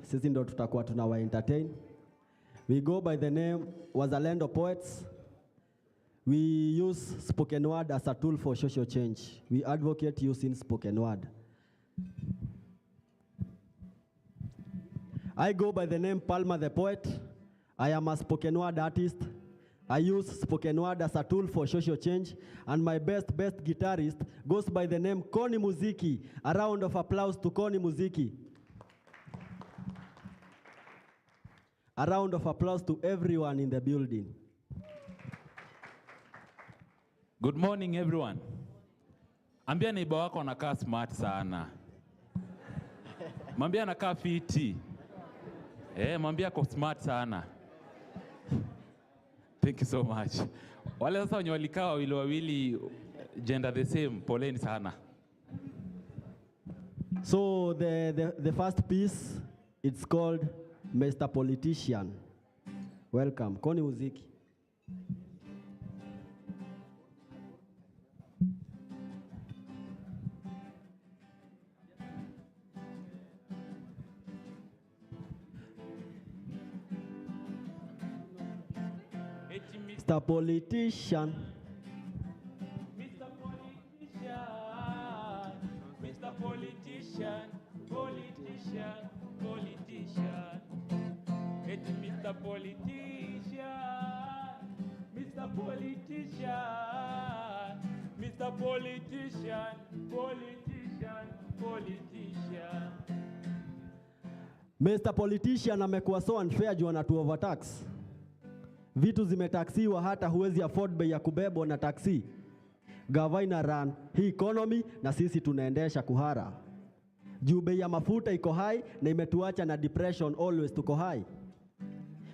sisi ndo tutakuwa tunawa entertain. We go by the name Wazalendo Poets. We use spoken word as a tool for social change. We advocate using spoken word. I go by the name Palma the Poet. I am a spoken word artist. I use spoken word as a tool for social change. And my best guitarist goes by the name Koni Muziki. A round of applause to Koni Muziki. A round of applause to everyone in the building. Good morning, everyone. Ambia neighbor wako anakaa smart sana. Mwambie anakaa fiti. Mwambie ako smart sana. Thank you so much. Wale sasa wenye walikaa wawili gender the same, poleni sana. So the first piece, it's called Mr. Politician. Welcome. Koni Muziki. Mr. Politician. Mr. Politician. Mr. Politician. Politician. Politician. It's Mr. Politician. Mr. Politician. Mr. Politician. Politician. Politician. Mr. Politician amekuwa so unfair juu anatu overtax. Vitu zimetaksiwa hata huwezi afford bei ya kubebwa na taxi. Gavana run hii economy na sisi tunaendesha kuhara. Juu bei ya mafuta iko high na imetuacha na depression, always tuko high.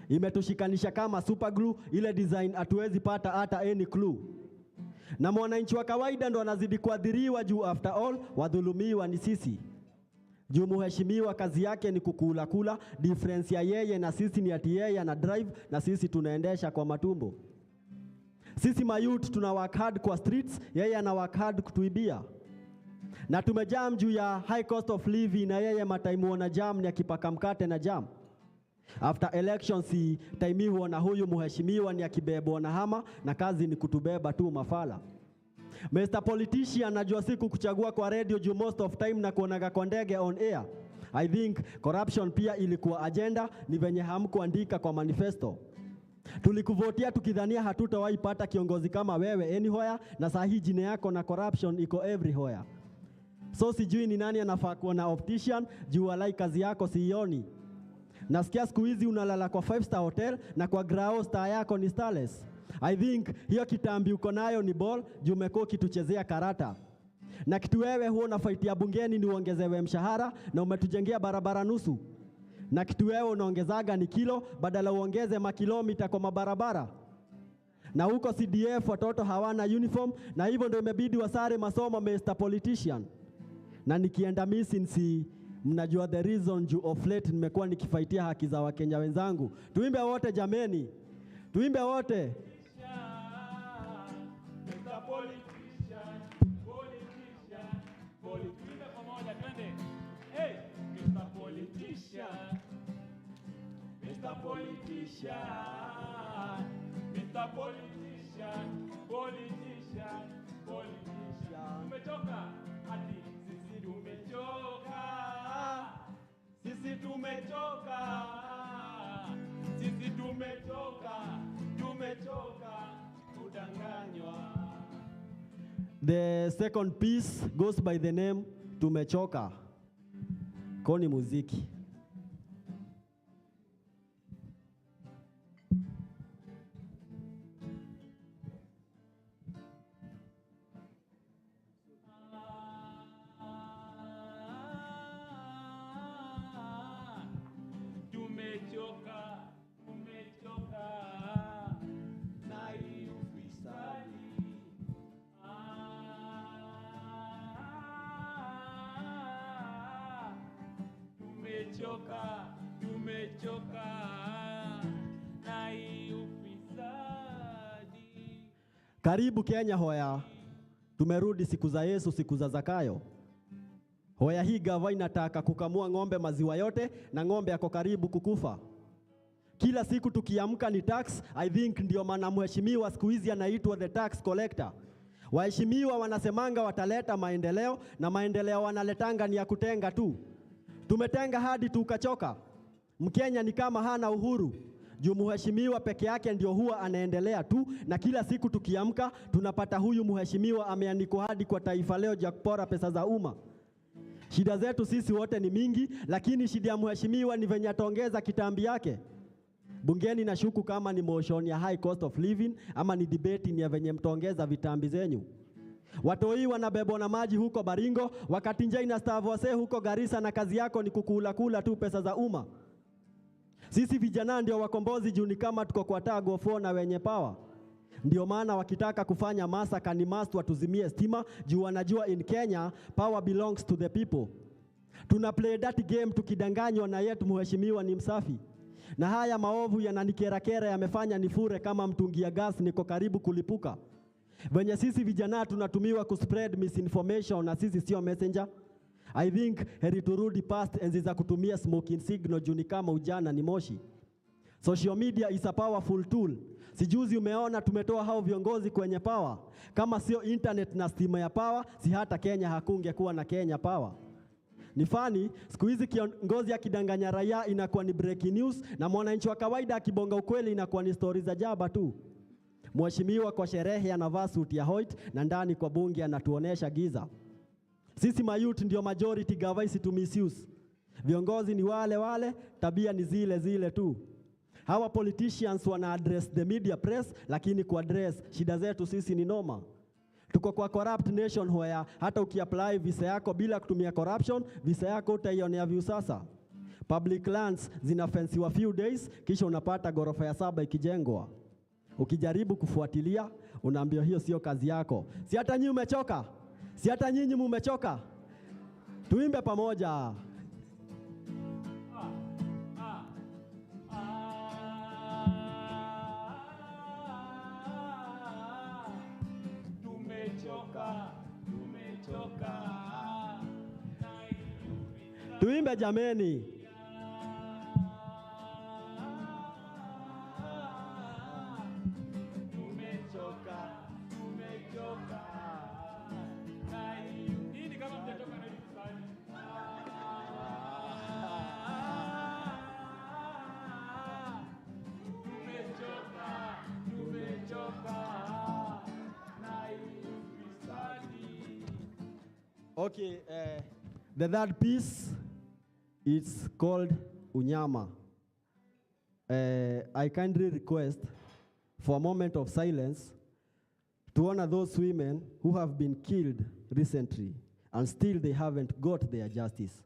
Imetushikanisha kama super glue, ile design hatuwezi pata hata any clue. Na mwananchi wa kawaida ndo anazidi kuadhiriwa juu after all wadhulumiwa ni sisi. Juu mheshimiwa kazi yake ni kukula, difference ya yeye na sisi ni ati yeye na drive na sisi tunaendesha kwa matumbo. Sisi mayouth tuna work hard kwa streets, yeye ana work hard kutuibia. Na tumejam juu ya high cost of living na yeye mataimu wana jam ni akipaka mkate na jam. After elections time huona huyu mheshimiwa ni akibebwa na hama na kazi ni kutubeba tu mafala. Mr. Politician najua siku kuchagua kwa radio juu most of time na kuonaga kwa ndege on air. I think corruption pia ilikuwa agenda, ni venye hamkuandika kwa manifesto. Tulikuvotia tukidhania hatutawahi pata kiongozi kama wewe anywhere, na sahi jina yako na corruption iko everywhere. So sijui ni nani anafaa kuwa na optician juu walai kazi yako sioni. Nasikia siku hizi unalala kwa 5-star hotel na kwa grao star yako ni starless. I think hiyo kitambi uko nayo ni ball juu umekuwa kituchezea karata. Na kitu wewe huo na fight ya bungeni ni uongezewe mshahara na umetujengea barabara nusu. Na kitu wewe unaongezaga ni kilo badala uongeze makilomita kwa mabarabara. Na huko CDF watoto hawana uniform na hivyo ndio imebidi wasare masomo Mr. Politician. Na nikienda missing mnajua the reason juu of late nimekuwa nikifaitia haki za Wakenya wenzangu. Tuimbe wote jameni. Tuimbe wote. Mr. Politician, politician, politician pamoja twende. Hey, Mr. Politician. Mr. Politician. Mr. Politician, politician, politician. Tumetoka hadi sisi tumechoka. Sisi tumetoka. Sisi tumetoka. Tumetoka kudanganywa. The second piece goes by the name Tumechoka. Koni Muziki. Tumechoka, tumechoka na hii ufisadi. Tumechoka, tumechoka na hii ufisadi. Karibu Kenya hoya. Tumerudi siku za Yesu, siku za Zakayo. Hoya hii gava inataka kukamua ng'ombe maziwa yote na ng'ombe yako karibu kukufa. Kila siku tukiamka ni tax. I think ndio maana mheshimiwa siku hizi anaitwa the tax collector. Waheshimiwa wanasemanga wataleta maendeleo, na maendeleo wanaletanga ni ya kutenga tu. Tumetenga hadi tukachoka. Mkenya ni kama hana uhuru. Juu mheshimiwa peke yake ndio huwa anaendelea tu, na kila siku tukiamka tunapata huyu mheshimiwa ameandikwa hadi kwa Taifa Leo ya kupora pesa za umma. Shida zetu sisi wote ni mingi, lakini shida ya mheshimiwa ni venye ataongeza kitambi yake. Bungeni nashuku kama ni motion ya high cost of living ama ni debate ni ya venye mtaongeza vitambi zenyu. Watoi wanabebwa na maji huko Baringo, wakati njaa inastaafu wase huko Garissa, na kazi yako ni kukula tu pesa za umma. Sisi vijana ndio wakombozi juu ni kama tuko kwa tag of war na wenye power. Ndio maana wakitaka kufanya masaka ni must watuzimie stima, juu wanajua in Kenya power belongs to the people. Tuna play that game tukidanganywa na yetu mheshimiwa ni msafi. Na haya maovu yananikerakera yamefanya nifure kama mtungi ya gas niko karibu kulipuka. Venye sisi vijana tunatumiwa kuspread misinformation na sisi sio messenger. I think heri turudi past enzi za kutumia smoking signal juu ni kama ujana ni moshi. Social media is a powerful tool. Sijuzi umeona tumetoa hao viongozi kwenye power. Kama sio internet na stima ya power, si hata Kenya hakungekuwa na Kenya power. Ni fani, siku hizi kiongozi akidanganya raia inakuwa ni breaking news, na mwananchi wa kawaida akibonga ukweli inakuwa ni stories za jaba tu. Mheshimiwa kwa sherehe anavaa suti ya white na ndani kwa bunge anatuonesha giza. Sisi mayouth ndio majority, gavaisi to misuse. Viongozi ni wale, tabia ni zile tu. Hawa politicians wana address the media press, lakini ku address shida zetu sisi ni noma. Tuko kwa corrupt nation where hata ukiapply visa yako bila kutumia corruption, visa yako utaionea view sasa. Public lands zinafensiwa few days, kisha unapata gorofa ya 7 ikijengwa. Ukijaribu kufuatilia, unaambiwa hiyo sio kazi yako. Si hata nyinyi umechoka? Si hata nyinyi mumechoka? Tuimbe pamoja. Tuimbe jameni. Okay, the third piece is called Unyama. I kindly request for a moment of silence to honor those women who have been killed recently and still they haven't got their justice.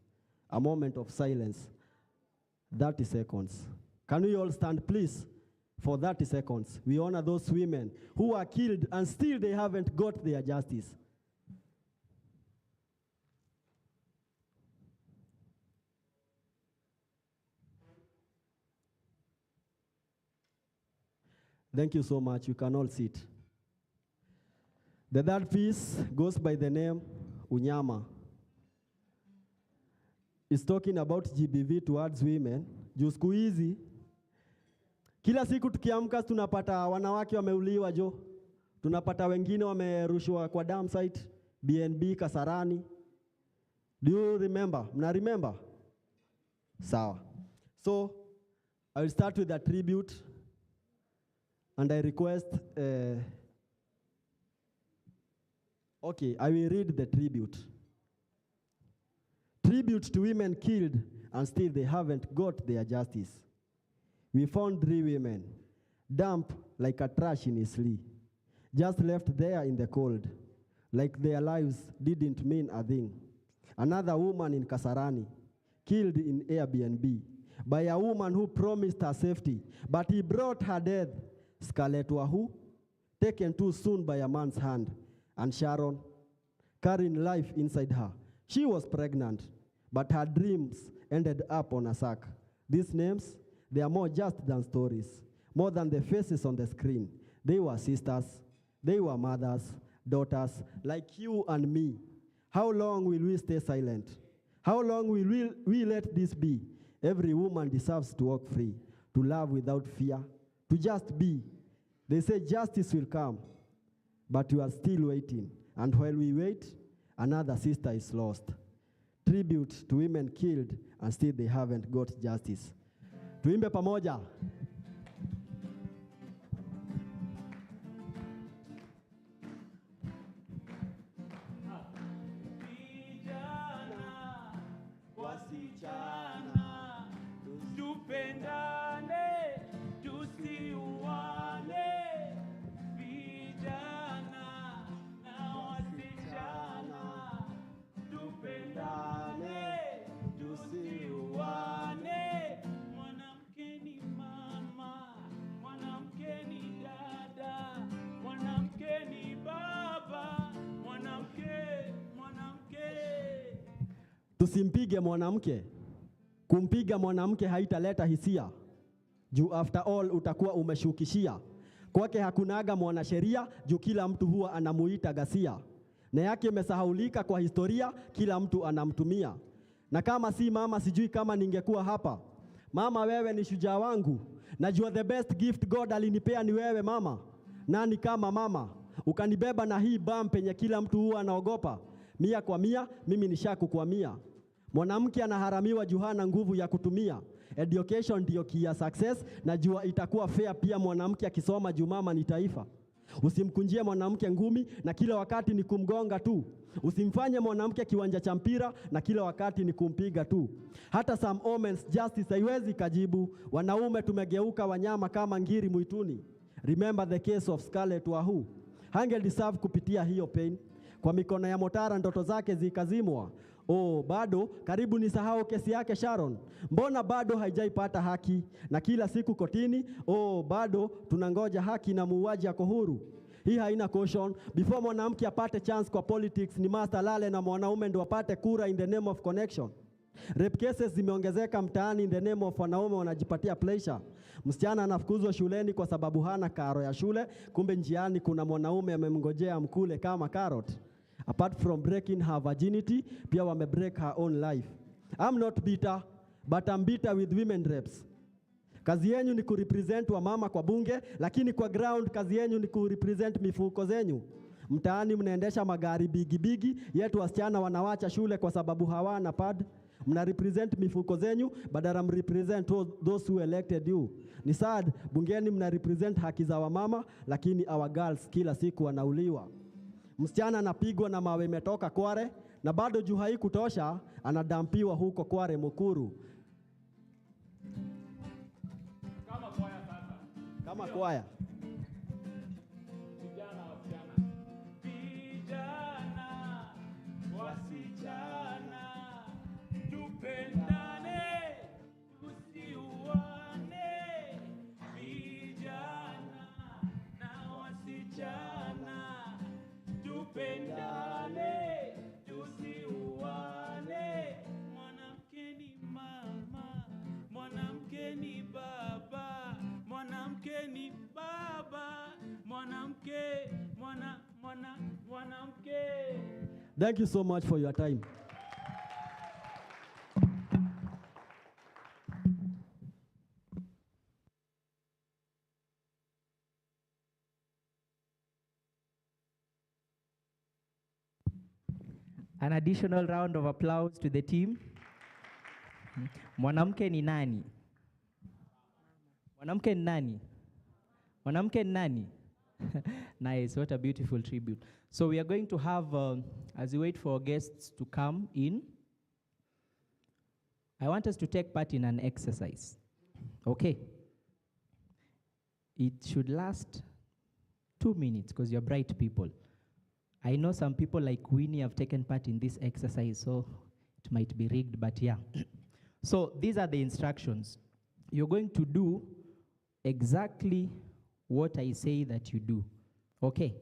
A moment of silence, 30 seconds. Can we all stand please for 30 seconds? We honor those women who are killed and still they haven't got their justice. Thank you so much. You can all sit. The third piece goes by the name Unyama. It's talking about GBV towards women. Juu siku hizi kila siku tukiamka tunapata wanawake wameuliwa jo. Tunapata wengine wamerushwa kwa dam site, BNB Kasarani. Do you remember? Mna remember? Sawa. So I will start with a tribute. And I request, okay, I will read the tribute. Tribute to women killed and still they haven't got their justice. We found 3 women, dumped like a trash in Isli, just left there in the cold, like their lives didn't mean a thing. Another woman in Kasarani, killed in Airbnb by a woman who promised her safety, but he brought her death. Scarlett Wahu, taken too soon by a man's hand, and Sharon, carrying life inside her. She was pregnant, but her dreams ended up on a sack. These names, they are more just than stories, more than the faces on the screen. They were sisters, they were mothers, daughters, like you and me. How long will we stay silent? How long will we let this be? Every woman deserves to walk free, to love without fear, to just be. They say justice will come, but we are still waiting. And while we wait, another sister is lost. Tribute to women killed, and still they haven't got justice. Tuimbe pamoja. Tusimpige mwanamke. Kumpiga mwanamke haitaleta hisia. Juu after all utakuwa umeshukishia. Kwake hakunaga mwanasheria, juu kila mtu huwa anamuita ghasia. Na yake imesahaulika kwa historia, kila mtu anamtumia. Na kama si mama sijui kama ningekuwa hapa. Mama wewe ni shujaa wangu. Najua the best gift God alinipea ni wewe mama. Nani kama mama? Ukanibeba na hii bam penye kila mtu huwa anaogopa. 100 kwa 100, mimi nishaku kwa 100. Mwanamke anaharamiwa juu hana nguvu ya kutumia. Education ndio key ya success, na jua itakuwa fair pia mwanamke akisoma juu mama ni taifa. Usimkunjie mwanamke ngumi na kila wakati ni kumgonga tu. Usimfanye mwanamke kiwanja cha mpira na kila wakati ni kumpiga tu. Hata some omens justice haiwezi kajibu. Wanaume tumegeuka wanyama kama ngiri mwituni. Remember the case of Scarlett Wahu. Hange deserve kupitia hiyo pain. Kwa mikono ya Motara ndoto zake zikazimwa. Oh, bado karibu nisahau kesi yake Sharon. Mbona bado haijaipata haki? Na kila siku kotini, oh, bado tunangoja haki na muuaji yako huru. Hii haina caution. Before mwanamke apate chance kwa politics ni master lale na mwanaume ndo apate kura in the name of connection. Rape cases zimeongezeka mtaani in the name of wanaume wanajipatia pleasure. Msichana anafukuzwa shuleni kwa sababu hana karo ya shule, kumbe njiani kuna mwanaume amemngojea mkule kama carrot. Apart from breaking her virginity, pia wame break her own life. I'm not bitter, but I'm bitter with women reps. Kazi yenu ni kurepresent wa mama kwa bunge, lakini kwa ground kazi yenu ni kurepresent mifuko zenyu. Mtaani mnaendesha magari bigi, yetu wasichana wanawacha shule kwa sababu hawana pad. Mna represent mifuko zenyu, badala mrepresent those who elected you. Ni sad, bungeni mna represent haki za wamama, lakini our girls kila siku wanauliwa. Msichana anapigwa na mawe imetoka Kware, na bado juu haikutosha anadampiwa huko Kware Mukuru. Kama kwaya sasa. Kama kwaya. Vijana wasichana. Vijana wasichana. Tupendane, tusiuane. Vijana na wasichana. Tupendane, tusiuane. Mwanamke ni mama, mwanamke ni baba, mwanamke ni baba, mwanamke, mwanamke. Thank you so much for your time. An additional round of applause to the team. Mwanamke ni nani? Mwanamke ni nani? Mwanamke ni nani? Nice, what a beautiful tribute. So we are going to have, as we wait for our guests to come in, I want us to take part in an exercise. Okay? It should last 2 minutes because you're bright people. I know some people like Winnie have taken part in this exercise, so it might be rigged, but yeah. So these are the instructions. You're going to do exactly what I say that you do. Okay?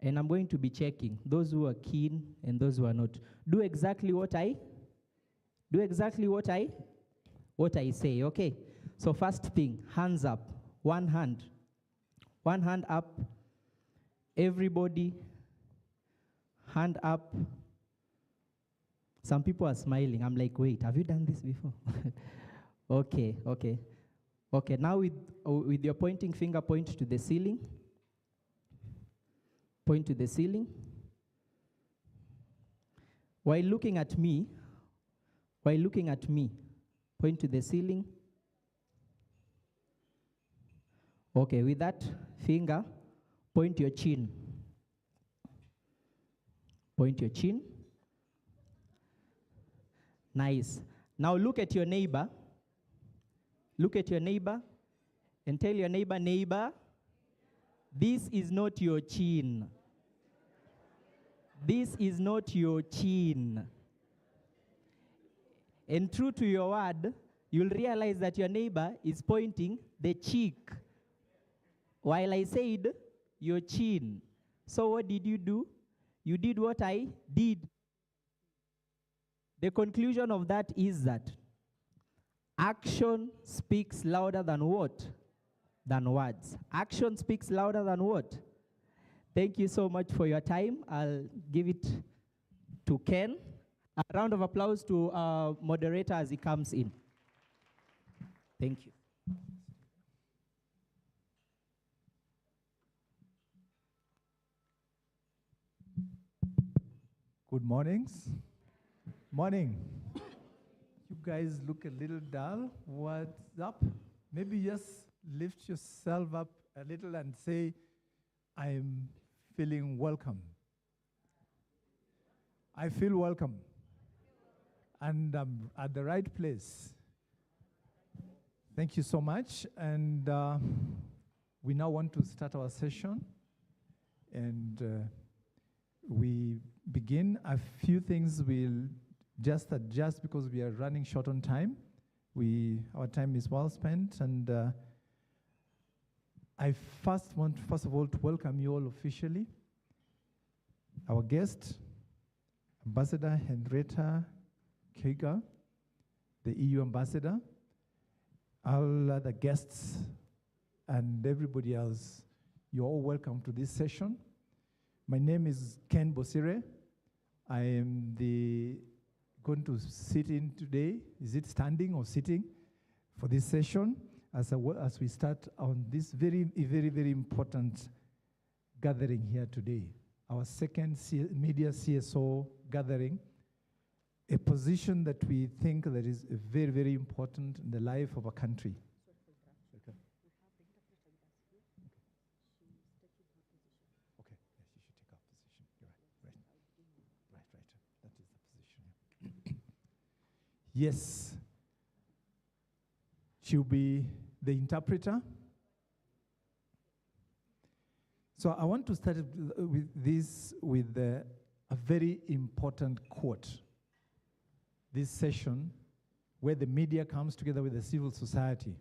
And I'm going to be checking those who are keen and those who are not. Do exactly what I say, okay? So first thing, hands up, one hand up, everybody, hand up, Some people are smiling. I'm like, wait, have you done this before? Okay. Okay, now with your pointing finger, point to the ceiling. Point to the ceiling. While looking at me, point to the ceiling. Okay, with that finger, point your chin. Point your chin. Nice. Now look at your neighbor. Look at your neighbor and tell your neighbor, neighbor, this is not your chin. This is not your chin. And true to your word, you'll realize that your neighbor is pointing the cheek, while I said your chin. So what did you do? You did what I did. The conclusion of that is that action speaks louder than what? Than words. Action speaks louder than what? Thank you so much for your time. I'll give it to Ken. A round of applause to our moderator as he comes in. Thank you. Good mornings. Morning. You guys look a little dull. What's up? Maybe just lift yourself up a little and say, I'm feeling welcome. I feel welcome. And I'm at the right place. Thank you so much. And we now want to start our session. And we begin. A few things we'll just adjust because we are running short on time. Our time is well spent, and I first of all, to welcome you all officially. Our guest, Ambassador Henrietta Keiga, the EU ambassador, all other guests, and everybody else, you're all welcome to this session. My name is Ken Bosire. I am going to sit in today. Is it standing or sitting for this session as we start on this very, very important gathering here today, our second Media-CSO gathering, a position that we think that is very, very important in the life of a country. Yes, she'll be the interpreter. So I want to start with a very important quote. This session where the media comes together with the civil society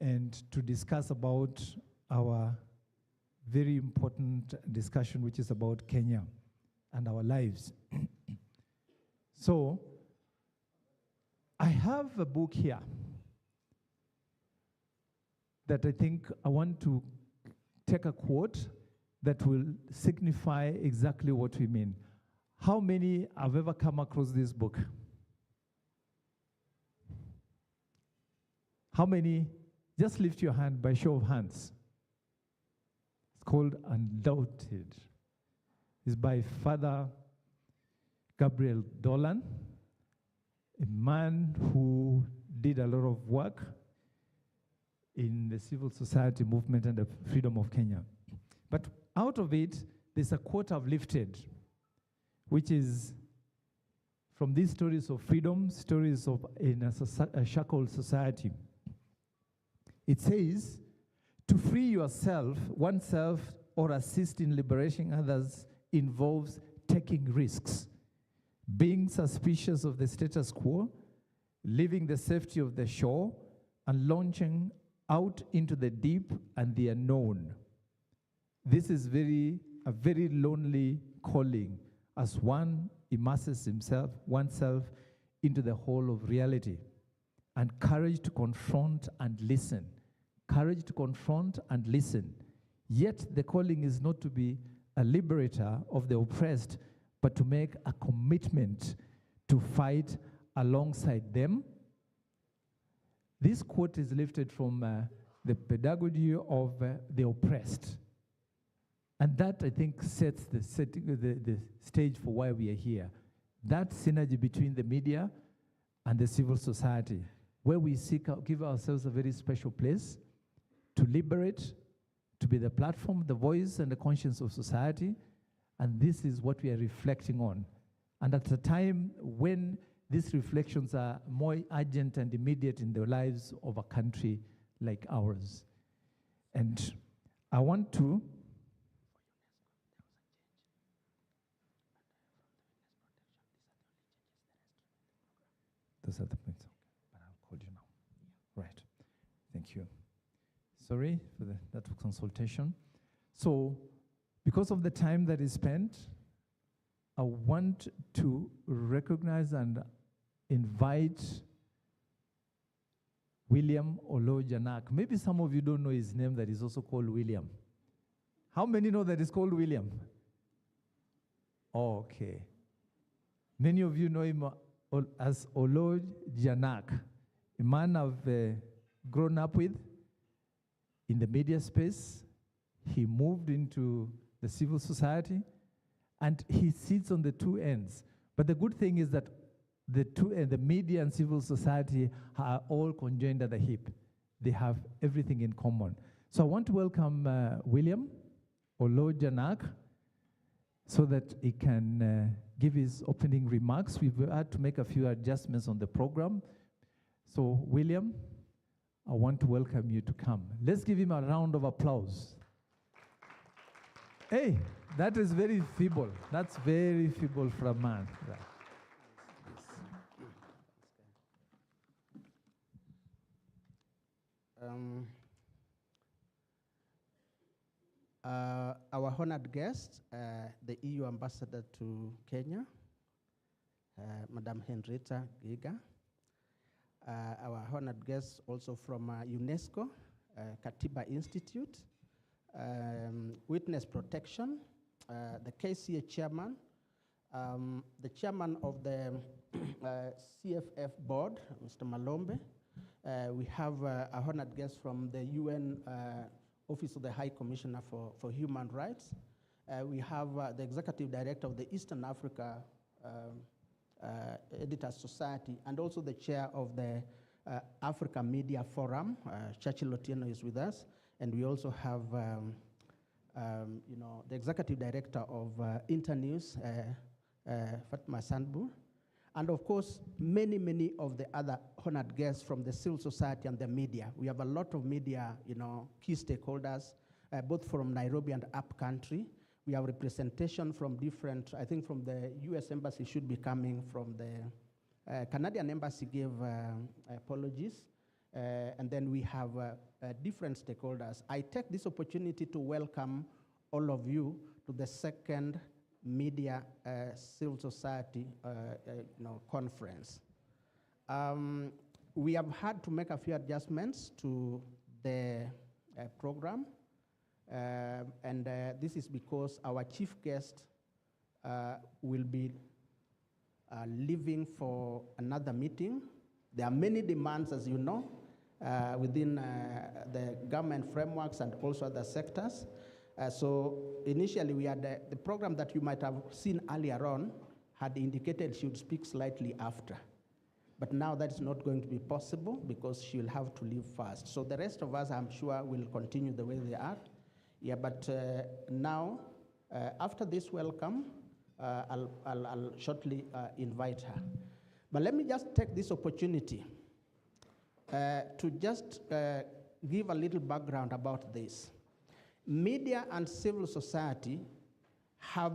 and to discuss about our very important discussion, which is about Kenya and our lives. So, I have a book here that I think I want to take a quote that will signify exactly what we mean. How many have ever come across this book? How many? Just lift your hand by show of hands. It's called Undoubted. It's by Father Gabriel Dolan, a man who did a lot of work in the civil society movement and the freedom of Kenya. But out of it, there's a quote I've lifted, which is from these stories of freedom, stories of in a shackled society. It says, to free yourself, oneself, or assist in liberating others involves taking risks, being suspicious of the status quo, leaving the safety of the shore, and launching out into the deep and the unknown. This is a very lonely calling as one immerses oneself into the whole of reality. And courage to confront and listen. Courage to confront and listen. Yet the calling is not to be a liberator of the oppressed, but to make a commitment to fight alongside them. This quote is lifted from the pedagogy of the oppressed. And that, I think, sets the stage for why we are here. That synergy between the media and the civil society, where we seek out, give ourselves a very special place to liberate, to be the platform, the voice, and the conscience of society. And this is what we are reflecting on. And at a time when these reflections are more urgent and immediate in the lives of a country like ours. And I want to those are the points. But I'll call you now. Right. Thank you. Sorry for that consultation. So, because of the time that is spent, I want to recognize and invite William Olo-Janak. Maybe some of you don't know his name that is also called William. How many know that it's called William? Oh, okay. Many of you know him as Olo-Janak, a man I've grown up with in the media space. He moved into the civil society, and he sits on the two ends. But the good thing is that the media and civil society are all conjoined at the hip. They have everything in common. So I want to welcome William Olo-Janak so that he can give his opening remarks. We've had to make a few adjustments on the program. So William, I want to welcome you to come. Let's give him a round of applause. Hey, that is very feeble. That's very feeble for a man. Yeah. Our honored guest, the EU ambassador to Kenya, Madam Henrietta Giga. Our honored guest also from UNESCO, Katiba Institute, Witness Protection, the KCA chairman, the chairman of the CFF board, Mr. Malombe. We have a honored guest from the UN Office of the High Commissioner for Human Rights. We have the executive director of the Eastern Africa Editors Society, and also the chair of the Africa Media Forum. Churchill Otieno is with us. And we also have the executive director of Internews, Fatma Sandbu. And of course, many, many of the other honored guests from the civil society and the media. We have a lot of media, key stakeholders, both from Nairobi and up country. We have representation from different, I think from the US Embassy should be coming, from the Canadian Embassy gave apologies. And then we have different stakeholders. I take this opportunity to welcome all of you to the second Media Civil Society conference. We have had to make a few adjustments to the program, and this is because our chief guest will be leaving for another meeting. There are many demands, as you know, within the government frameworks and also other sectors. So initially we had the program that you might have seen earlier on had indicated she would speak slightly after. But now that is not going to be possible because she will have to leave first. So the rest of us, I'm sure, will continue the way they are. Yeah, but now, after this welcome, I'll shortly invite her. But let me just take this opportunity to just give a little background about this. Media and civil society have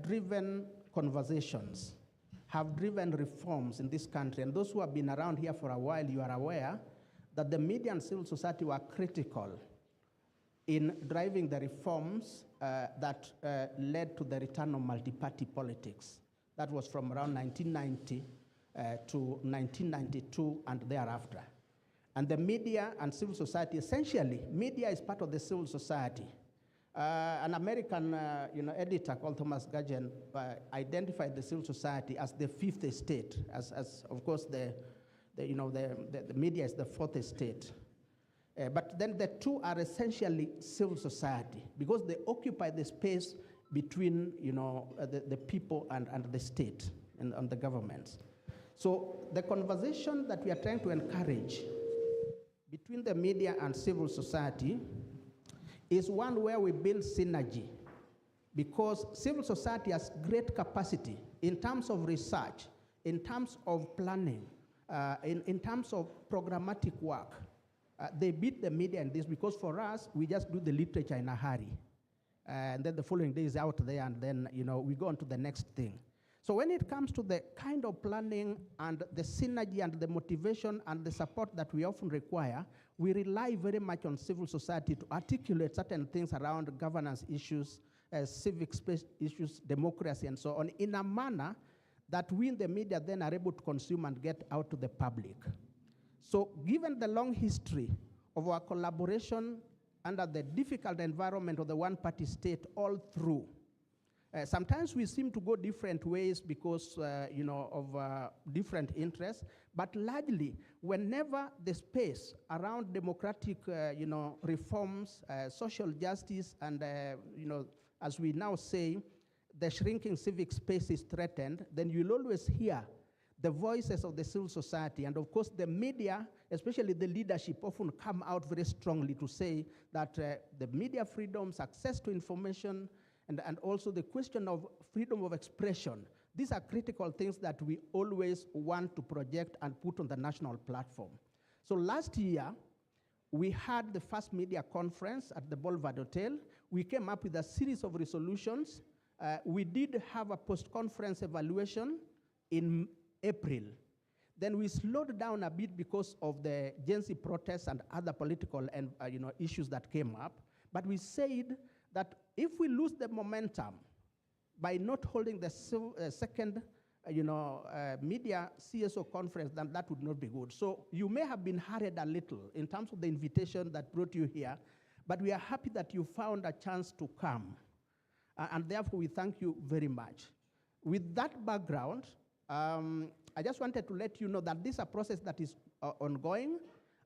driven conversations, have driven reforms in this country. And those who have been around here for a while, you are aware that the media and civil society were critical in driving the reforms that led to the return of multi-party politics. That was from around 1990 to 1992 and thereafter. And the media and civil society, essentially, media is part of the civil society. An American editor called Thomas Gudgeon identified the civil society as the fifth estate, as of course the media is the fourth estate. But then the two are essentially civil society because they occupy the space between the people and the state and the governments. So the conversation that we are trying to encourage between the media and civil society is one where we build synergy, because civil society has great capacity in terms of research, in terms of planning, in terms of programmatic work. They beat the media in this because for us, we just do the literature in a hurry. And then the following day is out there, and then we go on to the next thing. So when it comes to the kind of planning and the synergy and the motivation and the support that we often require, we rely very much on civil society to articulate certain things around governance issues, civic space issues, democracy, and so on, in a manner that we in the media then are able to consume and get out to the public. So given the long history of our collaboration under the difficult environment of the one-party state all through, sometimes we seem to go different ways because of different interests, but largely, whenever the space around democratic reforms, social justice, and as we now say, the shrinking civic space is threatened, then you'll always hear the voices of the civil society. And of course, the media, especially the leadership, often come out very strongly to say that the media freedoms, access to information, and also the question of freedom of expression, these are critical things that we always want to project and put on the national platform. So last year, we had the first media conference at the Boulevard Hotel. We came up with a series of resolutions. We did have a post-conference evaluation in April. Then we slowed down a bit because of the Gen Z protests and other political and issues that came up. But we said that if we lose the momentum by not holding the second Media-CSO conference, then that would not be good. So you may have been hurried a little in terms of the invitation that brought you here, but we are happy that you found a chance to come. And therefore, we thank you very much. With that background, I just wanted to let you know that this is a process that is ongoing.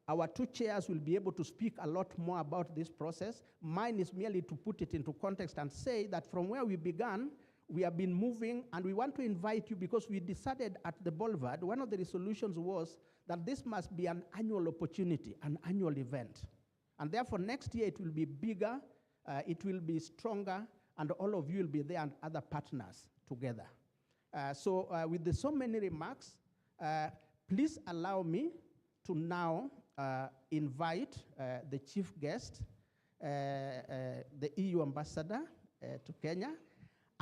Our two chairs will be able to speak a lot more about this process. Mine is merely to put it into context and say that from where we began, we have been moving, and we want to invite you because we decided at the Boulevard, one of the resolutions was that this must be an annual opportunity, an annual event. And therefore, next year it will be bigger, it will be stronger, and all of you will be there and other partners together. So with so many remarks, please allow me to now invite the chief guest, the EU ambassador to Kenya,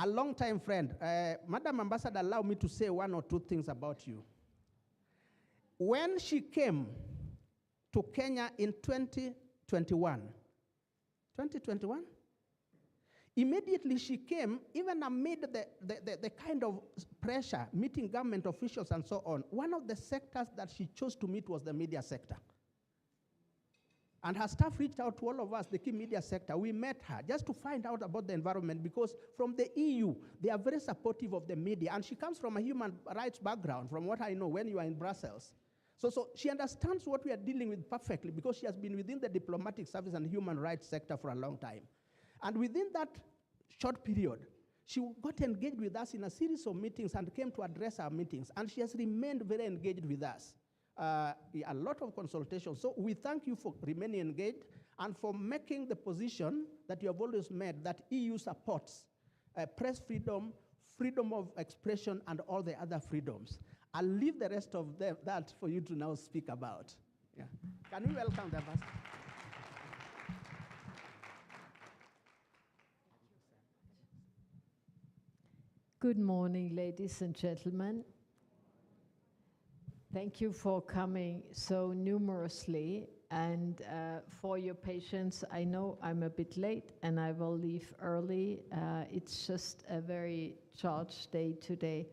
a long-time friend. Madam Ambassador, allow me to say one or two things about you. When she came to Kenya in 2021, immediately she came, even amid the kind of pressure, meeting government officials and so on, one of the sectors that she chose to meet was the media sector. And her staff reached out to all of us, the key media sector. We met her just to find out about the environment, because from the EU, they are very supportive of the media. And she comes from a human rights background, from what I know, when you are in Brussels. So she understands what we are dealing with perfectly, because she has been within the diplomatic service and human rights sector for a long time. And within that short period, she got engaged with us in a series of meetings and came to address our meetings. And she has remained very engaged with us. A lot of consultation. So we thank you for remaining engaged and for making the position that you have always made, that EU supports press freedom, freedom of expression, and all the other freedoms. I'll leave the rest of that for you to now speak about. Yeah. Can we welcome the ambassador? Good morning, ladies and gentlemen. Thank you for coming so numerously and for your patience. I know I'm a bit late and I will leave early. It's just a very charged day today.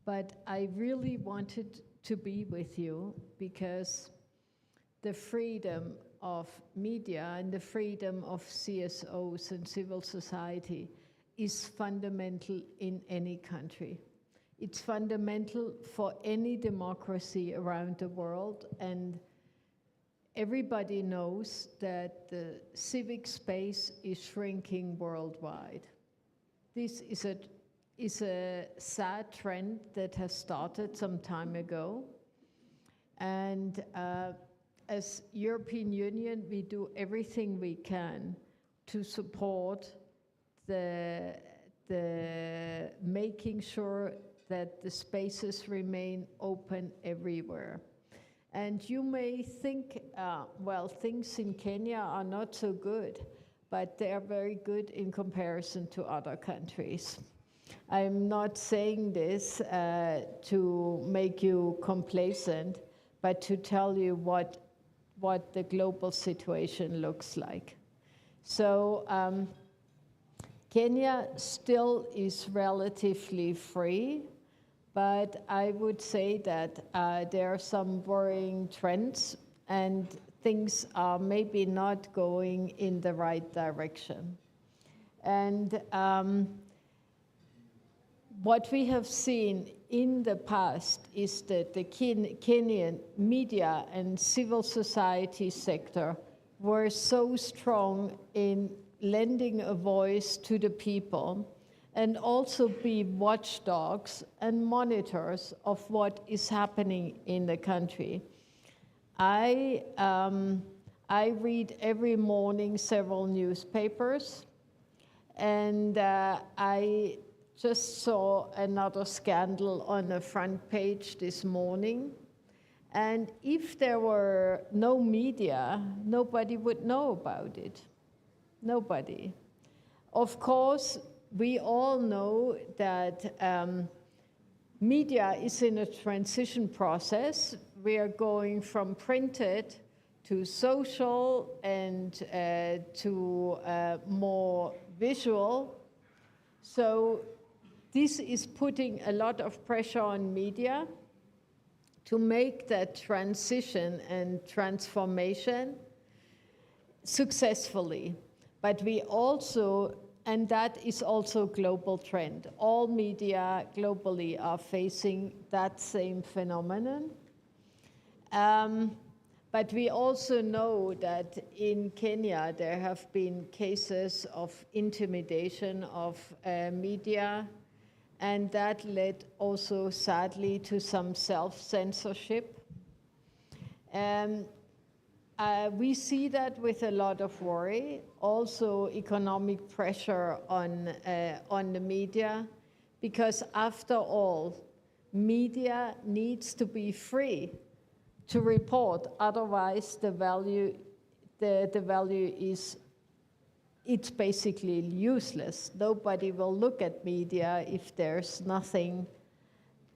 But I really wanted to be with you because the freedom of media and the freedom of CSOs and civil society is fundamental in any country. It's fundamental for any democracy around the world, and everybody knows that the civic space is shrinking worldwide. This is a sad trend that has started some time ago, and as European Union, we do everything we can to support the making sure that the spaces remain open everywhere. And you may think, well, things in Kenya are not so good, but they are very good in comparison to other countries. I'm not saying this to make you complacent, but to tell you what the global situation looks like. So Kenya still is relatively free, but I would say that there are some worrying trends and things are maybe not going in the right direction. And what we have seen in the past is that the Kenyan media and civil society sector were so strong in lending a voice to the people and also be watchdogs and monitors of what is happening in the country. I read every morning several newspapers, and I just saw another scandal on the front page this morning. And if there were no media, nobody would know about it. Nobody. Of course, we all know that media is in a transition process. We are going from printed to social and to more visual. So this is putting a lot of pressure on media to make that transition and transformation successfully. But we also, and that is also a global trend, all media globally are facing that same phenomenon. But we also know that in Kenya there have been cases of intimidation of media, and that led also sadly to some self-censorship. We see that with a lot of worry, also economic pressure on the media, because after all, media needs to be free to report, otherwise the value is, it's basically useless. Nobody will look at media if there's nothing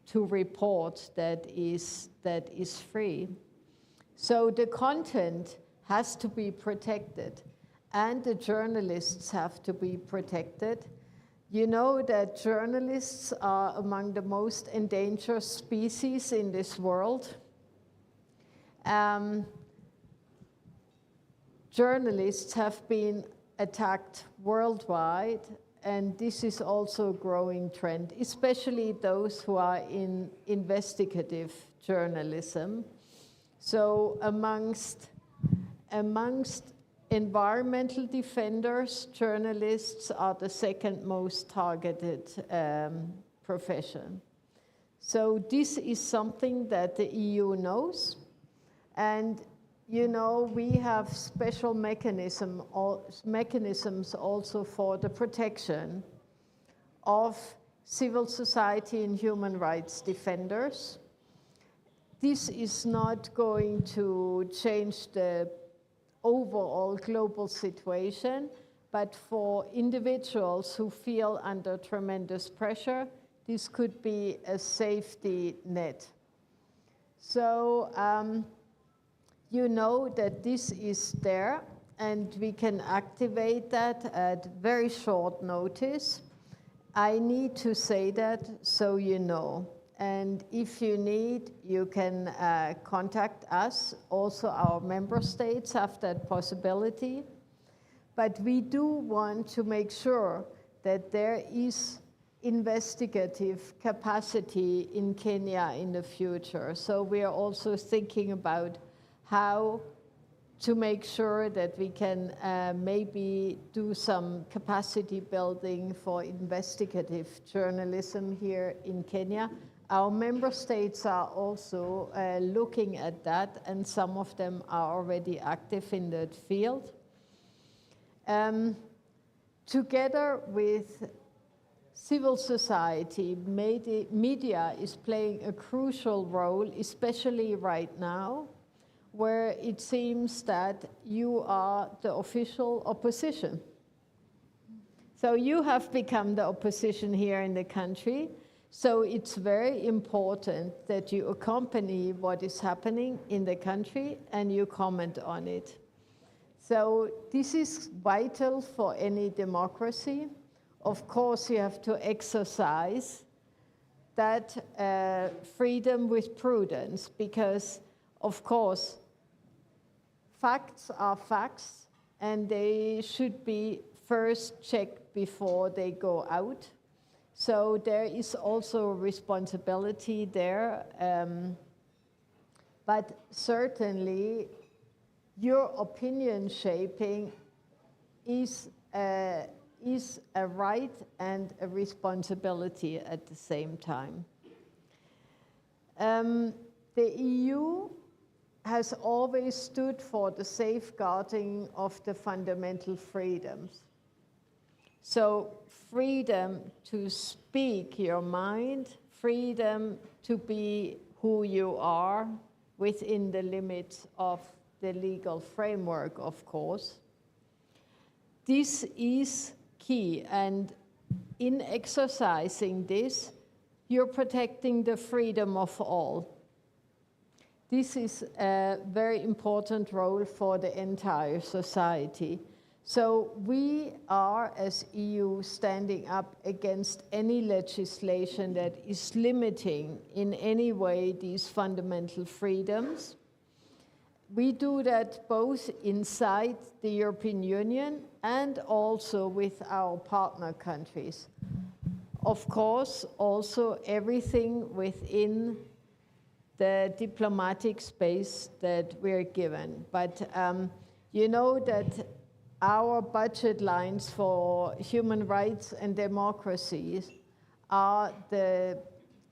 to report that is free. So the content has to be protected, and the journalists have to be protected. You know that journalists are among the most endangered species in this world. Journalists have been attacked worldwide, and this is also a growing trend, especially those who are in investigative journalism. So amongst environmental defenders, journalists are the second most targeted profession. So this is something that the EU knows, and you know, we have special mechanisms also for the protection of civil society and human rights defenders. This is not going to change the overall global situation, but for individuals who feel under tremendous pressure, this could be a safety net. So you know that this is there, and we can activate that at very short notice. I need to say that so you know. And if you need, you can contact us. Also, our member states have that possibility. But we do want to make sure that there is investigative capacity in Kenya in the future. So we are also thinking about how to make sure that we can maybe do some capacity building for investigative journalism here in Kenya. Our member states are also looking at that, and some of them are already active in that field. Together with civil society, media is playing a crucial role, especially right now, where it seems that you are the official opposition. So you have become the opposition here in the country. So it's very important that you accompany what is happening in the country and you comment on it. So this is vital for any democracy. Of course, you have to exercise that freedom with prudence, because, of course, facts are facts, and they should be first checked before they go out. So there is also a responsibility there. But certainly, your opinion shaping is a right and a responsibility at the same time. The EU has always stood for the safeguarding of the fundamental freedoms. So freedom to speak your mind, freedom to be who you are within the limits of the legal framework, of course. This is key, and in exercising this, you're protecting the freedom of all. This is a very important role for the entire society. So we are, as EU, standing up against any legislation that is limiting in any way these fundamental freedoms. We do that both inside the European Union and also with our partner countries. Of course, also everything within the diplomatic space that we're given. But you know that our budget lines for human rights and democracies are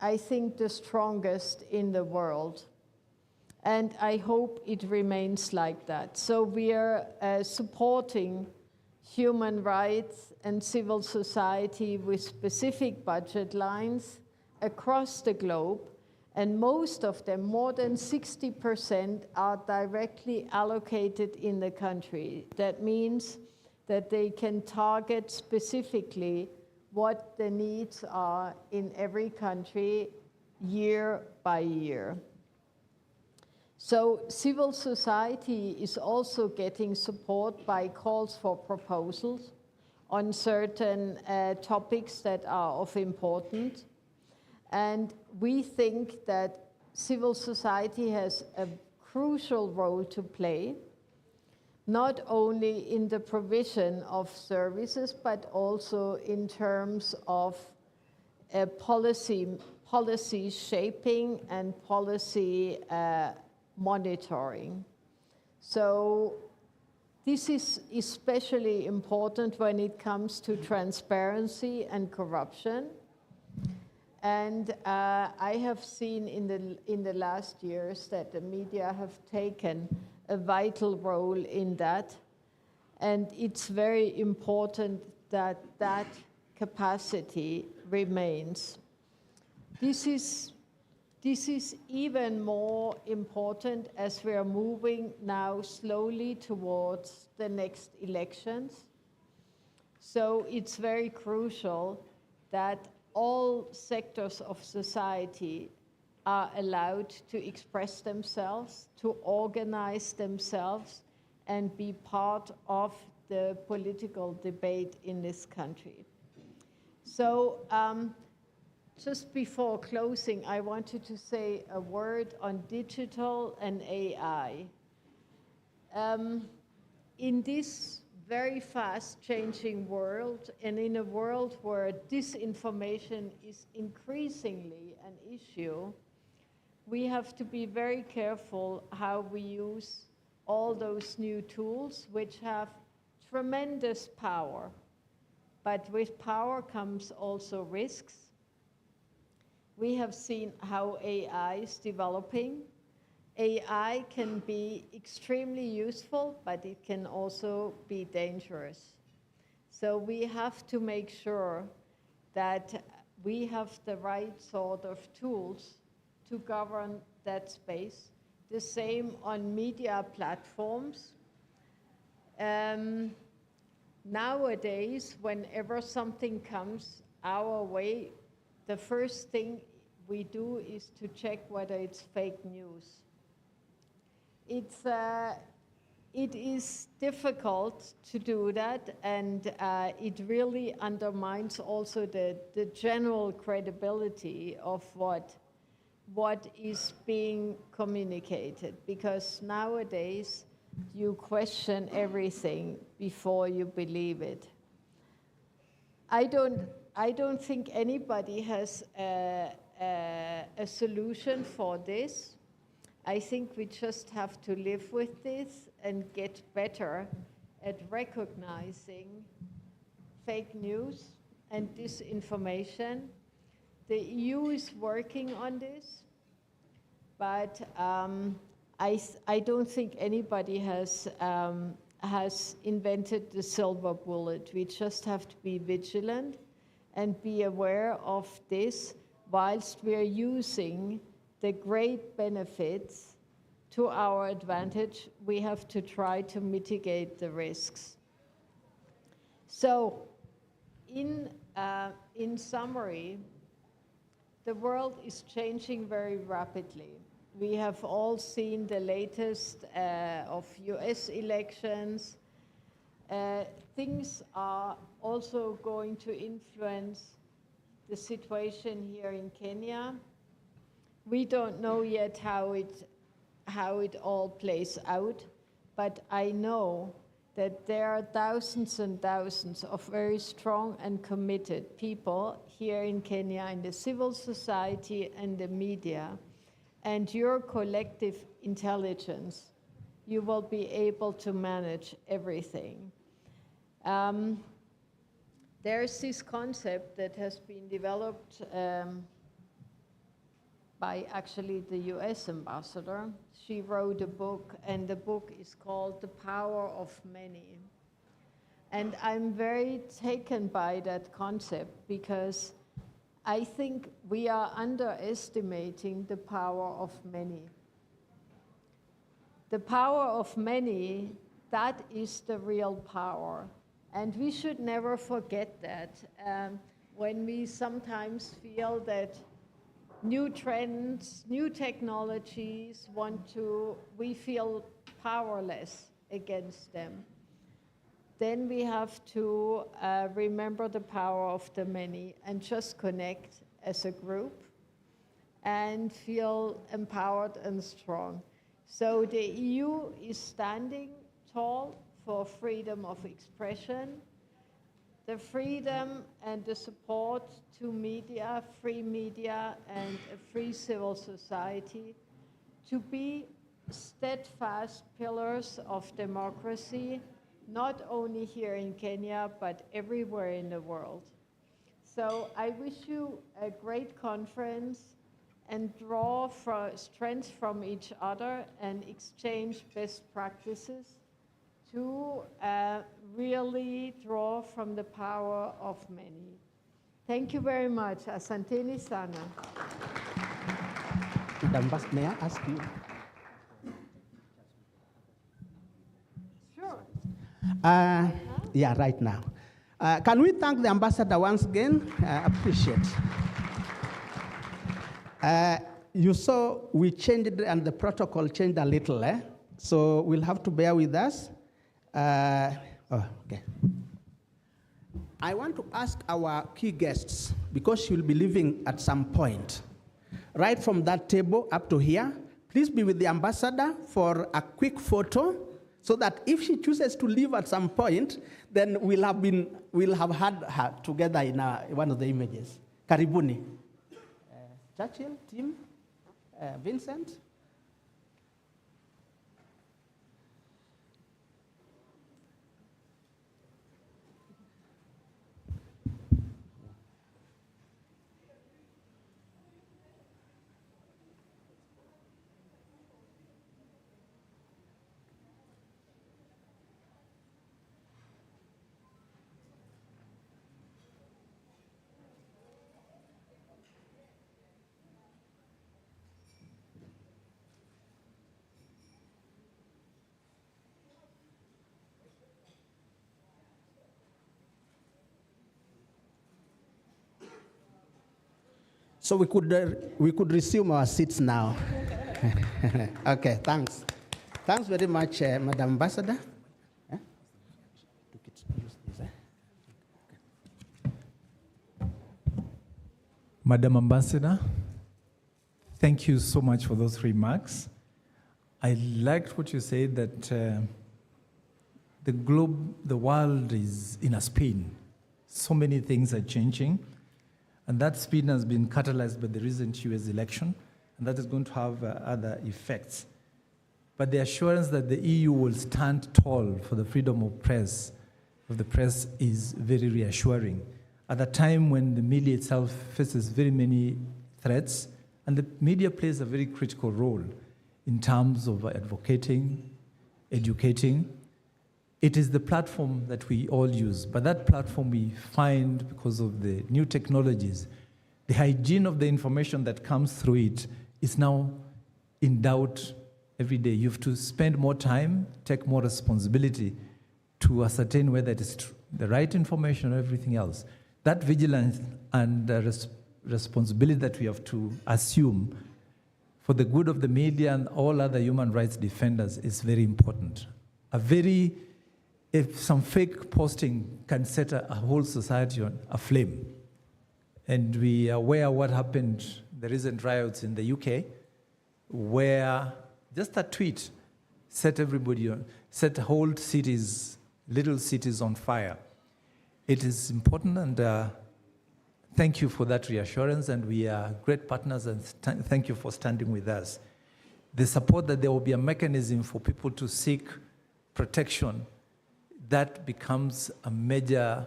I think, the strongest in the world. And I hope it remains like that. So we are supporting human rights and civil society with specific budget lines across the globe. And most of them, more than 60%, are directly allocated in the country. That means that they can target specifically what the needs are in every country year by year. So civil society is also getting support by calls for proposals on certain topics that are of importance. And we think that civil society has a crucial role to play, not only in the provision of services, but also in terms of policy shaping and policy monitoring. So this is especially important when it comes to transparency and corruption. And I have seen in the last years that the media have taken a vital role in that. And it's very important that that capacity remains. This is even more important as we are moving now slowly towards the next elections. So it's very crucial that all sectors of society are allowed to express themselves, to organize themselves, and be part of the political debate in this country. So just before closing, I wanted to say a word on digital and AI. In this very fast changing world, and in a world where disinformation is increasingly an issue, we have to be very careful how we use all those new tools, which have tremendous power. But with power comes also risks. We have seen how AI is developing. AI can be extremely useful, but it can also be dangerous. So we have to make sure that we have the right sort of tools to govern that space. The same on media platforms. Nowadays, whenever something comes our way, the first thing we do is to check whether it's fake news. It is difficult to do that, and it really undermines also the general credibility of what is being communicated, because nowadays you question everything before you believe it. I don't think anybody has a solution for this. I think we just have to live with this and get better at recognizing fake news and disinformation. The EU is working on this, but I don't think anybody has invented the silver bullet. We just have to be vigilant and be aware of this whilst we are using the great benefits to our advantage. We have to try to mitigate the risks. So, in summary, the world is changing very rapidly. We have all seen the latest of US elections. Things are also going to influence the situation here in Kenya. We don't know yet how it all plays out, but I know that there are thousands and thousands of very strong and committed people here in Kenya in the civil society and the media, and your collective intelligence, you will be able to manage everything. There's this concept that has been developed by actually the US ambassador. She wrote a book, and the book is called The Power of Many. And I'm very taken by that concept because I think we are underestimating the power of many. The power of many, that is the real power. And we should never forget that when we sometimes feel that new trends, new technologies we feel powerless against them. Then we have to remember the power of the many and just connect as a group and feel empowered and strong. So the EU is standing tall for freedom of expression, the freedom and the support to media, free media, and a free civil society to be steadfast pillars of democracy, not only here in Kenya, but everywhere in the world. So I wish you a great conference and draw strength from each other and exchange best practices to really draw from the power of many. Thank you very much. Asanteni sana. Madam Vice, may I ask you? Sure. Yeah, right now. Can we thank the ambassador once again? Appreciate. You saw we changed and the protocol changed a little, so we'll have to bear with us. Okay. I want to ask our key guests, because she will be leaving at some point, right from that table up to here, please be with the ambassador for a quick photo, so that if she chooses to leave at some point, then we'll have had her together in one of the images. Karibuni. Churchill, Tim, Vincent. So we could resume our seats now. Okay, thanks. Thanks very much, Madam Ambassador. Madam Ambassador, thank you so much for those remarks. I liked what you said, that the world is in a spin. So many things are changing. And that spin has been catalyzed by the recent US election, and that is going to have other effects. But the assurance that the EU will stand tall for the freedom of the press is very reassuring. At a time when the media itself faces very many threats, and the media plays a very critical role in terms of advocating, educating. It is the platform that we all use, but that platform we find, because of the new technologies, the hygiene of the information that comes through it is now in doubt every day. You have to spend more time, take more responsibility to ascertain whether it is the right information or everything else. That vigilance and responsibility that we have to assume for the good of the media and all other human rights defenders is very important. If some fake posting can set a whole society on aflame, and we are aware what happened, the recent riots in the UK, where just a tweet set whole cities, little cities on fire. It is important, and thank you for that reassurance, and we are great partners, and thank you for standing with us. The support that there will be a mechanism for people to seek protection, that becomes a major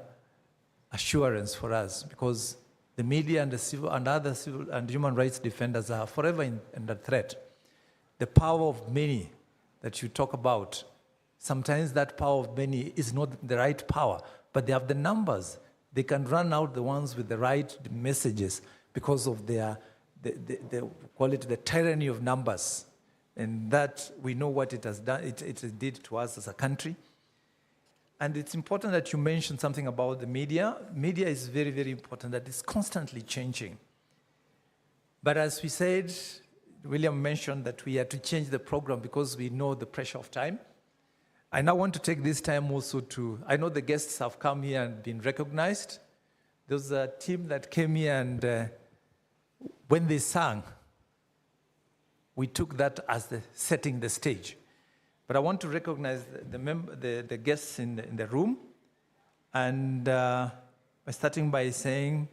assurance for us, because the media and the civil and other civil and human rights defenders are forever under threat. The power of many that you talk about, sometimes that power of many is not the right power, but they have the numbers. They can run out the ones with the right messages because of their, call it the tyranny of numbers. And that, we know what it has done, it did to us as a country. And it's important that you mentioned something about the media. Media is very, very important, that it's constantly changing. But as we said, William mentioned that we had to change the program because we know the pressure of time. I now want to take this time also I know the guests have come here and been recognized. There's a team that came here, and when they sang, we took that as setting the stage. But I want to recognize the guests in the room, and by starting by saying,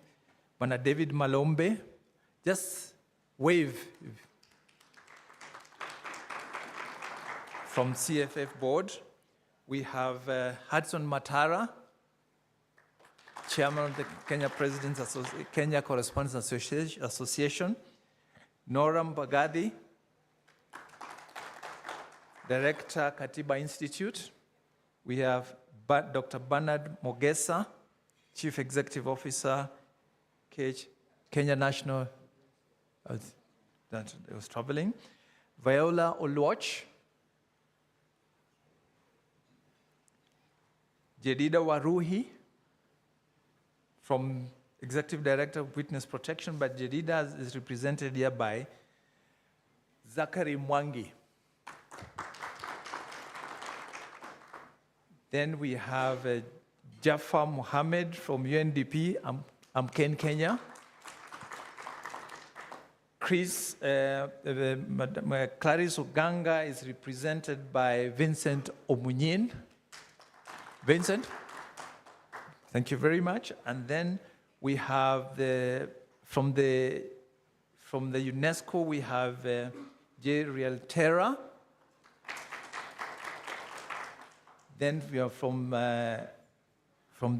Bwana David Malombe, just wave from CFF board. We have Hudson Matara, chairman of the Kenya Correspondents Association, Nora Mbagadi, Director, Katiba Institute. We have Dr. Bernard Mogesa, Chief Executive Officer, Kenya National, that was traveling. Viola Oluoch, Jedida Waruhi, from Executive Director of Witness Protection, but Jedida is represented here by Zachary Mwangi. Then we have Jafar Mohammed from UNDP. I'm Ken Kenya. Clarice Oganga is represented by Vincent Omunyin. Vincent, thank you very much. And then we have from the UNESCO, we have J. Riel Terra. Then we are from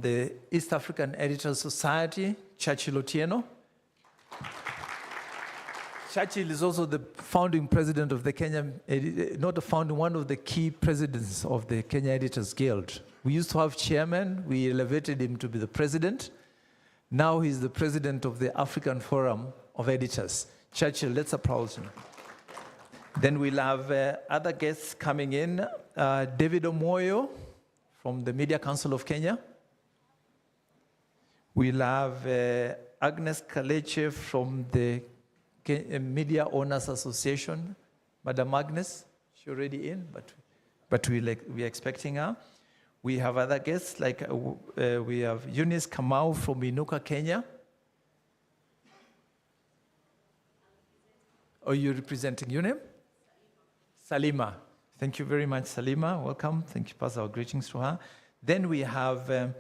the East African Editors Society, Churchill Otieno. Churchill is also the founding president of the Kenya, not the founding, one of the key presidents of the Kenya Editors Guild. We used to have chairman, we elevated him to be the president. Now he's the president of the African Forum of Editors. Churchill, let's applaud him. Then we'll have other guests coming in. David Omoyo from the Media Council of Kenya. We'll have Agnes Kaleche from the Media Owners Association. Madam Agnes, she's already in, but we're expecting her. We have other guests, like we have Eunice Kamau from Inuka, Kenya. Oh, you're representing your name? Salima. Thank you very much, Salima. Welcome. Thank you. Pass our greetings to her. Then we have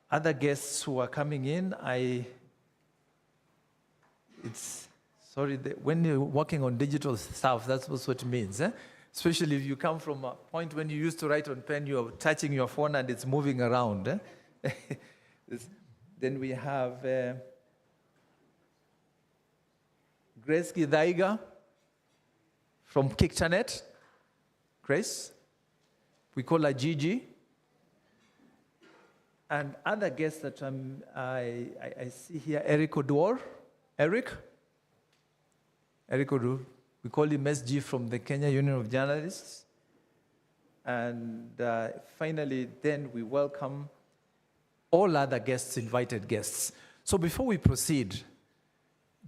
other guests who are coming in. When you're working on digital stuff, that's what it means. Especially if you come from a point when you used to write on pen, you're touching your phone and it's moving around. Then we have Grace Gidaiga from Kikchanet. Grace. We call her Gigi. And other guests that I see here, Eric Oduor. Eric Oduor. We call him SG from the Kenya Union of Journalists. And finally, then we welcome all other guests, invited guests. So before we proceed,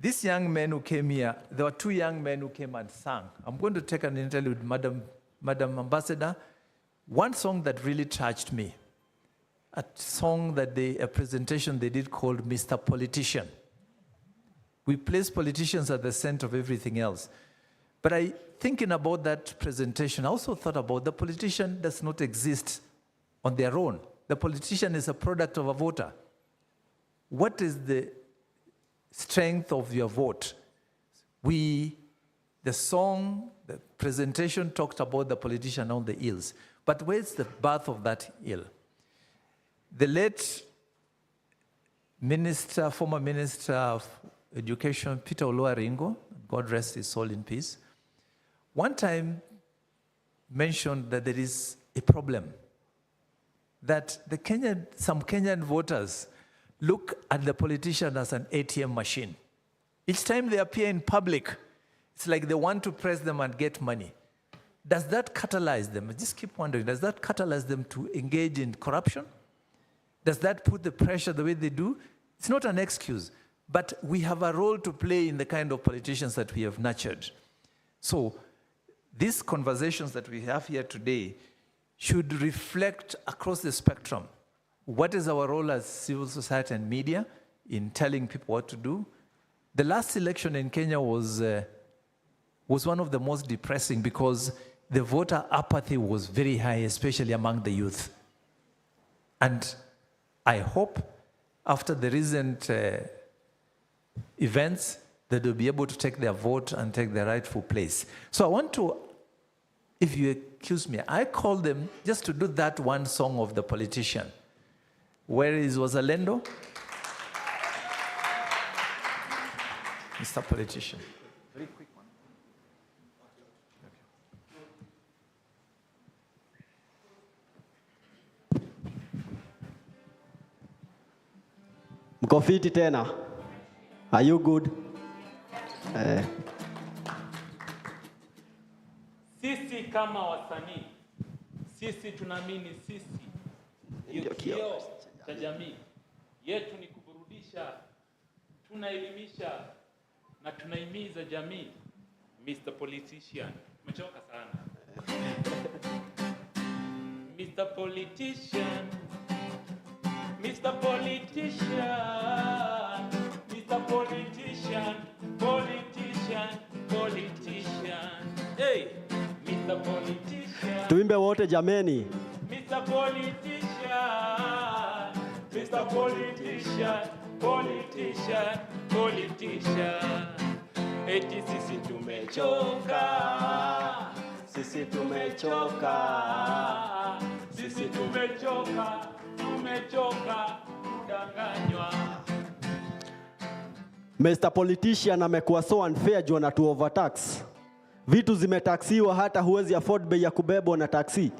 these young men who came here, there were two young men who came and sang. I'm going to take an interview with Madam Ambassador. One song that really touched me, a song that a presentation they did called Mr. Politician. We place politicians at the center of everything else. But thinking about that presentation, I also thought about the politician does not exist on their own. The politician is a product of a voter. What is the strength of your vote? The song, the presentation talked about the politician on the ills. But where's the birth of that ill? The late former Minister of Education, Peter Oluwaringo, God rest his soul in peace, one time mentioned that there is a problem, that some Kenyan voters look at the politician as an ATM machine. Each time they appear in public, it's like they want to press them and get money. Does that catalyze them? I just keep wondering, does that catalyze them to engage in corruption? Does that put the pressure the way they do? It's not an excuse, but we have a role to play in the kind of politicians that we have nurtured. So these conversations that we have here today should reflect across the spectrum. What is our role as civil society and media in telling people what to do? The last election in Kenya was one of the most depressing because the voter apathy was very high, especially among the youth. And I hope after the recent events that they'll be able to take their vote and take their rightful place. So I want to, if you excuse me, I call them just to do that one song of the politician. Where is Wazalendo? Mr. Politician. Very quick one. Mko fiti tena? Are you good? Sisi kama wasanii, sisi tunaamini sisi ndio kioo cha jamii. Yetu ni kuburudisha, tunaelimisha na tunahimiza jamii. Mr. Politician, umechoka sana. Mr. Mr. Politician, Mr. Politician, Mr. Politician, politician, politician. Hey, Mr. Politician. Tuimbe wote jameni. Mr. Politician, Mr. Politician, politician, politician. Eti sisi tumechoka, Sisi tumechoka. sisi tumechoka, tumechoka kudanganywa. Mr. Politician amekuwa so unfair juu anatu overtax. Vitu zimetaksiwa hata huwezi afford bei ya kubebwa na taxi.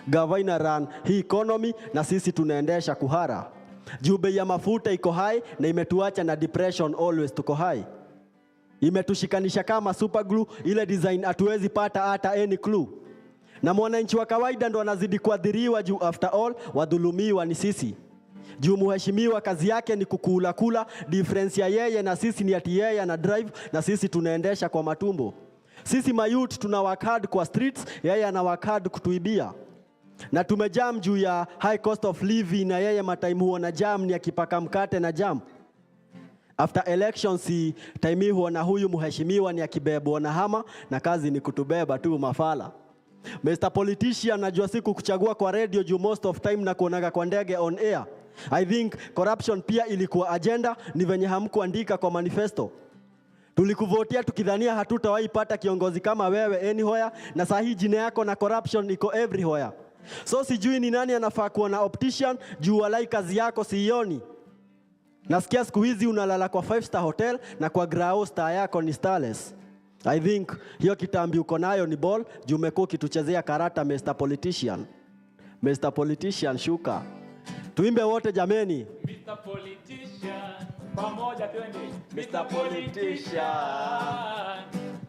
Gavana run hii economy na sisi tunaendesha kuhara. Juu bei ya mafuta iko high na imetuacha na depression always tuko high. Imetushikanisha kama super glue, ile design hatuwezi pata hata any clue. Na mwananchi wa kawaida ndo anazidi kuadhiriwa juu after all wadhulumiwa ni sisi. Juu mheshimiwa kazi yake ni kukula kula, difference ya yeye na sisi ni ati yeye na drive na sisi tunaendesha kwa matumbo. Sisi mayouth tuna work hard kwa streets, yeye ana work hard kutuibia. Na tumejam juu ya high cost of living na yeye matime huo na jam ni akipaka mkate na jam. After elections time huo na huyu mheshimiwa ni akibebwa na hama na kazi ni kutubeba tu mafala. Mr. Politician najua siku kuchagua kwa radio juu most of time na kuonaga kwa ndege on air. I think corruption pia ilikuwa agenda, ni venye hamkuandika kwa manifesto. Tulikuvotia tukidhania hatutawahi pata kiongozi kama wewe anywhere, na sahi jina yako na corruption iko everywhere. So sijui ni nani anafaa kuwa na optician juu walai kazi yako sioni. Nasikia siku hizi unalala kwa 5-star hotel na kwa grao star yako ni starless. I think hiyo kitambi uko nayo ni ball juu umekuwa ukituchezea karata Mr. Politician. Mr. Politician shuka. Tuimbe wote jameni. Mr. Politician, pamoja twende. Mr. Politician,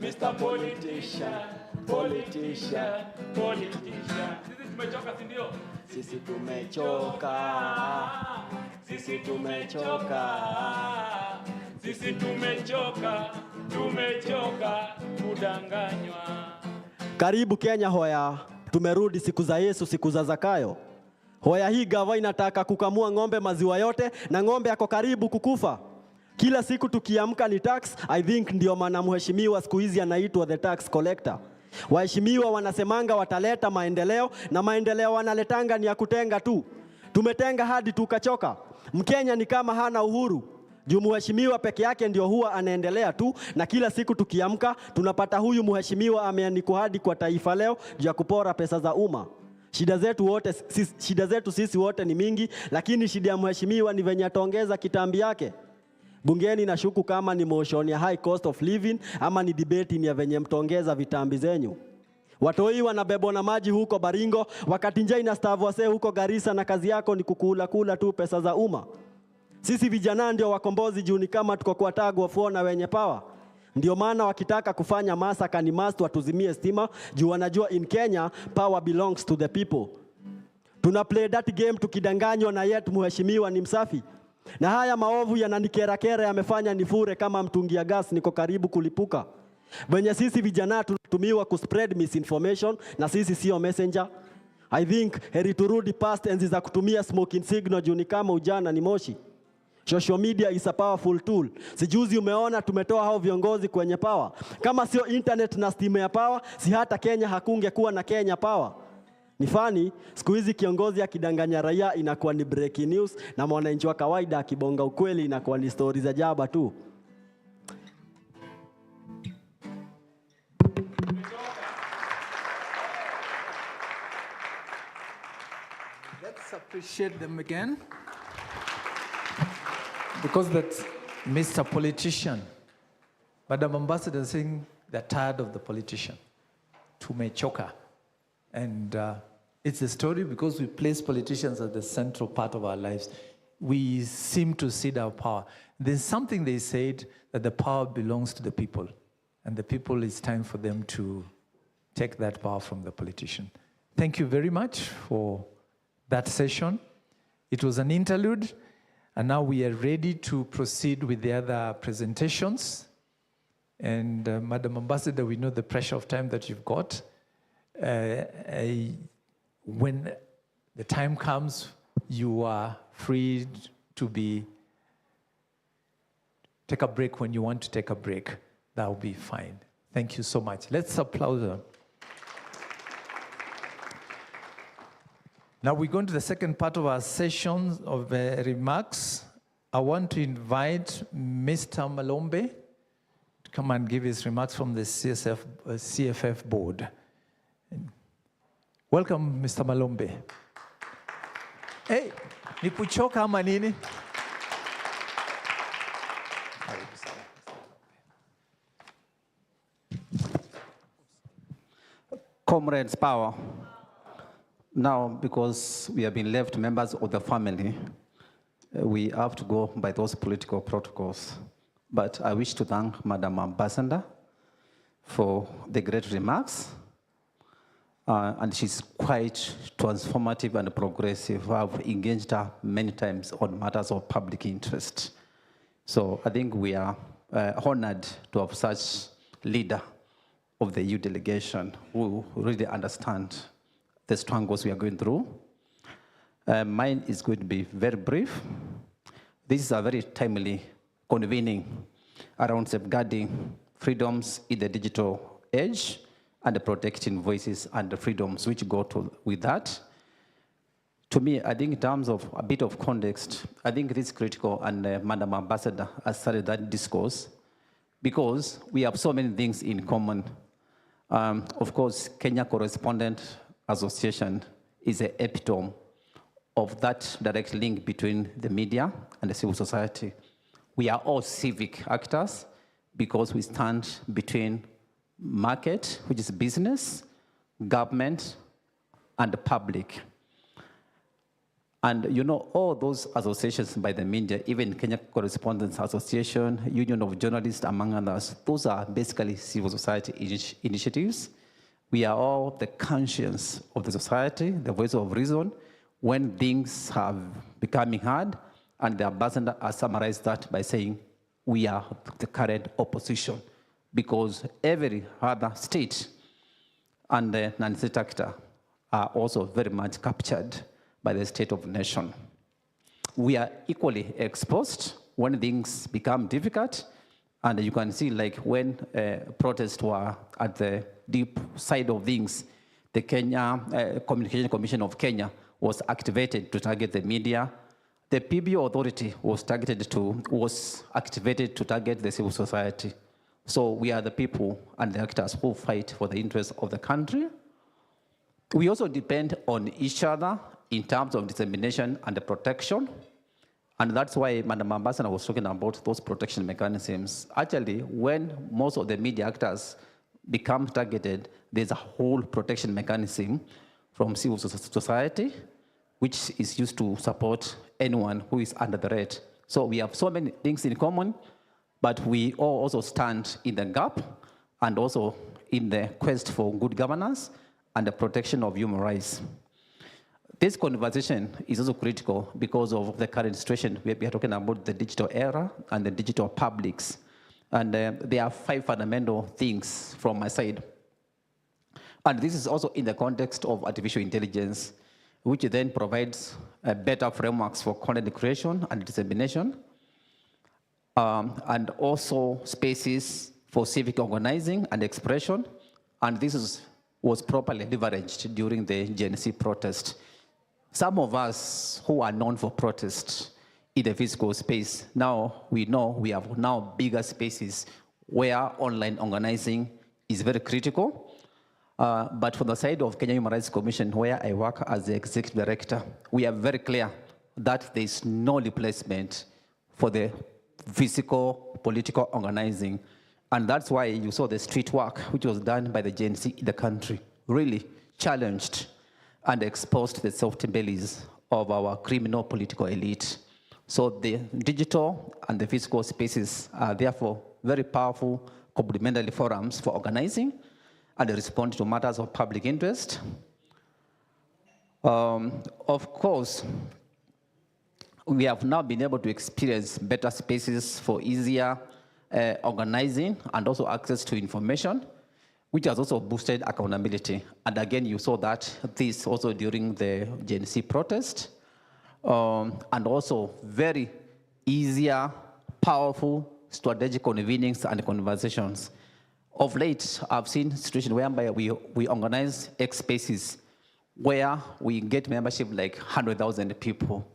Mr. Politician, politician, politician. Sisi tumechoka, si ndio? Sisi tumechoka. Sisi tumechoka. Sisi tumechoka, tumechoka kudanganywa. Karibu Kenya hoya. Tumerudi siku za Yesu, siku za Zakayo. Hoya hii gava inataka kukamua ng'ombe maziwa yote na ng'ombe yako karibu kukufa. Kila siku tukiamka ni tax. I think ndio maana mheshimiwa siku hizi anaitwa the tax collector. Waheshimiwa wanasemanga wataleta maendeleo na maendeleo wanaletanga ni ya kutenga tu. Tumetenga hadi tukachoka. Mkenya ni kama hana uhuru. Juu mheshimiwa peke yake ndio huwa anaendelea tu, na kila siku tukiamka tunapata huyu mheshimiwa ameandikwa hadi kwa Taifa Leo juu ya kupora pesa za umma. Shida zetu sisi wote ni mingi, lakini shida ya mheshimiwa ni venye ataongeza kitambi yake. Bungeni nashuku kama ni motion ya high cost of living ama ni debate ni ya venye mtaongeza vitambi zenyu. Watoi wanabebwa na maji huko Baringo wakati njaa inastavu wase huko Garissa na kazi yako ni kukula tu pesa za umma. Sisi vijana ndio wakombozi juu ni kama tuko kwa tag of war na wenye power. Ndio maana wakitaka kufanya masaka ni must watuzimie stima juu wanajua in Kenya power belongs to the people. Tuna play that game tukidanganywa na yet mheshimiwa ni msafi. Na haya maovu yananikera yamefanya nifure kama mtungi ya gas niko karibu kulipuka. Wenye sisi vijana tunatumiwa kuspread misinformation na sisi sio messenger. I think heri turudi past enzi za kutumia smoking signal juu ni kama ujana ni moshi. Social media is a powerful tool. Sijuzi umeona tumetoa hao viongozi kwenye power. Kama sio internet na steam ya power, si hata Kenya hakungekuwa na Kenya power. Ni fani, siku hizi kiongozi akidanganya raia inakuwa ni breaking news na mwananchi wa kawaida akibonga ukweli inakuwa ni stories za jaba tu. Let's appreciate them again. Because that's Mr. Politician. Madam Ambassador is saying they're tired of the politician. Tumechoka. And it's a story because we place politicians at the central part of our lives. We seem to cede our power. There's something they said that the power belongs to the people. And the people, it's time for them to take that power from the politician. Thank you very much for that session. It was an interlude. And now we are ready to proceed with the other presentations. And Madam Ambassador, we know the pressure of time that you've got. When the time comes, you are free to take a break when you want to take a break. That will be fine. Thank you so much. Let's applaud them. Now we go into the second part of our session of remarks. I want to invite Mr. Malombe to come and give his remarks from the CFF board. Welcome, Mr. Malombe. Hey, ni kuchoka ama nini? Comrades, power. Now, because we have been left members of the family, we have to go by those political protocols. But I wish to thank Madam Ambassador for the great remarks. And she's quite transformative and progressive. I've engaged her many times on matters of public interest. So I think we are honored to have such leader of the EU delegation who really understand the struggles we are going through. Mine is going to be very brief. This is a very timely convening around safeguarding freedoms in the digital age and protecting voices and the freedoms which go with that. To me, I think in terms of a bit of context, I think it is critical, and Madam Ambassador has started that discourse, because we have so many things in common. Of course, Kenya Correspondents Association is an epitome of that direct link between the media and the civil society. We are all civic actors because we stand between market, which is business, government, and the public. And you know, all those associations by the media, even Kenya Correspondents Association, Union of Journalists, among others, those are basically civil society initiatives. We are all the conscience of the society, the voice of reason, when things have becoming hard, and the ambassador has summarized that by saying, we are the current opposition, because every other state and the non-state actor are also very much captured by the state of the nation. We are equally exposed when things become difficult, and you can see, like when protests were at the deep side of things, the Kenya Communication Commission of Kenya was activated to target the media. The PBO authority was activated to target the civil society. So we are the people and the actors who fight for the interests of the country. We also depend on each other in terms of dissemination and the protection. And that's why Madam Ambassador was talking about those protection mechanisms. Actually, when most of the media actors become targeted, there's a whole protection mechanism from civil society, which is used to support anyone who is under threat. So we have so many things in common, but we all also stand in the gap and also in the quest for good governance and the protection of human rights. This conversation is also critical because of the current situation. We are talking about the digital era and the digital publics. And there are 5 fundamental things from my side. And this is also in the context of artificial intelligence, which then provides better frameworks for content creation and dissemination, and also spaces for civic organizing and expression. And this was properly leveraged during the Gen Z protest. Some of us who are known for protest in the physical space, now we know we have now bigger spaces where online organizing is very critical. But from the side of Kenya Human Rights Commission, where I work as the executive director, we are very clear that there is no replacement for the physical political organizing. And that's why you saw the street work, which was done by the Gen Z in the country, really challenged and exposed the soft bellies of our criminal political elite. So the digital and the physical spaces are therefore very powerful complementary forums for organizing and respond to matters of public interest. Of course, we have now been able to experience better spaces for easier organizing and also access to information. which has also boosted accountability. And again, you saw this also during the Gen Z protest, and also very easier, powerful, strategic convenings and conversations. Of late, I've seen situations whereby we organize X spaces where we get membership like 100,000 people.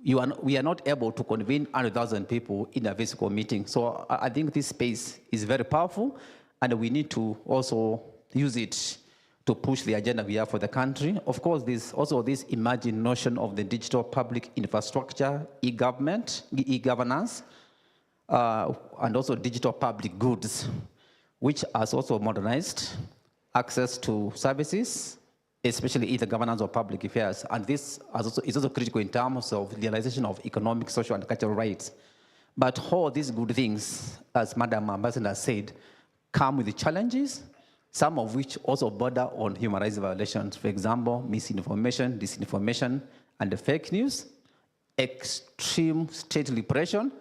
We are not able to convene 100,000 people in a physical meeting. So I think this space is very powerful, and we need to also use it to push the agenda we have for the country. Of course, there's also this emerging notion of the digital public infrastructure, e-government, e-governance, and also digital public goods, which has also modernized access to services, especially in the governance of public affairs. And this is also critical in terms of realization of economic, social, and cultural rights. But all these good things, as Madam Ambassador said, come with the challenges, some of which also border on human rights violations. For example, misinformation, disinformation, and the fake news, extreme state repression,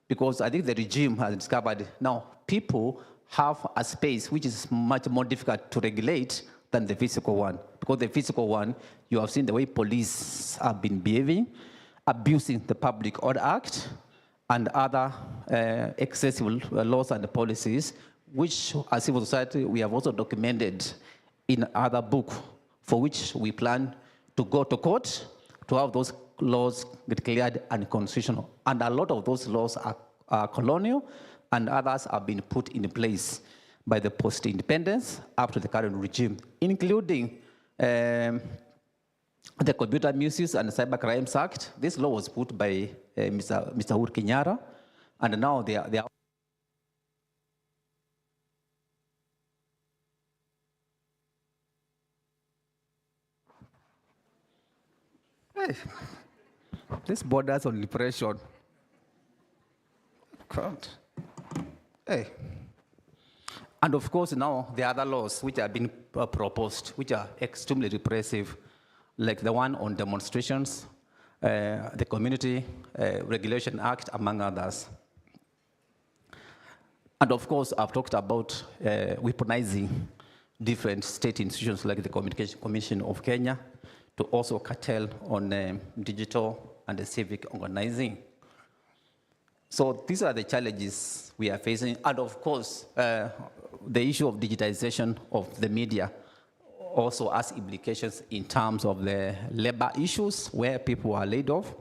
because I think the regime has discovered now people have a space which is much more difficult to regulate than the physical one. Because the physical one, you have seen the way police have been behaving, abusing the Public Order Act and other excessive laws and policies, which as civil society we have also documented in other book, for which we plan to go to court to have those laws declared unconstitutional. And a lot of those laws are colonial, and others have been put in place by the post-independence up to the current regime, including the Computer Misuse and Cyber Crimes Act. This law was put by Mr. Uhuru Kenyatta, and now they are Hey, this borders on repression. God. Hey. And of course, now there are other laws which have been proposed, which are extremely repressive, like the one on demonstrations, the Community Regulation Act, among others. And of course, I've talked about weaponizing different state institutions like the Communication Commission of Kenya to also curtail on digital and the civic organizing. So these are the challenges we are facing. And of course, the issue of digitization of the media also has implications in terms of the labor issues where people are laid off.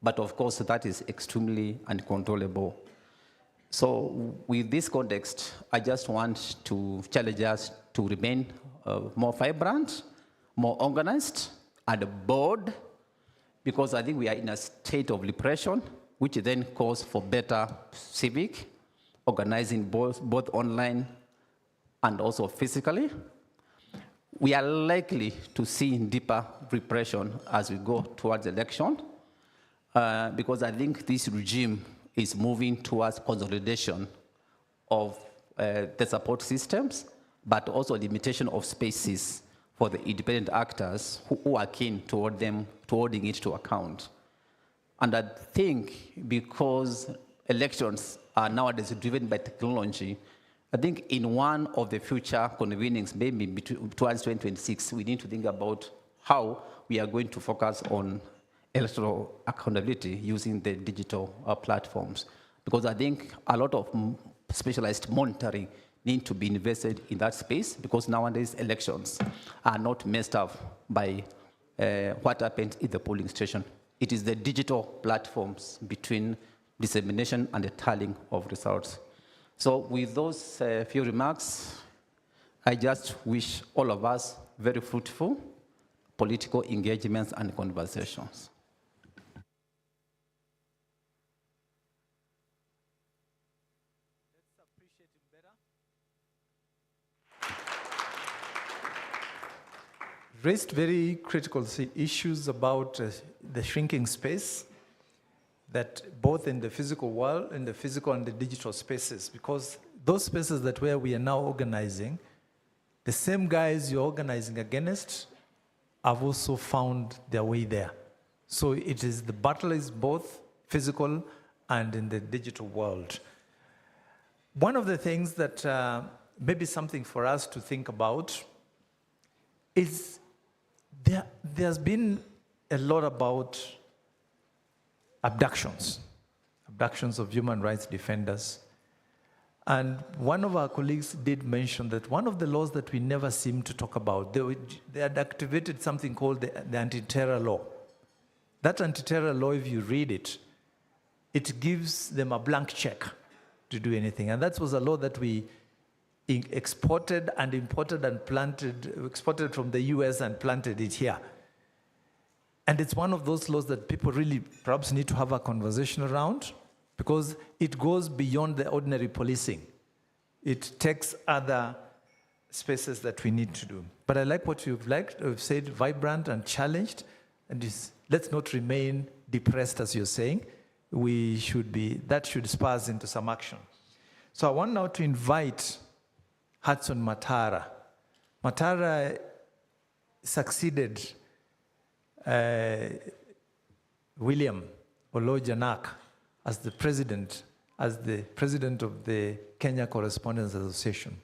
But of course, that is extremely uncontrollable. So with this context, I just want to challenge us to remain more vibrant, more organized, and bold, because I think we are in a state of repression, which then calls for better civic organizing both online and also physically. We are likely to see deeper repression as we go towards election, because I think this regime is moving towards consolidation of the support systems, but also limitation of spaces for the independent actors who are keen toward them, holding it to account. And I think because elections are nowadays driven by technology, I think in one of the future convenings, maybe towards 2026, we need to think about how we are going to focus on electoral accountability using the digital platforms. Because I think a lot of specialized monitoring need to be invested in that space, because nowadays elections are not messed up by what happens in the polling station. It is the digital platforms between dissemination and the tallying of results. So with those few remarks, I just wish all of us very fruitful political engagements and conversations. Raised very critical issues about the shrinking space, that both in the physical world, in the physical and the digital spaces, because those spaces that where we are now organizing, the same guys you're organizing against have also found their way there. So it is, the battle is both physical and in the digital world. One of the things that maybe something for us to think about is there's been a lot about abductions of human rights defenders. And one of our colleagues did mention that one of the laws that we never seem to talk about, they had activated something called the anti-terror law. That anti-terror law, if you read it, it gives them a blank check to do anything. And that was a law that we exported and imported and exported from the US and planted it here. And it's one of those laws that people really perhaps need to have a conversation around, because it goes beyond the ordinary policing. It takes other spaces that we need to do. But I like what you've said, vibrant and challenged, and let's not remain depressed, as you're saying. That should spur us into some action. So I want now to invite Hudson Matara. Matara succeeded William Olojanak as the president of the Kenya Correspondents Association.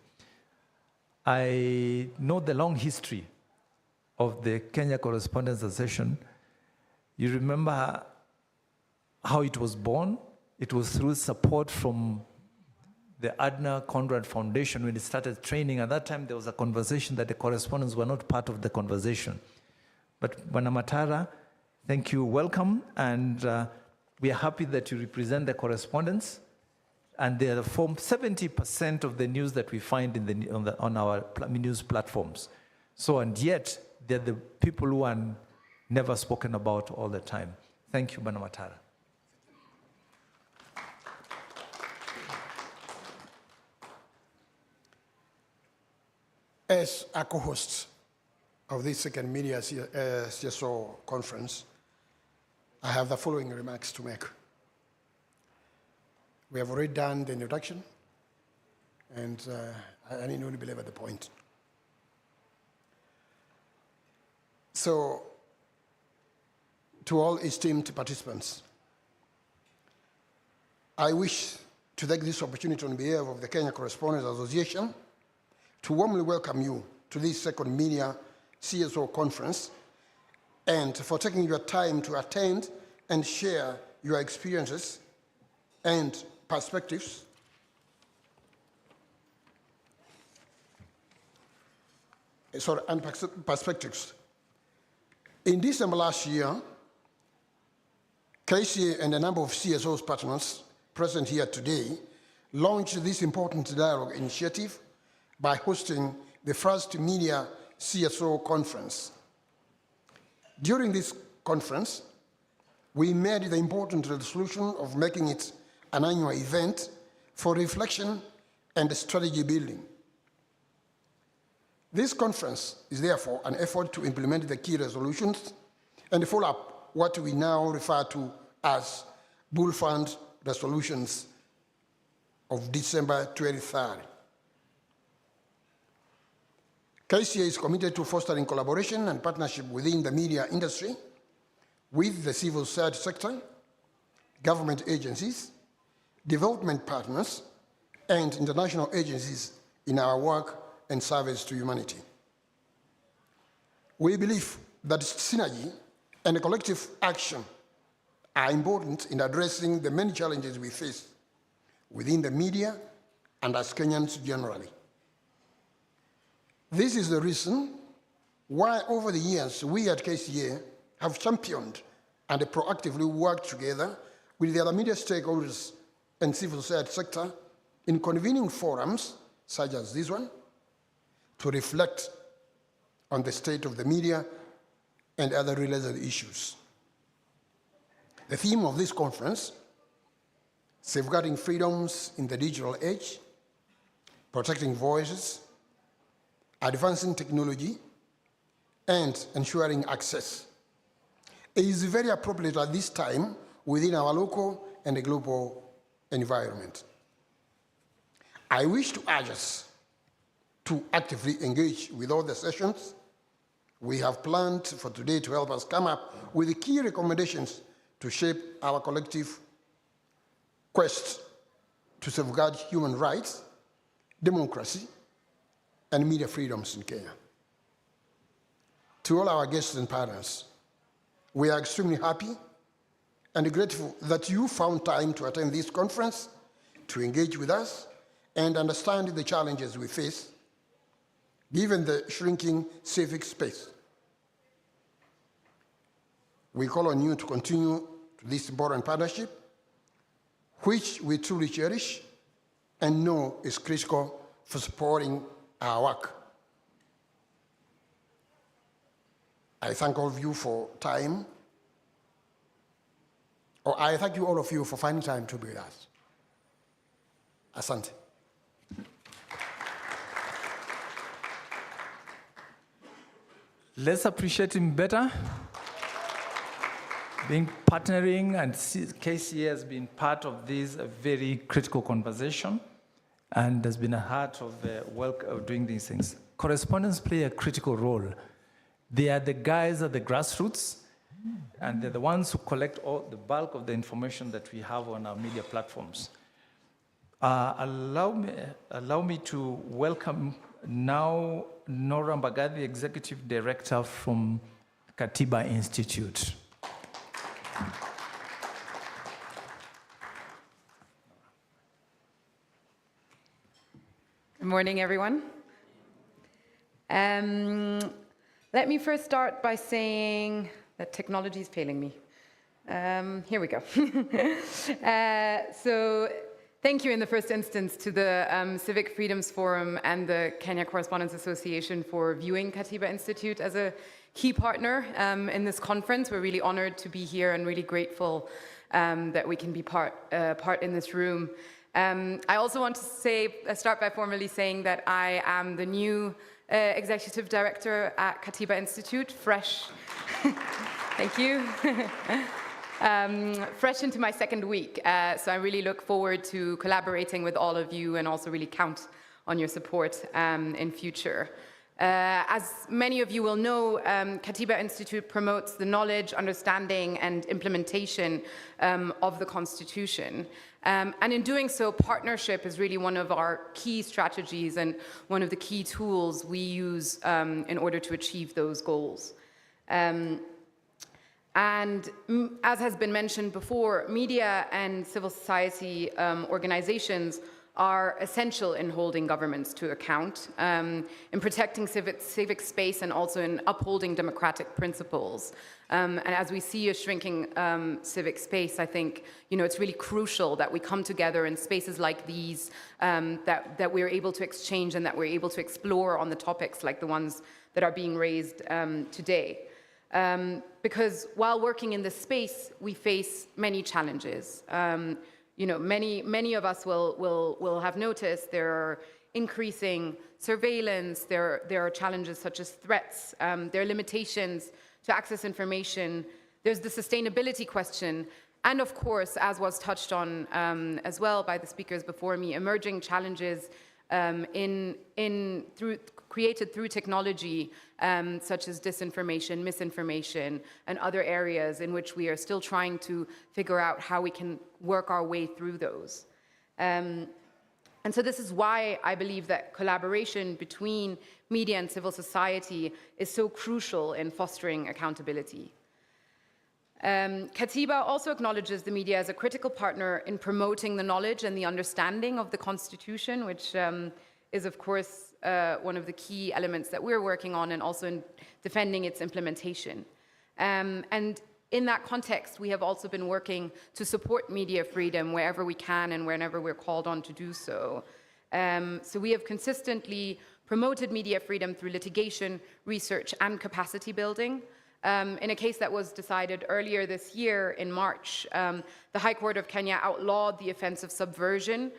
I know the long history of the Kenya Correspondents Association. You remember how it was born? It was through support from the Adna Conrad Foundation when it started training. At that time, there was a conversation that the correspondents were not part of the conversation. But Bwana Matara, thank you, welcome, and we are happy that you represent the correspondents, and they form 70% of the news that we find on our news platforms. So, and yet, they're the people who are never spoken about all the time. Thank you, Bwana Matara. As a co-host of this second Media-CSO conference, I have the following remarks to make. We have already done the introduction, and I need only belabor the point. So, to all esteemed participants, I wish to take this opportunity on behalf of the Kenya Correspondents Association to warmly welcome you to this second Media-CSO conference, and for taking your time to attend and share your experiences and perspectives. In December last year, KCA and a number of CSOs partners present here today launched this important dialogue initiative by hosting the first Media-CSO conference. During this conference, we made the important resolution of making it an annual event for reflection and strategy building. This conference is therefore an effort to implement the key resolutions and follow up what we now refer to as Bull Fund resolutions of December 23rd. KCA is committed to fostering collaboration and partnership within the media industry with the civil society sector, government agencies, development partners, and international agencies in our work and service to humanity. We believe that synergy and collective action are important in addressing the many challenges we face within the media and as Kenyans generally. This is the reason why over the years we at KCA have championed and proactively worked together with the other media stakeholders and civil society sector in convening forums such as this one to reflect on the state of the media and other related issues. The theme of this conference, safeguarding freedoms in the digital age, protecting voices, advancing technology, and ensuring access, is very appropriate at this time within our local and global environment. I wish to urge us to actively engage with all the sessions we have planned for today to help us come up with the key recommendations to shape our collective quest to safeguard human rights, democracy, and media freedoms in Kenya. To all our guests and partners, we are extremely happy and grateful that you found time to attend this conference, to engage with us, and understand the challenges we face, given the shrinking civic space. We call on you to continue this important partnership, which we truly cherish and know is critical for supporting our work. I thank all of you for time, or I thank you all of you for finding time to be with us. Asante. Let's appreciate him better. Being partnering, and KCA has been part of this very critical conversation and has been a heart of work of doing these things. Correspondents play a critical role. They are the guys at the grassroots, and they're the ones who collect all the bulk of the information that we have on our media platforms. Allow me to welcome now Nora Mbagathi, Executive Director from Katiba Institute. Good morning, everyone. Let me first start by saying that technology is failing me. Here we go. So thank you in the first instance to the Civic Freedoms Forum and the Kenya Correspondents Association for viewing Katiba Institute as a key partner in this conference. We're really honored to be here and really grateful that we can be part in this room. I also want to start by formally saying that I am the new Executive Director at Katiba Institute, fresh, thank you, fresh into my second week. So I really look forward to collaborating with all of you and also really count on your support in future. As many of you will know, Katiba Institute promotes the knowledge, understanding, and implementation of the Constitution. And in doing so, partnership is really one of our key strategies and one of the key tools we use in order to achieve those goals. And as has been mentioned before, media and civil society organizations are essential in holding governments to account, in protecting civic space, and also in upholding democratic principles. And as we see a shrinking civic space, I think it's really crucial that we come together in spaces like these, that we're able to exchange and that we're able to explore on the topics like the ones that are being raised today. Because while working in this space, we face many challenges. Many of us will have noticed there are increasing surveillance, there are challenges such as threats, there are limitations to access information, there's the sustainability question, and of course, as was touched on as well by the speakers before me, emerging challenges created through technology, such as disinformation, misinformation, and other areas in which we are still trying to figure out how we can work our way through those. And so this is why I believe that collaboration between media and civil society is so crucial in fostering accountability. Katiba also acknowledges the media as a critical partner in promoting the knowledge and the understanding of the Constitution, which is, of course, one of the key elements that we're working on, and also in defending its implementation. And in that context, we have also been working to support media freedom wherever we can and whenever we're called on to do so. So we have consistently promoted media freedom through litigation, research, and capacity building. In a case that was decided earlier this year in March, the High Court of Kenya outlawed the offense of subversion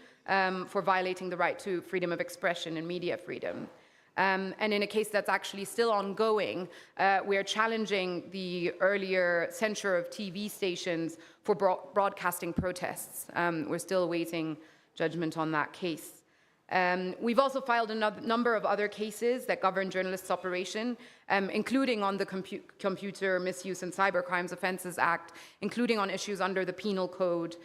for violating the right to freedom of expression and media freedom. And in a case that's actually still ongoing, we are challenging the earlier censure of TV stations for broadcasting protests. We're still awaiting judgment on that case. We've also filed a number of other cases that govern journalists' operation, including on the Computer Misuse and Cybercrimes Offences Act, including on issues under the Penal Code,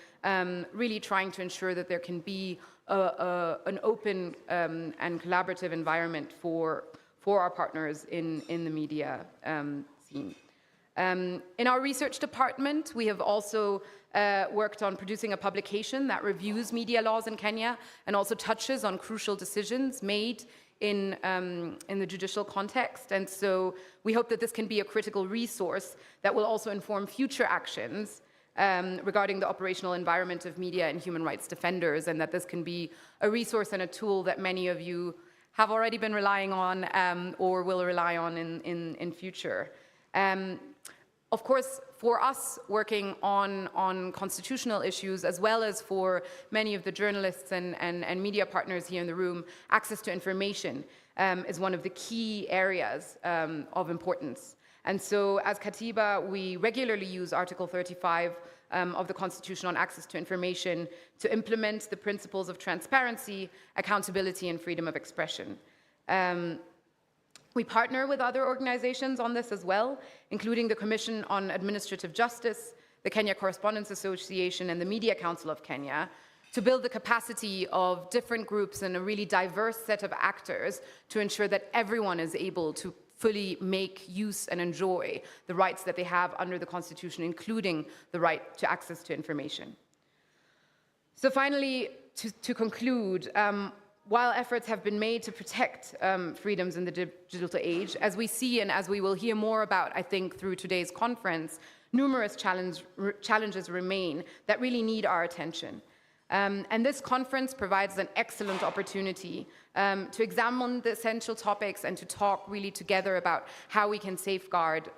really trying to ensure that there can be an open and collaborative environment for our partners in the media scene. In our research department, we have also worked on producing a publication that reviews media laws in Kenya and also touches on crucial decisions made in the judicial context. And so we hope that this can be a critical resource that will also inform future actions regarding the operational environment of media and human rights defenders, and that this can be a resource and a tool that many of you have already been relying on or will rely on in future. Of course, for us working on constitutional issues, as well as for many of the journalists and media partners here in the room, access to information is one of the key areas of importance. And so as Katiba, we regularly use Article 35 of the Constitution on access to information to implement the principles of transparency, accountability, and freedom of expression. We partner with other organizations on this as well, including the Commission on Administrative Justice, the Kenya Correspondents Association, and the Media Council of Kenya, to build the capacity of different groups and a really diverse set of actors to ensure that everyone is able to fully make use and enjoy the rights that they have under the Constitution, including the right to access to information. So finally, to conclude, while efforts have been made to protect freedoms in the digital age, as we see and as we will hear more about, I think, through today's conference, numerous challenges remain that really need our attention. And this conference provides an excellent opportunity to examine the essential topics and to talk really together about how we can safeguard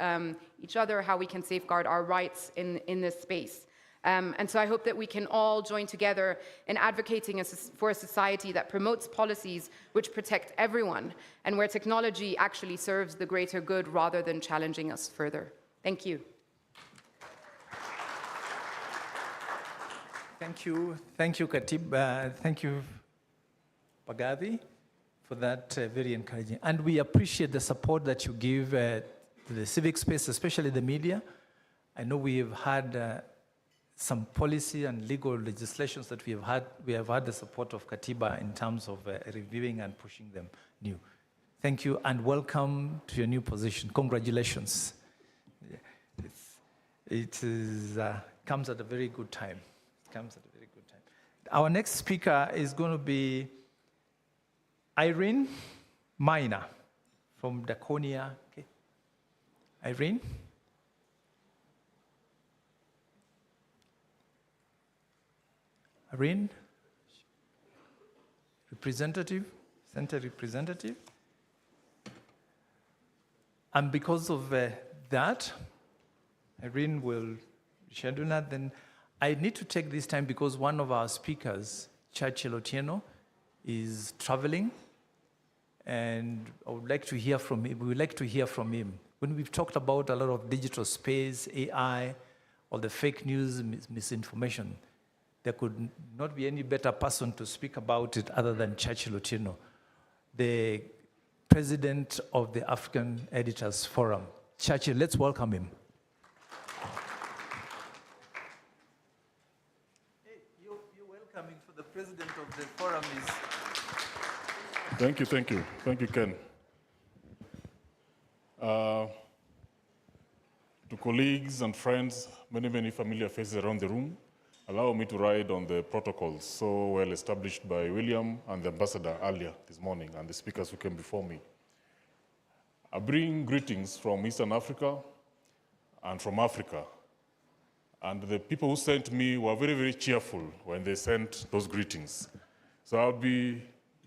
each other, how we can safeguard our rights in this space. And so I hope that we can all join together in advocating for a society that promotes policies which protect everyone and where technology actually serves the greater good rather than challenging us further. Thank you. Thank you, Katib. Thank you, Pagadi, for that very encouraging. And we appreciate the support that you give to the civic space, especially the media. I know we have had some policy and legal legislations that we have had the support of Katiba in terms of reviewing and pushing them new. Thank you and welcome to your new position. Congratulations. It comes at a very good time. Our next speaker is going to be Irene Maina from Daconia. Okay. Irene? Irene? Representative? Center representative? And because of that, Irene will schedule that. Then I need to take this time because one of our speakers, Churchill Otieno, is traveling, and I would like to hear from him. We would like to hear from him. When we've talked about a lot of digital space, AI, or the fake news, misinformation, there could not be any better person to speak about it other than Churchill Otieno, the president of the African Editors Forum. Churchill, let's welcome him. The president of the forum is... Thank you, Ken. To colleagues and friends, many familiar faces around the room, allow me to ride on the protocols so well established by William and the ambassador earlier this morning and the speakers who came before me. I bring greetings from Eastern Africa and from Africa. And the people who sent me were very cheerful when they sent those greetings. So I'll be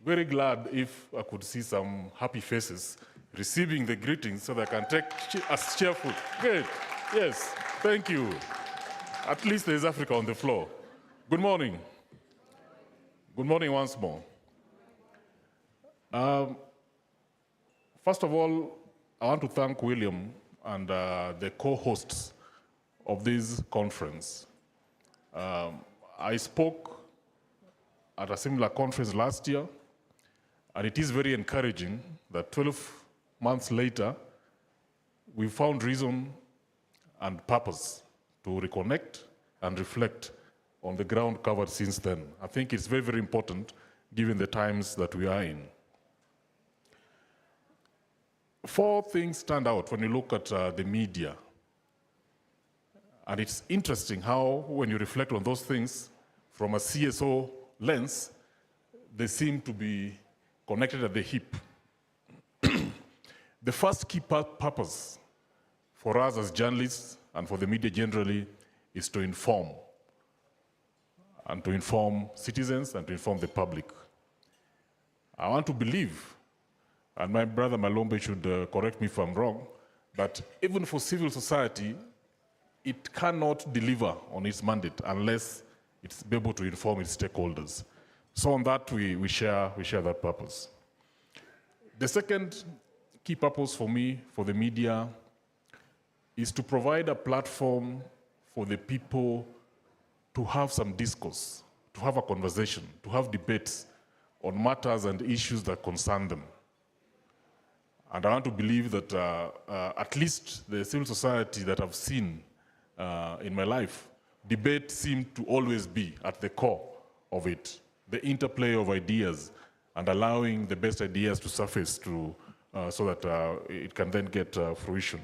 very glad if I could see some happy faces receiving the greetings so that I can take as cheerful. Great, yes, thank you. At least there's Africa on the floor. Good morning. Good morning once more. First of all, I want to thank William and the co-hosts of this conference. I spoke at a similar conference last year And it is very encouraging that 12 months later, we found reason and purpose to reconnect and reflect on the ground covered since then. I think it's very, very important given the times that we are in. 4 things stand out when you look at the media. And it's interesting how, when you reflect on those things from a CSO lens, they seem to be connected at the hip. The first key purpose for us as journalists and for the media generally is to inform, and to inform citizens and to inform the public. I want to believe, and my brother Malombe should correct me if I'm wrong, that even for civil society, it cannot deliver on its mandate unless it's able to inform its stakeholders. So on that, we share that purpose. The second key purpose for me, for the media, is to provide a platform for the people to have some discourse, to have a conversation, to have debates on matters and issues that concern them. And I want to believe that at least the civil society that I've seen in my life, debate seemed to always be at the core of it. The interplay of ideas and allowing the best ideas to surface so that it can then get fruition.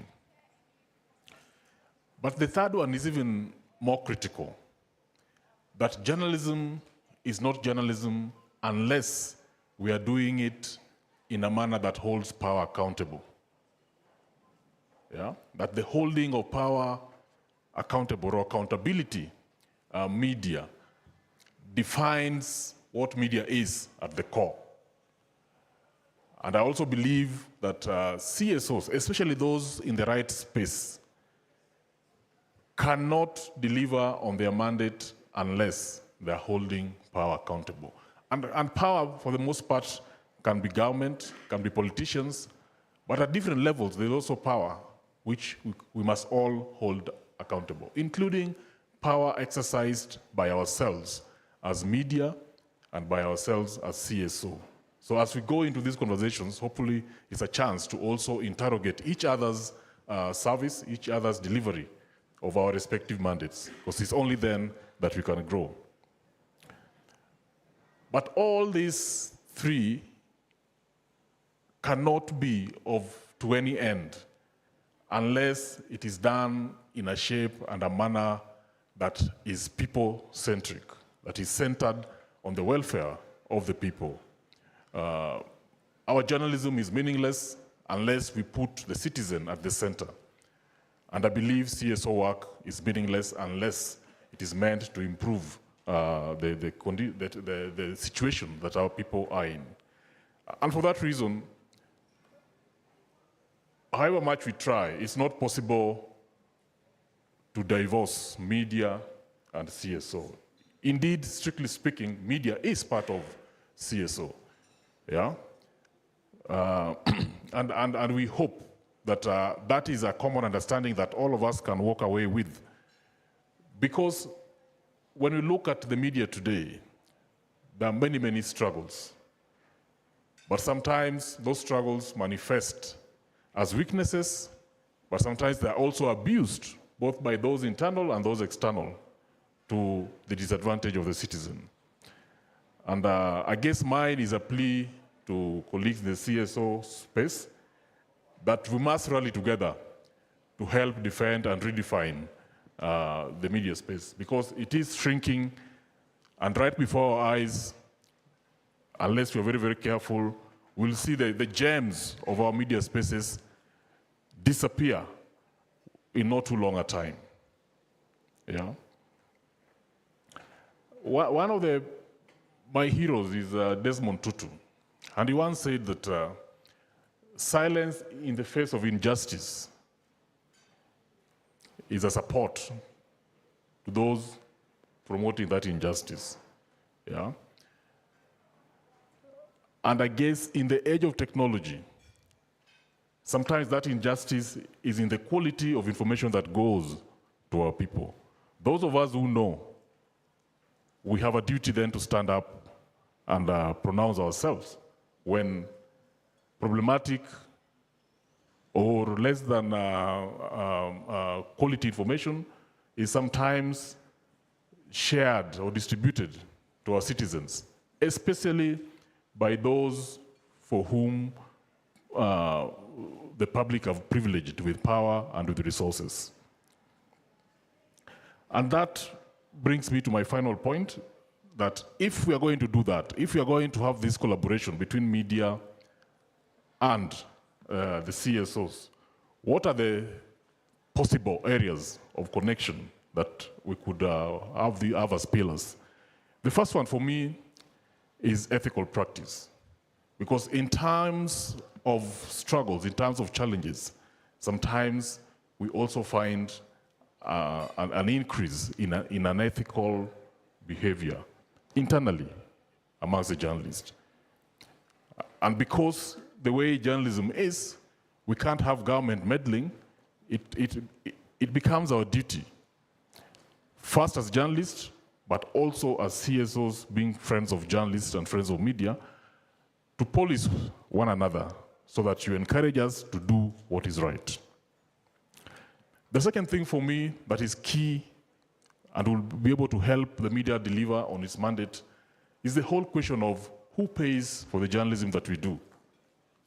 But the third one is even more critical, that journalism is not journalism unless we are doing it in a manner that holds power accountable. Yeah? That the holding of power accountable or accountability media defines what media is at the core. And I also believe that CSOs, especially those in the right space, cannot deliver on their mandate unless they're holding power accountable. And power, for the most part, can be government, can be politicians, but at different levels, there's also power which we must all hold accountable, including power exercised by ourselves as media and by ourselves as CSO. So as we go into these conversations, hopefully it's a chance to also interrogate each other's service, each other's delivery of our respective mandates, because it's only then that we can grow. But all these 3 cannot be to any end unless it is done in a shape and a manner that is people-centric, that is centered on the welfare of the people. Our journalism is meaningless unless we put the citizen at the center. And I believe CSO work is meaningless unless it is meant to improve the situation that our people are in. And for that reason, however much we try, it's not possible to divorce media and CSO. Indeed, strictly speaking, media is part of CSO. Yeah? And we hope that that is a common understanding that all of us can walk away with. Because when we look at the media today, there are many, many struggles. But sometimes those struggles manifest as weaknesses, but sometimes they're also abused, both by those internal and those external, to the disadvantage of the citizen. And I guess mine is a plea to colleagues in the CSO space that we must rally together to help defend and redefine the media space, because it is shrinking, and right before our eyes, unless we're very, very careful, we'll see the gems of our media spaces disappear in not too long a time. Yeah. One of my heroes is Desmond Tutu, and he once said that silence in the face of injustice is a support to those promoting that injustice. Yeah. And I guess in the age of technology, sometimes that injustice is in the quality of information that goes to our people. Those of us who know, we have a duty then to stand up and pronounce ourselves when problematic or less than quality information is sometimes shared or distributed to our citizens, especially by those for whom the public have privileged with power and with resources. And that brings me to my final point, that if we are going to do that, if we are going to have this collaboration between media and the CSOs, what are the possible areas of connection that we could have as pillars? The first one for me is ethical practice. Because in times of struggles, in times of challenges, sometimes we also find an increase in unethical behavior internally amongst the journalists. And because the way journalism is, we can't have government meddling, it becomes our duty, first as journalists, but also as CSOs, being friends of journalists and friends of media, to police one another so that you encourage us to do what is right. The second thing for me that is key and will be able to help the media deliver on its mandate is the whole question of who pays for the journalism that we do?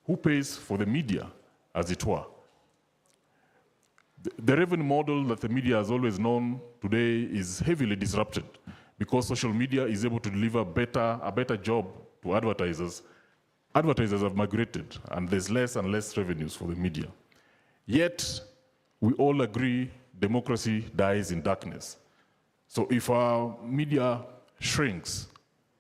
Who pays for the media, as it were? The revenue model that the media has always known today is heavily disrupted because social media is able to deliver a better job to advertisers. Advertisers have migrated, and there's less and less revenues for the media. Yet, we all agree democracy dies in darkness. So if our media shrinks,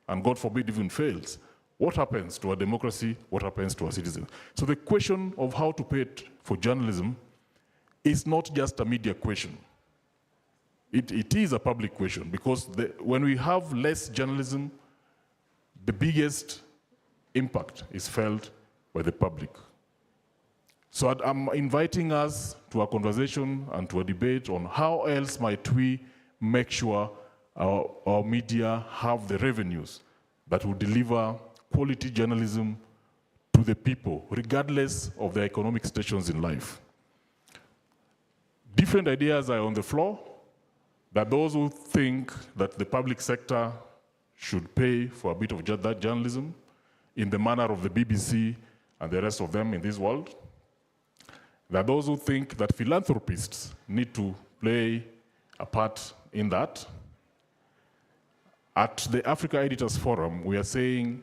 and God forbid even fails, what happens to our democracy? What happens to our citizens? So the question of how to pay for journalism is not just a media question. It is a public question, because when we have less journalism, the biggest impact is felt by the public. So I'm inviting us to a conversation and to a debate on how else might we make sure our media have the revenues that will deliver quality journalism to the people, regardless of their economic stations in life. Different ideas are on the floor. There are those who think that the public sector should pay for a bit of that journalism in the manner of the BBC and the rest of them in this world. There are those who think that philanthropists need to play a part in that. At the Africa Editors Forum, we are saying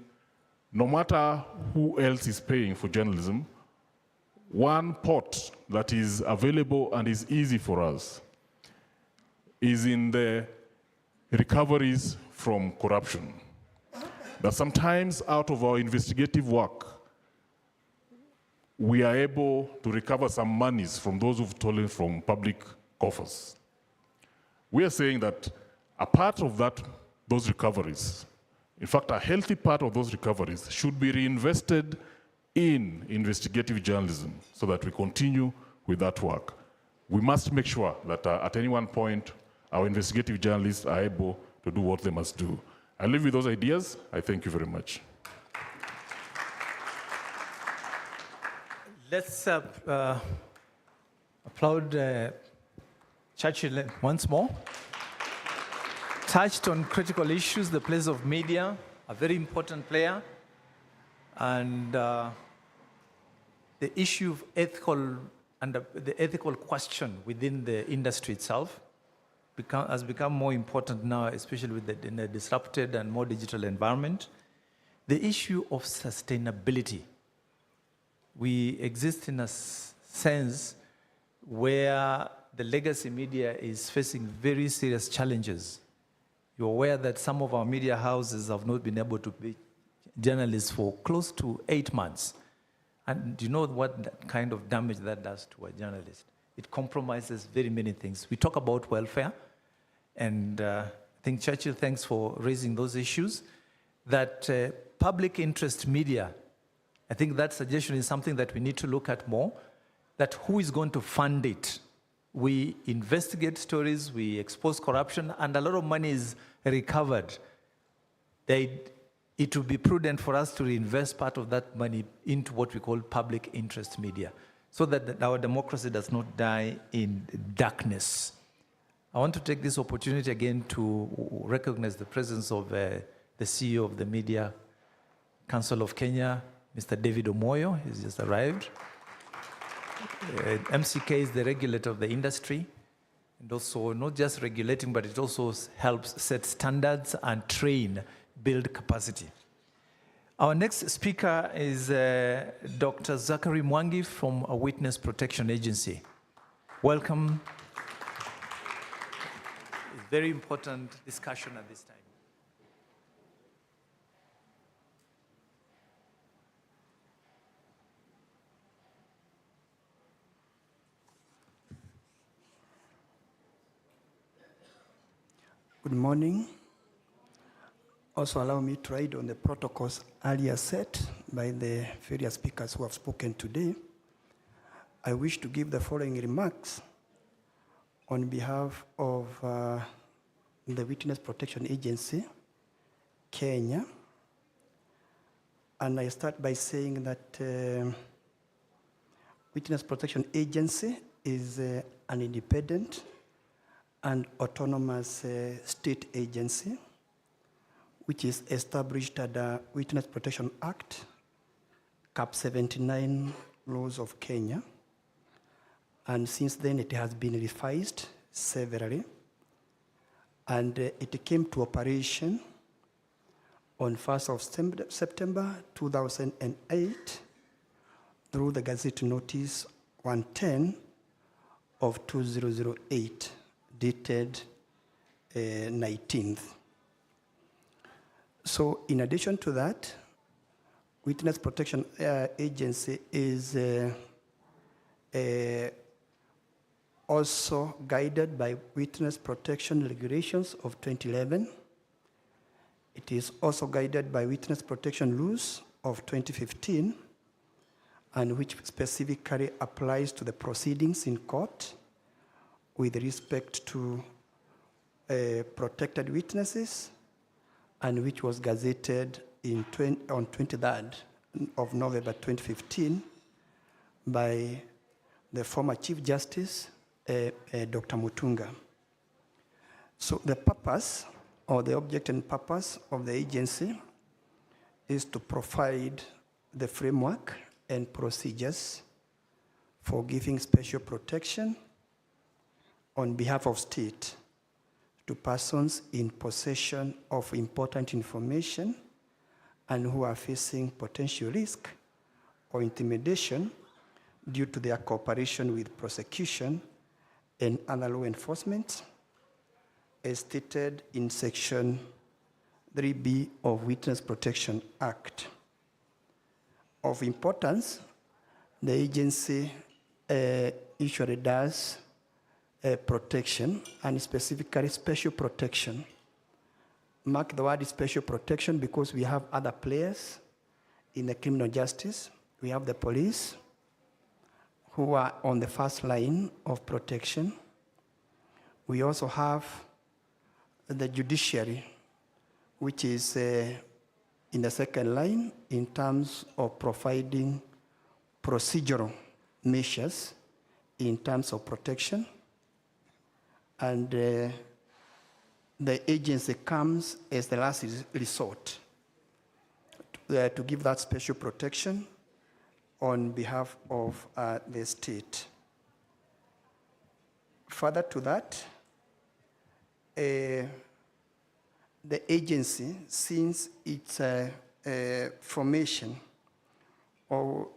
no matter who else is paying for journalism, one pot that is available and is easy for us is in the recoveries from corruption. That sometimes out of our investigative work, we are able to recover some monies from those who've stolen from public coffers. We are saying that a part of those recoveries, in fact, a healthy part of those recoveries should be reinvested in investigative journalism so that we continue with that work. We must make sure that at any one point, our investigative journalists are able to do what they must do. I leave with those ideas. I thank you very much. Let's applaud Churchill once more. Touched on critical issues, the place of media, a very important player, and the issue of ethical and the ethical question within the industry itself has become more important now, especially in a disrupted and more digital environment. The issue of sustainability. We exist in a sense where the legacy media is facing very serious challenges. You're aware that some of our media houses have not been able to pay journalists for close to 8 months. And do you know what kind of damage that does to a journalist? It compromises very many things. We talk about welfare, and I think Churchill, thanks for raising those issues, that public interest media, I think that suggestion is something that we need to look at more, that who is going to fund it? We investigate stories, we expose corruption, and a lot of money is recovered. The it would be prudent for us to reinvest part of that money into what we call public interest media, so that our democracy does not die in darkness. I want to take this opportunity again to recognize the presence of the CEO of the Media Council of Kenya, Mr. David Omoyo. He's just arrived. MCK is the regulator of the industry, and also not just regulating, but it also helps set standards and train, build capacity. Our next speaker is Dr. Zachary Mwangi from a Witness Protection Agency. Welcome. It's a very important discussion at this time. Good morning. Also allow me to ride on the protocols earlier set by the various speakers who have spoken today. I wish to give the following remarks on behalf of the Witness Protection Agency, Kenya. And I start by saying that Witness Protection Agency is an independent and autonomous state agency, which is established under Witness Protection Act, Cap 79 laws of Kenya. And since then, it has been revised severally. And it came to operation on 1st of September 2008 through the Gazette Notice 110 of 2008. Dated 19th. So in addition to that, Witness Protection Agency is also guided by Witness Protection Regulations of 2011. It is also guided by Witness Protection Rules of 2015, and which specifically applies to the proceedings in court with respect to protected witnesses, and which was gazetted on 23rd of November 2015 by the former Chief Justice, Dr. Mutunga. So the purpose, or the object and purpose of the agency is to provide the framework and procedures for giving special protection on behalf of state to persons in possession of important information and who are facing potential risk or intimidation due to their cooperation with prosecution and other law enforcement, as stated in Section 3B of Witness Protection Act. Of importance, the agency usually does protection, and specifically special protection. Mark the word special protection because we have other players in the criminal justice. We have the police, who are on the first line of protection. We also have the judiciary, which is in the second line in terms of providing procedural measures in terms of protection. And the agency comes as the last resort to give that special protection on behalf of the state. Further to that, the agency, since its formation or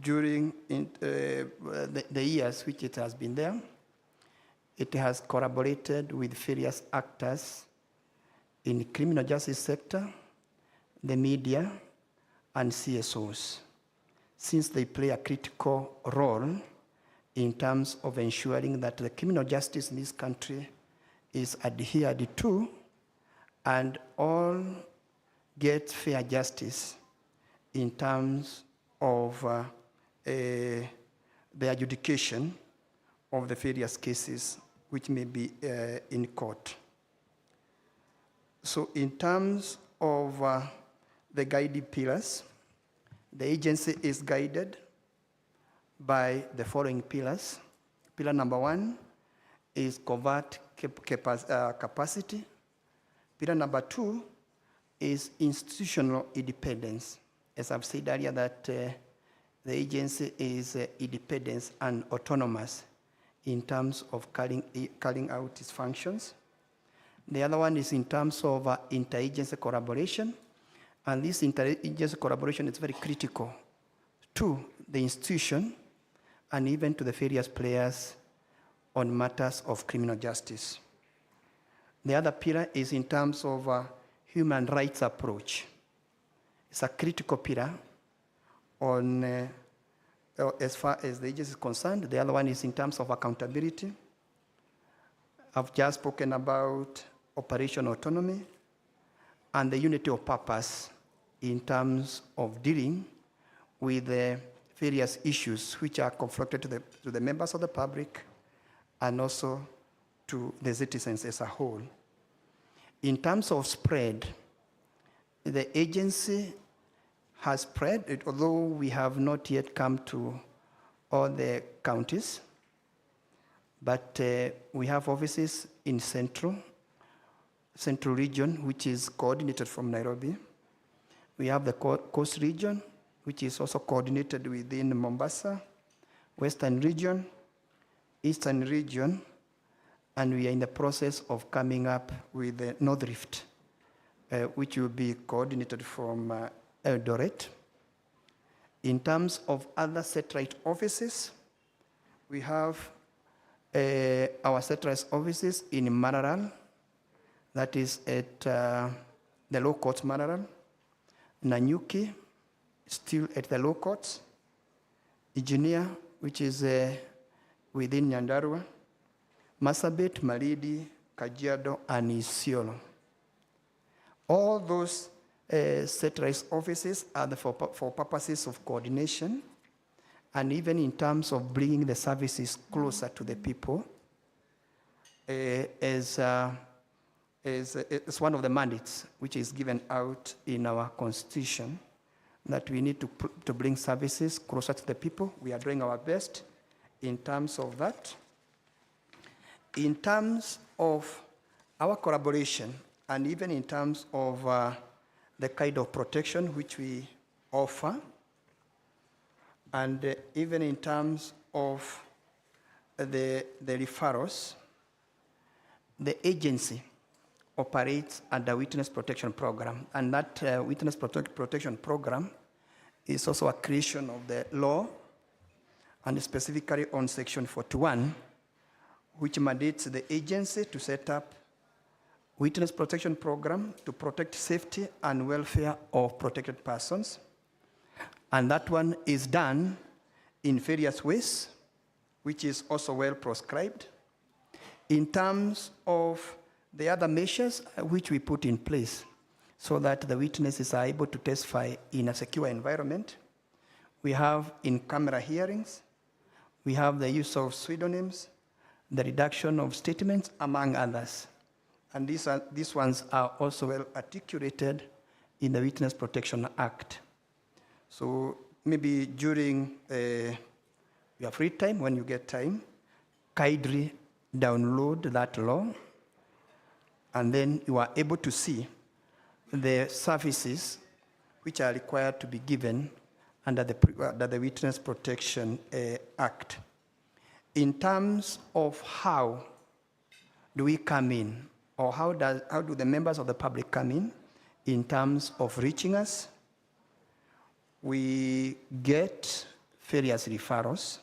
during the years which it has been there, it has collaborated with various actors in the criminal justice sector, the media, and CSOs, since they play a critical role in terms of ensuring that the criminal justice in this country is adhered to and all get fair justice in terms of the adjudication of the various cases which may be in court. So in terms of the guiding pillars. The agency is guided by the following pillars. Pillar number 1 is covert capacity. Pillar number 2 is institutional independence. As I've said earlier, that the agency is independent and autonomous in terms of carrying out its functions. The other one is in terms of interagency collaboration. And this interagency collaboration is very critical to the institution and even to the various players on matters of criminal justice. The other pillar is in terms of human rights approach. It's a critical pillar on, as far as the agency is concerned. The other one is in terms of accountability. I've just spoken about operational autonomy and the unity of purpose in terms of dealing with the various issues which are conflicted to the members of the public and also to the citizens as a whole. In terms of spread, the agency has spread, although we have not yet come to all the counties, but we have offices in Central region, which is coordinated from Nairobi. We have the Coast region, which is also coordinated within Mombasa, Western region, Eastern region, and we are in the process of coming up with the North Rift, which will be coordinated from Eldoret. In terms of other satellite offices, we have our satellite offices in Maralal, that is at the Law Courts Maralal, Nanyuki, still at the Law Courts, Engineer, which is within Nyandarua, Masabit, Malidi, Kajiado, and Isiolo. All those satellite offices are for purposes of coordination and even in terms of bringing the services closer to the people as one of the mandates which is given out in our constitution, that we need to bring services closer to the people. We are doing our best in terms of that. In terms of our collaboration, and even in terms of the kind of protection which we offer, and even in terms of the referrals, the agency operates under Witness Protection Program, and that Witness Protection Program is also a creation of the law, and specifically on Section 41, which mandates the agency to set up Witness Protection Program to protect safety and welfare of protected persons. And that one is done in various ways, which is also well prescribed. In terms of the other measures which we put in place so that the witnesses are able to testify in a secure environment, we have in-camera hearings, we have the use of pseudonyms, the reduction of statements, among others. And these ones are also well articulated in the Witness Protection Act. So maybe during your free time, when you get time, kindly download that law, and then you are able to see the services which are required to be given under the Witness Protection Act. In terms of how do we come in, or how do the members of the public come in terms of reaching us, we get various referrals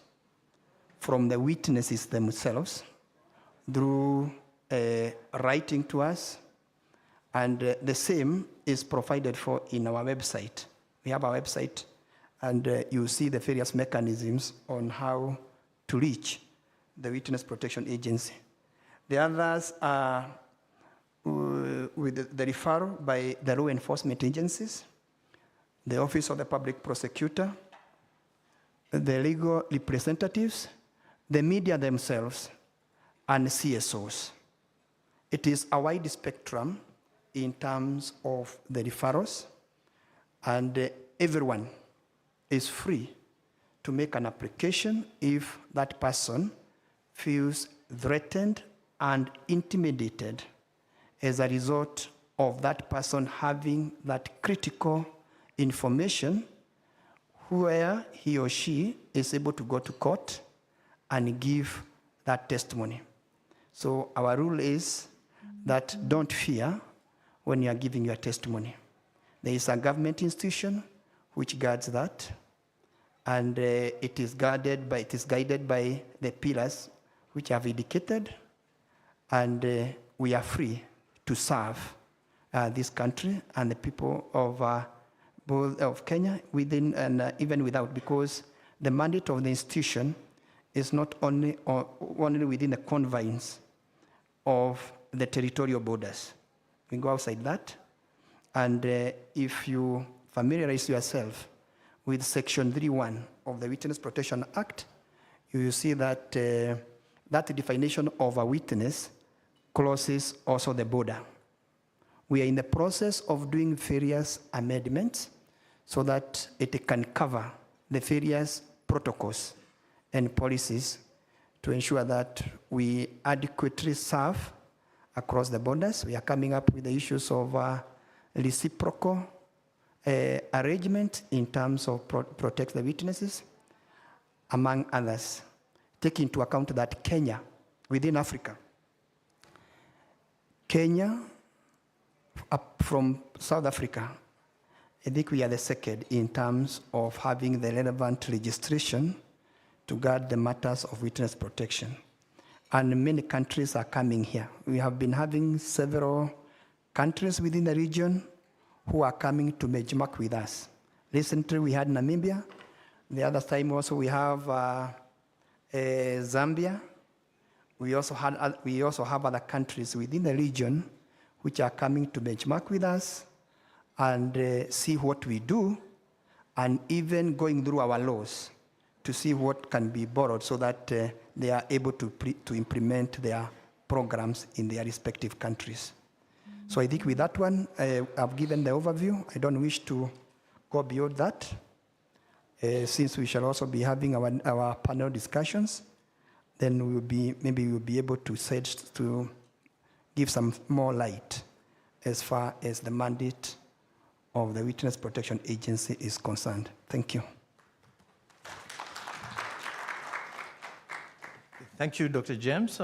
from the witnesses themselves through writing to us, and the same is provided for in our website. We have our website, and you see the various mechanisms on how to reach the Witness Protection Agency. The others are with the referral by the law enforcement agencies, the Office of the Public Prosecutor, the legal representatives, the media themselves, and CSOs. It is a wide spectrum in terms of the referrals, And everyone is free to make an application if that person feels threatened and intimidated as a result of that person having that critical information where he or she is able to go to court and give that testimony. So our rule is that don't fear when you are giving your testimony. There is a government institution which guards that, and it is guided by the pillars which I've indicated, and we are free to serve this country and the people of both of Kenya within and even without, because the mandate of the institution is not only within the confines of the territorial borders. We go outside that, and if you familiarize yourself with Section 3.1 of the Witness Protection Act, you will see that that definition of a witness closes also the border. We are in the process of doing various amendments so that it can cover the various protocols and policies to ensure that we adequately serve across the borders. We are coming up with the issues of reciprocal arrangement in terms of protect the witnesses, among others, taking into account that Kenya, within Africa, Kenya, up from South Africa, I think we are the second in terms of having the relevant registration to guard the matters of witness protection. And many countries are coming here. We have been having several countries within the region who are coming to benchmark with us. Recently we had Namibia. The other time also we have Zambia. We also have other countries within the region which are coming to benchmark with us and see what we do, and even going through our laws to see what can be borrowed so that they are able to implement their programs in their respective countries. So I think with that one, I've given the overview. I don't wish to go beyond that, since we shall also be having our panel discussions. Then maybe we'll be able to give some more light as far as the mandate of the Witness Protection Agency is concerned. Thank you. Thank you, Dr. James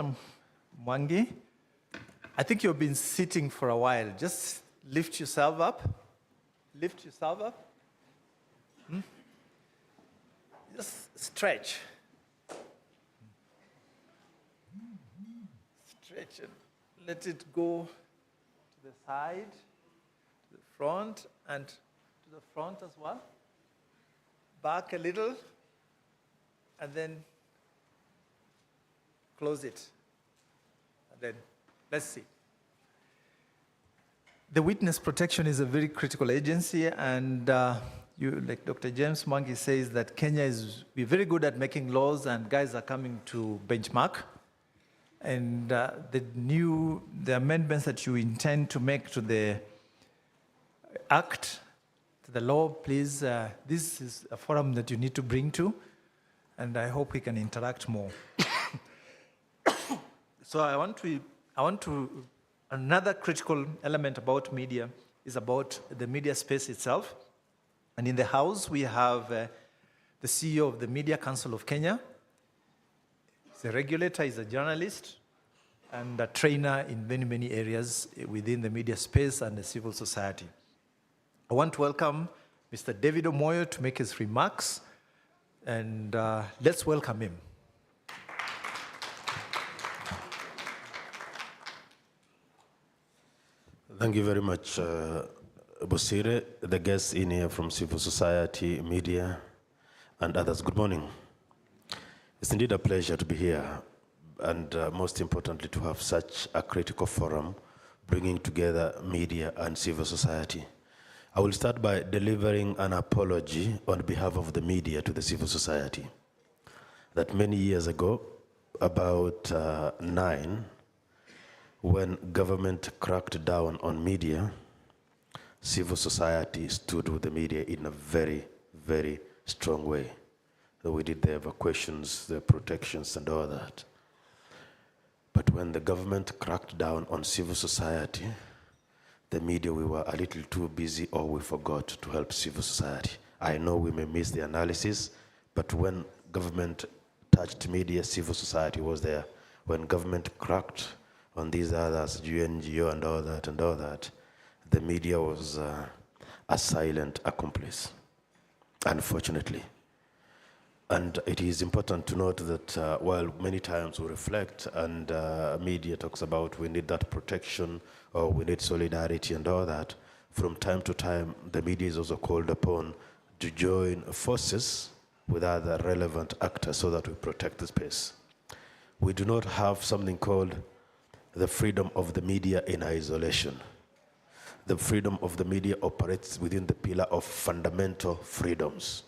Mwangi. I think you've been sitting for a while. Just lift yourself up. Lift yourself up. Just stretch. Stretch and let it go to the side, to the front, and to the front as well. Back a little, and then close it. And then let's see. The witness protection is a very critical agency, and like Dr. James Mwangi says, that Kenya we're very good at making laws, and guys are coming to benchmark. And the amendments that you intend to make to the act, to the law, please, this is a forum that you need to bring to, and I hope we can interact more. So another critical element about media is about the media space itself. And in the House, we have the CEO of the Media Council of Kenya. He's a regulator, he's a journalist, and a trainer in many, many areas within the media space and the civil society. I want to welcome Mr. David Omoyo to make his remarks, and let's welcome him. Thank you very much, Bosire, the guests in here from civil society, media, and others. Good morning. It's indeed a pleasure to be here, and most importantly, to have such a critical forum bringing together media and civil society. I will start by delivering an apology on behalf of the media to the civil society. That many years ago, about 9, when government cracked down on media, civil society stood with the media in a very, very strong way. So we did the evacuations, the protections, and all that. But when the government cracked down on civil society, the media, we were a little too busy, or we forgot to help civil society. I know we may miss the analysis, but when government touched media, civil society was there. When government cracked on these others, UNGO and all that, the media was a silent accomplice, unfortunately. And it is important to note that while many times we reflect and media talks about we need that protection or we need solidarity and all that, from time to time the media is also called upon to join forces with other relevant actors so that we protect the space. We do not have something called the freedom of the media in isolation. The freedom of the media operates within the pillar of fundamental freedoms.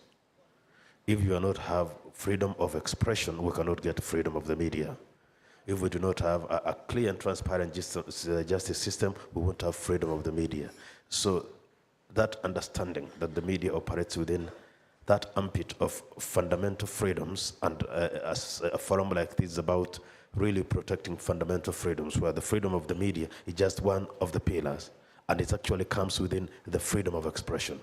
If you do not have freedom of expression, we cannot get freedom of the media. If we do not have a clear and transparent justice system, we won't have freedom of the media. So that understanding that the media operates within that ambit of fundamental freedoms, and as a forum like this is about really protecting fundamental freedoms, where the freedom of the media is just one of the pillars, and it actually comes within the freedom of expression.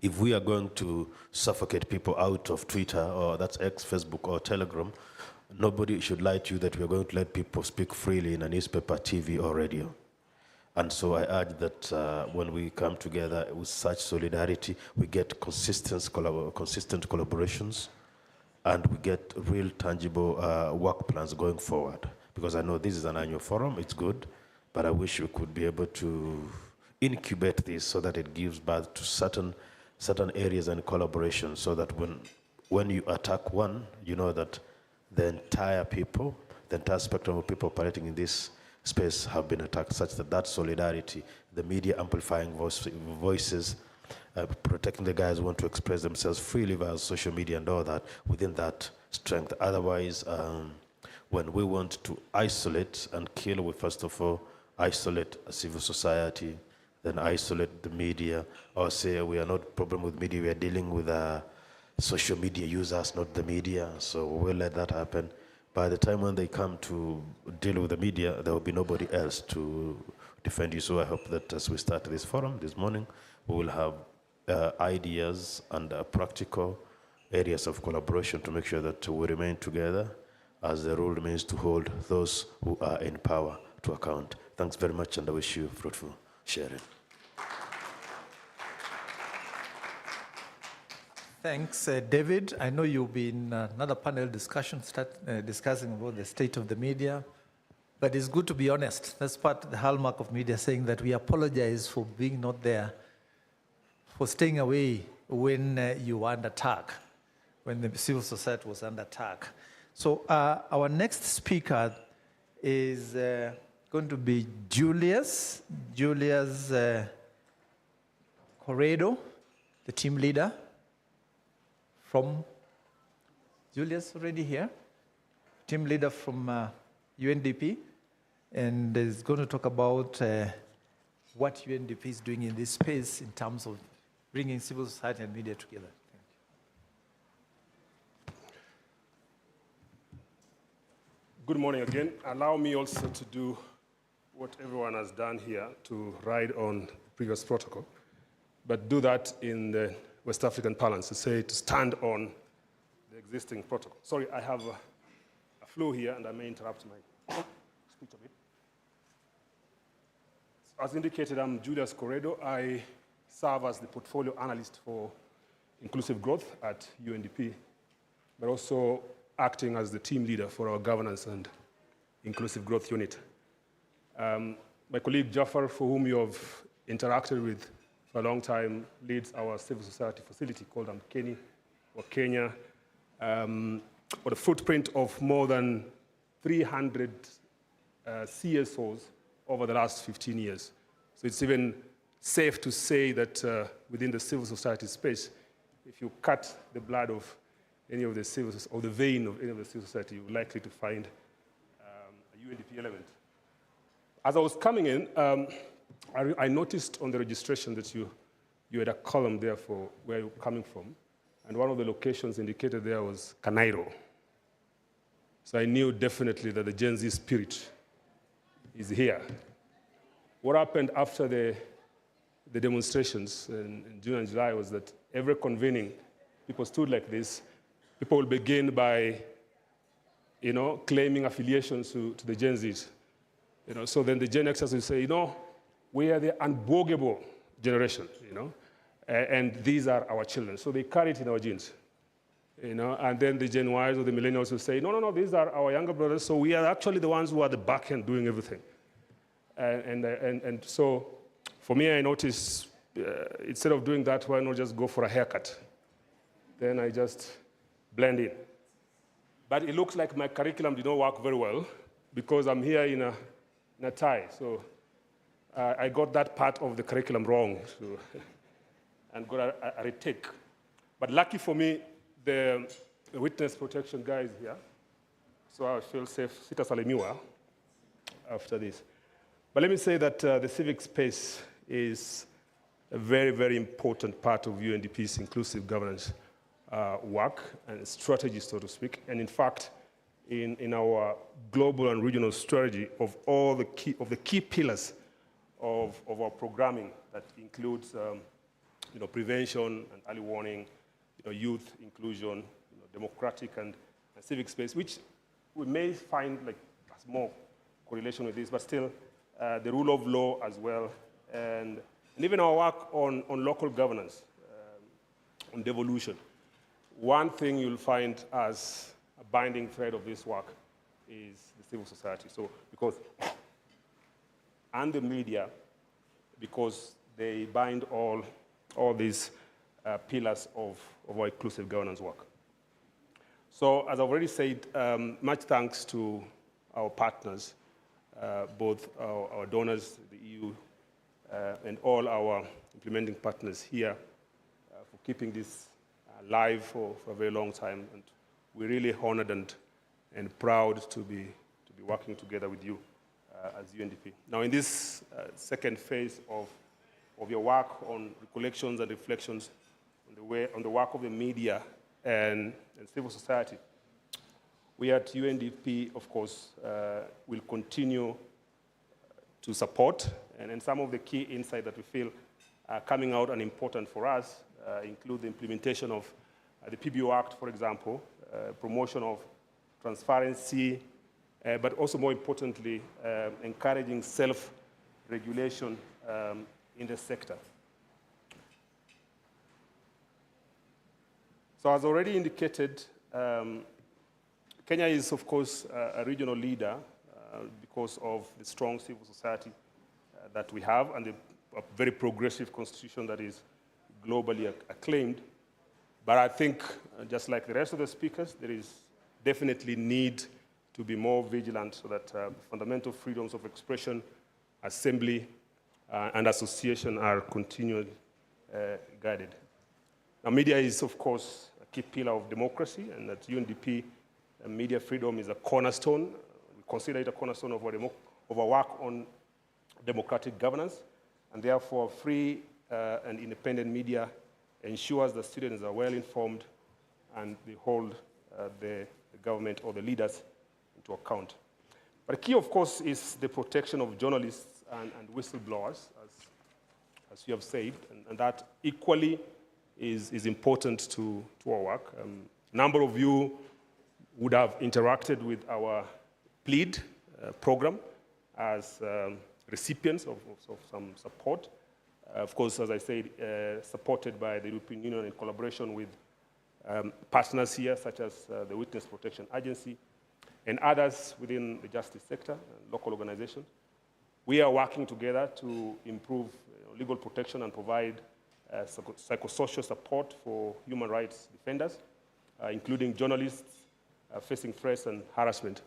If we are going to suffocate people out of Twitter, or that's X, Facebook, or Telegram, nobody should lie to you that we are going to let people speak freely in a newspaper, TV, or radio. And so I urge that when we come together with such solidarity, we get consistent collaborations, and we get real tangible work plans going forward. Because I know this is an annual forum, it's good, but I wish we could be able to incubate this so that it gives birth to certain areas and collaboration, so that when you attack one, you know that the entire spectrum of people operating in this space have been attacked, such that solidarity, the media amplifying voices, protecting the guys who want to express themselves freely via social media and all that, within that strength. Otherwise, when we want to isolate and kill, we first of all isolate a civil society, then isolate the media, or say we are not a problem with media, we are dealing with social media users, not the media, so we'll let that happen. By the time when they come to deal with the media, there will be nobody else to defend you. So I hope that as we start this forum this morning, we will have ideas and practical areas of collaboration to make sure that we remain together, as the rule remains to hold those who are in power to account. Thanks very much, and I wish you fruitful sharing. Thanks, David. I know you'll be in another panel discussion, discussing about the state of the media, but it's good to be honest. That's part of the hallmark of media, saying that we apologize for being not there, for staying away when you were under attack, when the civil society was under attack. So our next speaker is going to be Julius Corredo, the team leader. From Julius already here, team leader from UNDP, and is going to talk about what UNDP is doing in this space in terms of bringing civil society and media together. Thank you. Good morning again. Allow me also to do what everyone has done here, to ride on the previous protocol, but do that in the West African parlance, to stand on the existing protocol. Sorry, I have a flu here, and I may interrupt my speech a bit. As indicated, I'm Julius Corredo. I serve as the portfolio analyst for inclusive growth at UNDP, but also acting as the team leader for our governance and inclusive growth unit. My colleague Jafar, for whom you have interacted with for a long time, leads our civil society facility called Kenya, with a footprint of more than 300 CSOs over the last 15 years. So it's even safe to say that within the civil society space, if you cut the blood of any of the civil, or the vein of any of the civil society, you're likely to find a UNDP element. As I was coming in, I noticed on the registration that you had a column there for where you're coming from, and one of the locations indicated there was Kanairo. So I knew definitely that the Gen Z spirit is here. What happened after the demonstrations in June and July was that every convening, people stood like this. People will begin by, claiming affiliations to the Gen Zs. So then the Gen Xers will say, we are the unbogable generation, and these are our children. So they carry it in our genes, and then the Gen Ys or the millennials will say, no, these are our younger brothers, so we are actually the ones who are the back end doing everything. And so for me, I noticed instead of doing that, why not just go for a haircut? Then I just blend in. But it looks like my curriculum did not work very well because I'm here in a tie. So I got that part of the curriculum wrong, and got a retake. But lucky for me, the witness protection guy is here, so I feel safe. Sitasalimiwa after this. But let me say that the civic space is a very, very important part of UNDP's inclusive governance work and strategy, so to speak. And in fact, in our global and regional strategy of all the key pillars of our programming that includes prevention and early warning, youth inclusion, democratic and civic space, which we may find like a small correlation with this, but still the rule of law as well, and even our work on local governance, on devolution. One thing you'll find as a binding thread of this work is the civil society. So and the media, because they bind all these pillars of our inclusive governance work. So as I've already said, much thanks to our partners, both our donors, the EU, and all our implementing partners here for keeping this live for a very long time. And we're really honored and proud to be working together with you as UNDP. Now, in this second phase of your work on recollections and reflections on the work of the media and civil society, we at UNDP, of course, will continue to support, and some of the key insights that we feel are coming out and important for us include the implementation of the PBO Act, for example, promotion of transparency, but also more importantly, encouraging self-regulation in the sector. So as already indicated, Kenya is, of course, a regional leader because of the strong civil society that we have and a very progressive constitution that is globally acclaimed. But I think, just like the rest of the speakers, there is definitely need to be more vigilant so that fundamental freedoms of expression, assembly, and association are continually guided. Now, media is, of course, a key pillar of democracy, and at UNDP, media freedom is a cornerstone. We consider it a cornerstone of our work on democratic governance, and therefore free and independent media ensures that students are well informed and they hold the government or the leaders into account. But key, of course, is the protection of journalists and whistleblowers, as you have said, and that equally is important to our work. A number of you would have interacted with our PLEAD program as recipients of some support. Of course, as I said, supported by the European Union in collaboration with partners here, such as the Witness Protection Agency and others within the justice sector, local organizations. We are working together to improve legal protection and provide psychosocial support for human rights defenders, including journalists facing threats and harassment.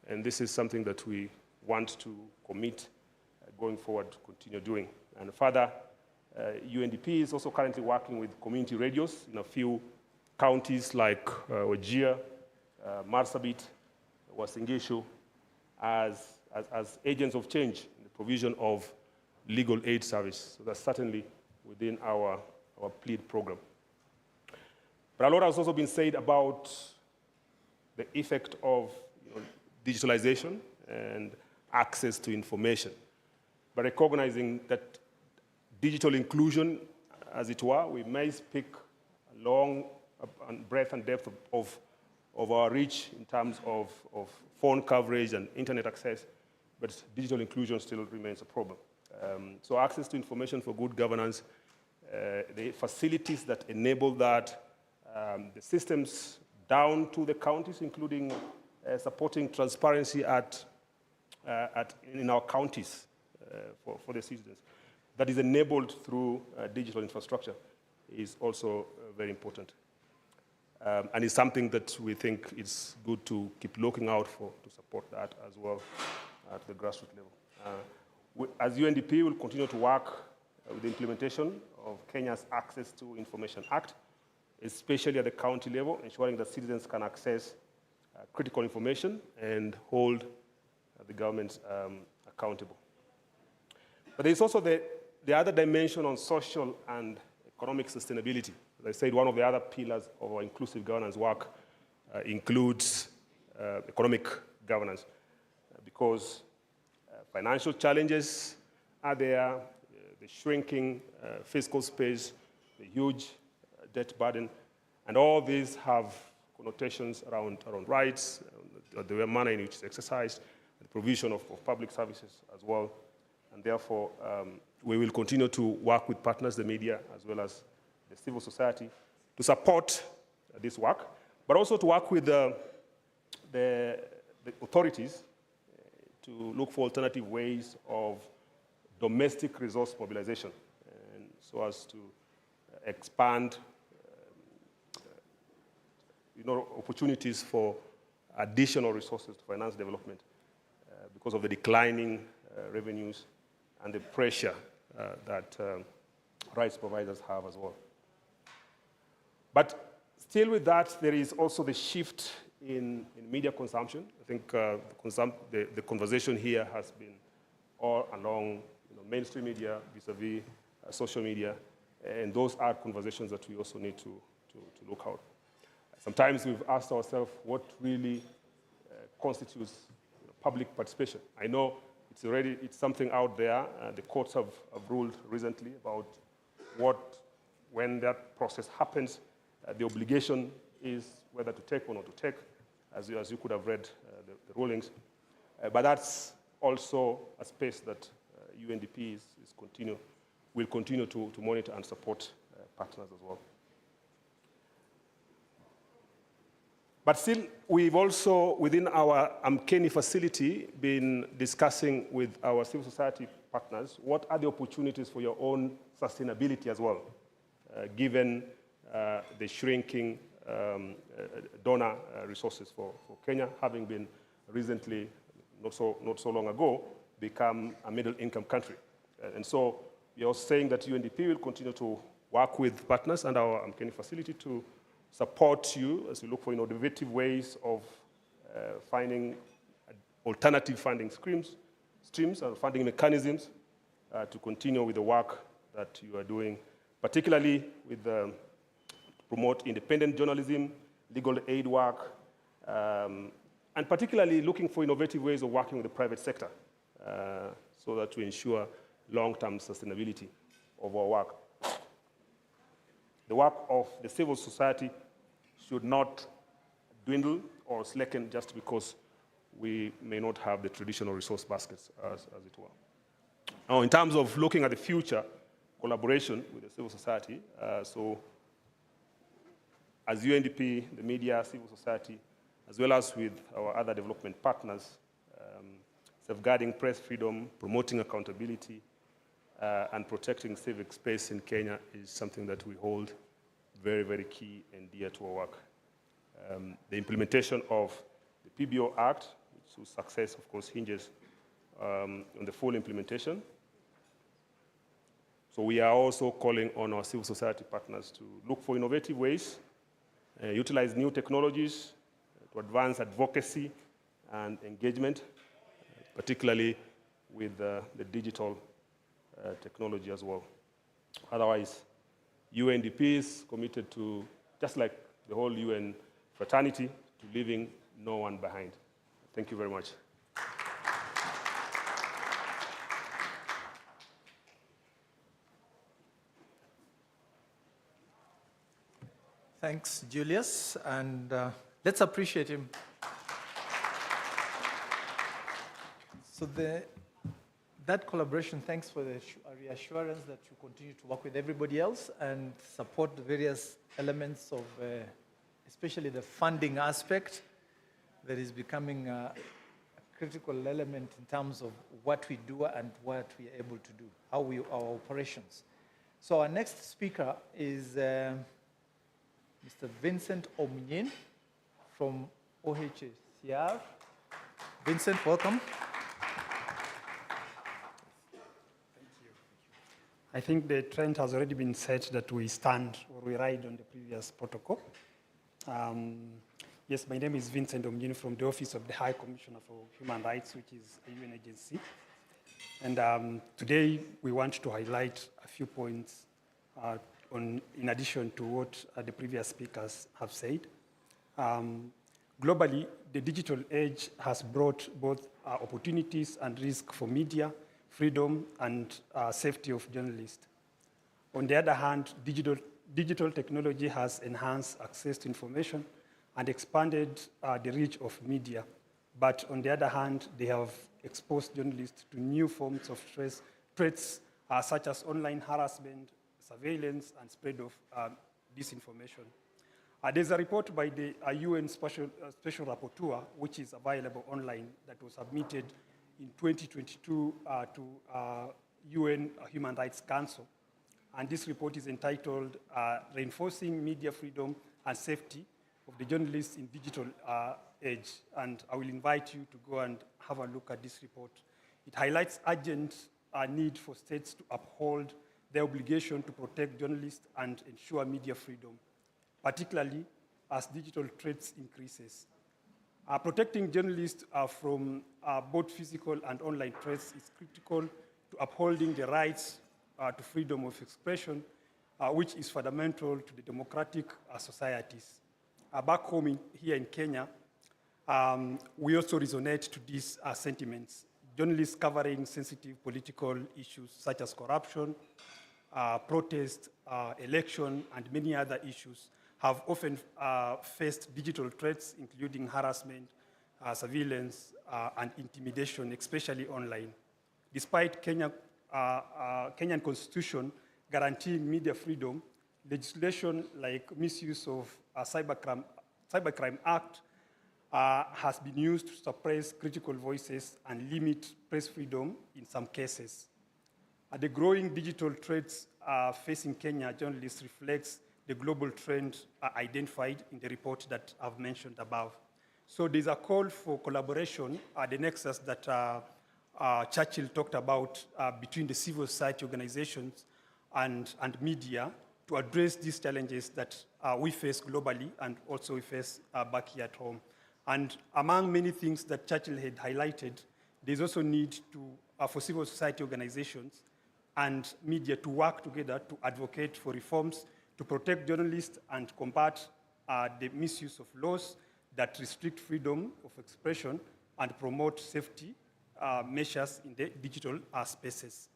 And this is something that we want to commit going forward to continue doing. And further, UNDP is also currently working with community radios in a few counties like Wajir, Marsabit, Uasin Gishu, as agents of change in the provision of legal aid service. So that's certainly within our PLEAD program. But a lot has also been said about the effect of digitalization and access to information. But recognizing that digital inclusion, as it were, we may speak long and breadth and depth of our reach in terms of phone coverage and internet access, but digital inclusion still remains a problem. So access to information for good governance, the facilities that enable that, the systems down to the counties, including supporting transparency in our counties for the citizens, that is enabled through digital infrastructure is also very important. And it's something that we think it's good to keep looking out for to support that as well at the grassroots level. As UNDP, we'll continue to work with the implementation of Kenya's Access to Information Act, especially at the county level, ensuring that citizens can access critical information and hold the government accountable. But there's also the other dimension on social and economic sustainability. As I said, one of the other pillars of our inclusive governance work includes economic governance, because financial challenges are there, the shrinking fiscal space, the huge debt burden, and all these have connotations around rights, the manner in which it's exercised, the provision of public services as well. And therefore, we will continue to work with partners, the media, as well as the civil society, to support this work, but also to work with the authorities to look for alternative ways of domestic resource mobilization, and so as to expand opportunities for additional resources to finance development because of the declining revenues and the pressure that rights providers have as well. But still with that, there is also the shift in media consumption. I think the conversation here has been all along mainstream media vis-a-vis social media, and those are conversations that we also need to look out. Sometimes we've asked ourselves what really constitutes public participation. I know it's something out there. The courts have ruled recently about when that process happens, the obligation is whether to take or not to take, as you could have read the rulings. But that's also a space that UNDP will continue to monitor and support partners as well. But still, we've also, within our Amkeni facility, been discussing with our civil society partners what are the opportunities for your own sustainability as well, given the shrinking donor resources for Kenya, having been recently, not so long ago, become a middle-income country. And so we are saying that UNDP will continue to work with partners and our Amkeni facility to support you as you look for innovative ways of finding alternative funding streams and funding mechanisms to continue with the work that you are doing, particularly with promote independent journalism, legal aid work, and particularly looking for innovative ways of working with the private sector so that to ensure long-term sustainability of our work. The work of the civil society should not dwindle or slacken just because we may not have the traditional resource baskets, as it were. Now, in terms of looking at the future, collaboration with the civil society, so as UNDP, the media, civil society, as well as with our other development partners, safeguarding press freedom, promoting accountability, and protecting civic space in Kenya is something that we hold very, very key and dear to our work. The implementation of the PBO Act, whose success, of course, hinges on the full implementation. So we are also calling on our civil society partners to look for innovative ways, utilize new technologies to advance advocacy and engagement, particularly with the digital technology as well. Otherwise, UNDP is committed to, just like the whole UN fraternity, to leaving no one behind. Thank you very much. Thanks, Julius, and let's appreciate him. So that collaboration, thanks for the reassurance that you continue to work with everybody else and support the various elements of, especially the funding aspect that is becoming a critical element in terms of what we do and what we are able to do, our operations. So our next speaker is Mr. Vincent Omnyin from OHCR. Vincent, welcome. I think the trend has already been set that we stand or we ride on the previous protocol. Yes, my name is Vincent Omnyin from the Office of the High Commissioner for Human Rights, which is a UN agency. And today we want to highlight a few points in addition to what the previous speakers have said. Globally, the digital age has brought both opportunities and risk for media, freedom, and safety of journalists. On the other hand, digital technology has enhanced access to information and expanded the reach of media. But on the other hand, they have exposed journalists to new forms of threats such as online harassment, surveillance, and spread of disinformation. There's a report by the UN Special Rapporteur, which is available online, that was submitted in 2022 to UN Human Rights Council. And this report is entitled Reinforcing Media Freedom and Safety of the Journalists in Digital Age. And I will invite you to go and have a look at this report. It highlights urgent need for states to uphold their obligation to protect journalists and ensure media freedom, particularly as digital threats increases. Protecting journalists from both physical and online threats is critical to upholding the rights to freedom of expression, which is fundamental to the democratic societies. Back home here in Kenya, we also resonate to these sentiments. Journalists covering sensitive political issues such as corruption, protest, election, and many other issues have often faced digital threats, including harassment, surveillance, and intimidation, especially online. Despite Kenyan constitution guaranteeing media freedom, legislation like misuse of Cybercrime Act has been used to suppress critical voices and limit press freedom in some cases. The growing digital threats facing Kenya journalists reflects the global trend identified in the report that I've mentioned above. So there's a call for collaboration, the nexus that Churchill talked about between the civil society organizations and media to address these challenges that we face globally and also we face back here at home. And among many things that Churchill had highlighted, there's also need for civil society organizations and media to work together to advocate for reforms to protect journalists and combat the misuse of laws that restrict freedom of expression and promote safety measures in the digital spaces.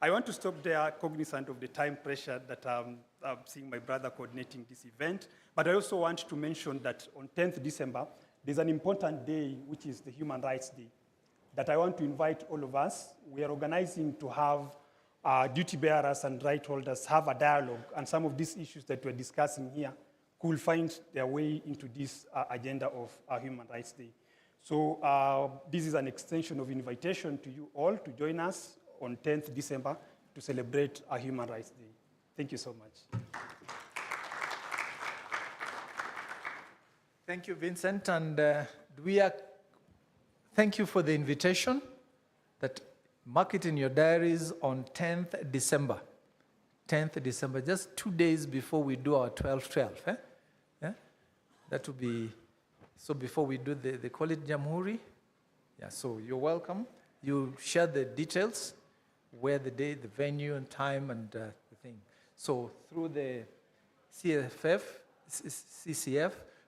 I want to stop there, cognizant of the time pressure that I'm seeing my brother coordinating this event, but I also want to mention that on 10th December, there's an important day, which is the Human Rights Day, that I want to invite all of us. We are organizing to have duty bearers and right holders have a dialogue, and some of these issues that we're discussing here could find their way into this agenda of Human Rights Day. So this is an extension of invitation to you all to join us on 10th December to celebrate our Human Rights Day. Thank you so much. Thank you, Vincent, and thank you for the invitation. That mark it in your diaries on 10th December. 10th December, just 2 days before we do our 12-12. Yeah? That will be, so before we do they call it Jamhuri. Yeah, so you're welcome. You share the details where the day, the venue and time and the thing. So through the CCF,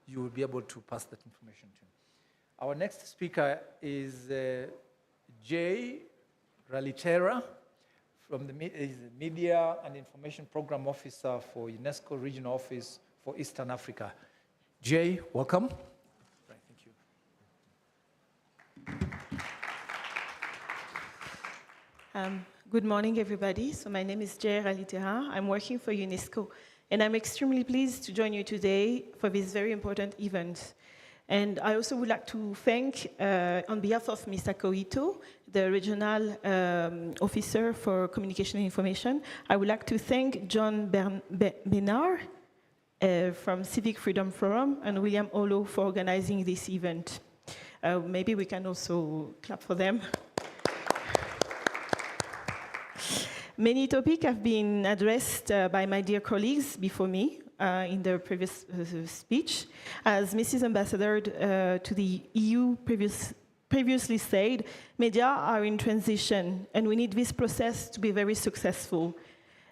you will be able to pass that information to. Our next speaker is Jay Ralitera, from the Media and Information Program Officer for UNESCO Regional Office for Eastern Africa. Jay, welcome. Right, thank you. Good morning, everybody. So my name is Jay Ralitera. I'm working for UNESCO, and I'm extremely pleased to join you today for this very important event. And I also would like to thank, on behalf of Mr. Koito, the regional officer for communication and information, I would like to thank John Bernard from Civic Freedoms Forum and William Olo for organizing this event. Maybe we can also clap for them. Many topics have been addressed by my dear colleagues before me in the previous speech. As Mrs. Ambassador to the EU previously said, media are in transition, and we need this process to be very successful.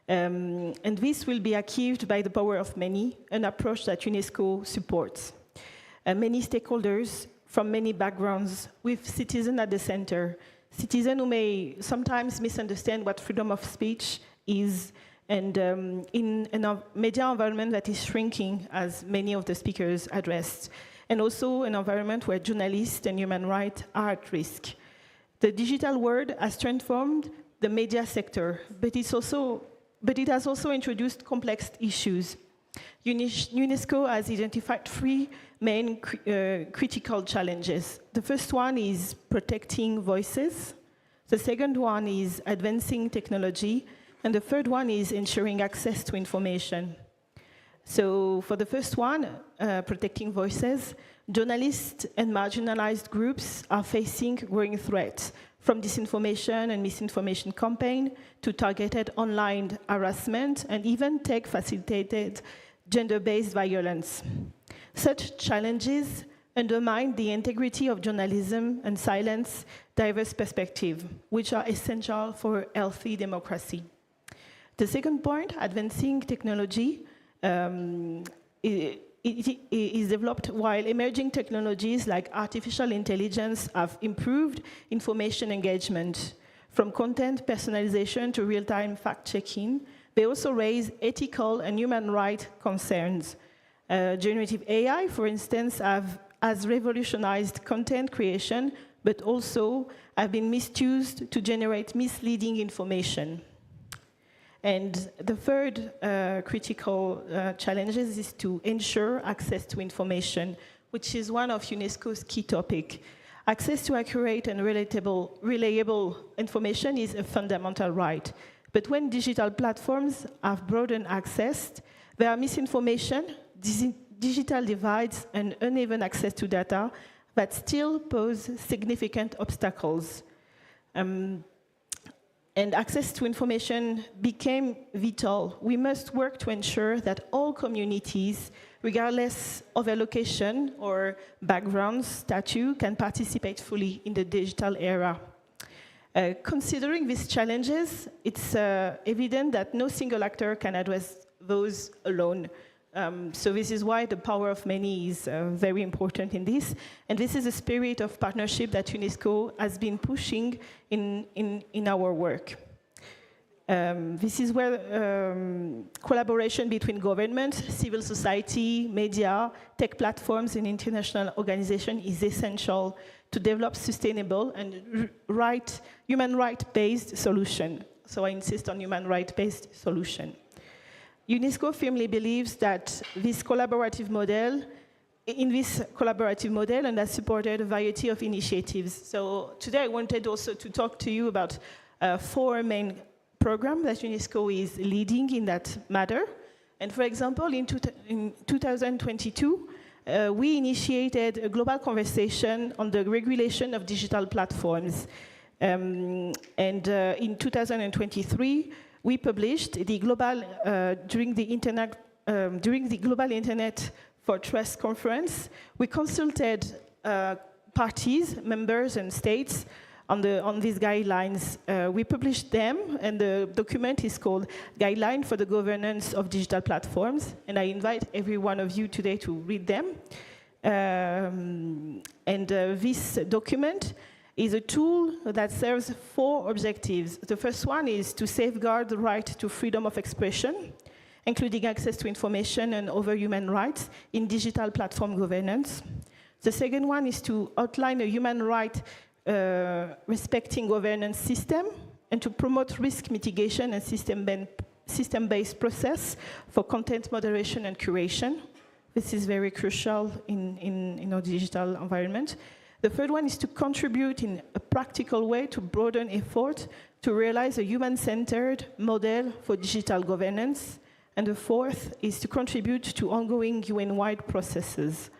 And this will be achieved by the power of many, an approach that UNESCO supports. Many stakeholders from many backgrounds, with citizens at the center, citizens who may sometimes misunderstand what freedom of speech is, and in a media environment that is shrinking, as many of the speakers addressed, and also an environment where journalists and human rights are at risk. The digital world has transformed the media sector, but it has also introduced complex issues. UNESCO has identified three main critical challenges. The first one is protecting voices. The second one is advancing technology. And the third one is ensuring access to information. So for the first one, protecting voices, journalists and marginalized groups are facing growing threats, from disinformation and misinformation campaign to targeted online harassment and even tech-facilitated gender-based violence. Such challenges undermine the integrity of journalism and silence diverse perspectives, which are essential for healthy democracy. The second point, advancing technology, is developed while emerging technologies like artificial intelligence have improved information engagement. From content personalization to real-time fact-checking, they also raise ethical and human rights concerns. Generative AI, for instance, has revolutionized content creation, but also have been misused to generate misleading information. And the third critical challenge is to ensure access to information, which is one of UNESCO's key topics. Access to accurate and reliable information is a fundamental right. But when digital platforms have broadened access, there are misinformation, digital divides, and uneven access to data that still pose significant obstacles. And access to information became vital. We must work to ensure that all communities, regardless of their location or background, status, can participate fully in the digital era. Considering these challenges, it's evident that no single actor can address those alone. So this is why the power of many is very important in this. And this is a spirit of partnership that UNESCO has been pushing in our work. This is where collaboration between government, civil society, media, tech platforms, and international organizations is essential to develop sustainable and human right-based solution. So I insist on human right-based solution. UNESCO firmly believes that this collaborative model, and has supported a variety of initiatives. So today I wanted also to talk to you about 4 main programs that UNESCO is leading in that matter. And for example, in 2022, we initiated a global conversation on the regulation of digital platforms. In 2023, we published the global during the Global Internet for Trust conference. We consulted parties, members, and states on these guidelines. We published them, and the document is called Guideline for the Governance of Digital Platforms, and I invite every one of you today to read them. This document is a tool that serves 4 objectives. The first one is to safeguard the right to freedom of expression, including access to information and other human rights in digital platform governance. The second one is to outline a human right respecting governance system and to promote risk mitigation and system-based process for content moderation and curation. This is very crucial in our digital environment. The third one is to contribute in a practical way to broaden effort to realize a human-centered model for digital governance. And the fourth is to contribute to ongoing UN-wide processes.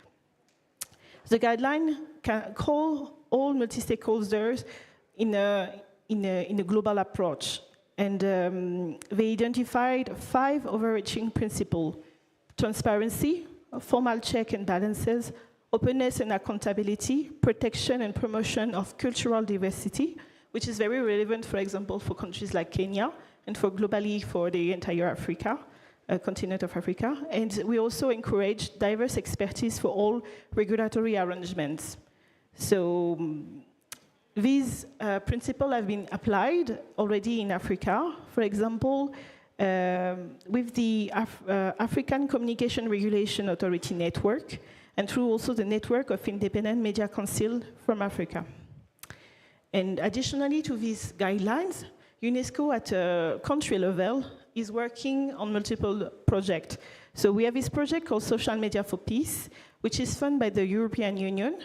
The guideline can call all multi-stakeholders in a global approach. And they identified 5 overarching principles: transparency, formal check and balances, openness and accountability, protection and promotion of cultural diversity, which is very relevant, for example, for countries like Kenya, and for globally for the entire Africa, continent of Africa. And we also encourage diverse expertise for all regulatory arrangements. So these principles have been applied already in Africa. For example, with the African Communication Regulation Authority Network, and through also the network of independent media council from Africa. And additionally to these guidelines, UNESCO at a country level is working on multiple projects. So we have this project called Social Media for Peace, which is funded by the European Union.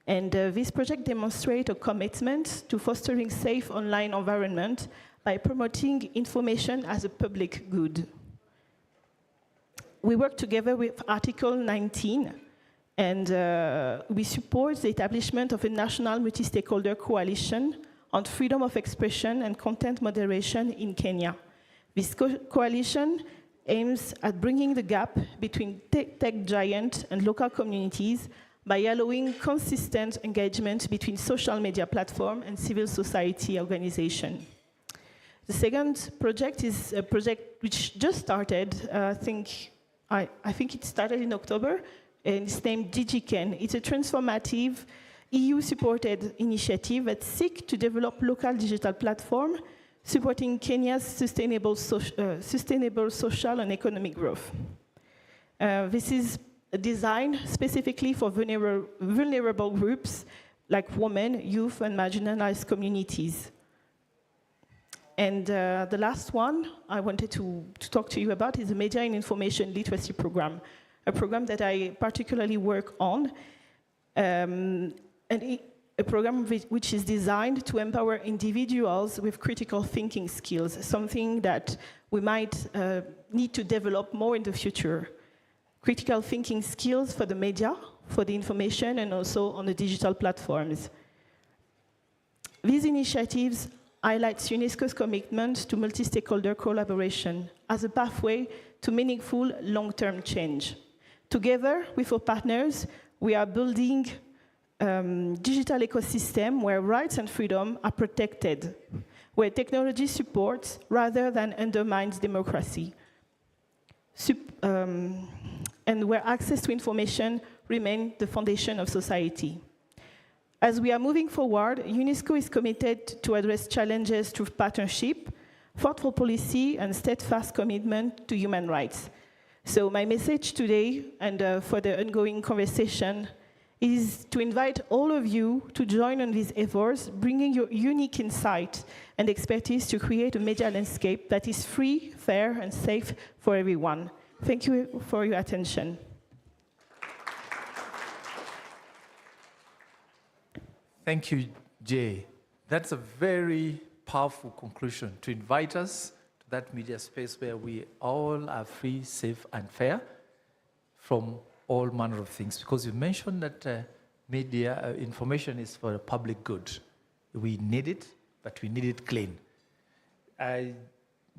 And this project demonstrates a commitment to fostering safe online environment by promoting information as a public good. We work together with Article 19, and we support the establishment of a national multi-stakeholder coalition on freedom of expression and content moderation in Kenya. This coalition aims at bringing the gap between tech giants and local communities by allowing consistent engagement between social media platforms and civil society organizations. The second project is a project which just started, I think it started in October, and it's named DigiCen. It's a transformative EU-supported initiative that seeks to develop local digital platforms supporting Kenya's sustainable social and economic growth. This is designed specifically for vulnerable groups like women, youth, and marginalized communities. And the last one I wanted to talk to you about is the Media and Information Literacy Program, a program that I particularly work on, a program which is designed to empower individuals with critical thinking skills, something that we might need to develop more in the future. Critical thinking skills for the media, for the information, and also on the digital platforms. These initiatives highlight UNESCO's commitment to multi-stakeholder collaboration as a pathway to meaningful long-term change. Together with our partners, we are building digital ecosystem where rights and freedom are protected, where technology supports rather than undermines democracy, and where access to information remains the foundation of society. As we are moving forward, UNESCO is committed to address challenges through partnership, thoughtful policy, and steadfast commitment to human rights. So my message today, and for the ongoing conversation, is to invite all of you to join on these efforts, bringing your unique insight and expertise to create a media landscape that is free, fair, and safe for everyone. Thank you for your attention. Thank you, Jay. That's a very powerful conclusion to invite us to that media space where we all are free, safe, and fair from all manner of things. Because you mentioned that media information is for the public good. We need it, but we need it clean.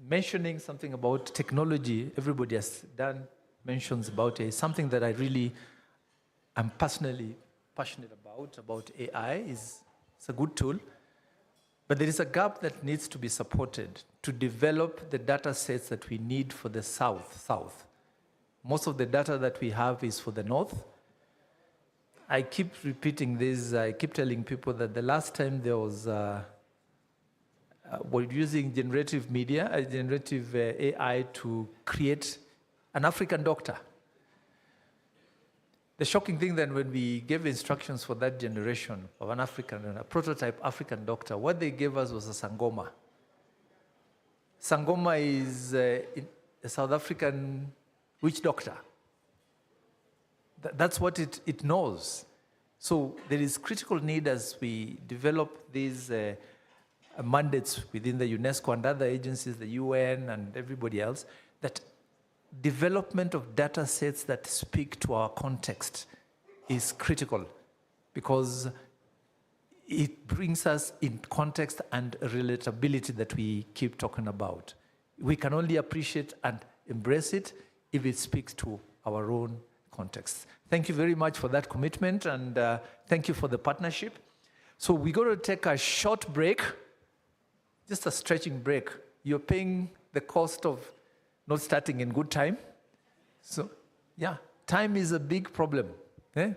Mentioning something about technology, everybody has done mentions about it. Something that I really am personally passionate about AI. It's a good tool, But there is a gap that needs to be supported to develop the data sets that we need for the South. Most of the data that we have is for the North. I keep repeating this, I keep telling people that the last time there was, we're using generative AI to create an African doctor. The shocking thing then when we gave instructions for that generation of a prototype African doctor, what they gave us was a Sangoma. Sangoma is a South African witch doctor. That's what it knows. So there is critical need as we develop these mandates within the UNESCO and other agencies, the UN and everybody else, that development of data sets that speak to our context is critical because it brings us in context and relatability that we keep talking about. We can only appreciate and embrace it if it speaks to our own context. Thank you very much for that commitment and thank you for the partnership. So we're going to take a short break, just a stretching break. You're paying the cost of not starting in good time. So, yeah, time is a big problem,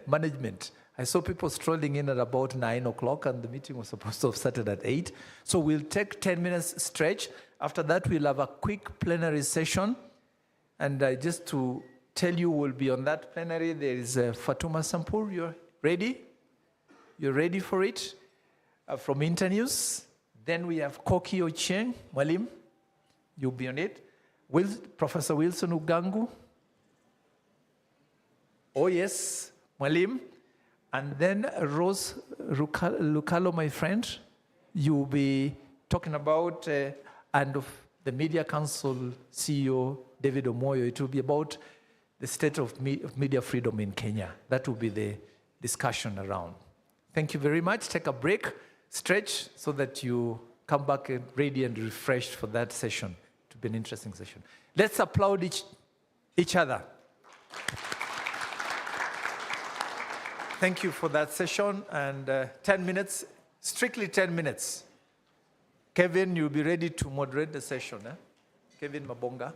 management. I saw people strolling in at about 9 o'clock and the meeting was supposed to have started at 8. So we'll take 10 minutes stretch. After that, we'll have a quick plenary session. And just to tell you, we'll be on that plenary. There is Fatuma Sampur. You're ready? You're ready for it? From Internews. Then we have Koki Ochieng, Mwalim. You'll be on it. Professor Wilson Ugangu. Oh yes, Mwalim. And then Rose Lukalo, my friend, you'll be talking about, and of the Media Council CEO, David Omoyo, it will be about the state of media freedom in Kenya. That will be the discussion around. Thank you very much. Take a break, stretch, so that you come back ready and refreshed for that session. It will be an interesting session. Let's applaud each other. Thank you for that session, and 10 minutes, strictly 10 minutes. Kevin, you'll be ready to moderate the session. Kevin Mabonga.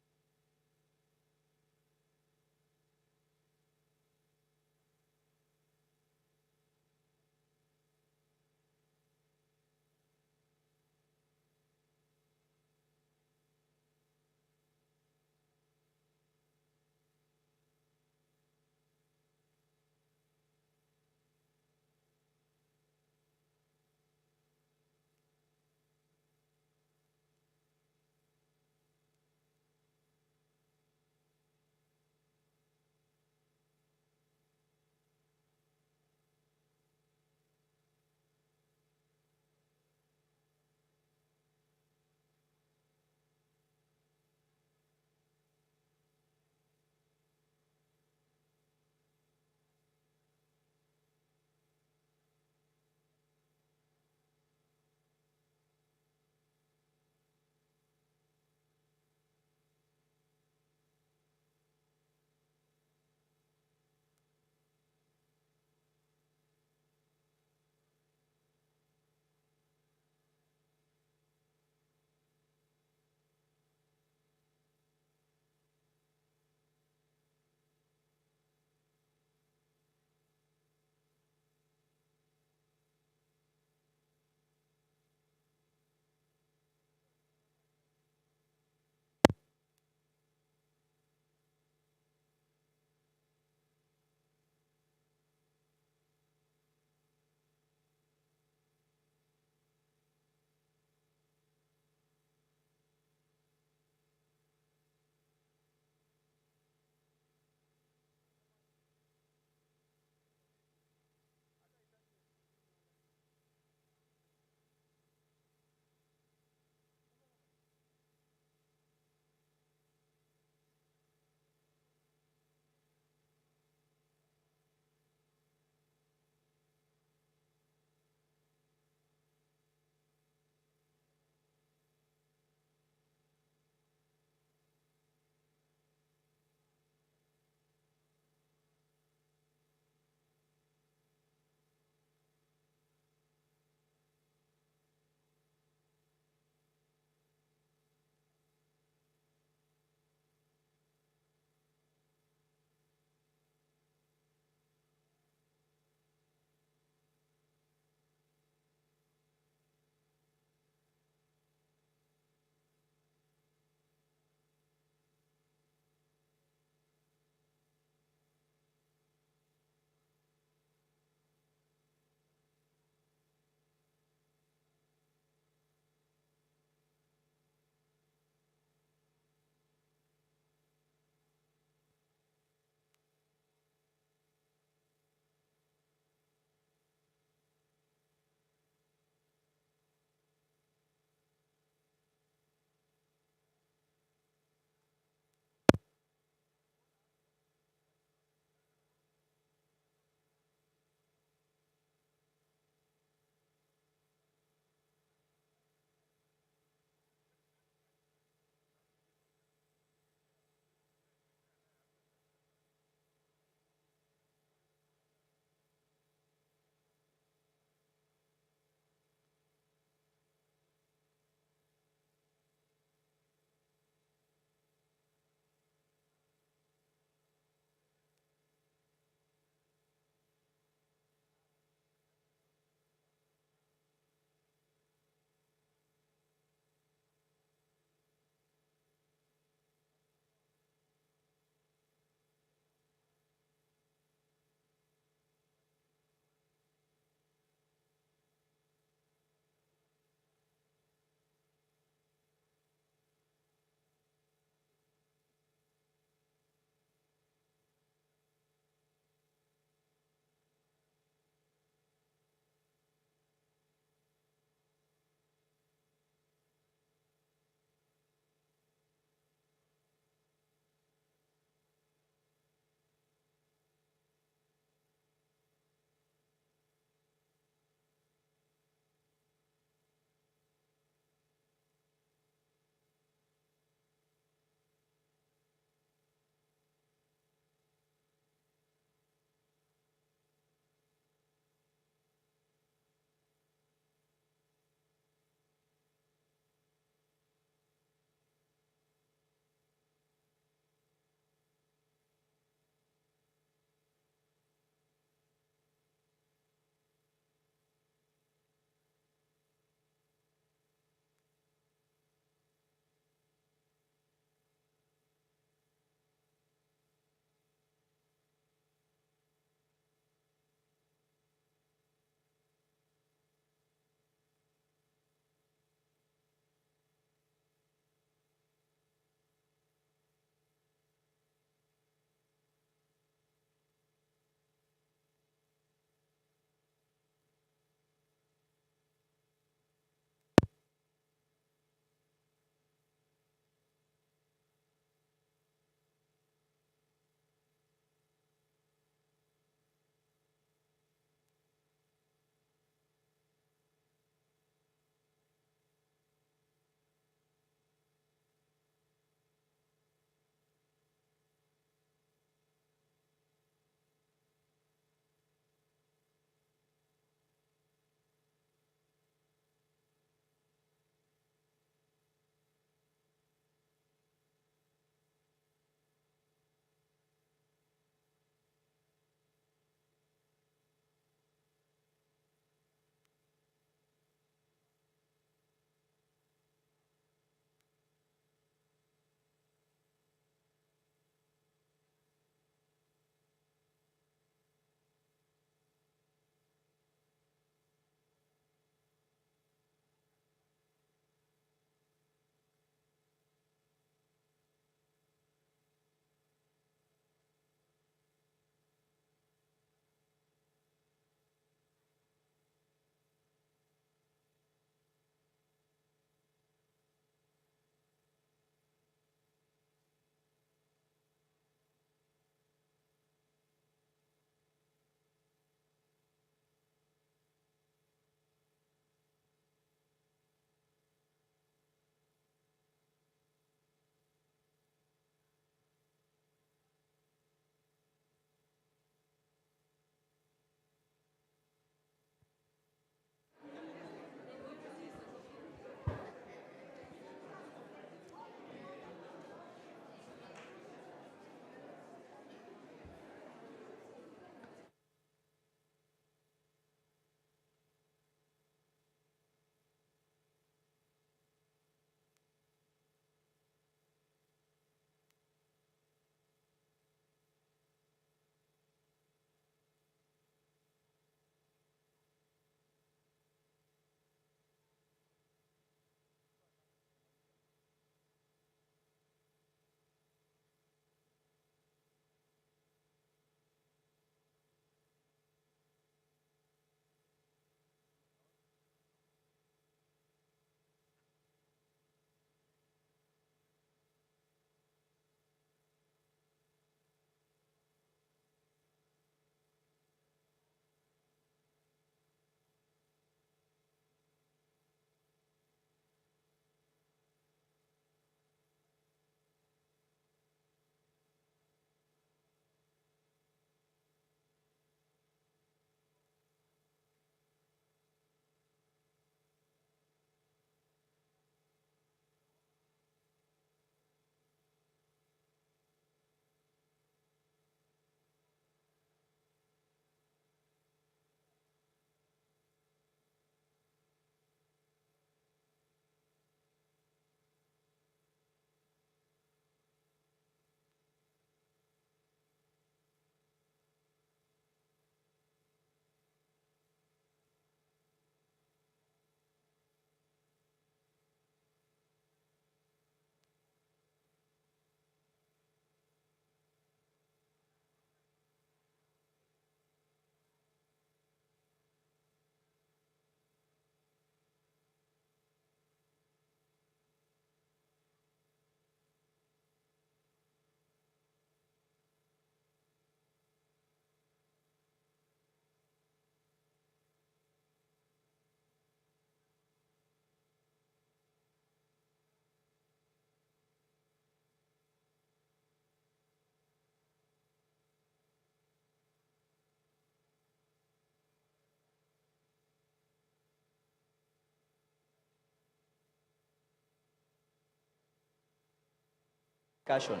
Discussion.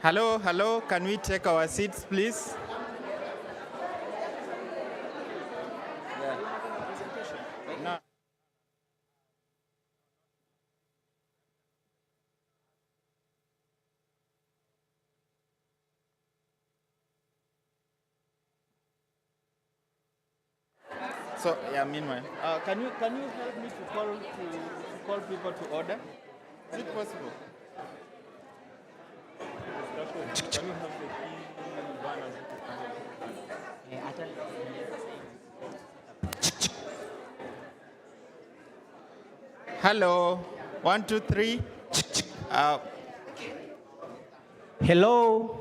Hello, hello, can we take our seats, please? No. So, yeah, meanwhile, can you help me to call people to order? Is it possible? Can you have the key banners? Hello, 1, 2, 3. Hello.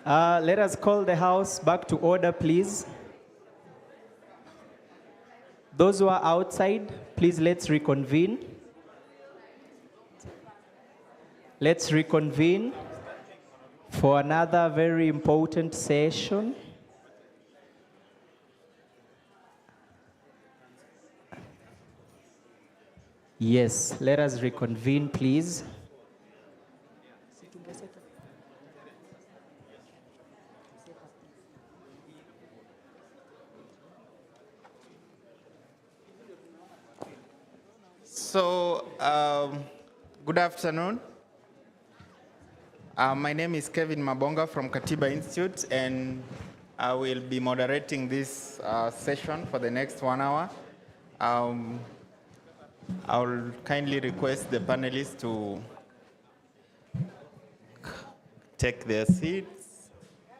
Let us call the House back to order, please. Those who are outside, please let's reconvene. Let's reconvene for another very important session. Yes, let us reconvene, please. So, good afternoon. My name is Kevin Mabonga from Katiba Institute, and I will be moderating this session for the next 1 hour. I'll kindly request the panelists to take their seats. I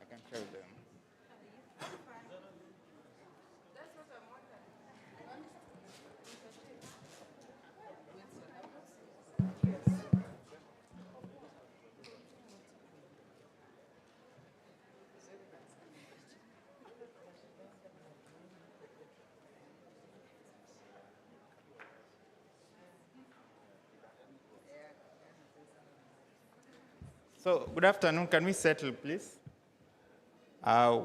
can show them. So, good afternoon. Can we settle, please?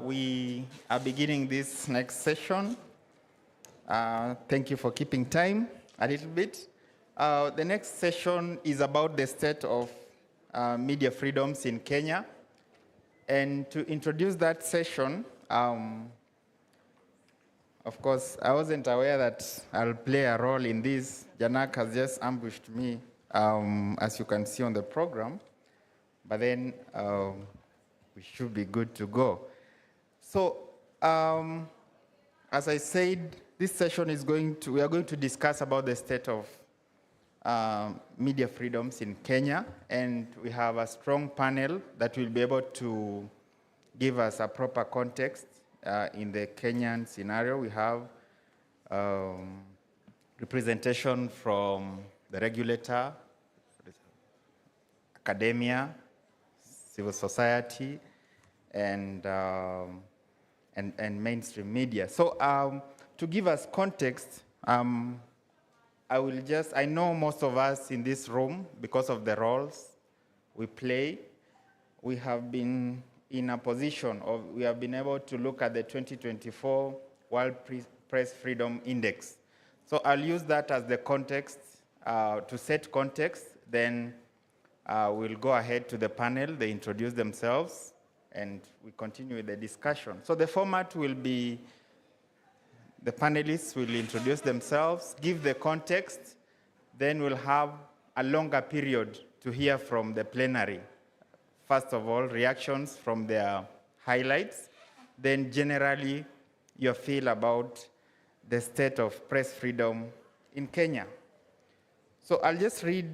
We are beginning this next session. Thank you for keeping time a little bit. The next session is about the state of media freedoms in Kenya. And to introduce that session, of course, I wasn't aware that I'll play a role in this. Janak has just ambushed me, as you can see on the program. But then we should be good to go. So, as I said, this session is we are going to discuss about the state of media freedoms in Kenya, and we have a strong panel that will be able to give us a proper context in the Kenyan scenario. We have representation from the regulator, academia, civil society, and mainstream media. So to give us context, I know most of us in this room, because of the roles we play, we have been in a position of, we have been able to look at the 2024 World Press Freedom Index. So I'll use that as the context, to set context, then we'll go ahead to the panel, they introduce themselves, and we continue with the discussion. So the format will be, the panelists will introduce themselves, give the context, then we'll have a longer period to hear from the plenary. First of all, reactions from their highlights, then generally your feel about the state of press freedom in Kenya. So I'll just read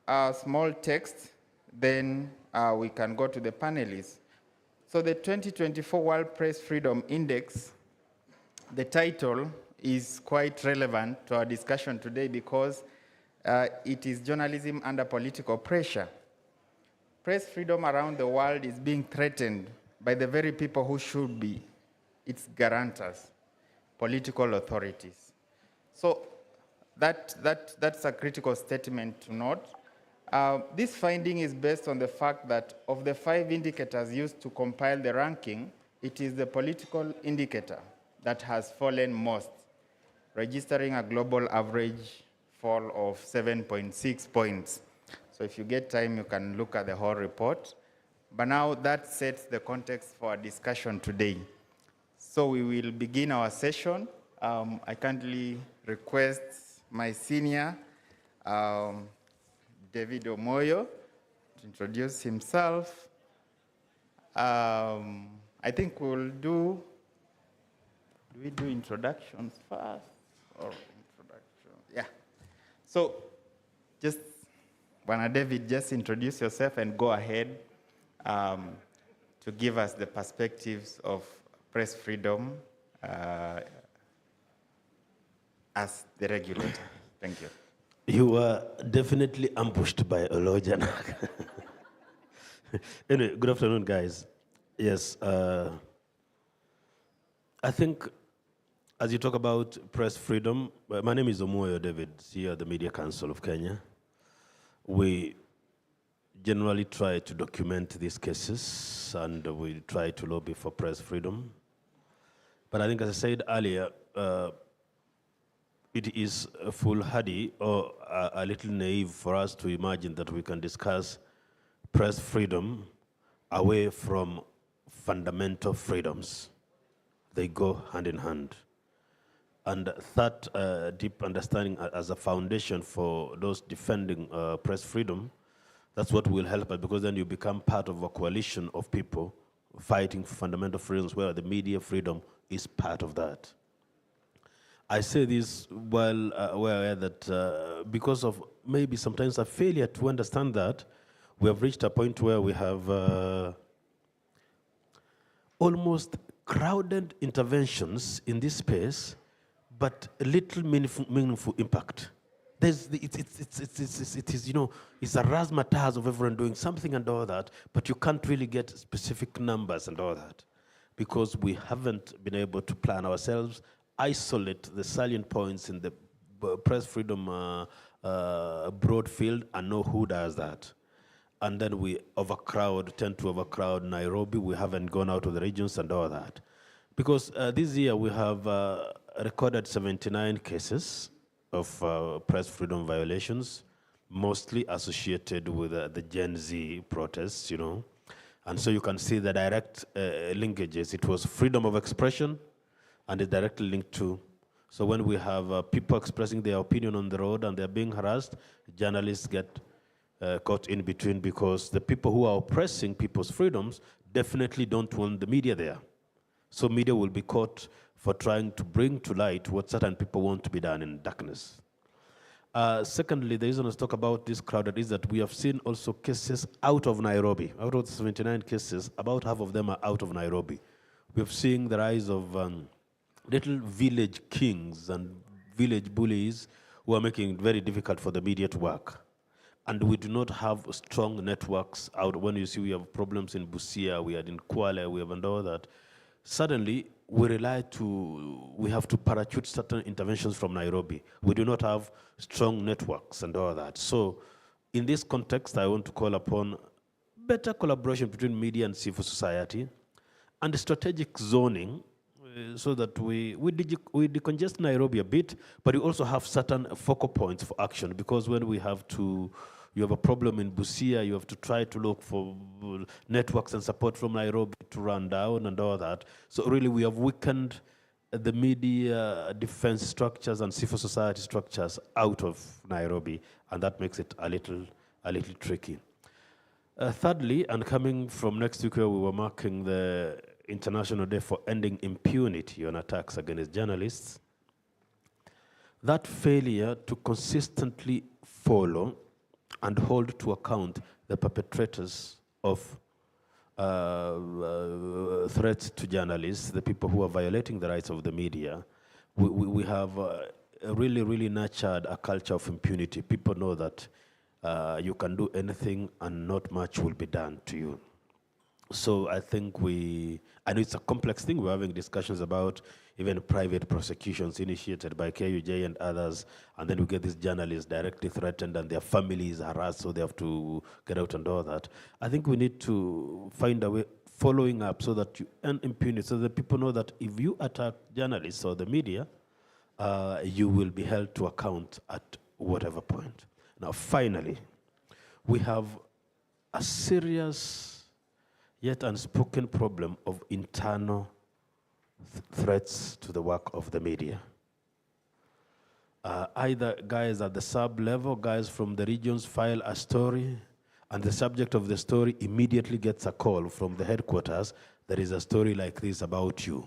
a small text, then we can go to the panelists. So the 2024 World Press Freedom Index, the title is quite relevant to our discussion today because it is journalism under political pressure. Press freedom around the world is being threatened by the very people who should be its guarantors, political authorities. So that's a critical statement to note. This finding is based on the fact that of the 5 indicators used to compile the ranking, it is the political indicator that has fallen most, registering a global average fall of 7.6 points. So if you get time, you can look at the whole report. But now that sets the context for our discussion today. So we will begin our session. I kindly request my senior, David Omoyo, to introduce himself. I think we'll do we do introductions first? Or introduction? Yeah. So just, Bwana David, just introduce yourself and go ahead to give us the perspectives of press freedom as the regulator. Thank you. You were definitely ambushed by Olojan. Anyway, good afternoon, guys. Yes, I think as you talk about press freedom, my name is Omoyo David, here at the Media Council of Kenya. We generally try to document these cases and we try to lobby for press freedom. But I think, as I said earlier, it is foolhardy or a little naive for us to imagine that we can discuss press freedom away from fundamental freedoms. They go hand in hand. And that deep understanding as a foundation for those defending press freedom, that's what will help us, because then you become part of a coalition of people fighting for fundamental freedoms, where the media freedom is part of that. I say this while aware that because of maybe sometimes a failure to understand that, we have reached a point where we have almost crowded interventions in this space, but little meaningful impact. It is, you know, it's a razzmatazz of everyone doing something and all that, but you can't really get specific numbers and all that, because we haven't been able to plan ourselves, isolate the salient points in the press freedom broad field and know who does that. And then we tend to overcrowd Nairobi. We haven't gone out of the regions and all that. Because this year we have recorded 79 cases of press freedom violations, mostly associated with the Gen Z protests, you know. And so you can see the direct linkages. It was freedom of expression, and it's directly linked to. So when we have people expressing their opinion on the road and they're being harassed, journalists get caught in between, because the people who are oppressing people's freedoms definitely don't want the media there. So media will be caught for trying to bring to light what certain people want to be done in darkness. Secondly, the reason I talk about this crowded is that we have seen also cases out of Nairobi. Out of the 79 cases, about half of them are out of Nairobi. We've seen the rise of little village kings and village bullies who are making it very difficult for the media to work. And we do not have strong networks out. When you see we have problems in Busia, we are in Kwale, we have and all that. Suddenly, we have to parachute certain interventions from Nairobi. We do not have strong networks and all that. So in this context, I want to call upon better collaboration between media and civil society, and strategic zoning, so that we decongest Nairobi a bit, but we also have certain focal points for action, because when you have a problem in Busia, you have to try to look for networks and support from Nairobi to run down and all that. So really we have weakened the media defense structures and civil society structures out of Nairobi, and that makes it a little tricky. Thirdly, and coming from next week where we were marking the International Day for Ending Impunity on Attacks Against Journalists, that failure to consistently follow and hold to account the perpetrators of threats to journalists, the people who are violating the rights of the media, we have really nurtured a culture of impunity. People know that you can do anything and not much will be done to you. So I think I know it's a complex thing. We're having discussions about even private prosecutions initiated by KUJ and others, and then we get these journalists directly threatened and their families harassed, so they have to get out and all that. I think we need to find a way following up so that you earn impunity, so that people know that if you attack journalists or the media, you will be held to account at whatever point. Now, finally, we have a serious yet unspoken problem of internal threats to the work of the media. Either guys at the sub-level, guys from the regions file a story, and the subject of the story immediately gets a call from the headquarters, there is a story like this about you.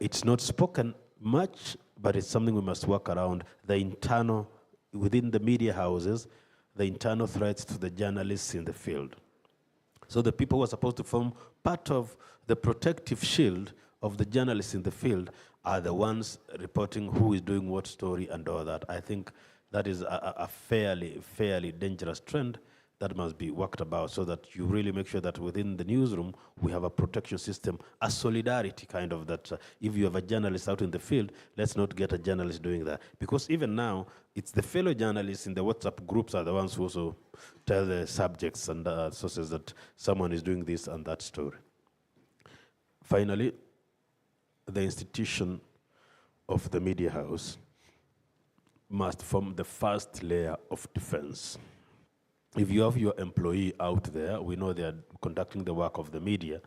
It's not spoken much, but it's something we must work around. The internal, within the media houses, the internal threats to the journalists in the field. So the people who are supposed to form part of the protective shield of the journalists in the field are the ones reporting who is doing what story and all that. I think that is a fairly dangerous trend that must be worked about, so that you really make sure that within the newsroom we have a protection system, a solidarity kind of that. If you have a journalist out in the field, let's not get a journalist doing that. Because even now, it's the fellow journalists in the WhatsApp groups are the ones who also tell the subjects and sources that someone is doing this and that story. Finally, the institution of the media house must form the first layer of defense. If you have your employee out there, we know they are conducting the work of the media.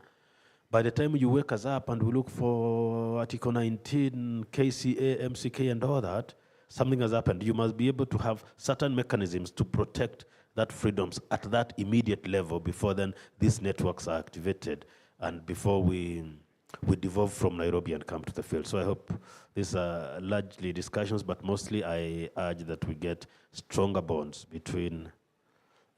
By the time you wake us up and we look for Article 19, KCA, MCK, and all that, something has happened. You must be able to have certain mechanisms to protect that freedoms at that immediate level before then these networks are activated and before we devolve from Nairobi and come to the field. So I hope these are largely discussions, but mostly I urge that we get stronger bonds between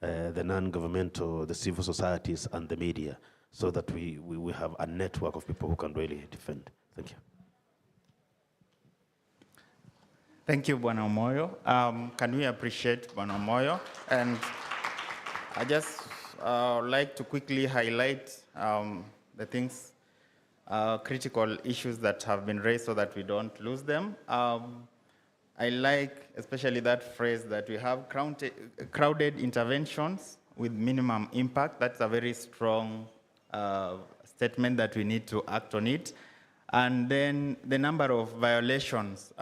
the non-governmental, the civil societies, and the media, so that we have a network of people who can really defend. Thank you. Thank you, Bwana Omoyo. Can we appreciate Bwana Omoyo? And I just like to quickly highlight the things, critical issues that have been raised so that we don't lose them. I like especially that phrase that we have crowded interventions with minimum impact. That's a very strong statement that we need to act on it. And then the number of violations,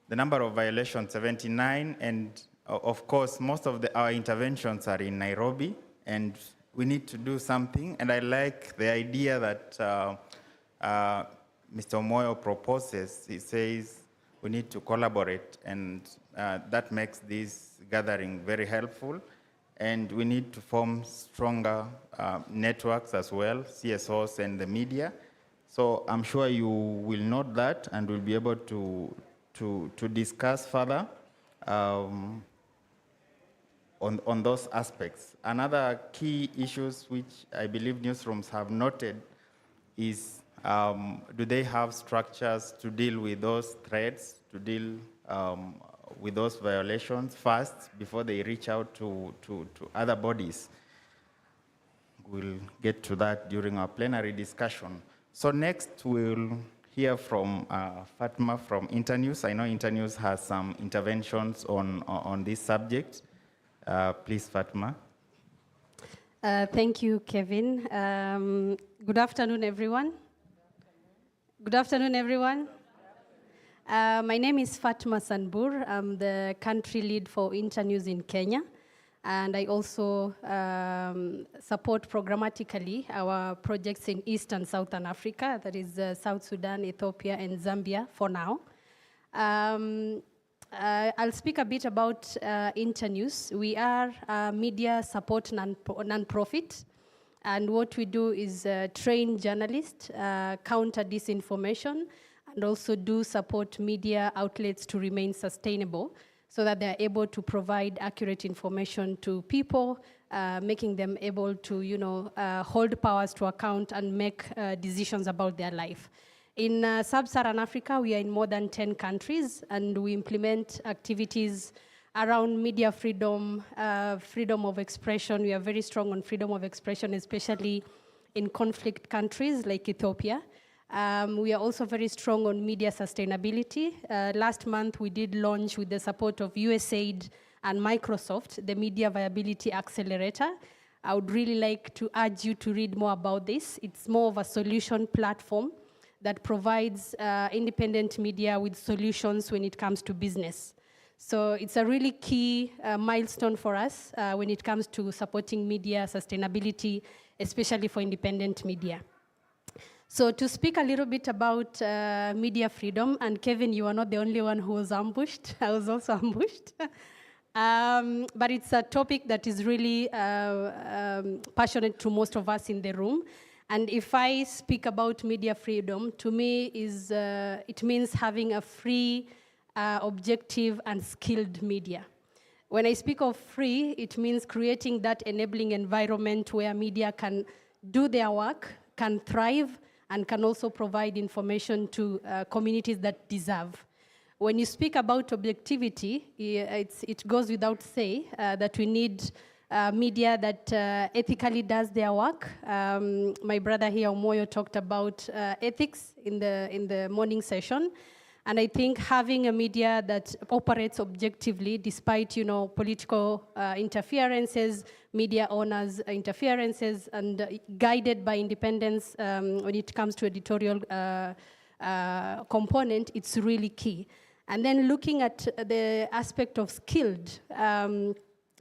79, and of course, most of our interventions are in Nairobi, and we need to do something. And I like the idea that Mr. Omoyo proposes. He says, we need to collaborate, and that makes this gathering very helpful. And we need to form stronger networks as well, CSOs and the media. So I'm sure you will note that and will be able to discuss further on those aspects. Another key issues which I believe newsrooms have noted is do they have structures to deal with those threats, to deal with those violations first before they reach out to other bodies? We'll get to that during our plenary discussion. So next we'll hear from Fatma from Internews. I know Internews has some interventions on this subject. Please, Fatma. Thank you, Kevin. Good afternoon, everyone. Good afternoon, everyone. My name is Fatma Sanbur. I'm the country lead for Internews in Kenya. And I also support programmatically our projects in East and Southern Africa, that is South Sudan, Ethiopia, and Zambia for now. I'll speak a bit about Internews. We are a media support non-profit. And what we do is train journalists, counter disinformation, and also do support media outlets to remain sustainable so that they're able to provide accurate information to people, making them able to, hold powers to account and make decisions about their life. In sub-Saharan Africa, we are in more than 10 countries, and we implement activities around media freedom, freedom of expression. We are very strong on freedom of expression, especially in conflict countries like Ethiopia. We are also very strong on media sustainability. Last month, we did launch, with the support of USAID and Microsoft, the Media Viability Accelerator. I would really like to urge you to read more about this. It's more of a solution platform that provides independent media with solutions when it comes to business. So it's a really key milestone for us when it comes to supporting media sustainability, especially for independent media. So to speak a little bit about media freedom, and Kevin, you are not the only one who was ambushed. I was also ambushed. But it's a topic that is really passionate to most of us in the room. And if I speak about media freedom, to me it means having a free, objective, and skilled media. When I speak of free, it means creating that enabling environment where media can do their work, can thrive, and can also provide information to communities that deserve. When you speak about objectivity, it goes without say that we need media that ethically does their work. My brother here, Omoyo, talked about ethics in the morning session. And I think having a media that operates objectively, despite political interferences, media owners' interferences, and guided by independence when it comes to editorial component, it's really key. And then looking at the aspect of skilled,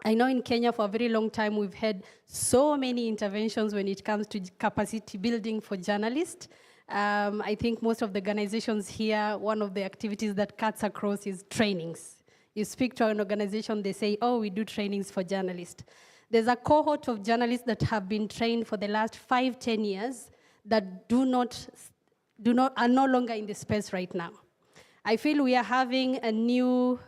I know in Kenya for a very long time we've had so many interventions when it comes to capacity building for journalists. I think most of the organizations here, one of the activities that cuts across is trainings. You speak to an organization, they say, oh, we do trainings for journalists. There's a cohort of journalists that have been trained for the last 5-10 years that are no longer in the space right now. I feel we are having a new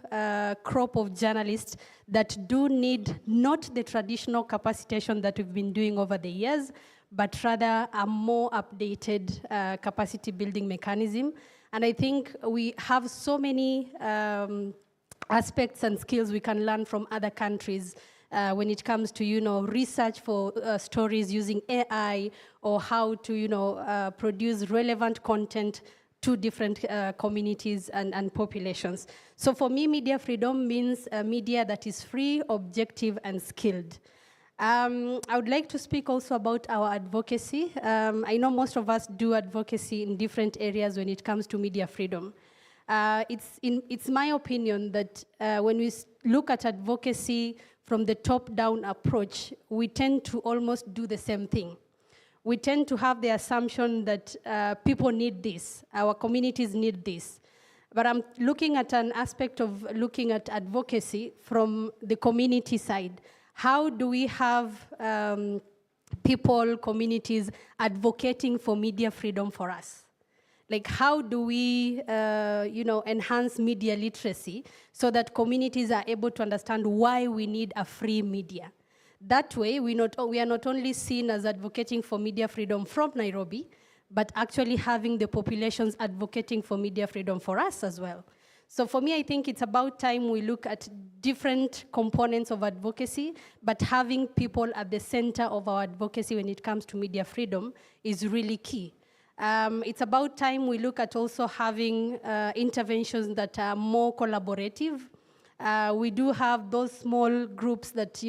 crop of journalists that do need not the traditional capacitation that we've been doing over the years, but rather a more updated capacity building mechanism. And I think we have so many aspects and skills we can learn from other countries when it comes to, research for stories using AI, or how to, produce relevant content to different communities and populations. So for me, media freedom means a media that is free, objective, and skilled. I would like to speak also about our advocacy. I know most of us do advocacy in different areas when it comes to media freedom. It's my opinion that when we look at advocacy from the top-down approach, we tend to almost do the same thing. We tend to have the assumption that people need this, our communities need this. But I'm looking at an aspect of looking at advocacy from the community side. How do we have people, communities advocating for media freedom for us? Like, how do we, enhance media literacy so that communities are able to understand why we need a free media? That way, we are not only seen as advocating for media freedom from Nairobi, but actually having the populations advocating for media freedom for us as well. So for me, I think it's about time we look at different components of advocacy, but having people at the center of our advocacy when it comes to media freedom is really key. It's about time we look at also having interventions that are more collaborative. We do have those small groups that,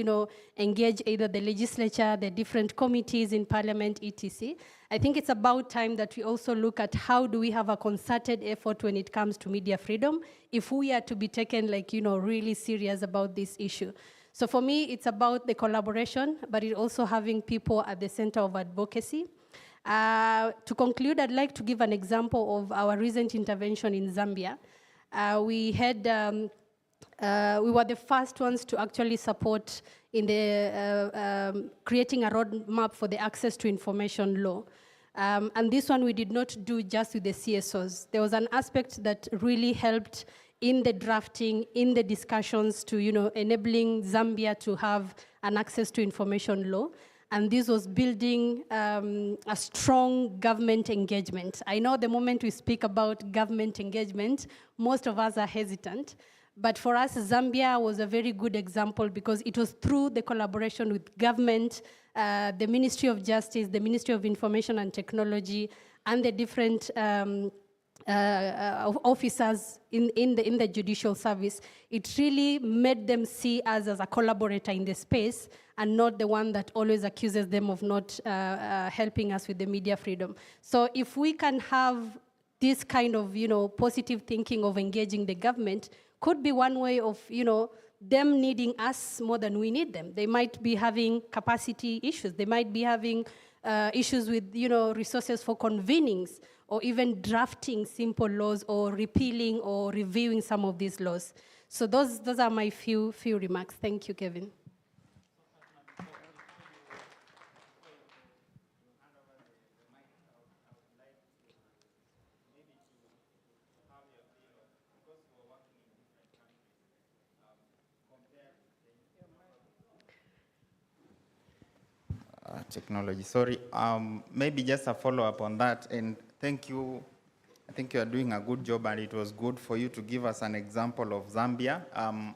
engage either the legislature, the different committees in parliament, etc. I think it's about time that we also look at how do we have a concerted effort when it comes to media freedom if we are to be taken really serious about this issue. So for me, it's about the collaboration, but it's also having people at the center of advocacy. To conclude, I'd like to give an example of our recent intervention in Zambia. We were the first ones to actually support in the creating a roadmap for the access to information law. And this one we did not do just with the CSOs. There was an aspect that really helped in the drafting, in the discussions to, enabling Zambia to have an access to information law. and this was building a strong government engagement. I know the moment we speak about government engagement, most of us are hesitant, but for us, Zambia was a very good example because it was through the collaboration with government, the Ministry of Justice, the Ministry of Information and Technology, and the different officers in the judicial service. It really made them see us as a collaborator in the space and not the one that always accuses them of not helping us with the media freedom. So if we can have this kind of, positive thinking of engaging the government, could be one way of, them needing us more than we need them. They might be having capacity issues. They might be having issues with, resources for convenings, or even drafting simple laws, or repealing or reviewing some of these laws. So those are my few remarks. Thank you, Kevin. Technology, sorry. Maybe just a follow-up on that, and thank you. I think you are doing a good job, and it was good for you to give us an example of Zambia.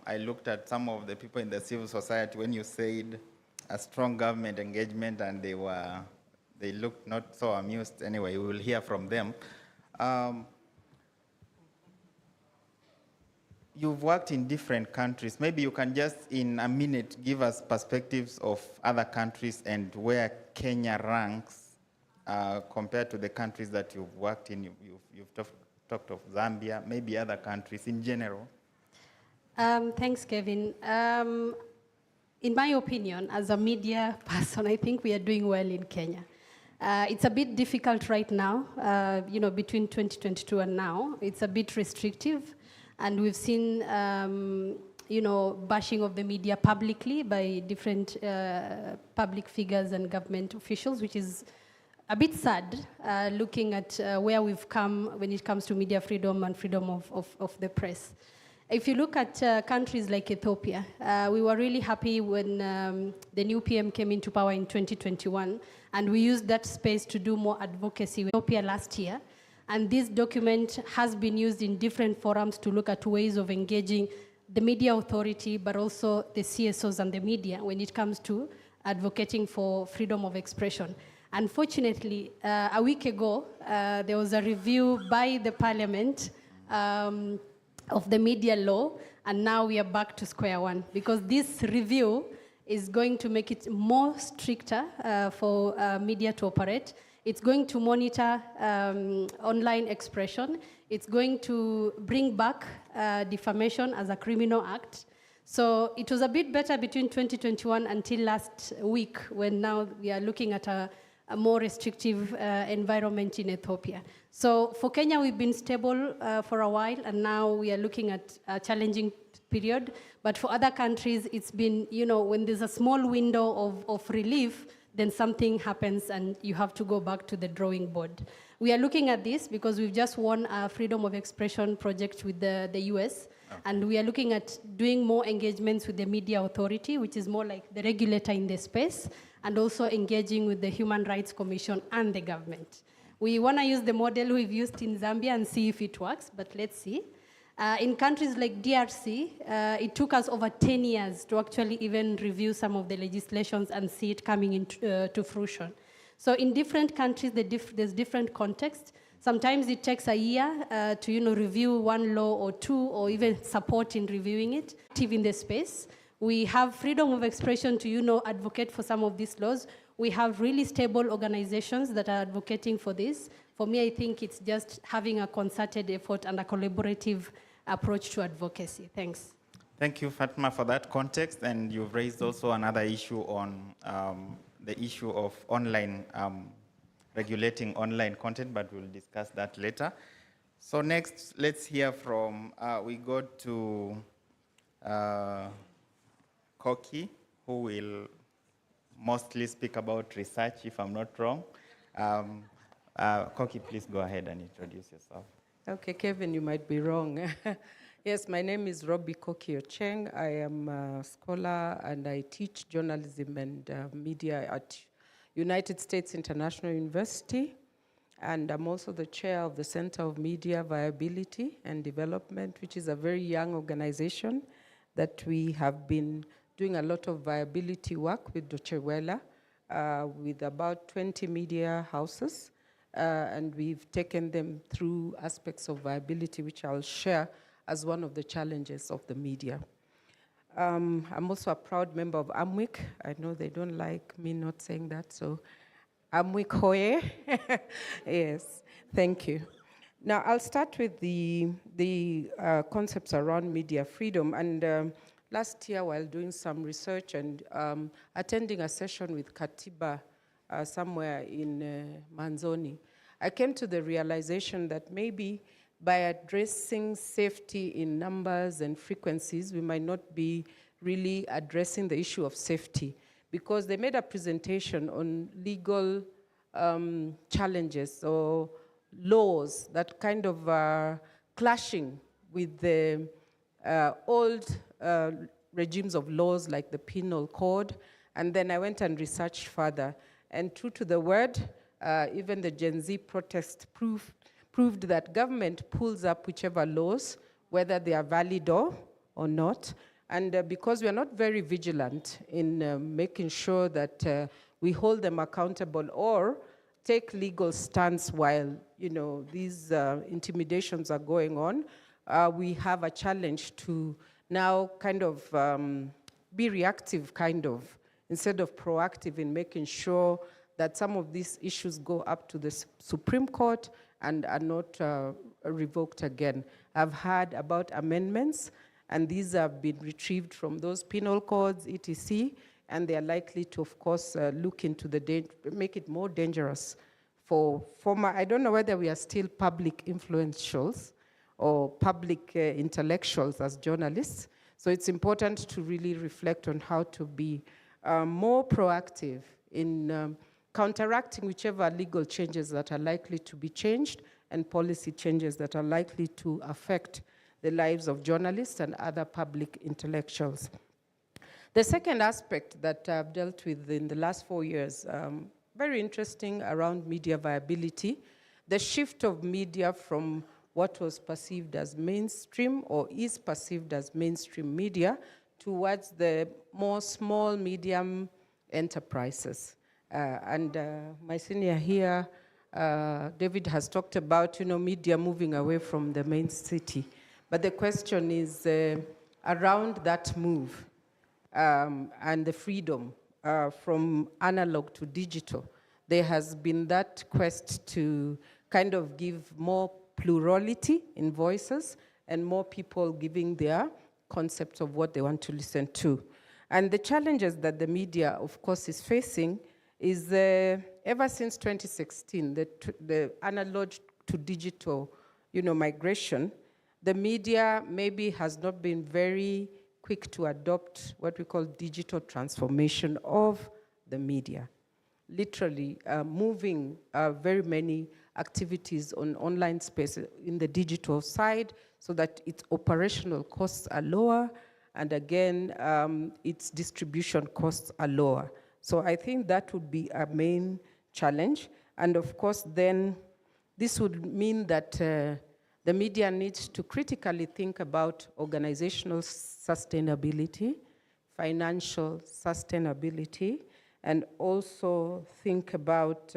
I looked at some of the people in the civil society when you said a strong government engagement, and they looked not so amused. Anyway, we will hear from them. You've worked in different countries. Maybe you can just, in a minute, give us perspectives of other countries and where Kenya ranks compared to the countries that you've worked in. You've talked of Zambia, maybe other countries in general. Thanks, Kevin. In my opinion, as a media person, I think we are doing well in Kenya. It's a bit difficult right now, between 2022 and now. It's a bit restrictive. And we've seen, bashing of the media publicly by different public figures and government officials, which is a bit sad, looking at where we've come when it comes to media freedom and freedom of the press. If you look at countries like Ethiopia, we were really happy when the new PM came into power in 2021, and we used that space to do more advocacy with Ethiopia last year. And this document has been used in different forums to look at ways of engaging the media authority, but also the CSOs and the media when it comes to advocating for freedom of expression. Unfortunately, a week ago, there was a review by the parliament of the media law, and now we are back to square one, because this review is going to make it more stricter for media to operate. It's going to monitor online expression. It's going to bring back defamation as a criminal act. So it was a bit better between 2021 until last week, when now we are looking at a more restrictive environment in Ethiopia. So for Kenya, we've been stable for a while, and now we are looking at a challenging period. But for other countries, it's been, when there's a small window of relief, then something happens and you have to go back to the drawing board. We are looking at this because we've just won a freedom of expression project with the US, and we are looking at doing more engagements with the media authority, which is more like the regulator in the space, and also engaging with the Human Rights Commission and the government. We want to use the model we've used in Zambia and see if it works, but let's see. In countries like DRC, it took us over 10 years to actually even review some of the legislations and see it coming into fruition. So in different countries, there's different contexts. Sometimes it takes a year to review one law or two, or even support in reviewing it. Active in the space, we have freedom of expression to advocate for some of these laws. We have really stable organizations that are advocating for this. For me, I think it's just having a concerted effort and a collaborative approach to advocacy. Thanks. Thank you, Fatma, for that context. And you've raised also another issue on the issue of online, regulating online content, but we'll discuss that later. So next, let's hear from, we go to Koki, who will mostly speak about research, if I'm not wrong. Koki, please go ahead and introduce yourself. Okay, Kevin, you might be wrong. Yes, my name is Robbie Kokio Cheng. I am a scholar and I teach journalism and media at United States International University. And I'm also the chair of the Center of Media Viability and Development, which is a very young organization that we have been doing a lot of viability work with Deutsche Welle, with about 20 media houses. And we've taken them through aspects of viability, which I'll share as one of the challenges of the media. I'm also a proud member of AMWIC. I know they don't like me not saying that, so AMWIC Hoye. Yes, thank you. Now, I'll start with the concepts around media freedom. And last year, while doing some research and attending a session with Katiba somewhere in Manzoni, I came to the realization that maybe by addressing safety in numbers and frequencies, we might not be really addressing the issue of safety, because they made a presentation on legal challenges or laws that kind of are clashing with the old regimes of laws like the Penal Code. And then I went and researched further. And true to the word, even the Gen Z protest proved that government pulls up whichever laws, whether they are valid or not. And because we are not very vigilant in making sure that we hold them accountable or take legal stance while these intimidations are going on, we have a challenge to now kind of be reactive, instead of proactive in making sure that some of these issues go up to the Supreme Court and are not revoked again. I've heard about amendments, and these have been retrieved from those penal codes, etc., and they are likely to, of course, look into make it more dangerous for former, I don't know whether we are still public influentials or public intellectuals as journalists. So it's important to really reflect on how to be more proactive in counteracting whichever legal changes that are likely to be changed and policy changes that are likely to affect the lives of journalists and other public intellectuals. The second aspect that I've dealt with in the last 4 years, very interesting around media viability, the shift of media from what was perceived as mainstream or is perceived as mainstream media towards the more small, medium enterprises. And my senior here, David, has talked about media moving away from the main city. But the question is around that move and the freedom from analog to digital. There has been that quest to kind of give more plurality in voices and more people giving their concepts of what they want to listen to. And the challenges that the media, of course, is facing is ever since 2016, the analog to digital, migration, the media maybe has not been very quick to adopt what we call digital transformation of the media. Literally moving very many activities on online space in the digital side so that its operational costs are lower, and again, its distribution costs are lower. So I think that would be a main challenge. And of course, then this would mean that the media needs to critically think about organizational sustainability, financial sustainability, and also think about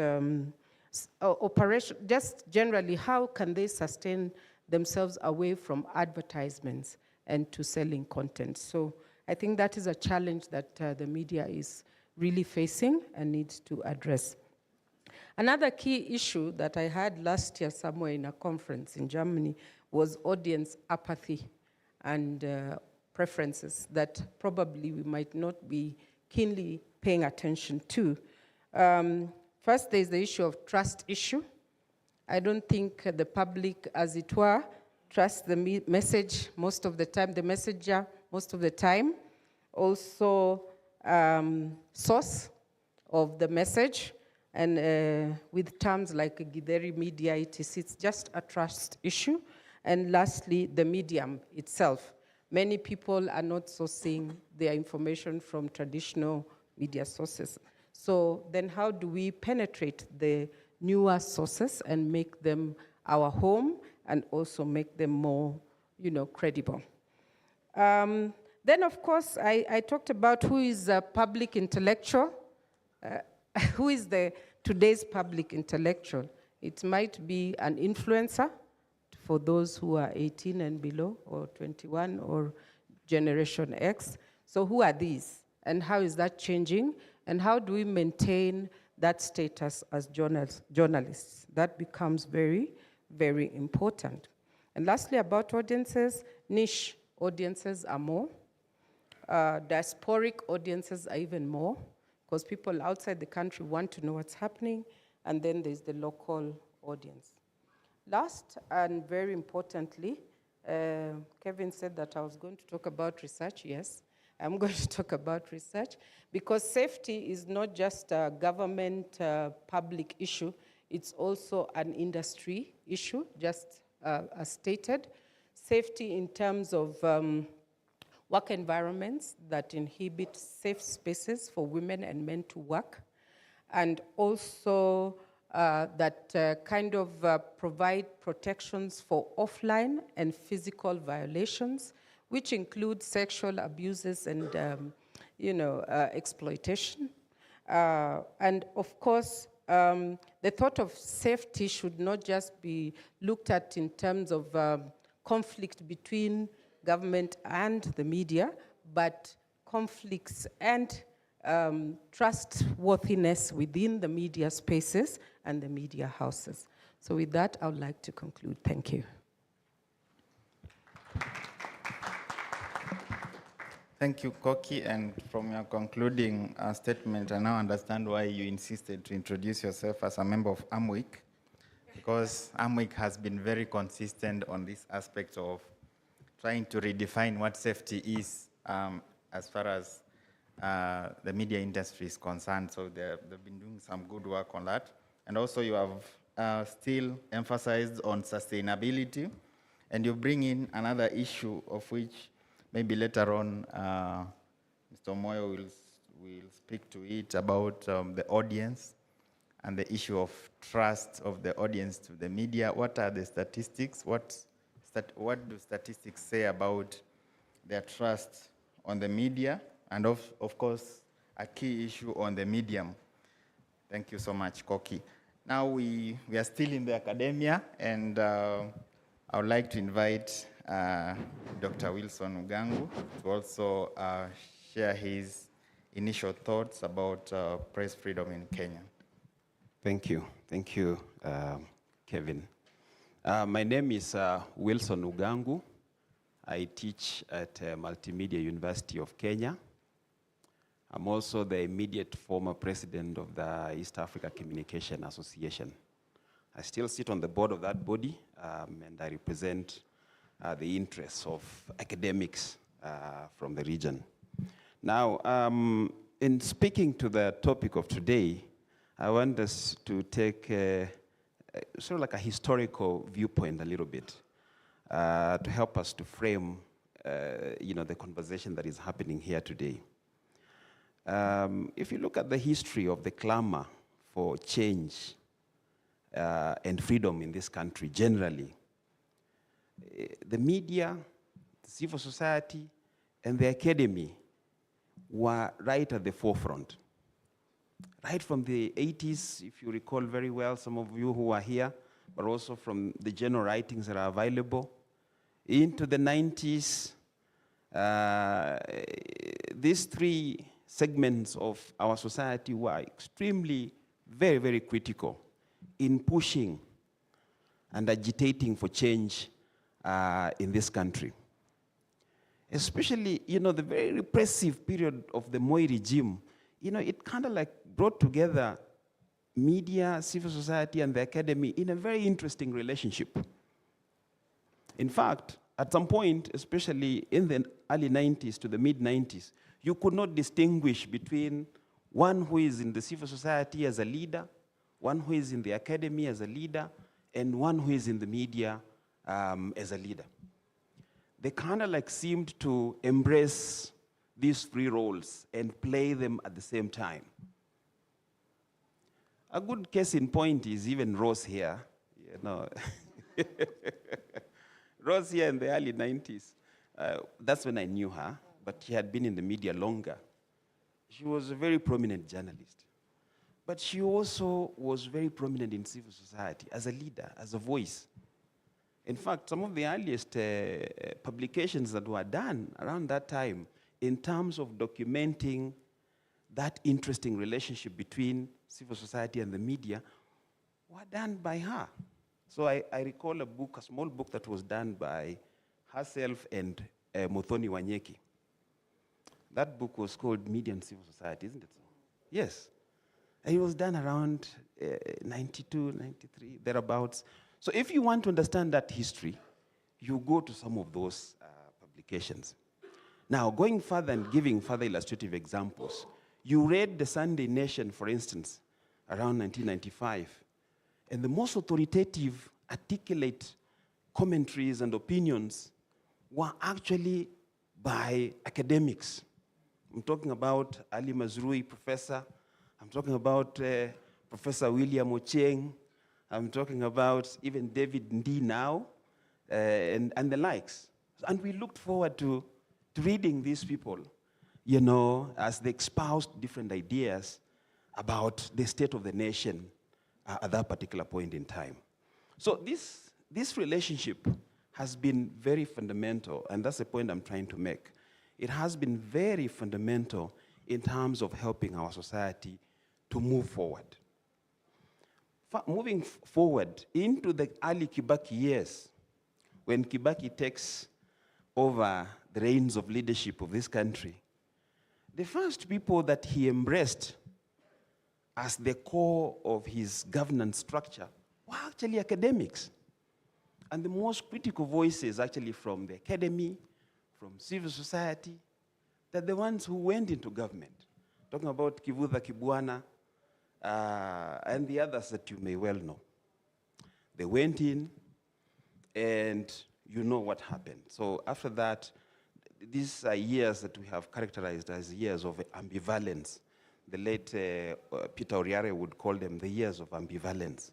operation, just generally, how can they sustain themselves away from advertisements and to selling content. So I think that is a challenge that the media is really facing and needs to address. Another key issue that I had last year somewhere in a conference in Germany was audience apathy and preferences that probably we might not be keenly paying attention to. First, there's the issue of trust issue. I don't think the public, as it were, trusts the message most of the time, the messenger most of the time. Also, source of the message, and with terms like Githeri media, etc., it's just a trust issue. And lastly, the medium itself. Many people are not sourcing their information from traditional media sources. So then how do we penetrate the newer sources and make them our home and also make them more, credible? Then, of course, I talked about who is a public intellectual. Who is today's public intellectual? It might be an influencer for those who are 18 and below, or 21, or Generation X. So who are these? And how is that changing? And how do we maintain that status as journalists? That becomes very, very important. And lastly, about audiences, niche audiences are more. Diasporic audiences are even more, because people outside the country want to know what's happening. And then there's the local audience. Last, and very importantly, Kevin said that I was going to talk about research. Yes, I'm going to talk about research, because safety is not just a government public issue, it's also an industry issue, just as stated. Safety in terms of work environments that inhibit safe spaces for women and men to work, and also that kind of provide protections for offline and physical violations, which include sexual abuses and exploitation. And of course, the thought of safety should not just be looked at in terms of conflict between government and the media, but conflicts and trustworthiness within the media spaces and the media houses. So with that, I would like to conclude. Thank you. Thank you, Koki. And from your concluding statement, I now understand why you insisted to introduce yourself as a member of AMWIC, because AMWIC has been very consistent on this aspect of trying to redefine what safety is as far as the media industry is concerned. So they've been doing some good work on that. And also you have still emphasized on sustainability, and you bring in another issue of which maybe later on Mr. Moyo will speak to it about the audience and the issue of trust of the audience to the media. What are the statistics? What do statistics say about their trust on the media? And of course, a key issue on the medium. Thank you so much, Koki. Now we are still in the academia, and I would like to invite Dr. Wilson Ugangu to also share his initial thoughts about press freedom in Kenya. Thank you. Thank you, Kevin. My name is Wilson Ugangu. I teach at Multimedia University of Kenya. I'm also the immediate former president of the East Africa Communication Association. I still sit on the board of that body, and I represent the interests of academics from the region. Now, in speaking to the topic of today, I want us to take sort of like a historical viewpoint a little bit to help us to frame the conversation that is happening here today. If you look at the history of the clamor for change and freedom in this country generally, the media, the civil society, and the academy were right at the forefront. Right from the 80s, if you recall very well, some of you who are here, but also from the general writings that are available, into the 90s, these three segments of our society were extremely, very, very critical in pushing and agitating for change in this country. Especially, the very repressive period of the Moi regime, it kind of like brought together media, civil society, and the academy in a very interesting relationship. In fact, at some point, especially in the early 90s to the mid-90s, you could not distinguish between one who is in the civil society as a leader, one who is in the academy as a leader, and one who is in the media as a leader. They kind of like seemed to embrace these three roles and play them at the same time. A good case in point is even Rose here. You know, Rose here in the early 90s. That's when I knew her, but she had been in the media longer. She was a very prominent journalist. But she also was very prominent in civil society as a leader, as a voice. In fact, some of the earliest publications that were done around that time in terms of documenting that interesting relationship between civil society and the media were done by her. So I recall a book, a small book that was done by herself and Muthoni Wanyeki. That book was called Media and Civil Society, isn't it so? Yes. And it was done around 92, 93, thereabouts. So if you want to understand that history, you go to some of those publications. Now, going further and giving further illustrative examples, you read the Sunday Nation, for instance, around 1995, and the most authoritative, articulate commentaries and opinions were actually by academics. I'm talking about Ali Mazrui, professor. I'm talking about Professor William Ocheng. I'm talking about even David Ndi now, and the likes. And we looked forward to reading these people, you know, as they espoused different ideas about the state of the nation at that particular point in time. So this relationship has been very fundamental, and that's the point I'm trying to make. It has been very fundamental in terms of helping our society to move forward. Moving forward into the early Kibaki years, when Kibaki takes over the reins of leadership of this country, the first people that he embraced as the core of his governance structure were actually academics. And the most critical voices actually from the academy, from civil society, they're the ones who went into government. Talking about Kivutha Kibwana, and the others that you may well know. They went in, and you know what happened. So after that, these are years that we have characterized as years of ambivalence. The late Peter Oriare would call them the years of ambivalence,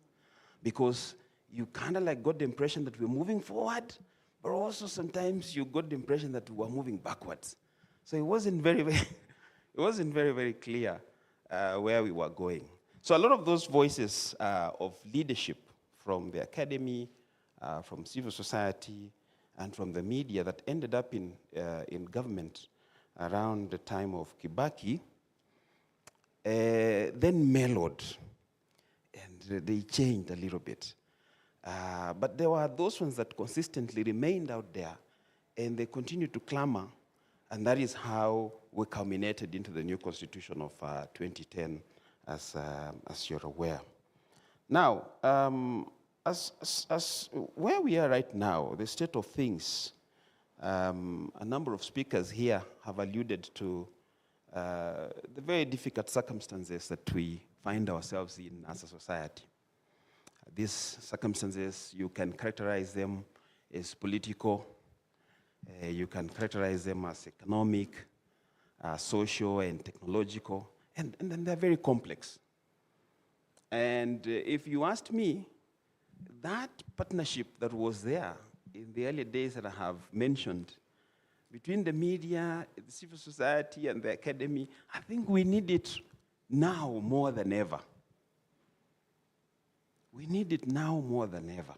because you kind of like got the impression that we're moving forward, but also sometimes you got the impression that we were moving backwards. So it wasn't very, very clear where we were going. So a lot of those voices of leadership from the academy, from civil society, and from the media that ended up in government around the time of Kibaki, then mellowed, and they changed a little bit. But there were those ones that consistently remained out there, and they continued to clamor, and that is how we culminated into the new constitution of 2010, as you're aware. Now, as where we are right now, the state of things, a number of speakers here have alluded to the very difficult circumstances that we find ourselves in as a society. These circumstances, you can characterize them as political, you can characterize them as economic, social, and technological, and then they're very complex. And if you asked me, that partnership that was there in the early days that I have mentioned, between the media, the civil society, and the academy, I think we need it now more than ever. We need it now more than ever.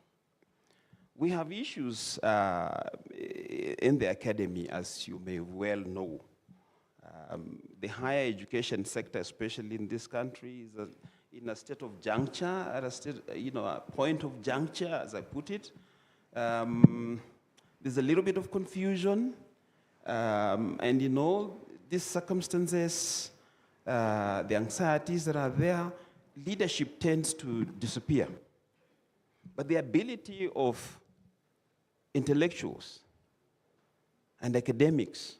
We have issues in the academy, as you may well know. The higher education sector, especially in this country, is in a state of juncture, at a point of juncture, as I put it. There's a little bit of confusion, and these circumstances, the anxieties that are there, leadership tends to disappear. But the ability of intellectuals and academics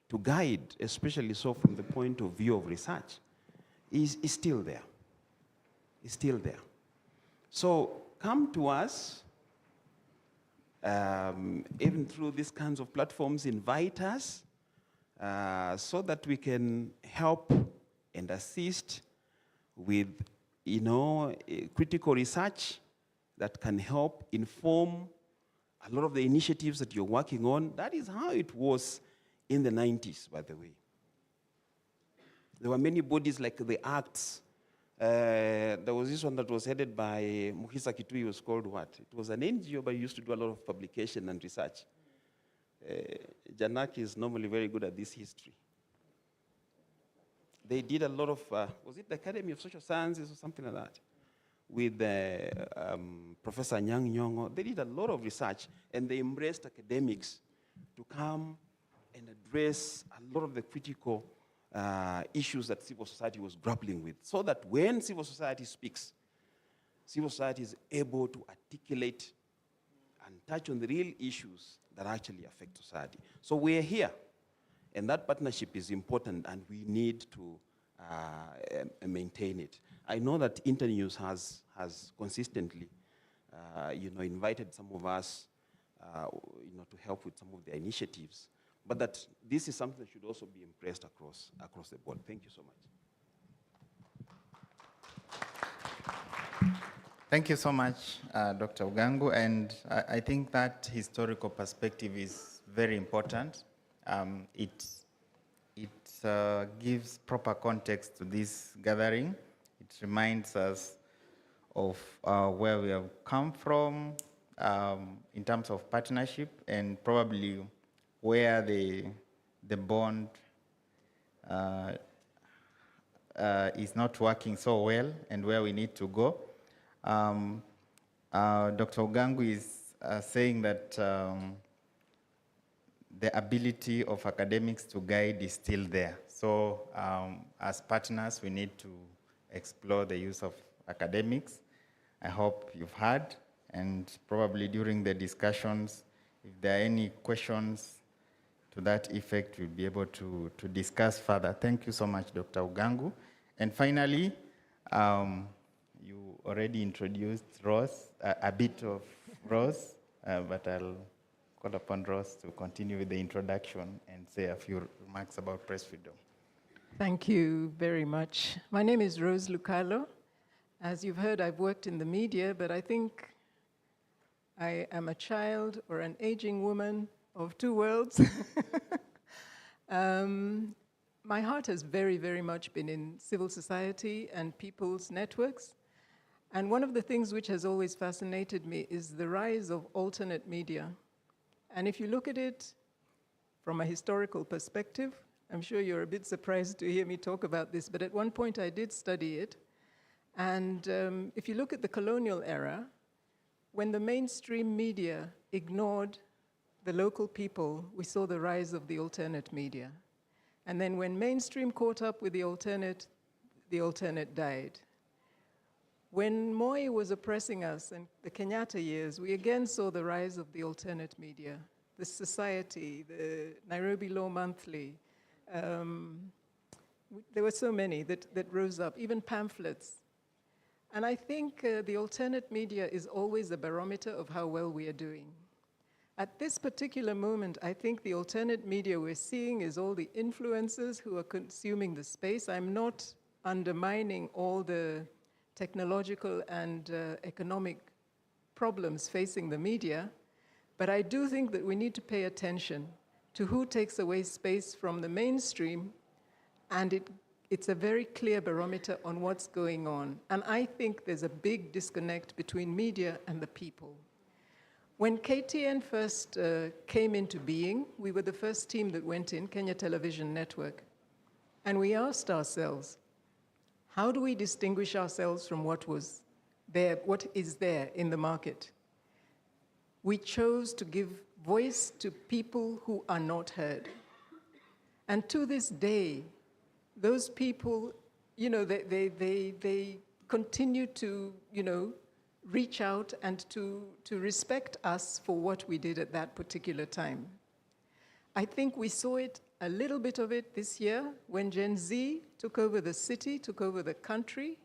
to guide, especially so from the point of view of research, is still there. Is still there. So come to us even through these kinds of platforms, invite us so that we can help and assist with, critical research that can help inform a lot of the initiatives that you're working on. That is how it was in the 90s, by the way. There were many bodies like the ACTS. There was this one that was headed by Muhisa Kitui. It was called what? It was an NGO, but it used to do a lot of publication and research. Janak is normally very good at this history. They did a lot of, was it the Academy of Social Sciences or something like that? With Professor Nyang Nyongo. They did a lot of research, and they embraced academics to come and address a lot of the critical issues that civil society was grappling with, so that when civil society speaks, civil society is able to articulate and touch on the real issues that actually affect society. So we're here, and that partnership is important, and we need to maintain it. I know that Internews has consistently, invited some of us, to help with some of their initiatives, but that this is something that should also be impressed across the board. Thank you so much. Thank you so much, Dr. Ugangu, and I think that historical perspective is very important. It gives proper context to this gathering. It reminds us of where we have come from in terms of partnership, and probably where the bond is not working so well and where we need to go. Dr. Ugangu is saying that the ability of academics to guide is still there. So as partners, we need to explore the use of academics. I hope you've heard, and probably during the discussions, if there are any questions to that effect, we'll be able to discuss further. Thank you so much, Dr. Ugangu. And finally, you already introduced Ross, a bit of Ross, but I'll call upon Ross to continue with the introduction and say a few remarks about press freedom. Thank you very much. My name is Rose Lucalo. As you've heard, I've worked in the media, but I think I am a child or an aging woman of two worlds. My heart has very, very much been in civil society and people's networks. And one of the things which has always fascinated me is the rise of alternate media. And if you look at it from a historical perspective, I'm sure you're a bit surprised to hear me talk about this, but at one point I did study it. And if you look at the colonial era, when the mainstream media ignored the local people, we saw the rise of the alternate media. And then when mainstream caught up with the alternate died. When Moi was oppressing us in the Kenyatta years, we again saw the rise of the alternate media, the Society, the Nairobi Law Monthly. There were so many that rose up, even pamphlets. And I think the alternate media is always a barometer of how well we are doing. At this particular moment, I think the alternate media we're seeing is all the influencers who are consuming the space. I'm not undermining all the technological and economic problems facing the media, but I do think that we need to pay attention to who takes away space from the mainstream, and it's a very clear barometer on what's going on. And I think there's a big disconnect between media and the people. When KTN first came into being, we were the first team that went in, Kenya Television Network. And we asked ourselves, how do we distinguish ourselves from what was there, what is there in the market? We chose to give voice to people who are not heard. And to this day, those people, they continue to, reach out and to respect us for what we did at that particular time. I think we saw it, a little bit of it this year, when Gen Z took over the city, took over the country.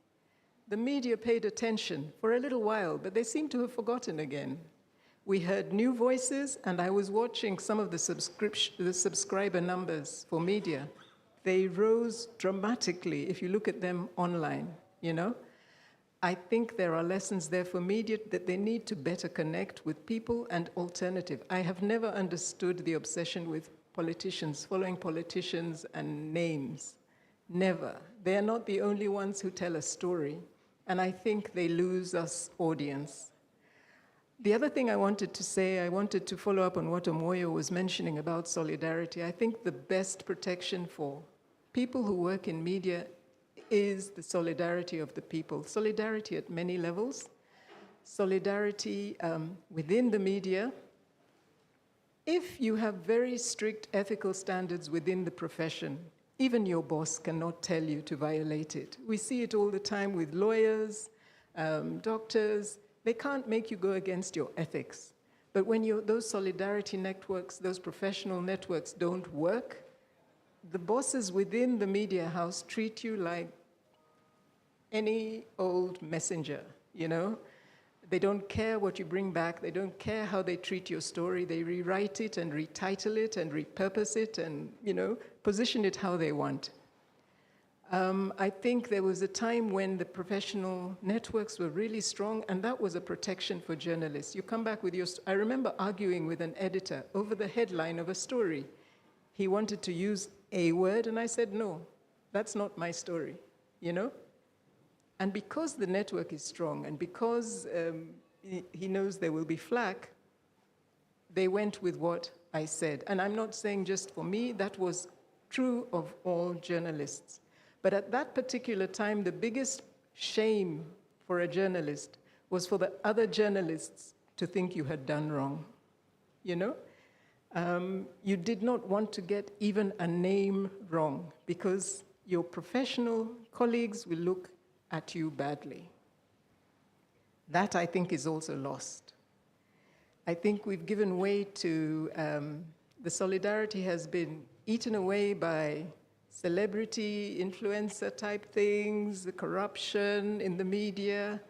The media paid attention for a little while, but they seem to have forgotten again. We heard new voices, and I was watching some of the subscriber numbers for media. They rose dramatically if you look at them online, you know? I think there are lessons there for media that they need to better connect with people and alternative. I have never understood the obsession with politicians, following politicians and names. Never. They are not the only ones who tell a story, and I think they lose us audience. The other thing I wanted to say, I wanted to follow up on what Omoyo was mentioning about solidarity. I think the best protection for people who work in media is the solidarity of the people. Solidarity at many levels. Solidarity within the media. If you have very strict ethical standards within the profession, even your boss cannot tell you to violate it. We see it all the time with lawyers, doctors. They can't make you go against your ethics. But when those solidarity networks, those professional networks don't work, the bosses within the media house treat you like any old messenger, you know? They don't care what you bring back. They don't care how they treat your story. They rewrite it and retitle it and repurpose it and, you know, position it how they want. I think there was a time when the professional networks were really strong, and that was a protection for journalists. You come back with your... I remember arguing with an editor over the headline of a story. He wanted to use a word, and I said, no, that's not my story, you know? And because the network is strong, and because he knows there will be flack, they went with what I said. And I'm not saying just for me, that was true of all journalists. But at that particular time, the biggest shame for a journalist was for the other journalists to think you had done wrong, you know? You did not want to get even a name wrong because your professional colleagues will look at you badly. That, I think, is also lost. I think we've given way to, the solidarity has been eaten away by celebrity, influencer type things, the corruption in the media.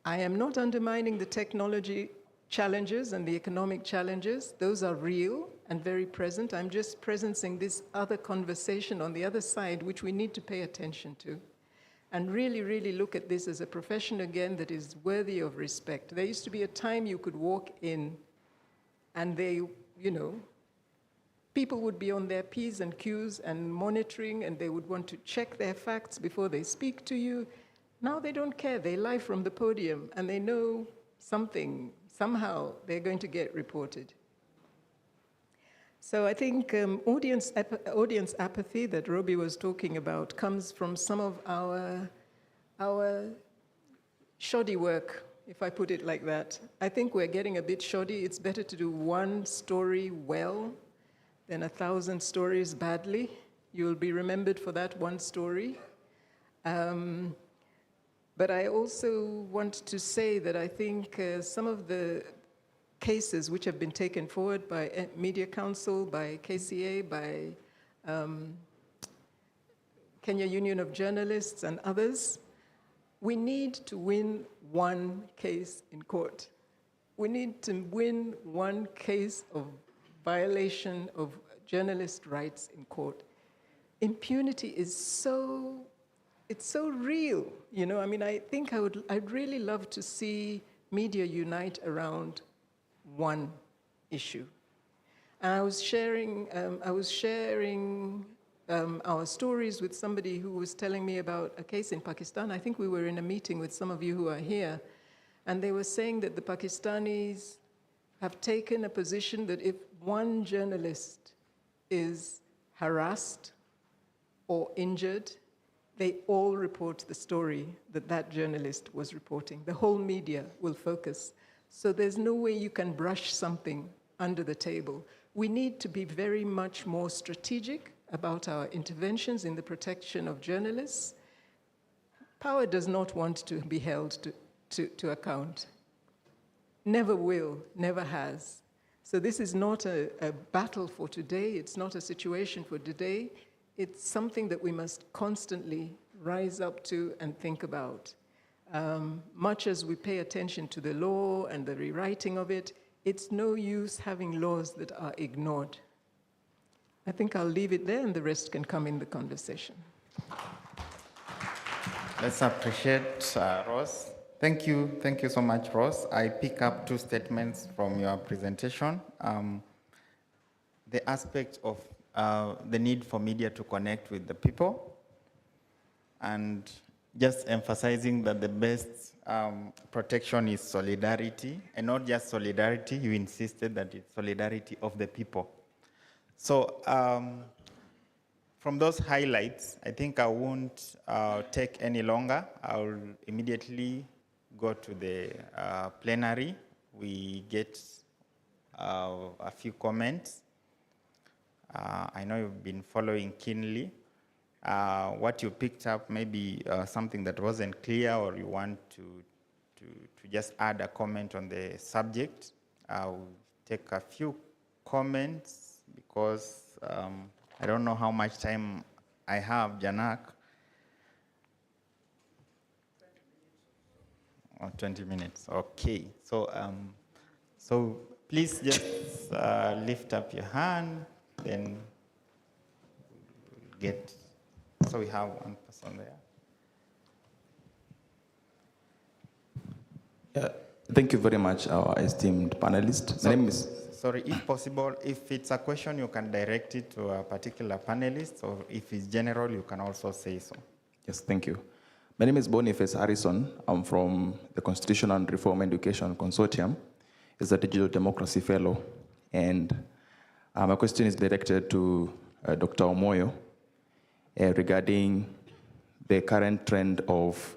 I am not undermining the technology challenges and the economic challenges. Those are real and very present. I'm just presencing this other conversation on the other side, which we need to pay attention to. And really, really look at this as a profession, again, that is worthy of respect. There used to be a time you could walk in and they, you know, people would be on their P's and Q's and monitoring, and they would want to check their facts before they speak to you. Now they don't care. They lie from the podium, and they know something, somehow they're going to get reported. So I think audience apathy that Robbie was talking about comes from some of our shoddy work, if I put it like that. I think we're getting a bit shoddy. It's better to do one story well than 1,000 stories badly. You'll be remembered for that one story. But I also want to say that I think some of the cases which have been taken forward by Media Council, by KCA, by Kenya Union of Journalists and others, we need to win one case in court. We need to win one case of violation of journalist rights in court. Impunity is it's so real, you know. I mean, I think I'd really love to see media unite around one issue. And I was sharing our stories with somebody who was telling me about a case in Pakistan. I think we were in a meeting with some of you who are here, and they were saying that the Pakistanis have taken a position that if one journalist is harassed or injured, they all report the story that that journalist was reporting. The whole media will focus. So there's no way you can brush something under the table. We need to be very much more strategic about our interventions in the protection of journalists. Power does not want to be held to account. Never will, never has. So this is not a battle for today. It's not a situation for today. It's something that we must constantly rise up to and think about. much as we pay attention to the law and the rewriting of it, it's no use having laws that are ignored. I think I'll leave it there and the rest can come in the conversation. Let's appreciate Ross. Thank you so much, Ross. I pick up two statements from your presentation. The aspect of the need for media to connect with the people, and just emphasizing that the best protection is solidarity, and not just solidarity, you insisted that it's solidarity of the people. So from those highlights, I think I won't take any longer. I'll immediately go to the plenary. We get a few comments. I know you've been following keenly. What you picked up, maybe something that wasn't clear, or you want to just add a comment on the subject. I'll take a few comments because I don't know how much time I have, Janak. 20 minutes, okay. So, so please just lift up your hand, then get, so we have one person there. Thank you very much, our esteemed panelists. My name is... Sorry, if possible, if it's a question, you can direct it to a particular panelist, or if it's general, you can also say so. Yes, thank you. My name is Boniface Harrison. I'm from the Constitution and Reform Education Consortium. It's a digital democracy fellow. And my question is directed to Dr. Omoyo regarding the current trend of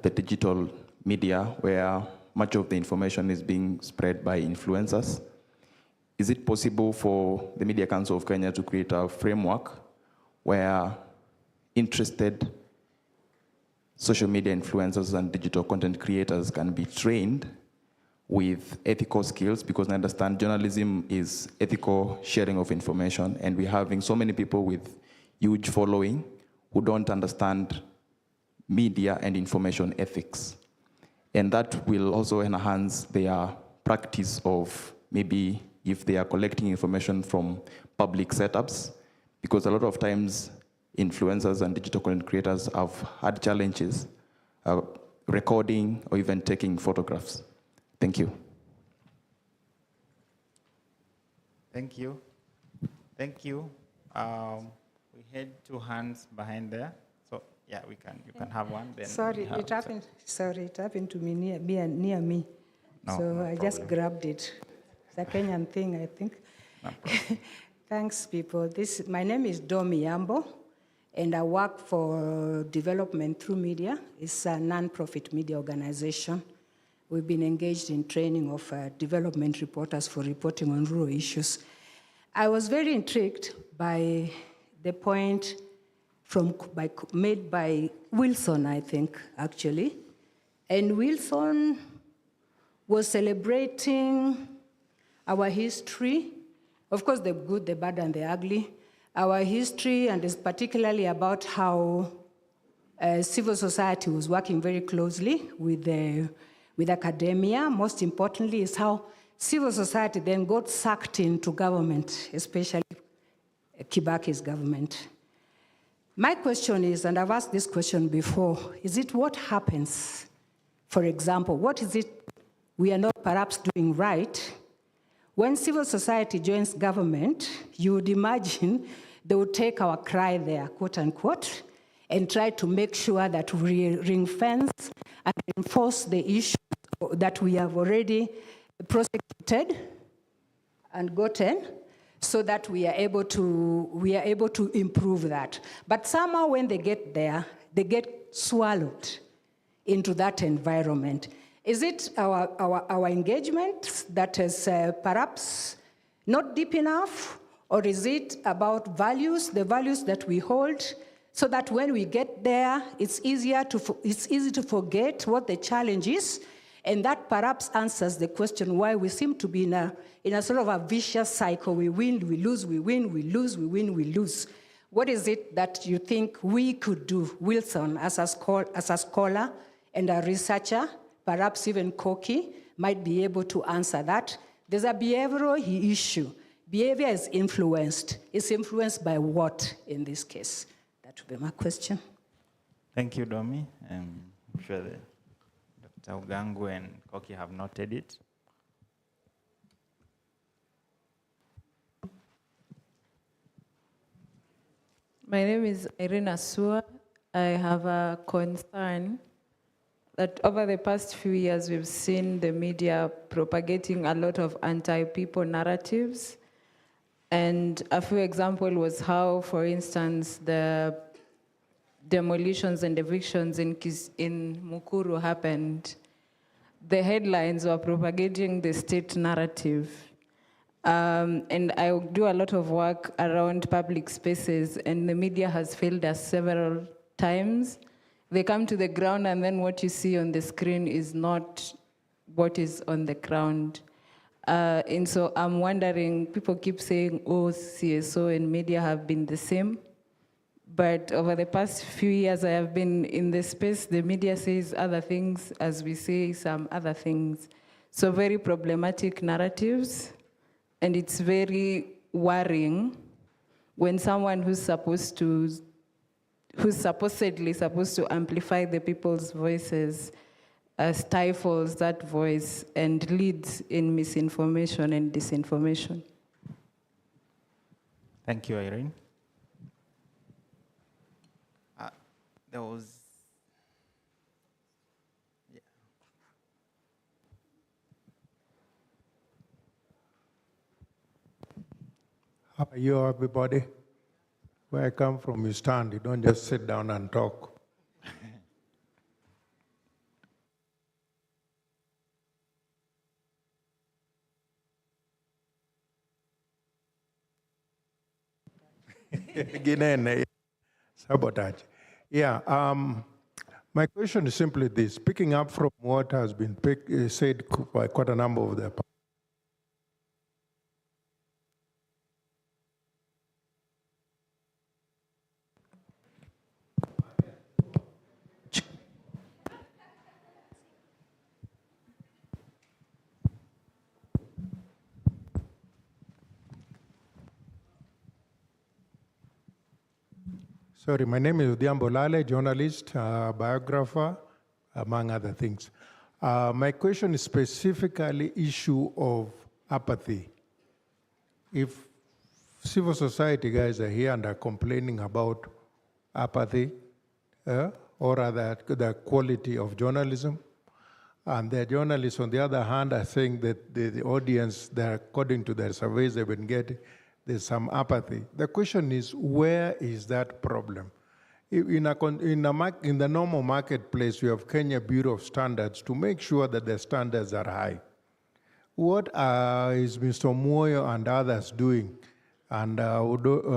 the digital media, where much of the information is being spread by influencers. Is it possible for the Media Council of Kenya to create a framework where interested social media influencers and digital content creators can be trained with ethical skills? Because I understand journalism is ethical sharing of information, and we're having so many people with huge following who don't understand media and information ethics. And that will also enhance their practice of maybe if they are collecting information from public setups, because a lot of times influencers and digital content creators have had challenges recording or even taking photographs. Thank you. Thank you. Thank you. We had two hands behind there. So yeah, you can have one. Then sorry, it happened to me near me. No, so no I just grabbed it. It's a Kenyan thing, I think. No Thanks, people. My name is Domi Yambo, and I work for Development Through Media. It's a non-profit media organization. We've been engaged in training of development reporters for reporting on rural issues. I was very intrigued by the point made by Wilson, I think, actually. And Wilson was celebrating our history, of course, the good, the bad, and the ugly, our history, and is particularly about how civil society was working very closely with academia. Most importantly is how civil society then got sucked into government, especially Kibaki's government. My question is, and I've asked this question before, is it what happens, for example, what is it we are not perhaps doing right when civil society joins government? You would imagine they would take our cry there, quote unquote, and try to make sure that we ring fence and enforce the issues that we have already prosecuted and gotten, so that we are able to improve that. But somehow when they get there, they get swallowed into that environment. Is it our engagement that is perhaps not deep enough, or is it about values, the values that we hold, so that when we get there, it's easy to forget what the challenge is, and that perhaps answers the question why we seem to be in a sort of a vicious cycle. We win, we lose, we win, we lose, we win, we lose. What is it that you think we could do, Wilson, as a scholar and a researcher, perhaps even Koki, might be able to answer that. There's a behavioral issue. Behavior is influenced. It's influenced by what in this case? That would be my question. Thank you, Domi. I'm sure that Dr. Ugangu and Koki have noted it. My name is Irina Sua. I have a concern that over the past few years, we've seen the media propagating a lot of anti-people narratives. And a few examples was how, for instance, the demolitions and evictions in Mukuru happened. The headlines were propagating the state narrative. And I do a lot of work around public spaces, and the media has failed us several times. They come to the ground, and then what you see on the screen is not what is on the ground. And so I'm wondering, people keep saying, oh, CSO and media have been the same. But over the past few years I have been in the space, the media says other things as we say some other things. So very problematic narratives. And it's very worrying when someone who's supposedly supposed to amplify the people's voices stifles that voice and leads in misinformation and disinformation. Thank you, Irene. There was... Yeah. How are you, everybody? Where I come from, you stand. You don't just sit down and talk. Sabotage. Yeah, my question is simply this. Picking up from what has been said by quite a number of the Sorry, my name is Udiambo Lale, journalist, biographer, among other things. My question is specifically issue of apathy. If civil society guys are here and are complaining about apathy, or rather the quality of journalism, and the journalists on the other hand are saying that the audience, that according to their surveys they've been getting, there's some apathy. The question is, where is that problem? In the normal marketplace, we have Kenya Bureau of Standards to make sure that the standards are high. What is Mr. Moyo and others doing, and Ugangu,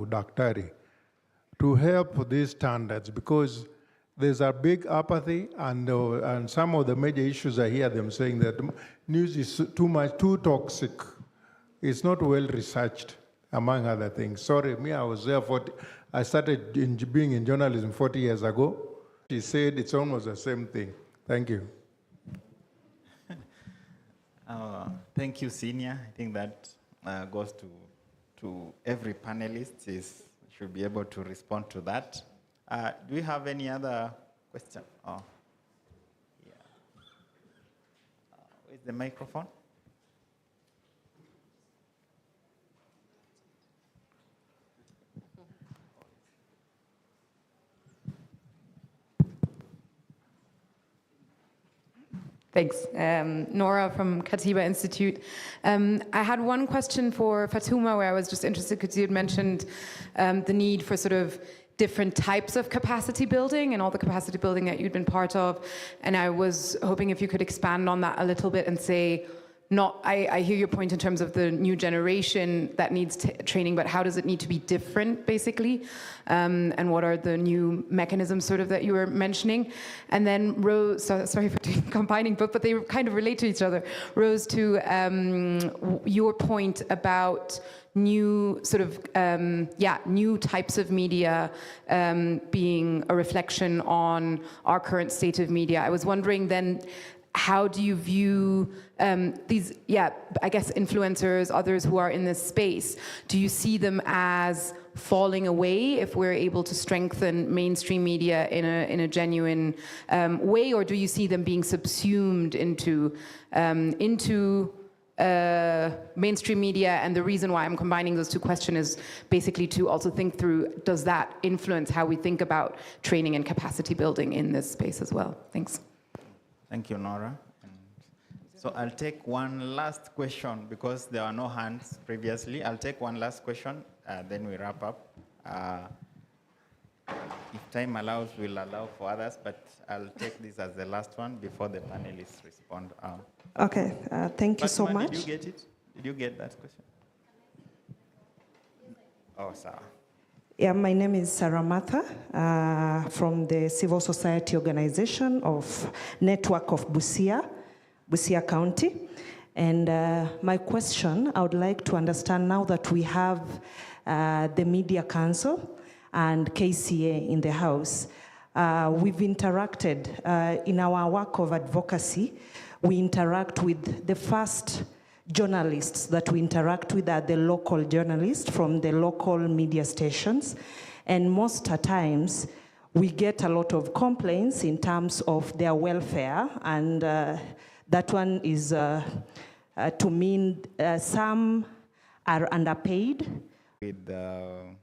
Daktari, to help these standards? Because there's a big apathy, and some of the major issues I hear them saying that news is too toxic. It's not well researched, among other things. Sorry, I was there I started being in journalism 40 years ago. She said it's almost the same thing. Thank you. Thank you, Senior. I think that goes to every panelist. Should be able to respond to that. Do we have any other question? Oh, yeah. Where's the microphone? Thanks. Nora from Katiba Institute. I had one question for Fatuma, where I was just interested because you had mentioned the need for sort of different types of capacity building and all the capacity building that you'd been part of. And I was hoping if you could expand on that a little bit and say, I hear your point in terms of the new generation that needs training, but how does it need to be different, basically? And what are the new mechanisms sort of that you were mentioning? And then Rose, sorry for combining both, but they kind of relate to each other. Rose, to your point about new sort of, new types of media being a reflection on our current state of media. I was wondering then, how do you view these, I guess, influencers, others who are in this space? Do you see them as falling away if we're able to strengthen mainstream media in a genuine way, or do you see them being subsumed into mainstream media? And the reason why I'm combining those two questions is basically to also think through, does that influence how we think about training and capacity building in this space as well? Thanks. Thank you, Nora. So I'll take one last question because there are no hands previously. I'll take one last question, then we wrap up. If time allows, we'll allow for others, but I'll take this as the last one before the panelists respond. Okay, thank you so much. Did you get it? Did you get that question? Oh, Sarah. Yeah, my name is Sarah Martha from the Civil Society Organization of Network of Busia County. And my question, I would like to understand now that we have the Media Council and KCA in the House. We've interacted in our work of advocacy. We interact with the first journalists that we interact with are the local journalists from the local media stations. And most times, we get a lot of complaints in terms of their welfare. And that one is to mean some are underpaid. With Mr.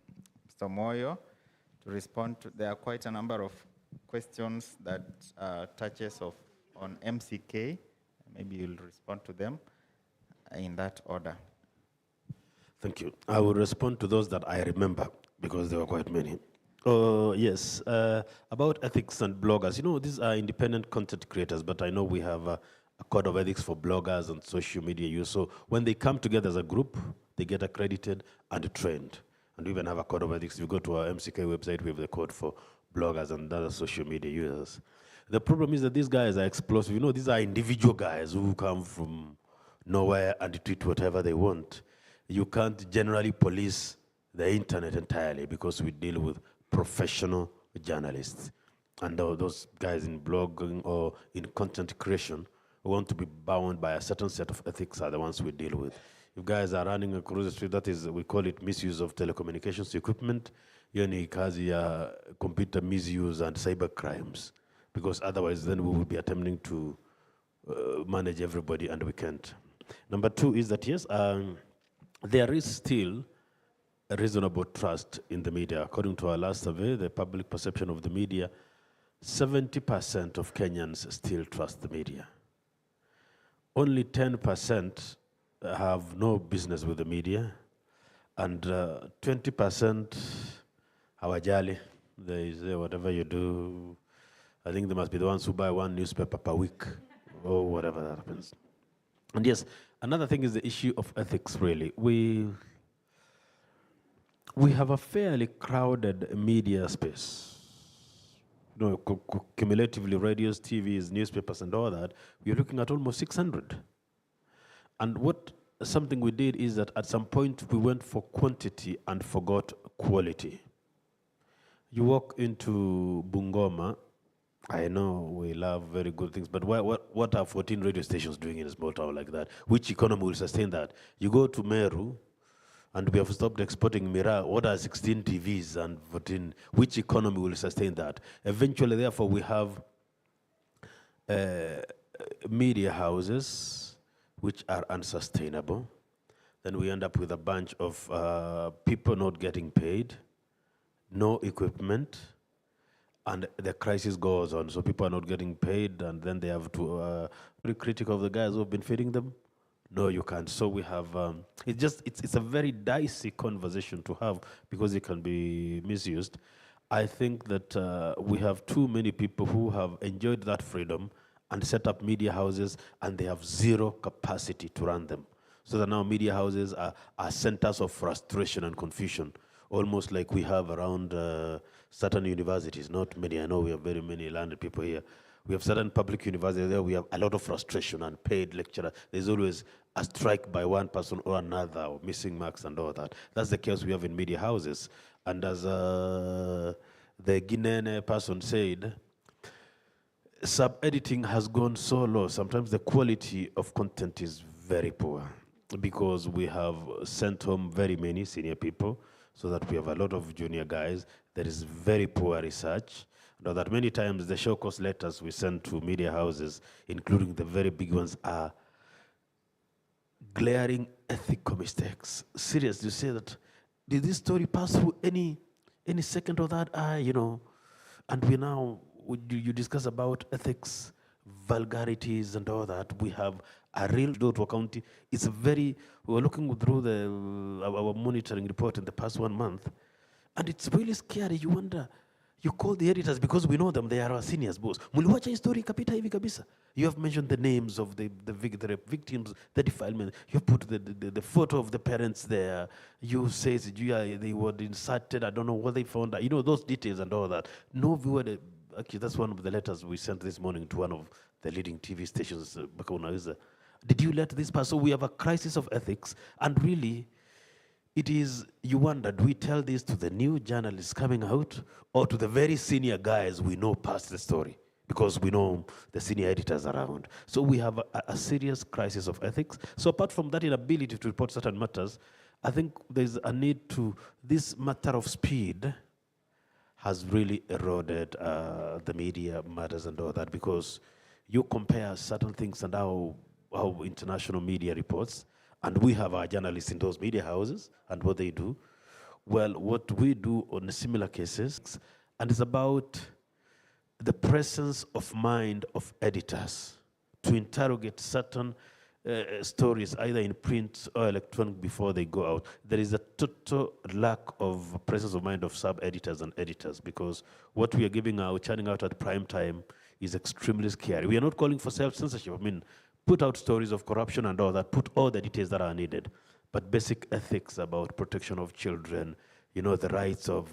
Moyo to respond to, there are quite a number of questions that touches on MCK. Maybe you'll respond to them in that order. Thank you. I will respond to those that I remember because there were quite many. Yes, about ethics and bloggers. You know, these are independent content creators, but I know we have a code of ethics for bloggers and social media use. So when they come together as a group, they get accredited and trained. And we even have a code of ethics. If you go to our MCK website, we have the code for bloggers and other social media users. The problem is that these guys are explosive. You know, these are individual guys who come from nowhere and tweet whatever they want. You can't generally police the internet entirely because we deal with professional journalists. And those guys in blogging or in content creation who want to be bound by a certain set of ethics are the ones we deal with. If guys are running across the street, that is, we call it misuse of telecommunications equipment. Yani kazi ya computer misuse and cyber crimes. Because otherwise then we will be attempting to manage everybody and we can't. Number two is that, yes, there is still a reasonable trust in the media. According to our last survey, the public perception of the media, 70% of Kenyans still trust the media. Only 10% have no business with the media, and 20% hawajali. They say, whatever you do, I think they must be the ones who buy one newspaper per week, or whatever that happens. And yes, another thing is the issue of ethics, really. We have a fairly crowded media space. You know, cumulatively, radios, TVs, newspapers, and all that, we're looking at almost 600. And something we did is that at some point we went for quantity and forgot quality. You walk into Bungoma, I know we love very good things, but what are 14 radio stations doing in a small town like that? Which economy will sustain that? You go to Meru, and we have stopped exporting Mira. What are 16 TVs and 14? Which economy will sustain that? Eventually, therefore, we have media houses which are unsustainable. Then we end up with a bunch of people not getting paid, no equipment, and the crisis goes on. So people are not getting paid, and then they have to be critical of the guys who have been feeding them. No, you can't. So we have, it's a very dicey conversation to have because it can be misused. I think that we have too many people who have enjoyed that freedom and set up media houses, and they have zero capacity to run them. So that now media houses are centers of frustration and confusion, almost like we have around certain universities, not many. I know we have very many learned people here. We have certain public universities there, we have a lot of frustration and paid lecturers. There's always a strike by one person or another, or missing marks and all that. That's the chaos we have in media houses. And as the Guinean person said, sub-editing has gone so low. Sometimes the quality of content is very poor because we have sent home very many senior people so that we have a lot of junior guys. There is very poor research. Now that many times the show cause letters we send to media houses, including the very big ones, are glaring ethical mistakes. Seriously, you say that, did this story pass through any second or that eye, you know? And we now, you discuss about ethics, vulgarities and all that. We have a real Doto County. It's a very, we were looking through our monitoring report in the past 1 month, and it's really scary. You wonder, you call the editors because we know them, they are our seniors, boss. Muliwacha story kapita hivi kabisa. You have mentioned the names of the victims, the defilement. You put the photo of the parents there. You say they were inserted, I don't know what they found. You know, those details and all that. No viewer, actually, that's one of the letters we sent this morning to one of the leading TV stations. Did you let this pass? So we have a crisis of ethics, and really, it is, you wonder, do we tell this to the new journalists coming out or to the very senior guys we know past the story? Because we know the senior editors around. So we have a serious crisis of ethics. So apart from that inability to report certain matters, I think there's a need to, this matter of speed has really eroded the media matters and all that, because you compare certain things and how international media reports, and we have our journalists in those media houses and what they do. Well, what we do on similar cases, and it's about the presence of mind of editors to interrogate certain stories, either in print or electronic, before they go out. There is a total lack of presence of mind of sub-editors and editors, because what we are giving out, churning out at prime time, is extremely scary. We are not calling for self-censorship. I mean, put out stories of corruption and all that, put all the details that are needed. But basic ethics about protection of children, you know, the rights of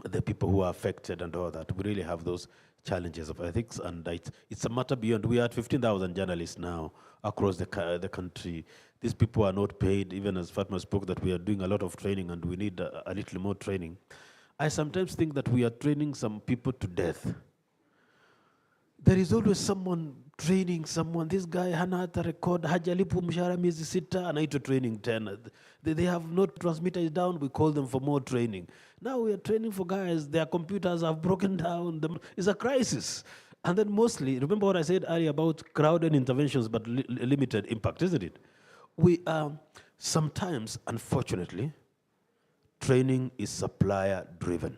the people who are affected and all that, we really have those challenges of ethics, and it's a matter beyond. We are at 15,000 journalists now across the country. These people are not paid, even as Fatma spoke, that we are doing a lot of training and we need a little more training. I sometimes think that we are training some people to death. There is always someone training someone. This guy hana hata record, hajalipu mshahara miezi 6, anaitwa training 10. They have not transmitters down, we call them for more training. Now we are training for guys, their computers have broken down. It's a crisis. And then mostly, remember what I said earlier about crowded interventions but limited impact, isn't it? We are sometimes, unfortunately, training is supplier driven.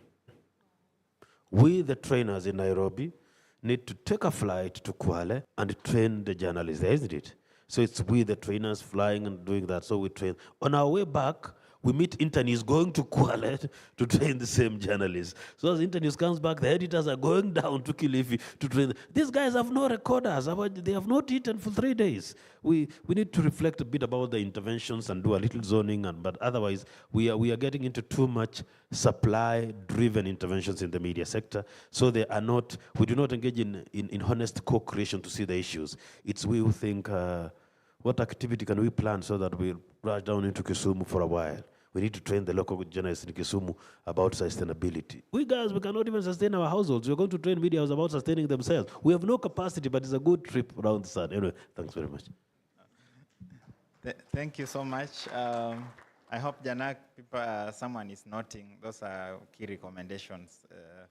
We, the trainers in Nairobi, need to take a flight to Kwale and train the journalists there, isn't it? So it's we, the trainers, flying and doing that, so we train. On our way back, we meet internews going to Kwale to train the same journalists. So as internews comes back, the editors are going down to Kilifi to train. These guys have no recorders. They have not eaten for 3 days. We need to reflect a bit about the interventions and do a little zoning, but otherwise we are getting into too much supply-driven interventions in the media sector. So they are not, we do not engage in honest co-creation to see the issues. It's we who think, what activity can we plan so that we rush down into Kisumu for a while? We need to train the local journalists in Kisumu about sustainability. We guys, we cannot even sustain our households. We're going to train media about sustaining themselves. We have no capacity, but it's a good trip around the sun. Anyway, thanks very much. Thank you so much. I hope, Janak, someone is noting. Those are key recommendations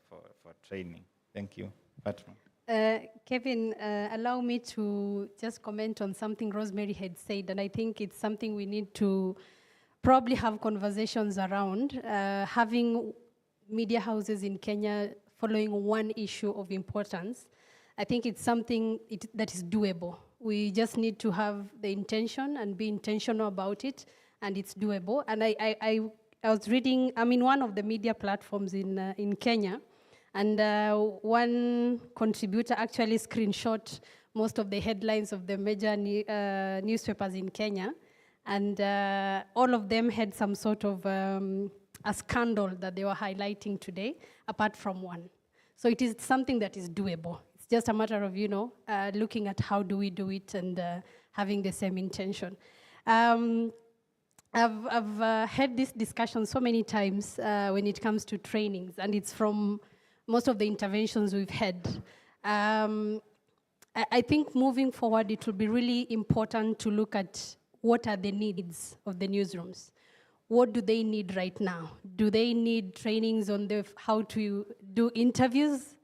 for training. Thank you. Fatma. Kevin, allow me to just comment on something Rosemary had said, and I think it's something we need to probably have conversations around. Having media houses in Kenya following one issue of importance, I think it's something that is doable. We just need to have the intention and be intentional about it, and it's doable. And I was reading, I'm in one of the media platforms in Kenya, And one contributor actually screenshot most of the headlines of the major newspapers in Kenya. And all of them had some sort of a scandal that they were highlighting today, apart from one. So it is something that is doable. It's just a matter of, looking at how do we do it and having the same intention. I've had this discussion so many times when it comes to trainings, and it's from most of the interventions we've had. I think moving forward, it will be really important to look at what are the needs of the newsrooms. What do they need right now? Do they need trainings on how to do interviews?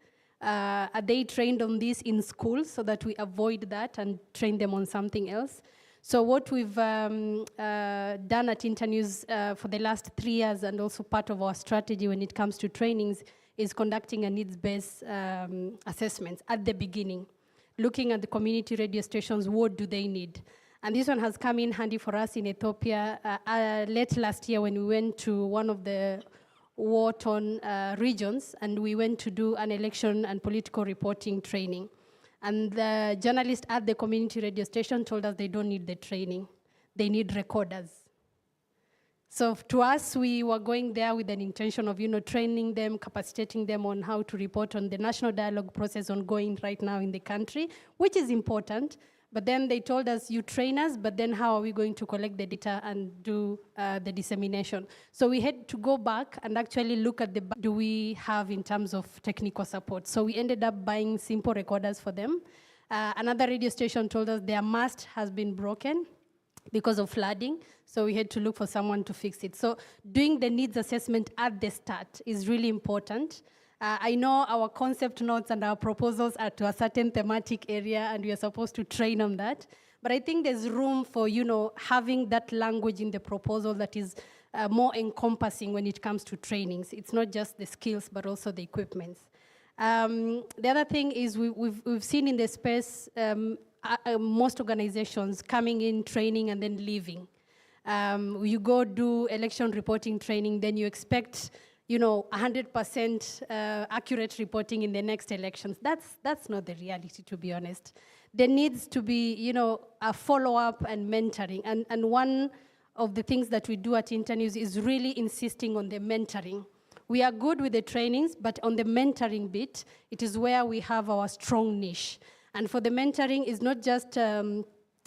Are they trained on this in schools so that we avoid that and train them on something else? So what we've done at Internews for the last 3 years, and also part of our strategy when it comes to trainings, is conducting a needs-based assessments at the beginning, looking at the community radio stations, what do they need? And this one has come in handy for us in Ethiopia late last year when we went to one of the war-torn regions, and we went to do an election and political reporting training. And the journalist at the community radio station told us they don't need the training. They need recorders. So to us, we were going there with an intention of, training them, capacitating them on how to report on the national dialogue process ongoing right now in the country, which is important. But then they told us, you train us, but then how are we going to collect the data and do the dissemination? So we had to go back and actually look at do we have in terms of technical support. So we ended up buying simple recorders for them. Another radio station told us their mast has been broken because of flooding, so we had to look for someone to fix it. So doing the needs assessment at the start is really important. I know our concept notes and our proposals are to a certain thematic area, and we are supposed to train on that. But I think there's room for, having that language in the proposal that is more encompassing when it comes to trainings. It's not just the skills, but also the equipments. The other thing is we've seen in the space most organizations coming in, training, and then leaving. You go do election reporting training, then you expect 100% accurate reporting in the next elections. That's not the reality, to be honest. There needs to be, a follow-up and mentoring. And one of the things that we do at Internews is really insisting on the mentoring. We are good with the trainings, but on the mentoring bit, it is where we have our strong niche. And for the mentoring, is not just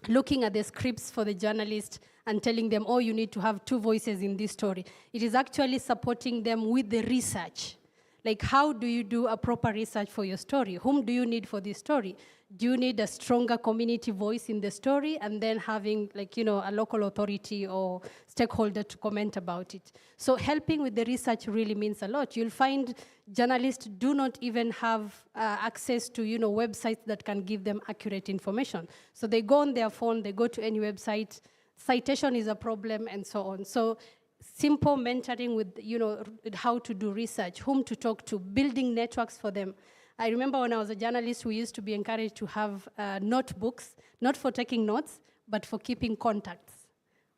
looking at the scripts for the journalist and telling them, oh, you need to have 2 voices in this story. It is actually supporting them with the research. Like, how do you do a proper research for your story? Whom do you need for this story? Do you need a stronger community voice in the story, and then having, a local authority or stakeholder to comment about it? So helping with the research really means a lot. You'll find journalists do not even have access to, websites that can give them accurate information. So they go on their phone, they go to any website, citation is a problem, and so on. So simple mentoring with, how to do research, whom to talk to, building networks for them. I remember when I was a journalist, we used to be encouraged to have notebooks, not for taking notes, but for keeping contacts.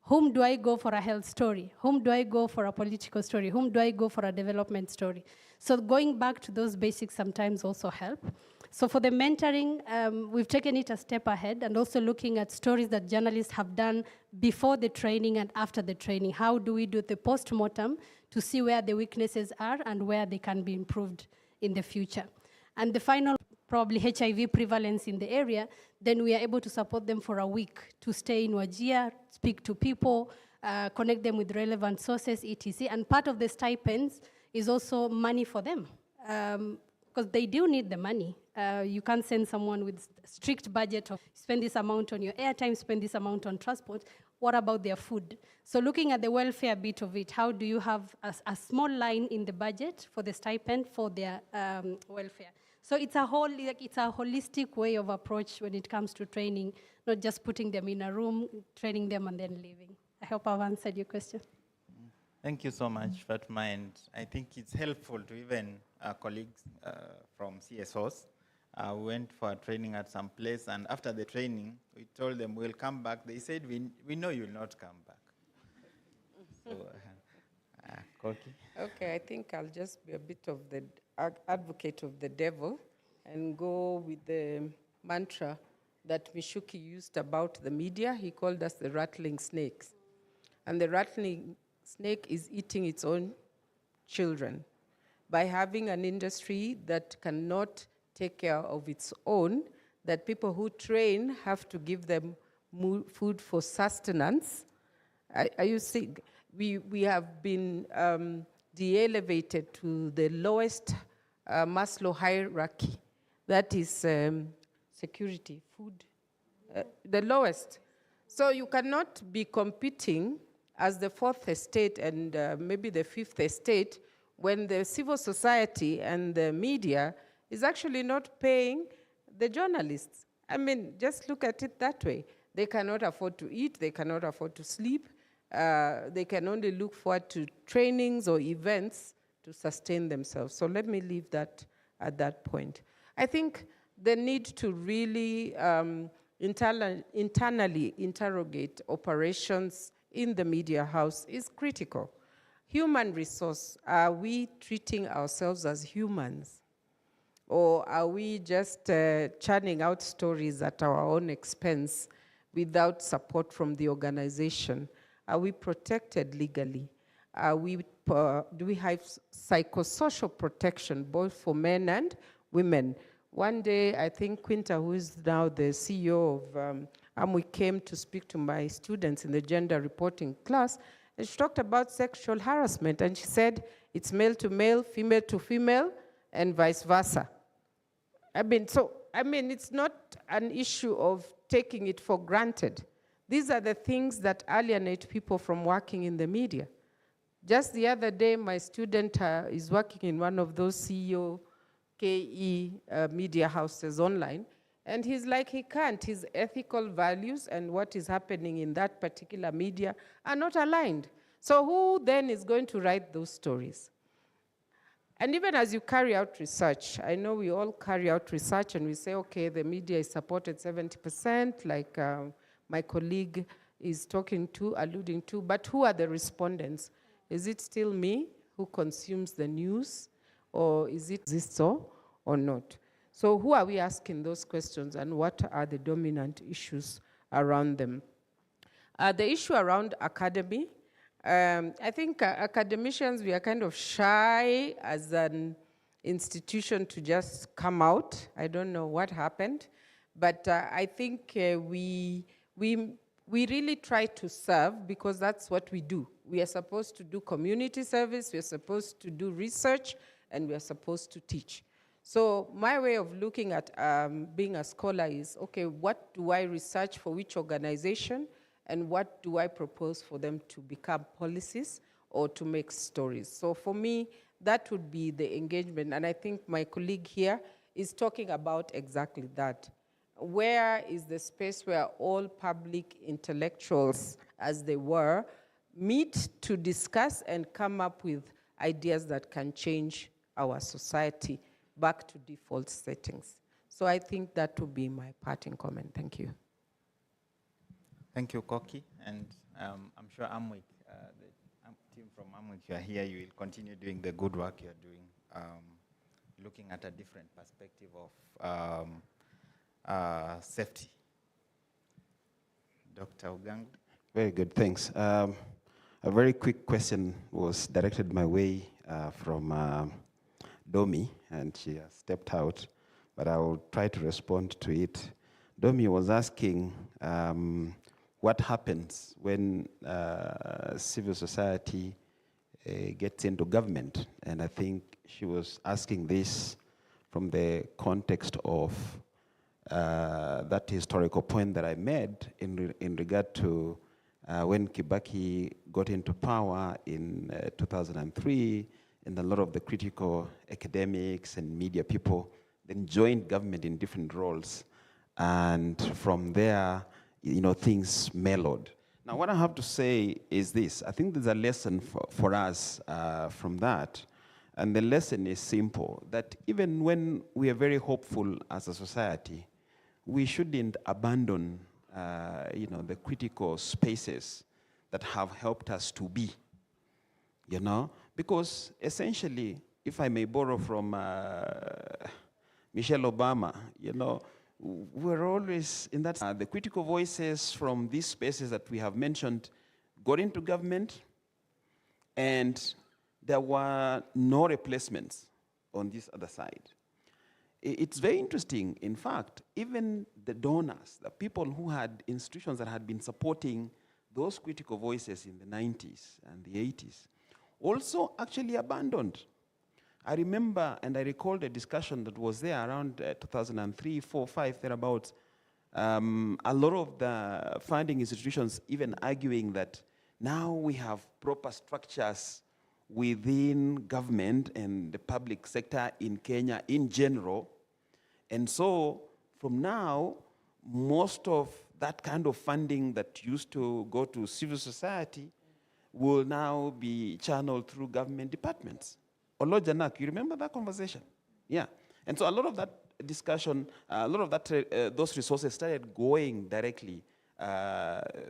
Whom do I go for a health story? Whom do I go for a political story? Whom do I go for a development story? So going back to those basics sometimes also help. So for the mentoring, we've taken it a step ahead, and also looking at stories that journalists have done before the training and after the training. How do we do the post-mortem to see where the weaknesses are and where they can be improved in the future? And the final, probably HIV prevalence in the area, then we are able to support them for a week to stay in Wajir, speak to people, connect them with relevant sources, etc. And part of the stipends is also money for them, because they do need the money. You can't send someone with strict budget of spend this amount on your airtime, spend this amount on transport. What about their food? So looking at the welfare bit of it, how do you have a small line in the budget for the stipend for their welfare? So it's a holistic way of approach when it comes to training, not just putting them in a room, training them, and then leaving. I hope I've answered your question. Thank you so much, Fatma. And I think it's helpful to even colleagues from CSOs. We went for a training at some place, and after the training, we told them we'll come back. They said, we know you'll not come back. So Okay, I think I'll just be a bit of the advocate of the devil and go with the mantra that Mishuki used about the media. He called us the rattling snakes. And the rattling snake is eating its own children by having an industry that cannot take care of its own, that people who train have to give them food for sustenance. Are you seeing? We have been de-elevated to the lowest Maslow hierarchy. That is security, food, the lowest. So you cannot be competing as the fourth estate and maybe the fifth estate when the civil society and the media is actually not paying the journalists. I mean, just look at it that way. They cannot afford to eat, they cannot afford to sleep, they can only look forward to trainings or events to sustain themselves. So let me leave that at that point. I think the need to really internally interrogate operations in the media house is critical. Human resource, are we treating ourselves as humans? Or are we just churning out stories at our own expense without support from the organization? Are we protected legally? Do we have psychosocial protection both for men and women? One day, I think Quinta, who is now the CEO of AMWI, came to speak to my students in the gender reporting class, and she talked about sexual harassment, and she said it's male to male, female to female, and vice versa. I mean, it's not an issue of taking it for granted. These are the things that alienate people from working in the media. Just the other day, my student is working in one of those CEO KE media houses online, and he's like, he can't. His ethical values and what is happening in that particular media are not aligned. So who then is going to write those stories? And even as you carry out research, I know we all carry out research and we say, okay, the media is supported 70%, like my colleague is alluding to, but who are the respondents? Is it still me who consumes the news, or is it so or not? So who are we asking those questions, and what are the dominant issues around them? The issue around academy, I think academicians, we are kind of shy as an institution to just come out. I don't know what happened, but I think we really try to serve because that's what we do. We are supposed to do community service, we are supposed to do research, and we are supposed to teach. So my way of looking at being a scholar is, okay, what do I research for which organization, and what do I propose for them to become policies or to make stories? So for me, that would be the engagement, and I think my colleague here is talking about exactly that. Where is the space where all public intellectuals, as they were, meet to discuss and come up with ideas that can change our society back to default settings? So I think that would be my parting comment. Thank you. Thank you, Koki. And I'm sure AMWIC, the team from AMWIC, you are here, you will continue doing the good work you are doing, looking at a different perspective of safety. Dr. Ugangu. Very good, thanks. A very quick question was directed my way from Domi, and she has stepped out, but I will try to respond to it. Domi was asking what happens when civil society gets into government, and I think she was asking this from the context of that historical point that I made in regard to when Kibaki got into power in 2003, and a lot of the critical academics and media people then joined government in different roles. And from there, things mellowed. Now, what I have to say is this. I think there's a lesson for us from that. And the lesson is simple, that even when we are very hopeful as a society, we shouldn't abandon the critical spaces that have helped us to be, Because essentially, if I may borrow from Michelle Obama, you know, we're always in that, the critical voices from these spaces that we have mentioned got into government, and there were no replacements on this other side. It's very interesting, in fact, even the donors, the people who had institutions that had been supporting those critical voices in the 90s and the 80s, also actually abandoned. I remember and I recall the discussion that was there around 2003, 4, 5, thereabouts. A lot of the funding institutions even arguing that now we have proper structures within government and the public sector in Kenya in general. And so from now, most of that kind of funding that used to go to civil society will now be channeled through government departments. Olo Janak, you remember that conversation? Yeah. And so a lot of that discussion, a lot of that, those resources started going directly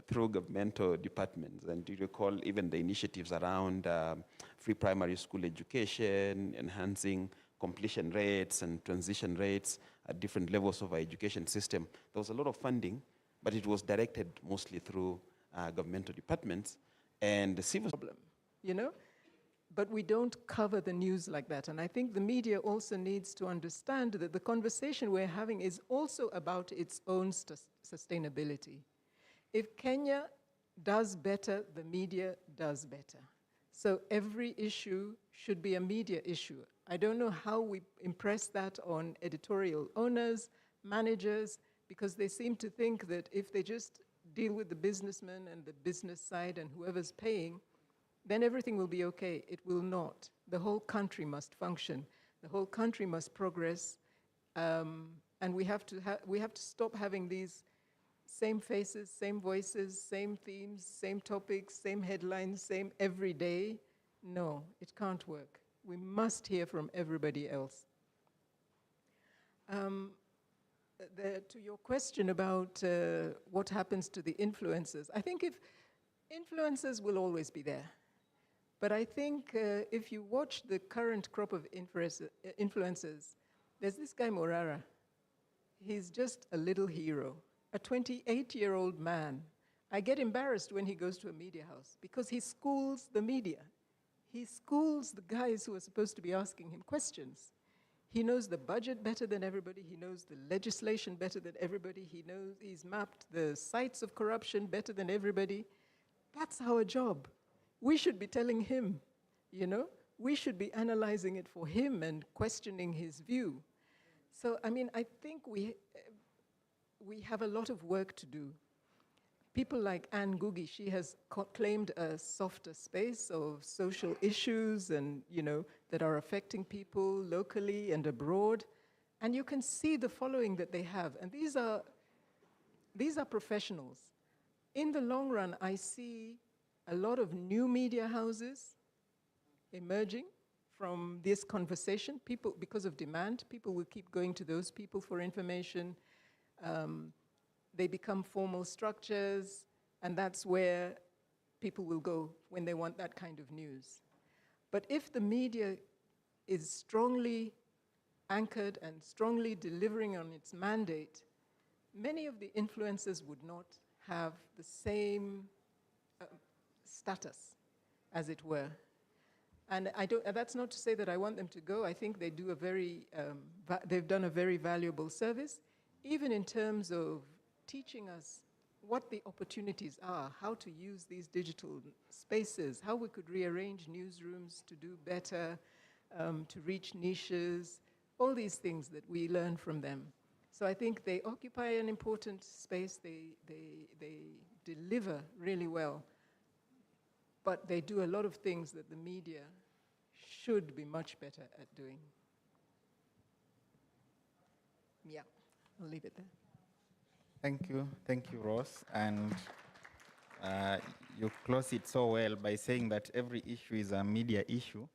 through governmental departments. And do you recall even the initiatives around free primary school education, enhancing completion rates and transition rates at different levels of our education system? There was a lot of funding, but it was directed mostly through governmental departments and the civil problem, you know? But we don't cover the news like that. And I think the media also needs to understand that the conversation we're having is also about its own sustainability. If Kenya does better, the media does better. So every issue should be a media issue. I don't know how we impress that on editorial owners, managers, because they seem to think that if they just deal with the businessmen and the business side and whoever's paying, then everything will be okay. It will not. The whole country must function. The whole country must progress. And we have to stop having these same faces, same voices, same themes, same topics, same headlines, same every day. No, it can't work. We must hear from everybody else. To your question about what happens to the influencers, I think if influencers will always be there. But I think if you watch the current crop of influencers, there's this guy Morara. He's just a little hero, a 28-year-old man. I get embarrassed when he goes to a media house because he schools the media. He schools the guys who are supposed to be asking him questions. He knows the budget better than everybody. He knows the legislation better than everybody. He's mapped the sites of corruption better than everybody. That's our job. We should be telling him, you know? We should be analyzing it for him and questioning his view. So, I mean, I think we have a lot of work to do. People like Anne Ngugi, she has claimed a softer space of social issues and, you know, that are affecting people locally and abroad. And you can see the following that they have. And these are professionals. In the long run, I see a lot of new media houses emerging from this conversation. People, because of demand, people will keep going to those people for information. They become formal structures, and that's where people will go when they want that kind of news. But if the media is strongly anchored and strongly delivering on its mandate, many of the influencers would not have the same status, as it were. And that's not to say that I want them to go. I think they do they've done a very valuable service, even in terms of teaching us what the opportunities are, how to use these digital spaces, how we could rearrange newsrooms to do better, to reach niches, all these things that we learn from them. So I think they occupy an important space. They deliver really well. But they do a lot of things that the media should be much better at doing. Yeah, I'll leave it there. Thank you, Ross. And you close it so well by saying that every issue is a media issue,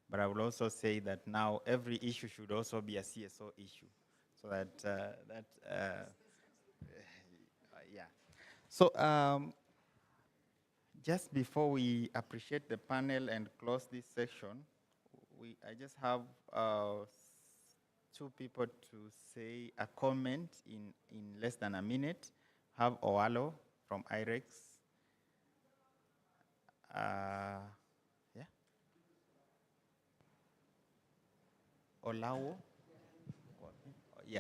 but I will also say that now every issue should also be a CSO issue, so yeah. So Just before we appreciate the panel and close this section, I just have two people to say a comment in less than a minute. Have Owalo from IREX. Yeah. Olawo. Yeah.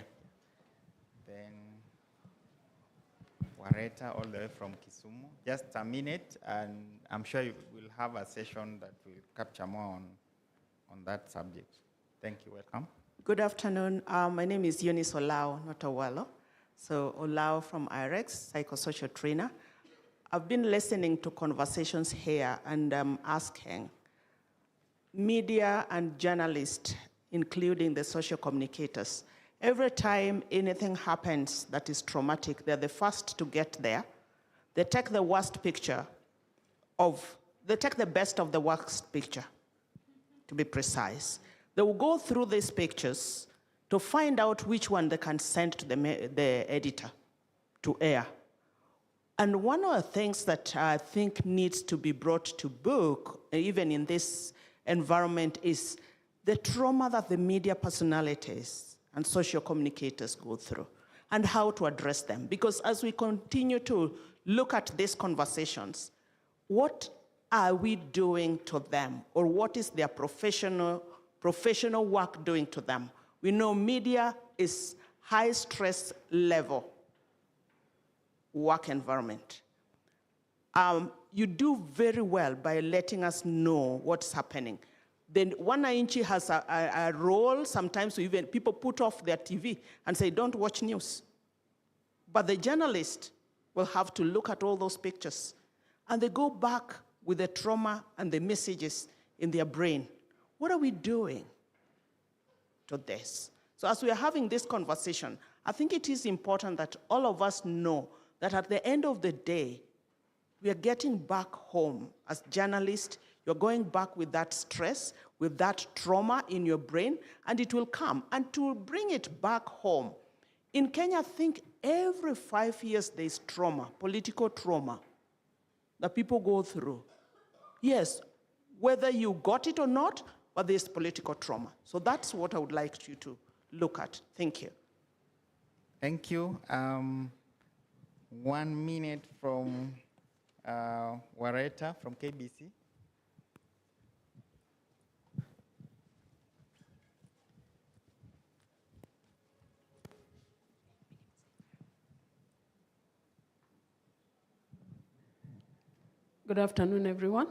Then Wareta all the way from Kisumu. Just a minute, and I'm sure we'll have a session that will capture more on that subject. Thank you. Welcome. Good afternoon. My name is Eunice Olao, not Owalo. So Olao from IREX, psychosocial trainer. I've been listening to conversations here, and I'm asking media and journalists, including the social communicators, every time anything happens that is traumatic, they're the first to get there. They take the worst picture they take the best of the worst picture, to be precise. They will go through these pictures to find out which one they can send to the editor to air. And one of the things that I think needs to be brought to book, even in this environment, is the trauma that the media personalities and social communicators go through and how to address them. Because as we continue to look at these conversations, what are we doing to them, or what is their professional work doing to them? We know media is high stress level work environment. You do very well by letting us know what's happening. Then Wananchi has a role. Sometimes even people put off their TV and say, don't watch news. But the journalist will have to look at all those pictures, and they go back with the trauma and the messages in their brain. What are we doing to this? So as we are having this conversation, I think it is important that all of us know that at the end of the day, we are getting back home as journalists. You're going back with that stress, with that trauma in your brain, and it will come. And to bring it back home, in Kenya, I think every 5 years there's trauma, political trauma, that people go through. Yes, whether you got it or not, but there's political trauma. So that's what I would like you to look at. Thank you. Thank you. 1 minute from Wareta from KBC. Good afternoon, everyone.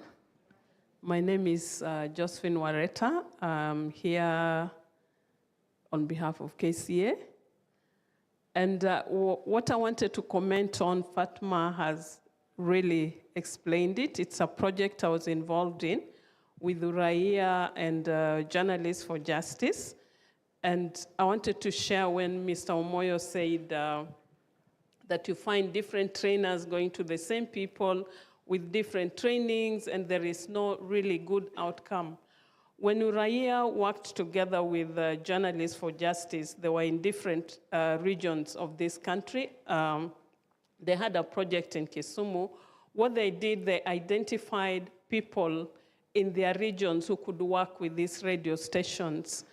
My name is Josephine Wareta. I'm here on behalf of KCA. And what I wanted to comment on, Fatma has really explained it. It's a project I was involved in with Uraia and Journalists for Justice. And I wanted to share when Mr. Omoyo said that you find different trainers going to the same people with different trainings, and there is no really good outcome. When Uraia worked together with Journalists for Justice, they were in different regions of this country. They had a project in Kisumu. What they did, they identified people in their regions who could work with these radio stations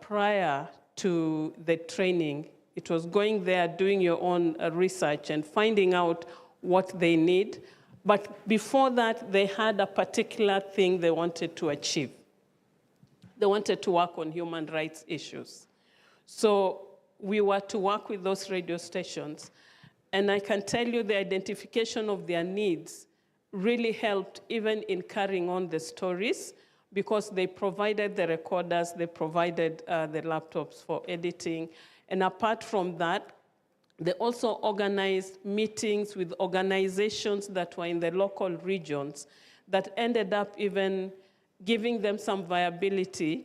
prior to the training. It was going there, doing your own research and finding out what they need. But before that, they had a particular thing they wanted to achieve. They wanted to work on human rights issues. So we were to work with those radio stations. And I can tell you the identification of their needs really helped even in carrying on the stories, because they provided the recorders, they provided the laptops for editing. And apart from that, they also organized meetings with organizations that were in the local regions that ended up even giving them some viability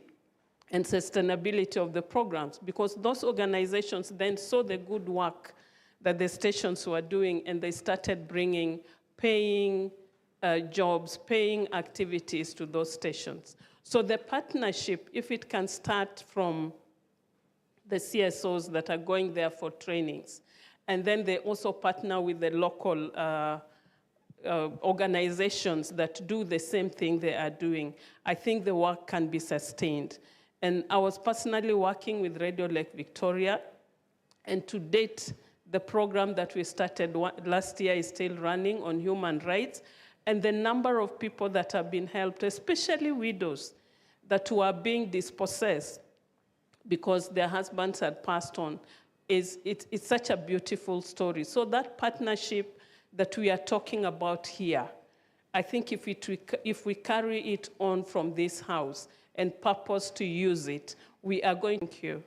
and sustainability of the programs, because those organizations then saw the good work that the stations were doing, and they started bringing paying jobs, paying activities to those stations. So the partnership, if it can start from the CSOs that are going there for trainings, and then they also partner with the local organizations that do the same thing they are doing, I think the work can be sustained. And I was personally working with Radio Lake Victoria, and to date, the program that we started last year is still running on human rights, and the number of people that have been helped, especially widows that were being dispossessed because their husbands had passed on, it's such a beautiful story. So that partnership that we are talking about here, I think if we carry it on from this house and purpose to use it, we are going to. Thank you.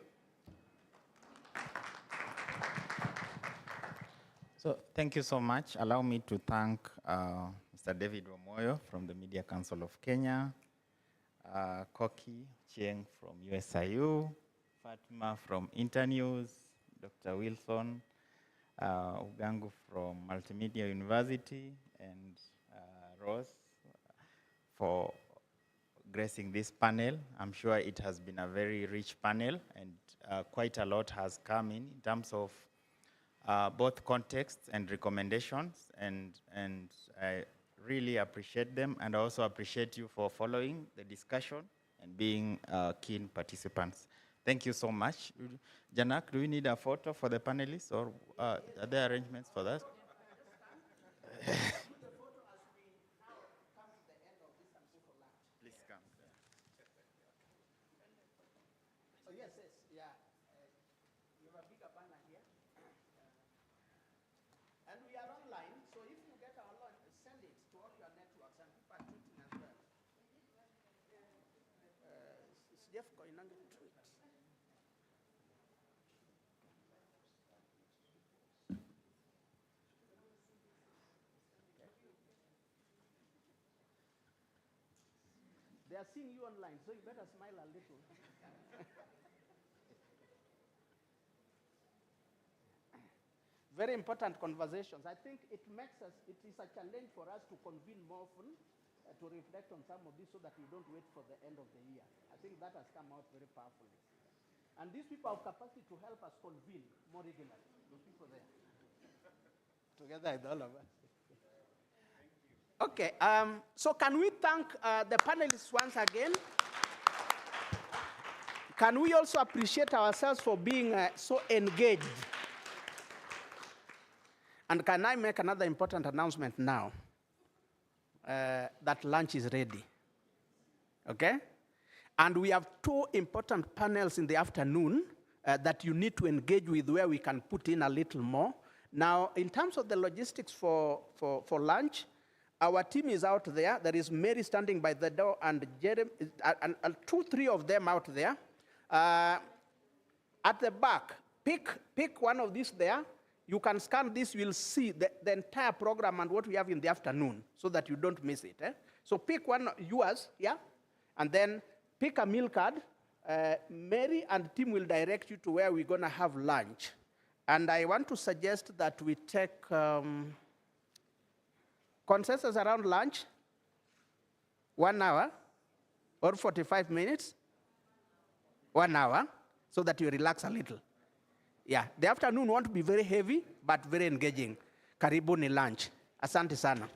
So thank you so much. Allow me to thank Mr. David Omoyo from the Media Council of Kenya, Koki Chieng from USIU, Fatima from Internews, Dr. Wilson Ugangu from Multimedia University, and Rose for gracing this panel. I'm sure it has been a very rich panel, and quite a lot has come in terms of both contexts and recommendations, and I really appreciate them, and I also appreciate you for following the discussion and being keen participants. Thank you so much. Janak, do we need a photo for the panelists, or are there arrangements for that? Please come. Oh, yes, yeah. You have a bigger banner here. And we are online, so if you get our launch, send it to all your networks, and people are tweeting as well. It's Jeff Koinange tweet. They are seeing you online, so you better smile a little. Very important conversations. I think it is a challenge for us to convene more often, to reflect on some of this so that we don't wait for the end of the year. I think that has come out very powerfully. And these people have capacity to help us convene more regularly, those people there. Together with all of us. Okay, so can we thank the panelists once again? Can we also appreciate ourselves for being so engaged? And can I make another important announcement now? That lunch is ready, okay? And we have 2 important panels in the afternoon that you need to engage with, where we can put in a little more. Now, in terms of the logistics for lunch, our team is out there. There is Mary standing by the door, and Jeremy, and 2, 3 of them out there. At the back, pick one of these there. You can scan this, you will see the entire program and what we have in the afternoon, so that you don't miss it. So pick one, yours, yeah? And then pick a meal card. Mary and team will direct you to where we're gonna have lunch. And I want to suggest that we take consensus around lunch, 1 hour or 45 minutes, 1 hour, so that you relax a little. Yeah, the afternoon won't be very heavy, but very engaging. Karibuni lunch. Asante sana.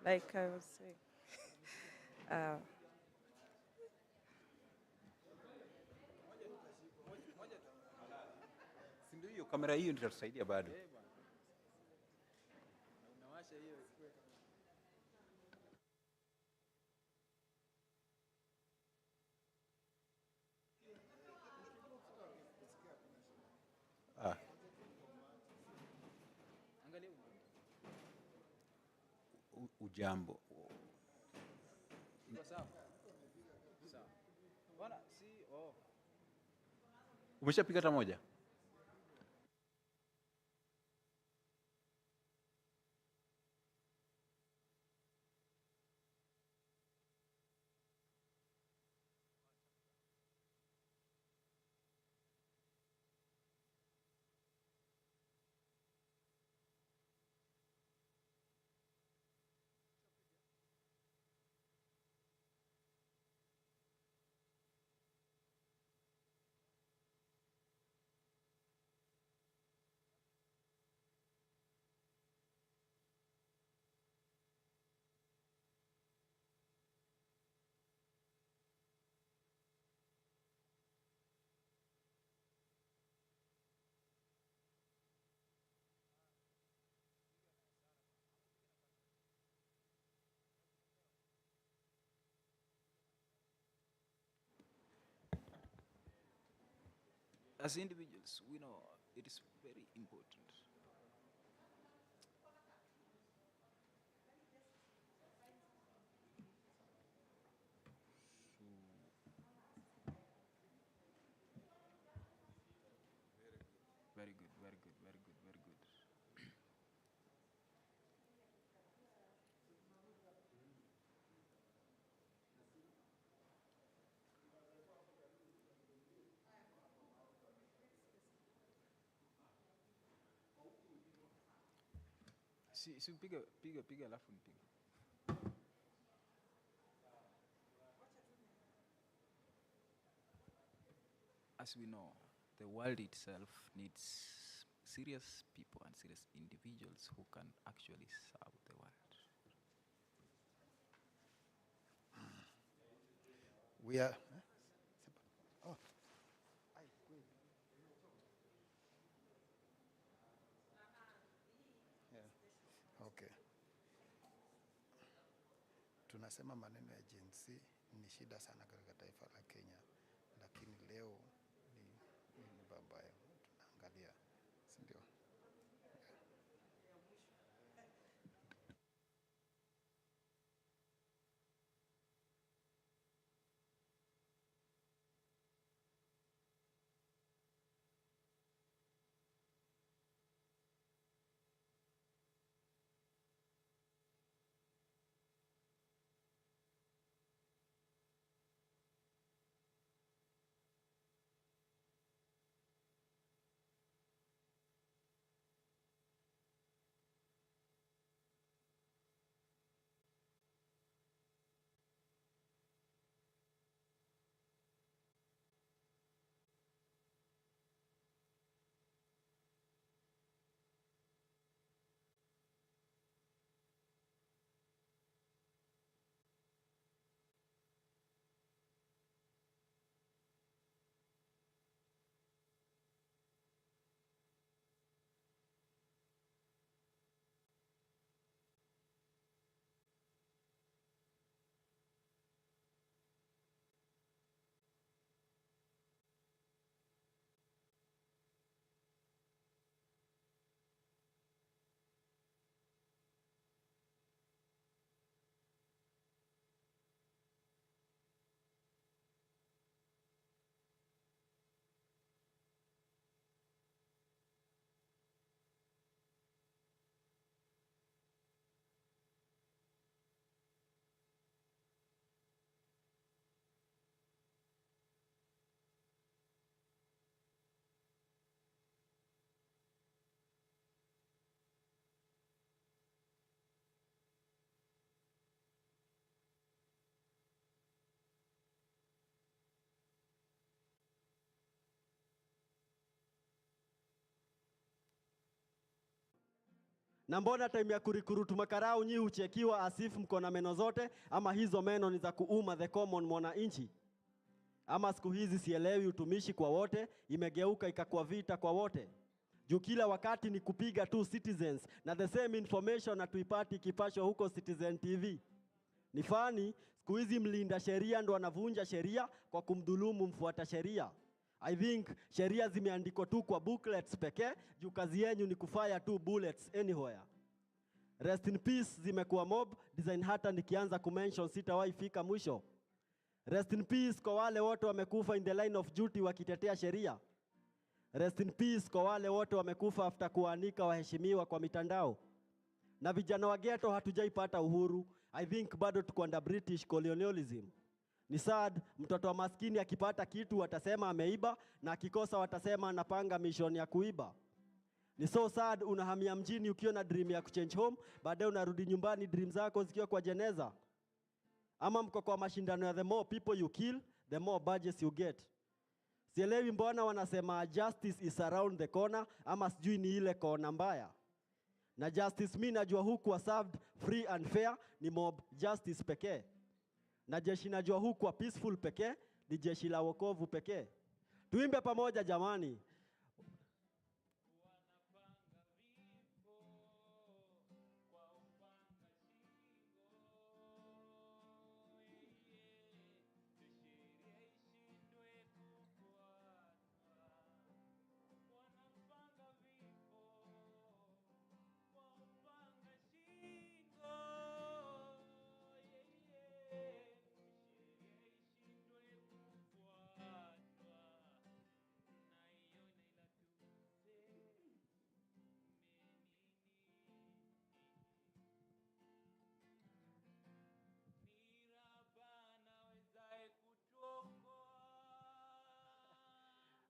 like I was saying. Si ndio hiyo kamera hiyo ndio itatusaidia bado. Ah. Ujambo. Umeshapiga hata moja? As individuals, we know it is very important. Very good, very good, very good, very good. Si piga alafu nipige. As we know, the world itself needs serious people and serious individuals who can actually serve the world. We are. Oh. Yeah. Okay. Tunasema maneno ya Gen Z ni shida sana katika taifa la Kenya, lakini leo ni babaya tunaangalia, si ndio? Na mbona time ya kurikurutu makarau nyi huchekiwa asifu mko na meno zote, ama hizo meno ni za kuuma the common mwananchi? Ama siku hizi sielewi utumishi kwa wote, imegeuka ikakuwa vita kwa wote. Juu kila wakati ni kupiga tu Citizens na the same information na tuipati ikipashwa huko Citizen TV. Ni fani, siku hizi mlinda sheria ndo anavunja sheria kwa kumdhulumu mfuata sheria. I think sheria zimeandikwa tu kwa booklets pekee, juu kazi yenu ni kufire tu bullets anywhere. Rest in peace zimekuwa mob, design hata nikianza kumention sitawahi fika mwisho. Rest in peace kwa wale wote wamekufa in the line of duty wakitetea sheria. Rest in peace kwa wale wote wamekufa after kuanika waheshimiwa kwa mitandao. Na vijana wa ghetto hatujaipata uhuru. I think bado tuko under British colonialism. Ni sad, mtoto wa maskini akipata kitu watasema ameiba, na akikosa watasema anapanga mission ya kuiba. Ni so sad, unahamia mjini ukiwa na dream ya kuchange home, baadaye unarudi nyumbani dream zako zikiwa kwa jeneza. Ama mko kwa mashindano ya the more people you kill, the more badges you get. Sielewi mbona wanasema justice is around the corner, ama sijui ni ile kona mbaya. Na justice mimi najua huku wa served free and fair ni mob justice pekee. Na jeshi najua huku wa peaceful pekee ni jeshi la wokovu pekee. Tuimbe pamoja jamani.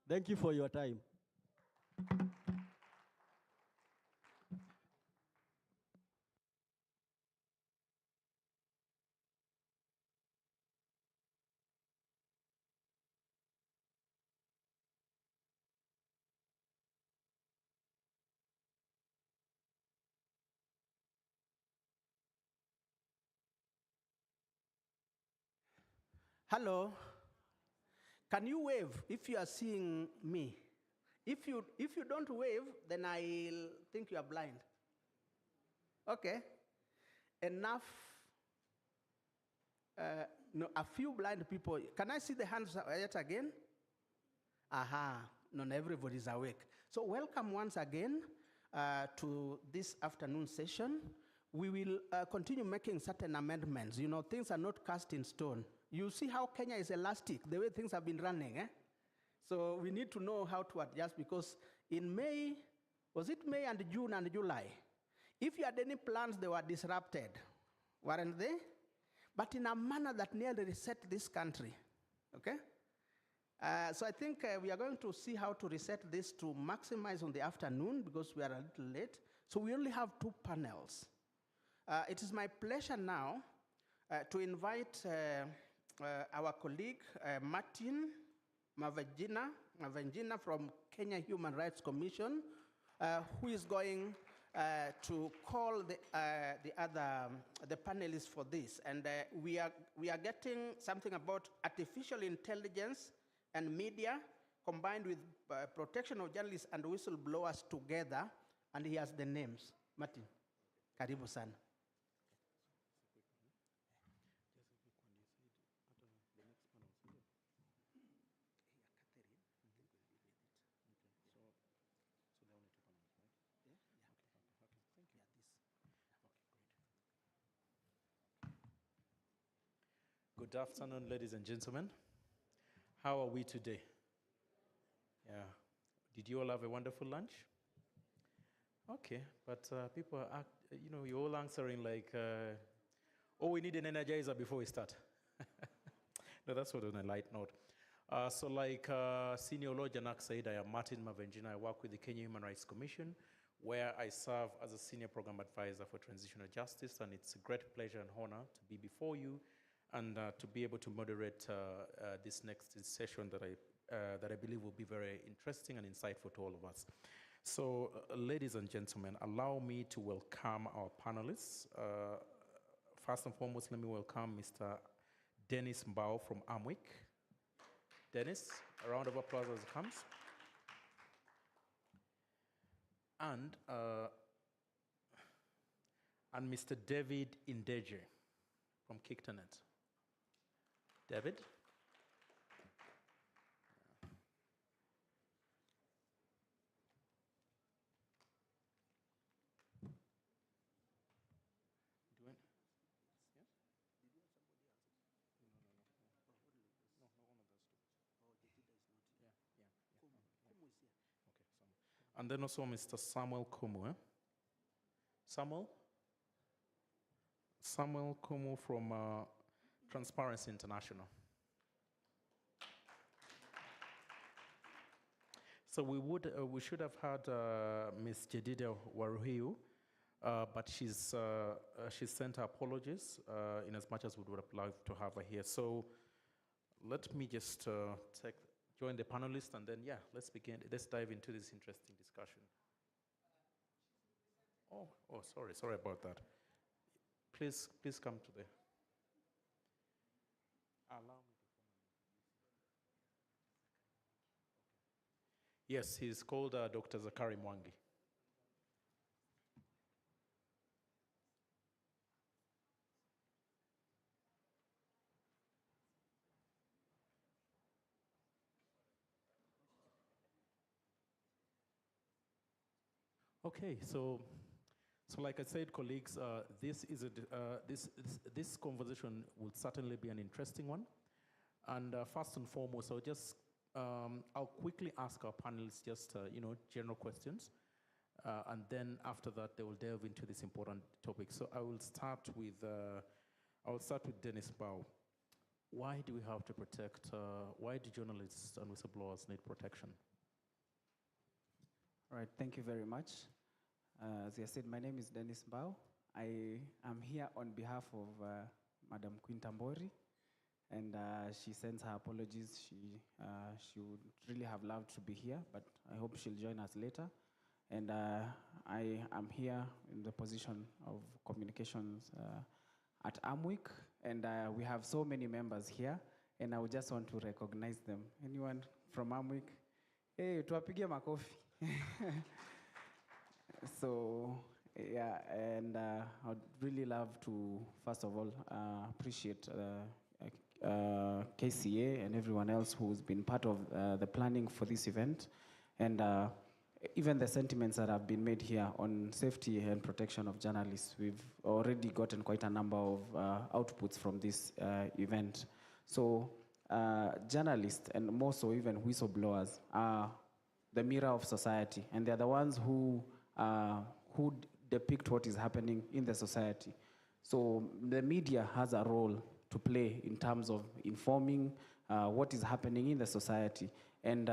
Thank you for your time. Hello. Can you wave if you are seeing me? If you don't wave, then I'll think you are blind. Okay. Enough. No, a few blind people. Can I see the hands yet again? Aha. Not everybody is awake. So welcome once again to this afternoon session. We will continue making certain amendments. You know, things are not cast in stone. You see how Kenya is elastic, the way things have been running. So we need to know how to adjust, because in May, was it May and June and July? If you had any plans, they were disrupted, weren't they? But in a manner that nearly reset this country, okay? So I think we are going to see how to reset this to maximize on the afternoon, because we are a little late. So we only have 2 panels. It is my pleasure now to invite our colleague, Martin Mavengina from Kenya Human Rights Commission, who is going to call the panelists for this. And we are getting something about artificial intelligence and media combined with protection of journalists and whistleblowers together, and he has the names. Martin, karibu sana. Good afternoon, ladies and gentlemen. How are we today? Yeah. Did you all have a wonderful lunch? Okay, but people are, you're all answering like, oh, we need an energizer before we start. No, that's what on a light note. So like Senior Law Janak said, I am Martin Mavengina. I work with the Kenya Human Rights Commission, where I serve as a Senior Program Advisor for Transitional Justice, and it's a great pleasure and honor to be before you and to be able to moderate this next session that I believe will be very interesting and insightful to all of us. So, ladies and gentlemen, allow me to welcome our panelists. First and foremost, let me welcome Mr. Dennis Mbao from Amwick. Dennis, a round of applause as he comes. And Mr. David Indeje from Kictonet. David? And then also Mr. Samuel Kumu. Samuel? Samuel Kumu from Transparency International. So we should have had Ms. Jedida Waruhiu, but she's sent her apologies in as much as we would have liked to have her here. So let me just join the panelists, and then, let's begin. Let's dive into this interesting discussion. Oh, sorry about that. Please come to the. Allow me to. Yes, he's called Dr. Zakari Mwangi. Okay, so like I said, colleagues, this conversation will certainly be an interesting one. And first and foremost, I'll quickly ask our panelists just general questions, and then after that they will delve into this important topic. So I will start with Dennis Mbao. Why do we have to protect? Why do journalists and whistleblowers need protection? All right, thank you very much. As I said, my name is Dennis Mbao. I am here on behalf of Madam Quintambori, and she sends her apologies. She would really have loved to be here, but I hope she'll join us later. And I am here in the position of communications at Amwick, and we have so many members here, and I would just want to recognize them. Anyone from Amwick? Hey, tuwapigie makofi. So, and I would really love to, first of all, appreciate KCA and everyone else who's been part of the planning for this event, and even the sentiments that have been made here on safety and protection of journalists. We've already gotten quite a number of outputs from this event. So journalists, and more so even whistleblowers, are the mirror of society, and they're the ones who depict what is happening in the society. So the media has a role to play in terms of informing what is happening in the society. And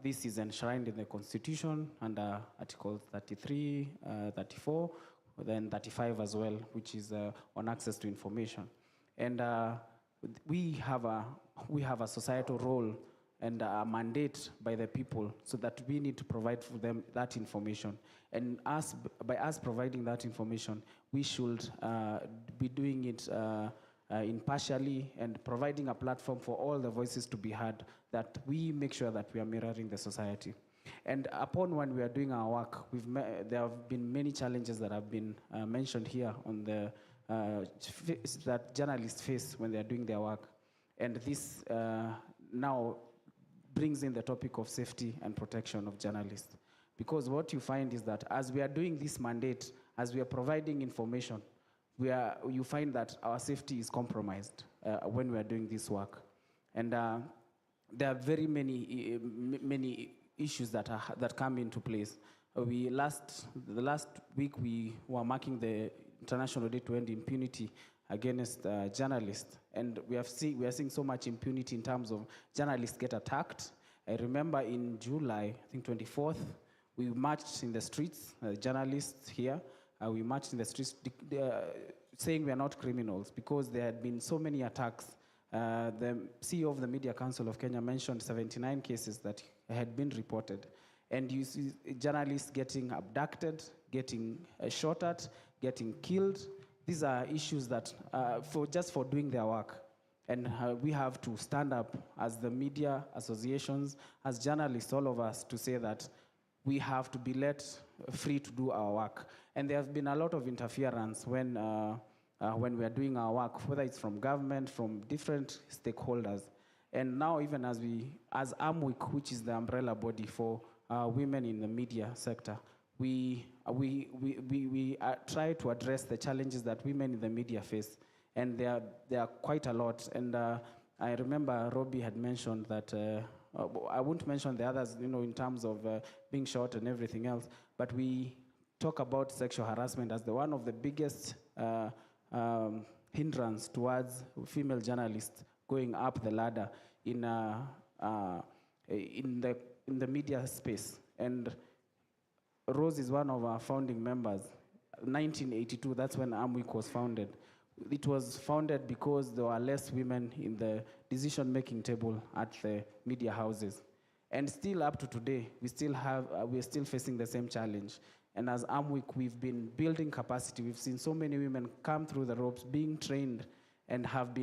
this is enshrined in the Constitution under Articles 33, 34, then 35 as well, which is on access to information. And we have a societal role and a mandate by the people, so that we need to provide for them that information. And by us providing that information, we should be doing it impartially and providing a platform for all the voices to be heard, that we make sure that we are mirroring the society. And upon when we are doing our work, there have been many challenges that have been mentioned here on the that journalists face when they are doing their work. And this now brings in the topic of safety and protection of journalists. Because what you find is that as we are doing this mandate, as we are providing information, you find that our safety is compromised when we are doing this work. And there are very many issues that come into place. The last week we were marking the International Day to End Impunity against journalists, and we are seeing so much impunity in terms of journalists get attacked. I remember in July, I think 24th, we marched in the streets, journalists here, we marched in the streets saying we are not criminals because there had been so many attacks. The CEO of the Media Council of Kenya mentioned 79 cases that had been reported. And you see journalists getting abducted, getting shot at, getting killed. These are issues that, just for doing their work. And we have to stand up as the media associations, as journalists, all of us, to say that we have to be let free to do our work. And there has been a lot of interference when we are doing our work, whether it's from government, from different stakeholders. And now, even as AMWIC, which is the umbrella body for women in the media sector, we try to address the challenges that women in the media face. And there are quite a lot. And I remember Robbie had mentioned that, I won't mention the others, in terms of being shot and everything else, but we talk about sexual harassment as one of the biggest hindrance towards female journalists going up the ladder in the media space. And Rose is one of our founding members. 1982, that's when AMWIC was founded. It was founded because there were less women in the decision-making table at the media houses. And still up to today, we're still facing the same challenge. And as AMWIC, we've been building capacity. We've seen so many women come through the ropes, being trained, and have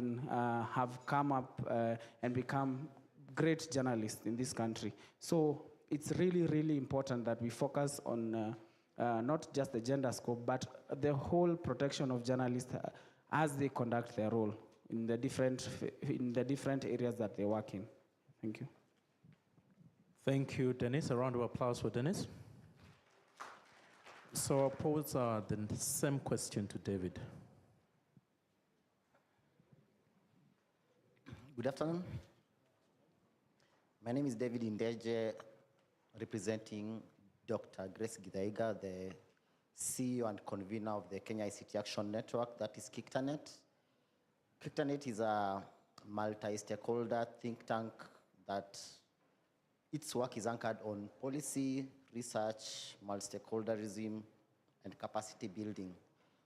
come up and become great journalists in this country. So it's really, really important that we focus on not just the gender scope, but the whole protection of journalists as they conduct their role in the different areas that they work in. Thank you. Thank you, Dennis. A round of applause for Dennis. So I'll pose the same question to David. Good afternoon. My name is David Indeje, representing Dr. Grace Githaiga, the CEO and convener of the Kenya ICT Action Network, that is KICTANET. KICTANET is a multi-stakeholder think tank that its work is anchored on policy, research, multi-stakeholderism, and capacity building.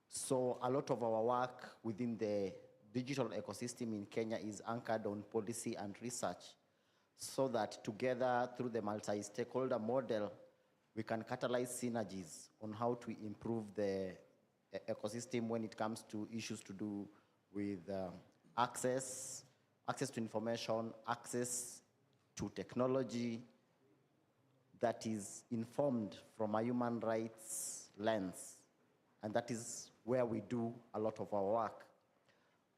So a lot of our work within the digital ecosystem in Kenya is anchored on policy and research, so that together through the multi-stakeholder model, we can catalyze synergies on how to improve the ecosystem when it comes to issues to do with access to information, access to technology that is informed from a human rights lens. And that is where we do a lot of our work.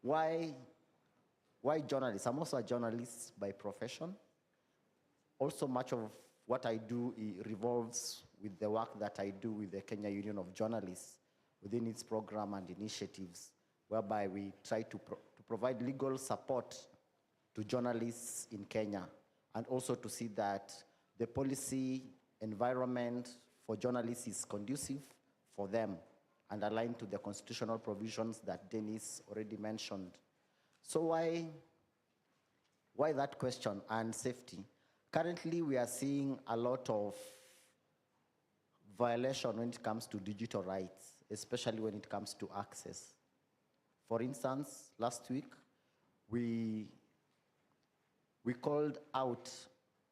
Why journalists? I'm also a journalist by profession. Also, much of what I do revolves with the work that I do with the Kenya Union of Journalists within its program and initiatives, whereby we try to provide legal support to journalists in Kenya, and also to see that the policy environment for journalists is conducive for them and aligned to the constitutional provisions that Dennis already mentioned. So why that question and safety? Currently, we are seeing a lot of violation when it comes to digital rights, especially when it comes to access. For instance, last week, we called out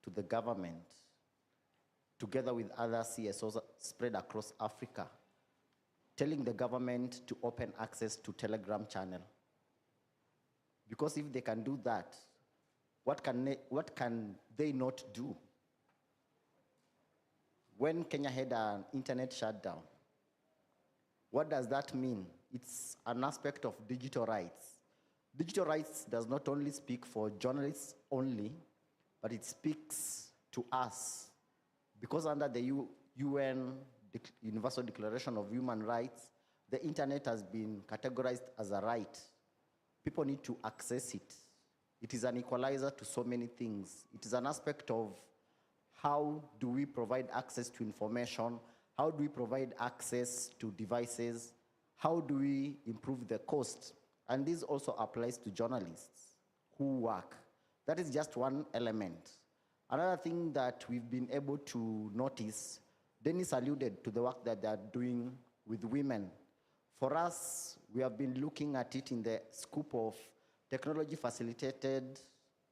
to the government, together with other CSOs spread across Africa, telling the government to open access to Telegram channel. Because if they can do that, what can they not do? When Kenya had an internet shutdown, what does that mean? It's an aspect of digital rights. Digital rights does not only speak for journalists only, but it speaks to us. Because under the UN Universal Declaration of Human Rights, the internet has been categorized as a right. People need to access it. It is an equalizer to so many things. It is an aspect of how do we provide access to information, how do we provide access to devices, how do we improve the cost? And this also applies to journalists who work. That is just one element. Another thing that we've been able to notice, Dennis alluded to the work that they are doing with women. For us, we have been looking at it in the scope of technology-facilitated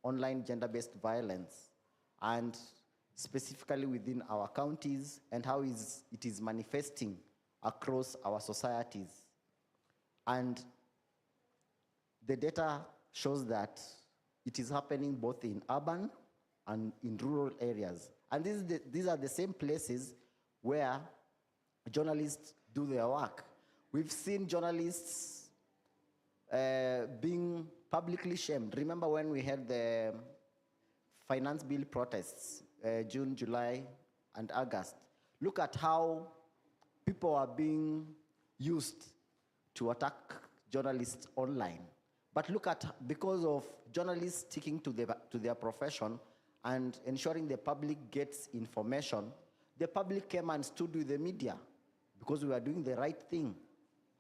online gender-based violence. And specifically within our counties, and how it is manifesting across our societies. And the data shows that it is happening both in urban and in rural areas. And these are the same places where journalists do their work. We've seen journalists being publicly shamed. Remember when we had the finance bill protests, June, July, and August. Look at how people are being used to attack journalists online. But look at, because of journalists sticking to their profession and ensuring the public gets information, the public came and stood with the media because we were doing the right thing.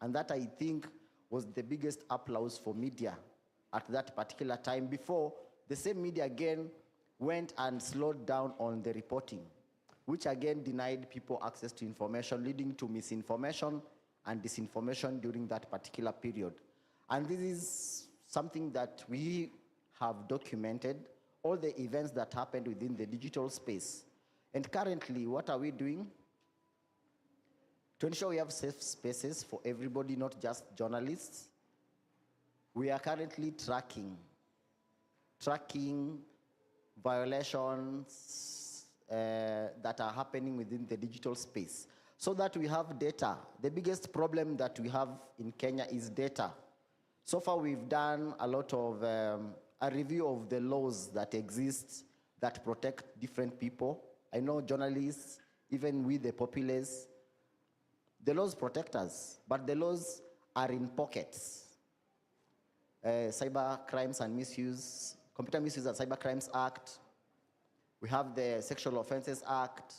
And that, I think, was the biggest applause for media at that particular time, before the same media again went and slowed down on the reporting, which again denied people access to information, leading to misinformation and disinformation during that particular period. And this is something that we have documented, all the events that happened within the digital space. And currently, what are we doing? To ensure we have safe spaces for everybody, not just journalists, we are currently tracking violations that are happening within the digital space, so that we have data. The biggest problem that we have in Kenya is data. So far, we've done a lot of a review of the laws that exist that protect different people. I know journalists, even we, the populace, the laws protect us, but the laws are in pockets. Cyber crimes and misuse, Computer Misuse and Cyber Crimes Act. We have the Sexual Offences Act,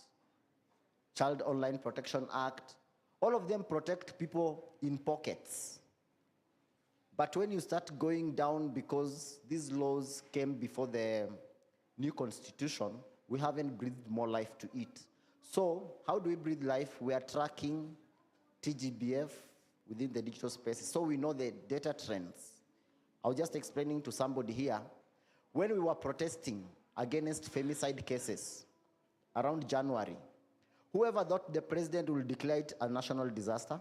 Child Online Protection Act. All of them protect people in pockets. But when you start going down, because these laws came before the new constitution, we haven't breathed more life to it. So how do we breathe life? We are tracking TGBF within the digital space, so we know the data trends. I was just explaining to somebody here, when we were protesting against femicide cases around January, whoever thought the president will declare it a national disaster?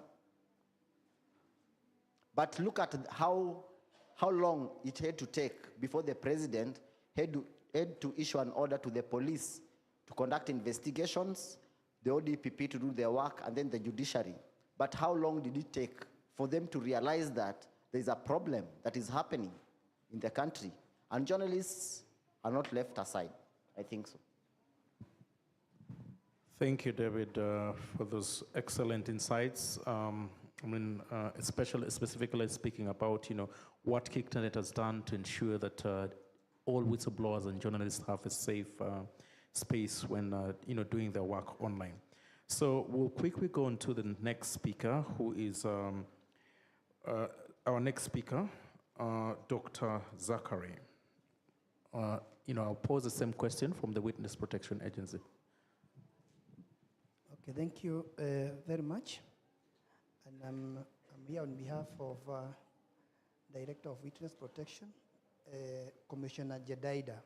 But look at how long it had to take before the president had to issue an order to the police to conduct investigations, the ODPP to do their work, and then the judiciary. But how long did it take for them to realize that there's a problem that is happening in the country? And journalists are not left aside. I think so. Thank you, David, for those excellent insights. Specifically speaking about, what KickTernet has done to ensure that all whistleblowers and journalists have a safe space when, doing their work online. So we'll quickly go on to the next speaker, who is our next speaker, Dr. Zachary. I'll pose the same question from the Witness Protection Agency. Okay, thank you very much. And I'm here on behalf of Director of Witness Protection, Commissioner Jedaida.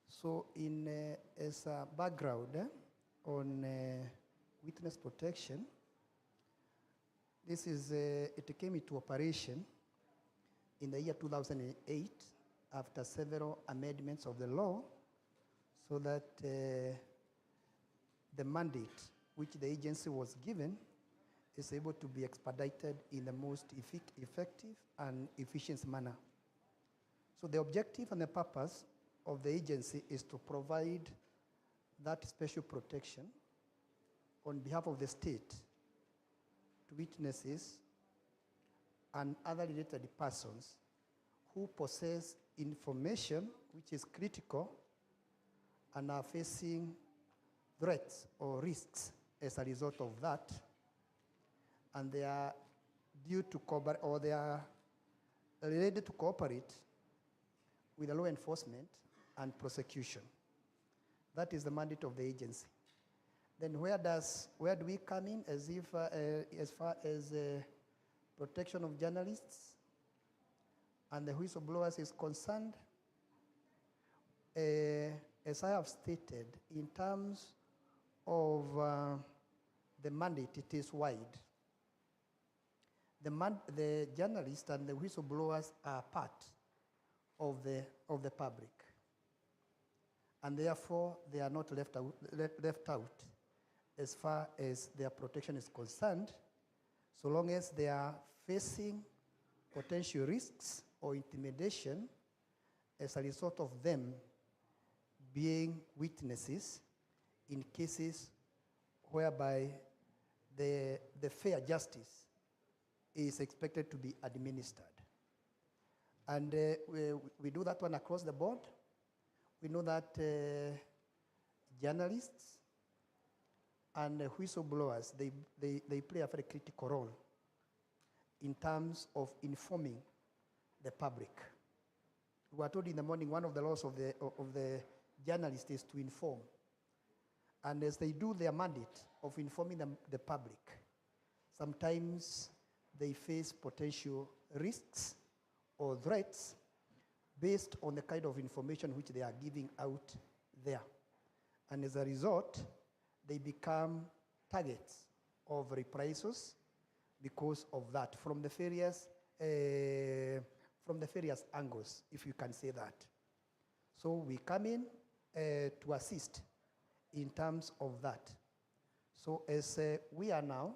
So as a background on witness protection, this is, it came into operation in the year 2008 after several amendments of the law, so that the mandate which the agency was given is able to be expedited in the most effective and efficient manner. So the objective and the purpose of the agency is to provide that special protection on behalf of the state to witnesses and other related persons who possess information which is critical and are facing threats or risks as a result of that, and they are due to cooperate, or they are related to cooperate with the law enforcement and prosecution. That is the mandate of the agency. Then where do we come in as far as protection of journalists and the whistleblowers is concerned? as I have stated, in terms of the mandate, it is wide. The journalists and the whistleblowers are part of the public, and therefore they are not left out as far as their protection is concerned, so long as they are facing potential risks or intimidation as a result of them being witnesses in cases whereby the fair justice is expected to be administered. And we do that one across the board. We know that journalists and whistleblowers, they play a very critical role in terms of informing the public. We were told in the morning one of the laws of the journalist is to inform. And as they do their mandate of informing the public, sometimes they face potential risks or threats based on the kind of information which they are giving out there. And as a result, they become targets of reprisals because of that, from the various angles, if you can say that. So we come in to assist in terms of that. So as we are now,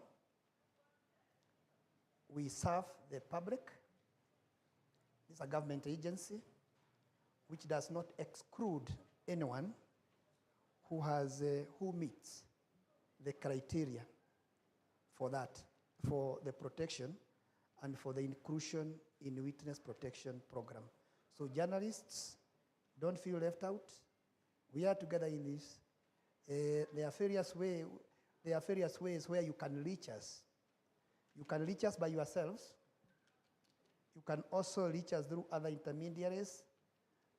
we serve the public. It's a government agency which does not exclude anyone who meets the criteria for that, for the protection and for the inclusion in witness protection program. So journalists, don't feel left out. We are together in this. There are various ways where you can reach us. You can reach us by yourselves. You can also reach us through other intermediaries,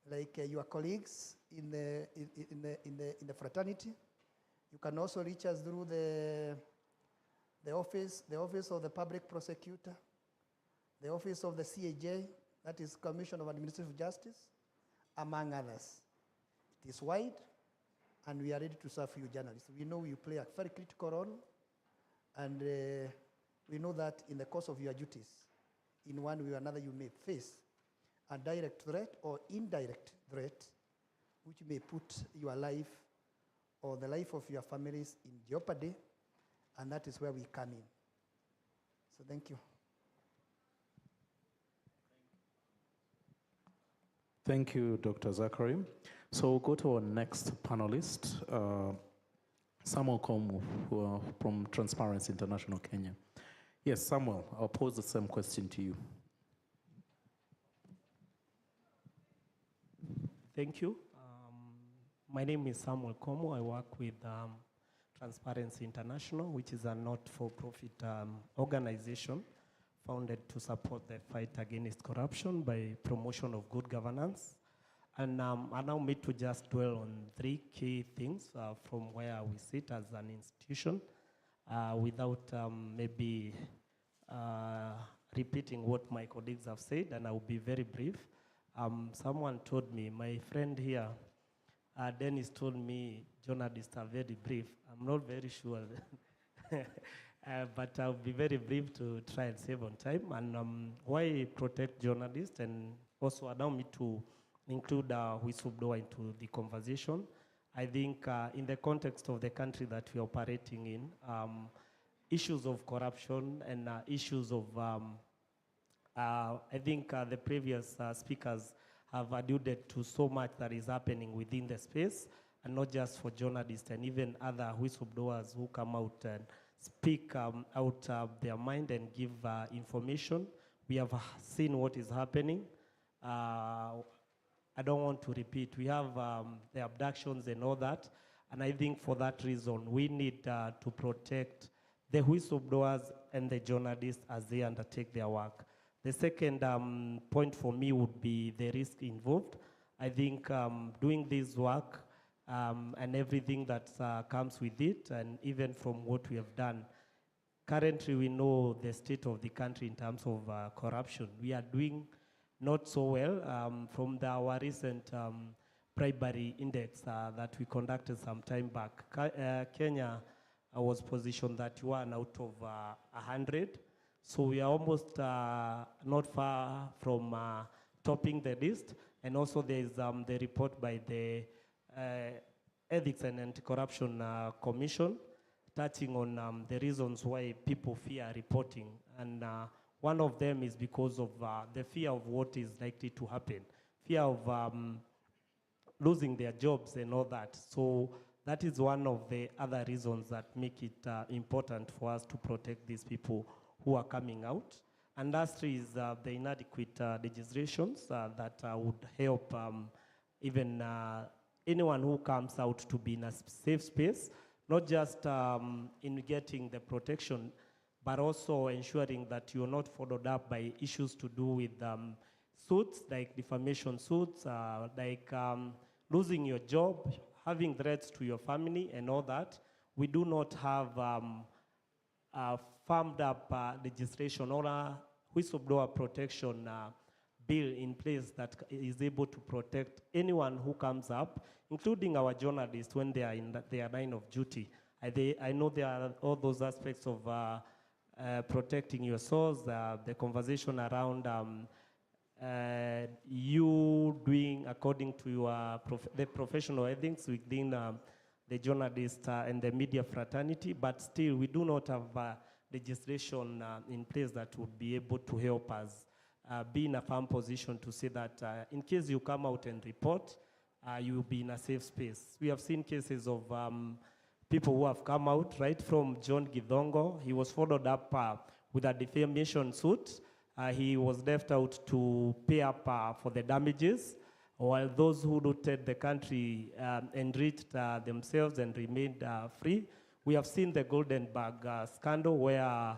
like your colleagues in the fraternity. You can also reach us through the office of the public prosecutor, the office of the CAJ, that is Commission of Administrative Justice, among others. It is wide, and we are ready to serve you journalists. We know you play a very critical role, and we know that in the course of your duties, in one way or another, you may face a direct threat or indirect threat, which may put your life or the life of your families in jeopardy, and that is where we come in. So thank you. Thank you, Dr. Zachary. So we'll go to our next panelist, Samuel Komu, from Transparency International Kenya. Yes, Samuel, I'll pose the same question to you. Thank you. My name is Samuel Komu. I work with Transparency International, which is a not-for-profit organization founded to support the fight against corruption by promotion of good governance. And allow me to just dwell on three key things from where we sit as an institution without maybe repeating what my colleagues have said, and I will be very brief. Someone told me, my friend here, Dennis told me journalists are very brief. I'm not very sure, but I'll be very brief to try and save on time. And why protect journalists, and also allow me to include whistleblower into the conversation. I think in the context of the country that we're operating in, issues of corruption and issues of, I think the previous speakers have alluded to so much that is happening within the space, and not just for journalists and even other whistleblowers who come out and speak out their mind and give information. We have seen what is happening. I don't want to repeat. We have the abductions and all that, and I think for that reason, we need to protect the whistleblowers and the journalists as they undertake their work. The second point for me would be the risk involved. I think doing this work and everything that comes with it, and even from what we have done, currently we know the state of the country in terms of corruption. We are doing not so well. From our recent bribery index that we conducted some time back. Kenya was positioned 31 out of 100. So we are almost not far from topping the list. And also there is the report by the Ethics and Anti-Corruption Commission touching on the reasons why people fear reporting. And one of them is because of the fear of what is likely to happen, fear of losing their jobs and all that. So that is one of the other reasons that make it important for us to protect these people who are coming out. And lastly is the inadequate legislations that would help even anyone who comes out to be in a safe space, not just in getting the protection, but also ensuring that you're not followed up by issues to do with suits, like defamation suits, like losing your job, having threats to your family and all that. We do not have firmed up legislation or a whistleblower protection bill in place that is able to protect anyone who comes up, including our journalists when they are in their line of duty. I know there are all those aspects of protecting your source, the conversation around you doing according to your the professional ethics within the journalist and the media fraternity, but still we do not have legislation in place that would be able to help us be in a firm position to say that in case you come out and report, you will be in a safe space. We have seen cases of people who have come out, right from John Githongo. He was followed up with a defamation suit. He was left out to pay up for the damages, while those who looted the country enriched themselves and remained free. We have seen the Golden Bag scandal where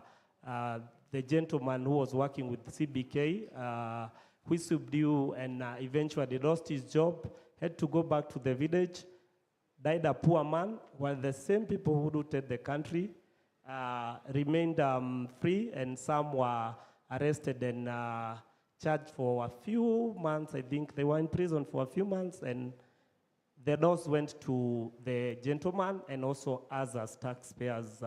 the gentleman who was working with CBK whistled due and eventually lost his job, had to go back to the village, died a poor man, while the same people who looted the country remained free, and some were arrested and charged for a few months. I think they were in prison for a few months, and the loss went to the gentleman and also us as taxpayers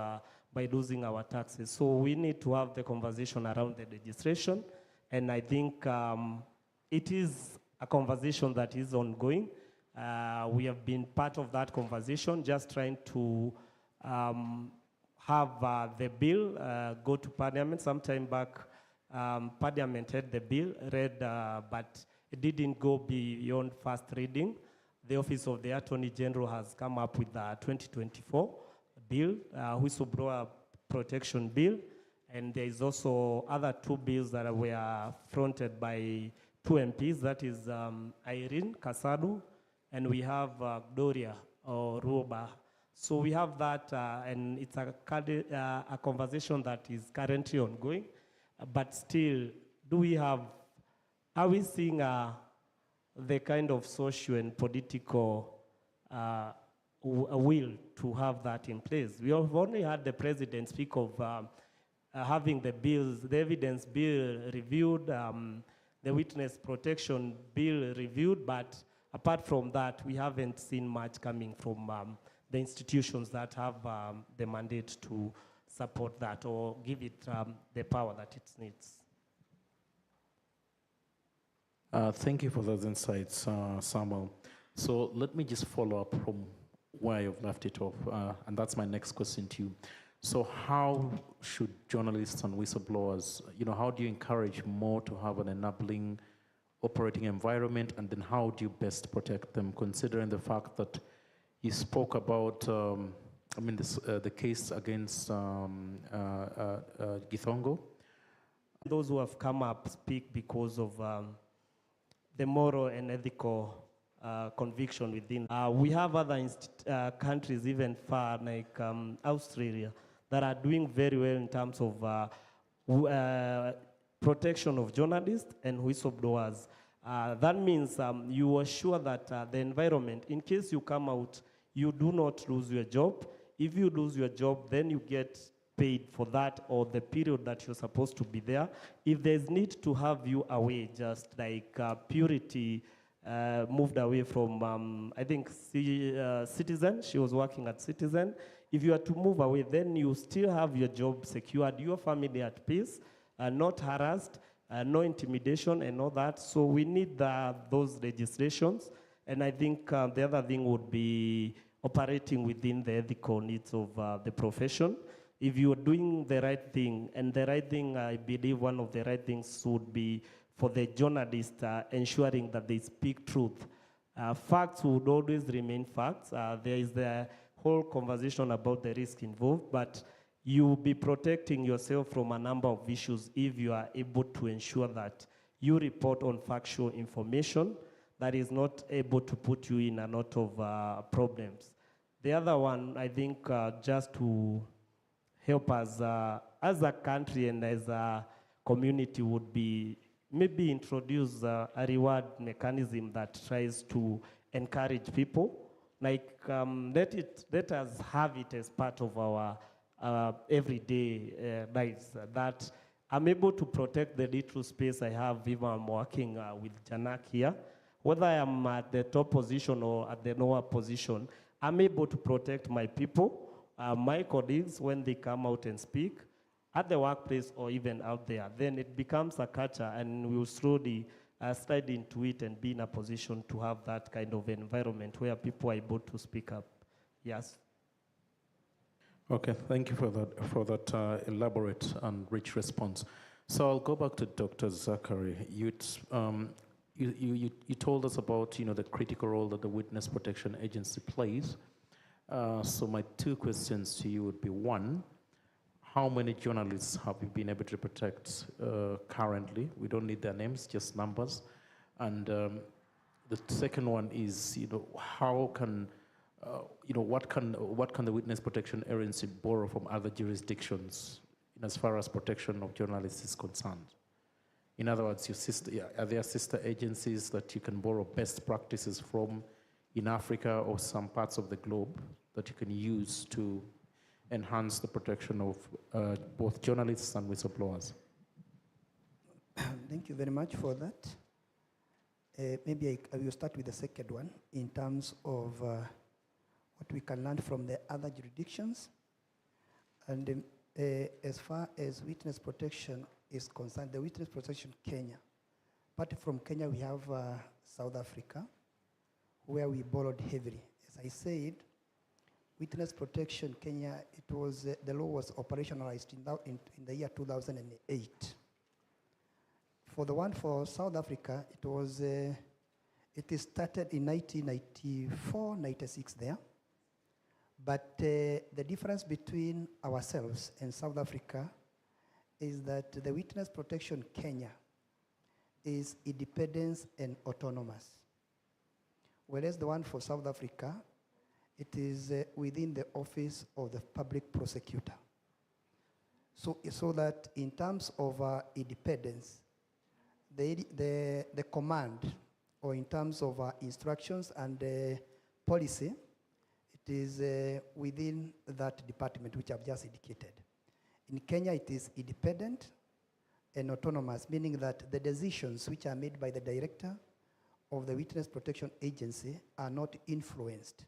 by losing our taxes. So we need to have the conversation around the legislation, and I think it is a conversation that is ongoing. We have been part of that conversation, just trying to have the bill go to Parliament. Sometime back, Parliament had the bill read, but it didn't go beyond first reading. The Office of the Attorney General has come up with the 2024 bill, whistleblower protection bill, and there is also other two bills that were fronted by two MPs, that is Irene Kasadu, and we have Gloria Ruoba. So we have that, and it's a conversation that is currently ongoing, but still, are we seeing the kind of social and political will to have that in place? We have only had the president speak of having the bills, the evidence bill reviewed, the witness protection bill reviewed, but apart from that, we haven't seen much coming from the institutions that have the mandate to support that or give it the power that it needs. Thank you for those insights, Samuel. So let me just follow up from where you've left it off, and that's my next question to you. So how should journalists and whistleblowers, how do you encourage more to have an enabling operating environment, and then how do you best protect them, considering the fact that you spoke about, the case against Githongo? Those who have come up speak because of the moral and ethical conviction within. We have other countries even far, like Australia, that are doing very well in terms of protection of journalists and whistleblowers. That means you assure that the environment, in case you come out, you do not lose your job. If you lose your job, then you get paid for that or the period that you're supposed to be there. If there's need to have you away, just like purity moved away from, I think, Citizen. She was working at Citizen. If you are to move away, then you still have your job secured, your family at peace, not harassed, no intimidation and all that. So we need those legislations. And I think the other thing would be operating within the ethical needs of the profession. If you are doing the right thing, and the right thing, I believe one of the right things would be for the journalists ensuring that they speak truth. Facts would always remain facts. There is the whole conversation about the risk involved, but you'll be protecting yourself from a number of issues if you are able to ensure that you report on factual information that is not able to put you in a lot of problems. The other one, I think, just to help us as a country and as a community would be maybe introduce a reward mechanism that tries to encourage people. Like let us have it as part of our everyday lives, that I'm able to protect the little space I have if I'm working with Janak here. Whether I'm at the top position or at the lower position, I'm able to protect my people, my colleagues when they come out and speak, at the workplace or even out there. Then it becomes a culture, and we will slowly slide into it and be in a position to have that kind of environment where people are able to speak up. Yes. Okay, thank you for that elaborate and rich response. So I'll go back to Dr. Zachary. You told us about the critical role that the Witness Protection Agency plays. So my two questions to you would be, one, how many journalists have you been able to protect currently? We don't need their names, just numbers. And the second one is, how can, what can the Witness Protection Agency borrow from other jurisdictions as far as protection of journalists is concerned? In other words, are there sister agencies that you can borrow best practices from in Africa or some parts of the globe that you can use to enhance the protection of both journalists and whistleblowers? Thank you very much for that. Maybe I will start with the second one in terms of what we can learn from the other jurisdictions. And as far as witness protection is concerned, the Witness Protection Kenya. Apart from Kenya, we have South Africa, where we borrowed heavily. As I said, Witness Protection Kenya, it was the law was operationalized in the year 2008. For the one for South Africa, it is started in 1994, 96 there. But the difference between ourselves and South Africa is that the Witness Protection Kenya is independent and autonomous, whereas the one for South Africa, it is within the office of the public prosecutor. So that in terms of independence, the command, or in terms of instructions and policy, it is within that department which I've just indicated. In Kenya, it is independent and autonomous, meaning that the decisions which are made by the director of the Witness Protection Agency are not influenced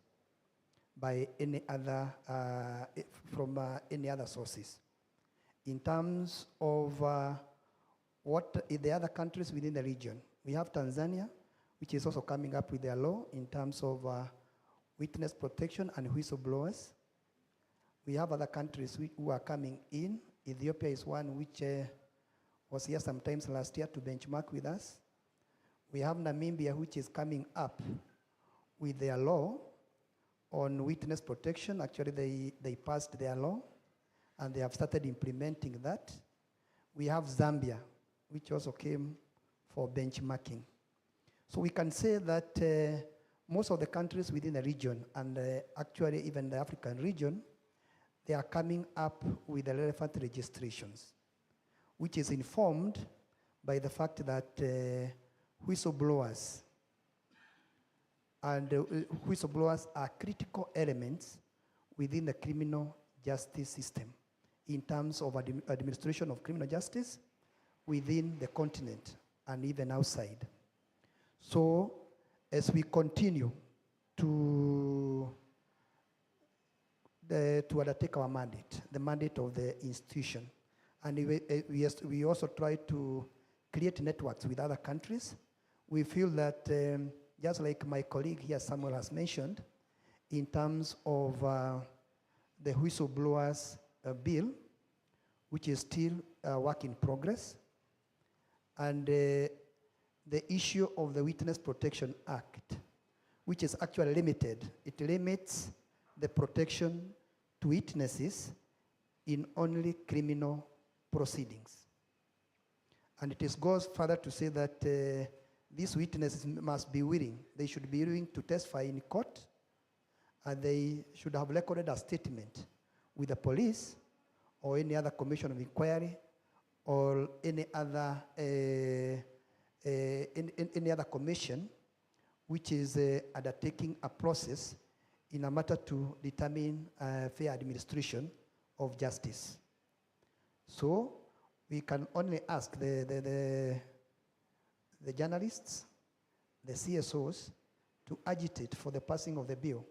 by any other, from any other sources. In terms of what the other countries within the region, we have Tanzania, which is also coming up with their law in terms of witness protection and whistleblowers. We have other countries who are coming in. Ethiopia is one which was here sometimes last year to benchmark with us. We have Namibia, which is coming up with their law on witness protection. Actually, they passed their law, and they have started implementing that. We have Zambia, which also came for benchmarking. So we can say that most of the countries within the region, and actually even the African region, they are coming up with the relevant registrations, which is informed by the fact that whistleblowers are critical elements within the criminal justice system in terms of administration of criminal justice within the continent and even outside. So as we continue to undertake our mandate, the mandate of the institution. And we also try to create networks with other countries. We feel that, just like my colleague here, Samuel, has mentioned, in terms of the whistleblowers bill, which is still a work in progress, and the issue of the Witness Protection Act, which is actually limited. It limits the protection to witnesses in only criminal proceedings. And it goes further to say that these witnesses must be willing. They should be willing to testify in court, and they should have recorded a statement with the police or any other commission of inquiry or any other commission which is undertaking a process in a matter to determine fair administration of justice. So we can only ask the journalists, the CSOs, to agitate for the passing of the bill,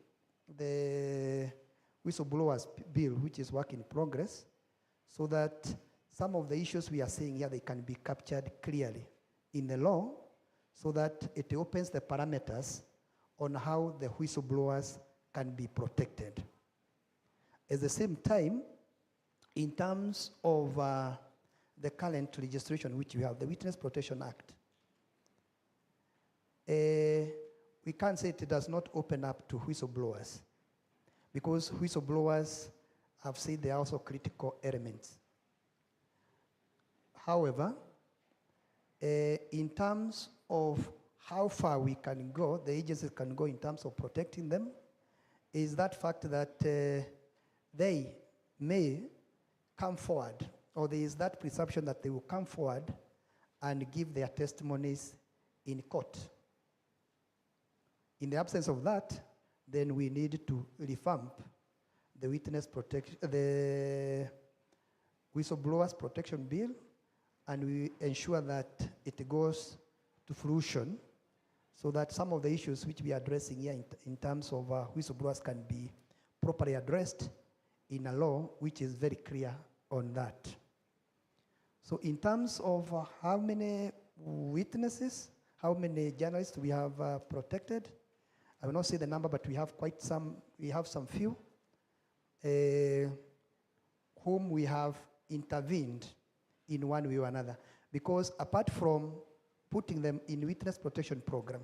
the whistleblowers bill, which is work in progress, so that some of the issues we are saying here, they can be captured clearly in the law, so that it opens the parameters on how the whistleblowers can be protected. At the same time, in terms of the current legislation which we have, the Witness Protection Act, we can't say it does not open up to whistleblowers, because whistleblowers have said they are also critical elements. However, in terms of how far we can go, the agencies can go in terms of protecting them, is that fact that they may come forward, or there is that presumption that they will come forward and give their testimonies in court. In the absence of that, then we need to revamp the the Whistleblowers Protection Bill, and we ensure that it goes to fruition, so that some of the issues which we are addressing here in terms of whistleblowers can be properly addressed in a law which is very clear on that. So in terms of how many witnesses, how many journalists we have protected, I will not say the number, but we have quite some, we have some few whom we have intervened in one way or another. Because apart from putting them in witness protection program,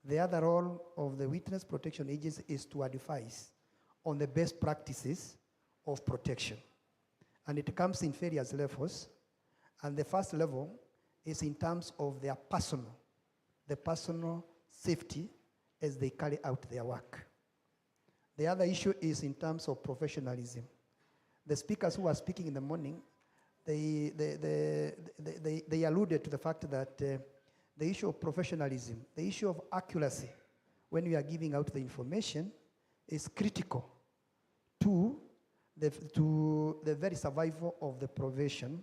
the other role of the Witness Protection Agency is to advise on the best practices of protection. And it comes in various levels. And the first level is in terms of their personal safety as they carry out their work. The other issue is in terms of professionalism. The speakers who are speaking in the morning, they alluded to the fact that the issue of professionalism, the issue of accuracy, when we are giving out the information, is critical to the very survival of the profession,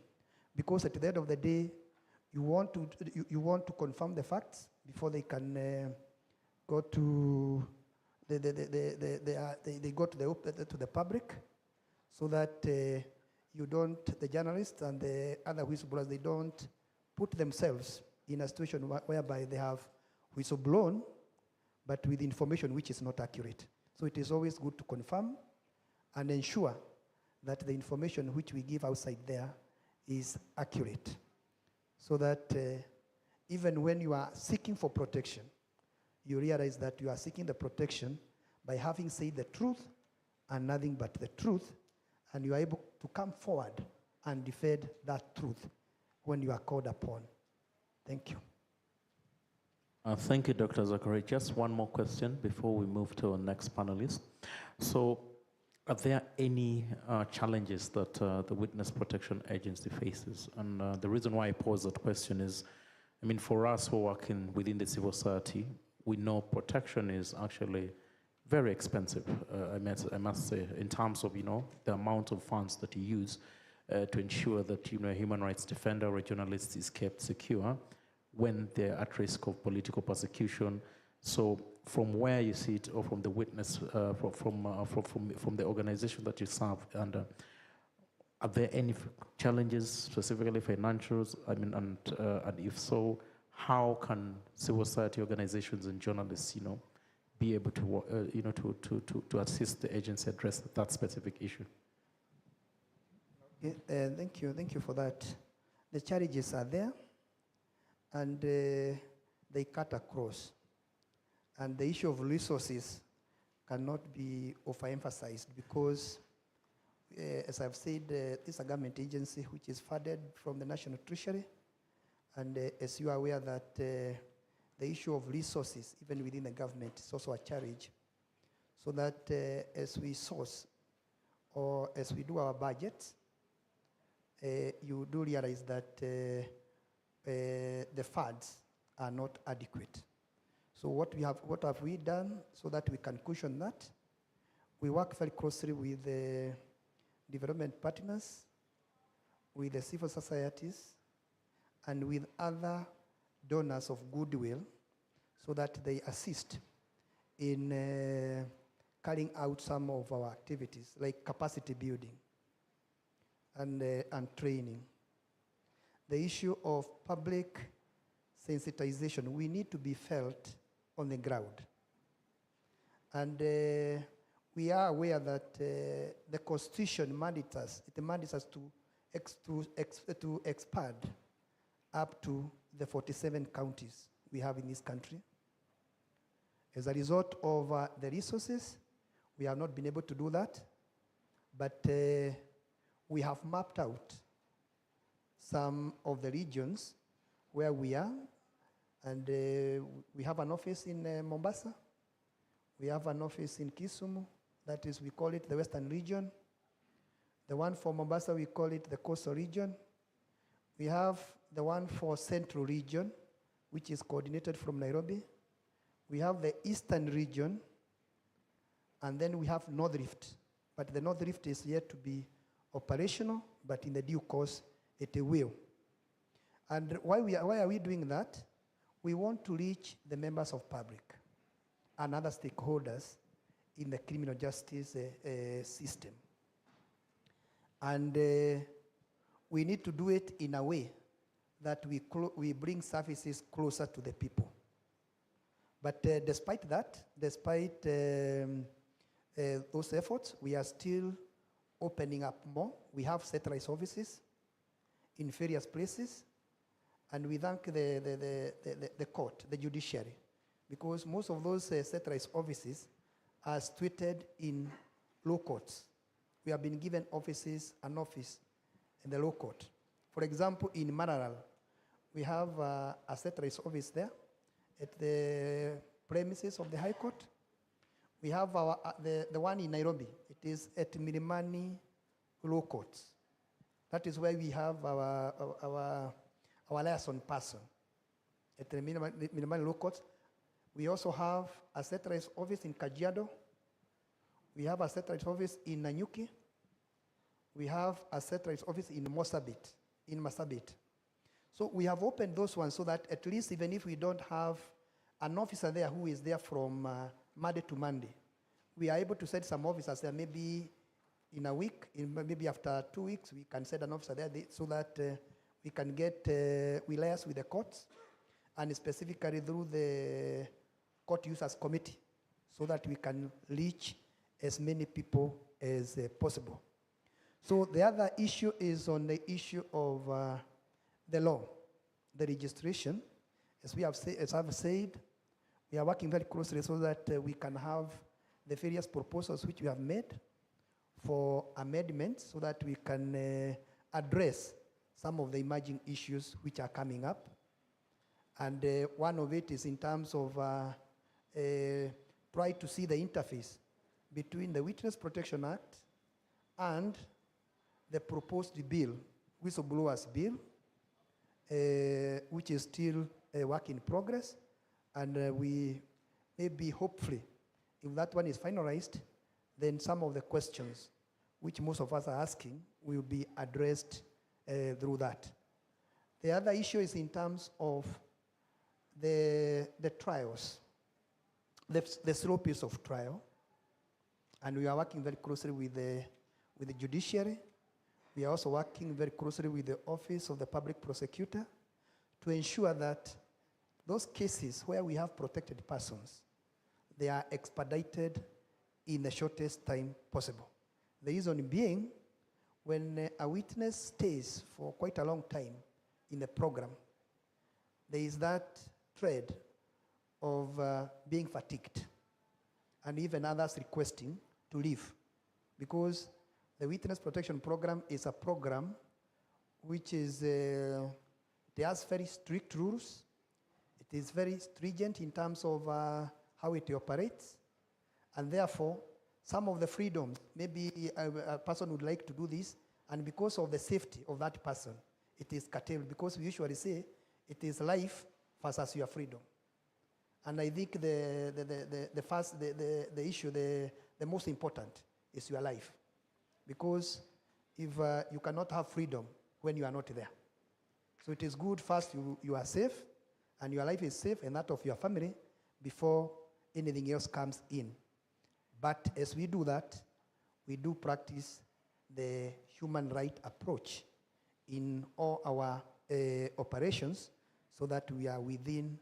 because at the end of the day, you want to confirm the facts before they can go to they go to the public, so that the journalists and the other whistleblowers, they don't put themselves in a situation whereby they have whistleblown, but with information which is not accurate. So it is always good to confirm and ensure that the information which we give outside there is accurate, so that even when you are seeking for protection, you realize that you are seeking the protection by having said the truth and nothing but the truth, and you are able to come forward and defend that truth when you are called upon. Thank you. Thank you, Dr. Zachary. Just one more question before we move to our next panelist. So, are there any challenges that the Witness Protection Agency faces? And the reason why I pose that question is, I mean, for us who are working within the civil society, we know protection is actually very expensive, I must say, in terms of, the amount of funds that you use to ensure that, a human rights defender or a journalist is kept secure. when they're at risk of political persecution. So from where you see it, or from the witness, from the organization that you serve under, are there any challenges, specifically financials? I mean, and if so, how can civil society organizations and journalists, be able to, to assist the agency address that specific issue? Thank you for that. The challenges are there, and they cut across. And the issue of resources cannot be overemphasized because, as I've said, this is a government agency which is funded from the National Treasury. And as you are aware that the issue of resources, even within the government, is also a challenge. So that as we source or as we do our budgets, you do realize that the funds are not adequate. So what have we done so that we can cushion that? We work very closely with the development partners, with the civil societies, and with other donors of goodwill so that they assist in carrying out some of our activities, like capacity building and training. The issue of public sensitization, we need to be felt on the ground. And we are aware that the Constitution mandates us to expand up to the 47 counties we have in this country. As a result of the resources, we have not been able to do that, but we have mapped out some of the regions where we are, and we have an office in Mombasa. We have an office in Kisumu. That is, we call it the Western region. The one for Mombasa, we call it the Coastal region. We have the one for Central region, which is coordinated from Nairobi. We have the Eastern region, and then we have North Rift. But the North Rift is yet to be operational, but in the due course, it will. And why are we doing that? We want to reach the members of public and other stakeholders in the criminal justice system. And we need to do it in a way that we bring services closer to the people. But despite that, despite those efforts, we are still opening up more. We have satellite offices in various places, and we thank the court, the judiciary, because most of those satellite offices are situated in law courts. We have been given an office in the law court. For example, in Mararal, we have a satellite office there at the premises of the High Court. We have the one in Nairobi. It is at Milimani Law Courts. That is where we have our liaison person at the Milimani Law Courts. We also have a satellite office in Kajiado. We have a satellite office in Nanyuki. We have a satellite office in Marsabit. So we have opened those ones so that at least even if we don't have an officer there who is there from Monday to Monday, we are able to send some officers there maybe in a week, maybe after 2 weeks, we can send an officer there so that we can get, we liaise with the courts, and specifically through the court users committee, so that we can reach as many people as possible. So the other issue is on the issue of the law, the registration. As I've said, we are working very closely so that we can have the various proposals which we have made for amendments so that we can address some of the emerging issues which are coming up. And one of it is in terms of try to see the interface between the Witness Protection Act and the proposed bill, Whistleblowers Bill, which is still a work in progress. And we maybe, hopefully, if that one is finalized, then some of the questions which most of us are asking will be addressed through that. The other issue is in terms of the trials, the slow pace of trial, and we are working very closely with the judiciary. We are also working very closely with the Office of the Public Prosecutor to ensure that those cases where we have protected persons, they are expedited in the shortest time possible. The reason being, when a witness stays for quite a long time in the program, there is that thread of being fatigued, and even others requesting to leave, because the Witness Protection Program is a program which is, it has very strict rules. It is very stringent in terms of how it operates, and therefore, some of the freedoms, maybe a person would like to do this, and because of the safety of that person, it is curtailed, because we usually say it is life versus your freedom. And I think the issue, the most important is your life. Because if you cannot have freedom when you are not there. So it is good first you are safe, and your life is safe, and that of your family, before anything else comes in. But as we do that, we do practice the human right approach in all our operations, so that we are within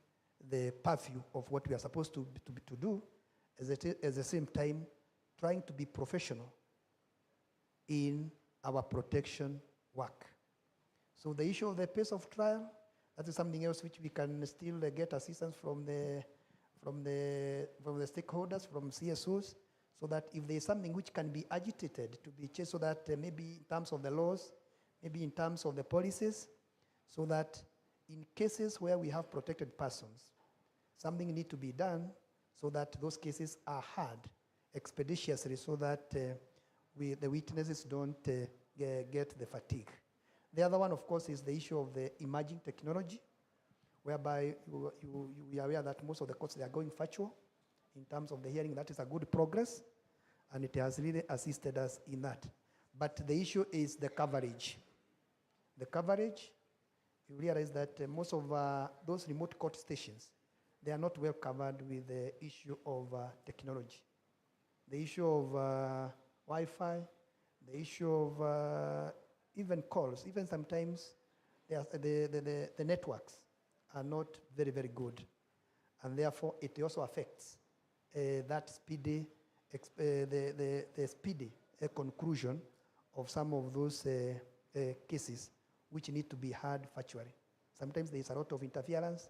the purview of what we are supposed to do, at the same time trying to be professional in our protection work. So the issue of the pace of trial, that is something else which we can still get assistance from the stakeholders, from CSOs, so that if there is something which can be agitated to be changed, so that maybe in terms of the laws, maybe in terms of the policies, so that in cases where we have protected persons, something needs to be done so that those cases are heard expeditiously, so that the witnesses don't get the fatigue. The other one, of course, is the issue of the emerging technology, whereby we are aware that most of the courts, they are going virtual in terms of the hearing. That is a good progress, and it has really assisted us in that. But the issue is the coverage. The coverage, you realize that most of those remote court stations, they are not well covered with the issue of technology. The issue of Wi-Fi, the issue of even calls, even sometimes the networks are not very, very good. And therefore, it also affects that speedy, the speedy conclusion of some of those cases which need to be heard virtually. Sometimes there is a lot of interference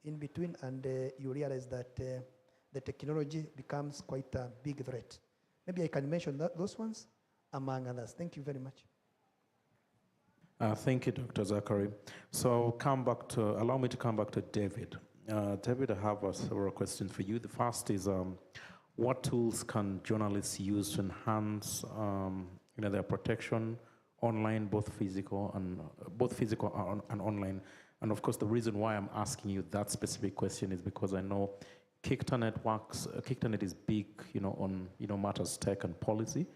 in between, and you realize that the technology becomes quite a big threat. Maybe I can mention those ones among others. Thank you very much. Thank you, Dr. Zachary. So allow me to come back to David. David, I have several questions for you. The first is, what tools can journalists use to enhance their protection online, both physical and online? And of course, the reason why I'm asking you that specific question is because I know Kictanet is big, on matters tech and policy.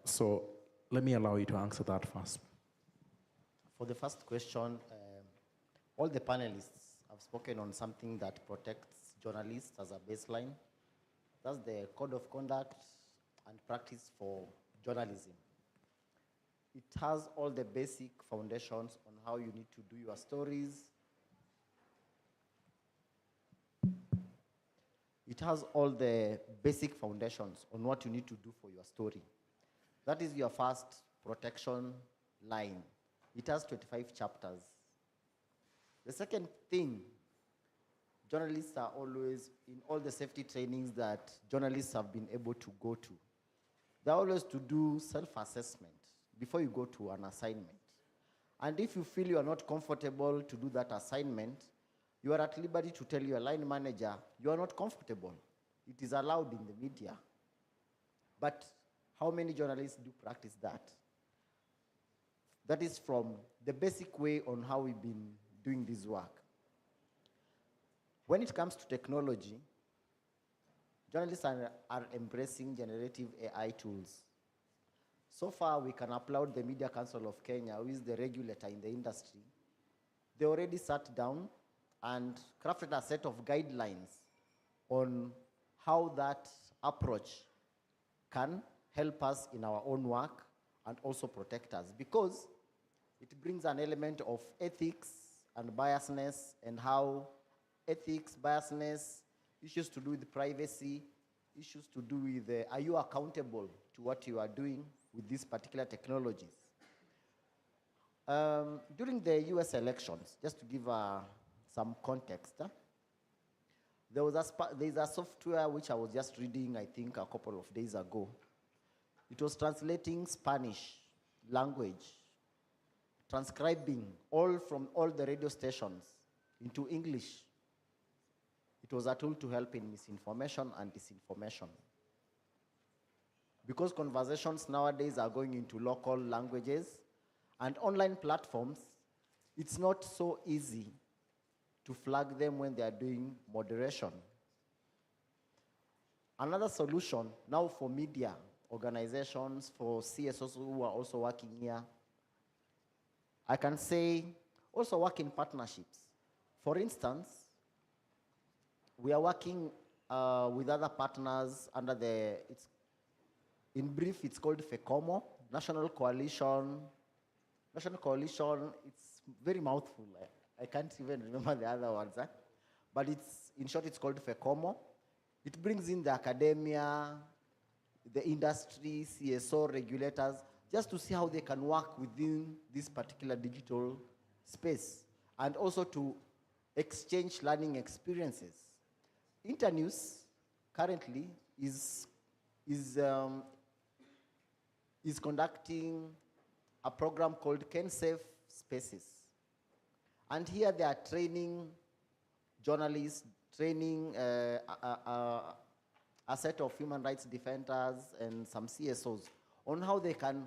So let me allow you to answer that first. For the first question, all the panelists have spoken on something that protects journalists as a baseline. That's the code of conduct and practice for journalism. It has all the basic foundations on how you need to do your stories. It has all the basic foundations on what you need to do for your story. That is your first protection line. It has 25 chapters. The second thing, journalists are always, in all the safety trainings that journalists have been able to go to, they're always to do self-assessment before you go to an assignment. And if you feel you are not comfortable to do that assignment, you are at liberty to tell your line manager you are not comfortable. It is allowed in the media. But how many journalists do practice that? That is from the basic way on how we've been doing this work. When it comes to technology, journalists are embracing generative AI tools. So far, we can applaud the Media Council of Kenya, who is the regulator in the industry. They already sat down and crafted a set of guidelines on how that approach can help us in our own work and also protect us, because it brings an element of ethics and biasness, and how ethics, biasness, issues to do with privacy, issues to do with are you accountable to what you are doing with these particular technologies. During the US elections, just to give some context, there's a software which I was just reading, I think, a couple of days ago. It was translating Spanish language, transcribing from all the radio stations into English. It was a tool to help in misinformation and disinformation. Because conversations nowadays are going into local languages and online platforms, it's not so easy to flag them when they are doing moderation. Another solution now for media organizations, for CSOs who are also working here, I can say also work in partnerships. For instance, we are working with other partners under in brief, it's called FECOMO, National Coalition, it's very mouthful. I can't even remember the other ones. But in short, it's called FECOMO. It brings in the academia, the industry, CSO regulators, just to see how they can work within this particular digital space, and also to exchange learning experiences. Internews currently is conducting a program called KenSafe Spaces. And here they are training journalists, training a set of human rights defenders and some CSOs on how they can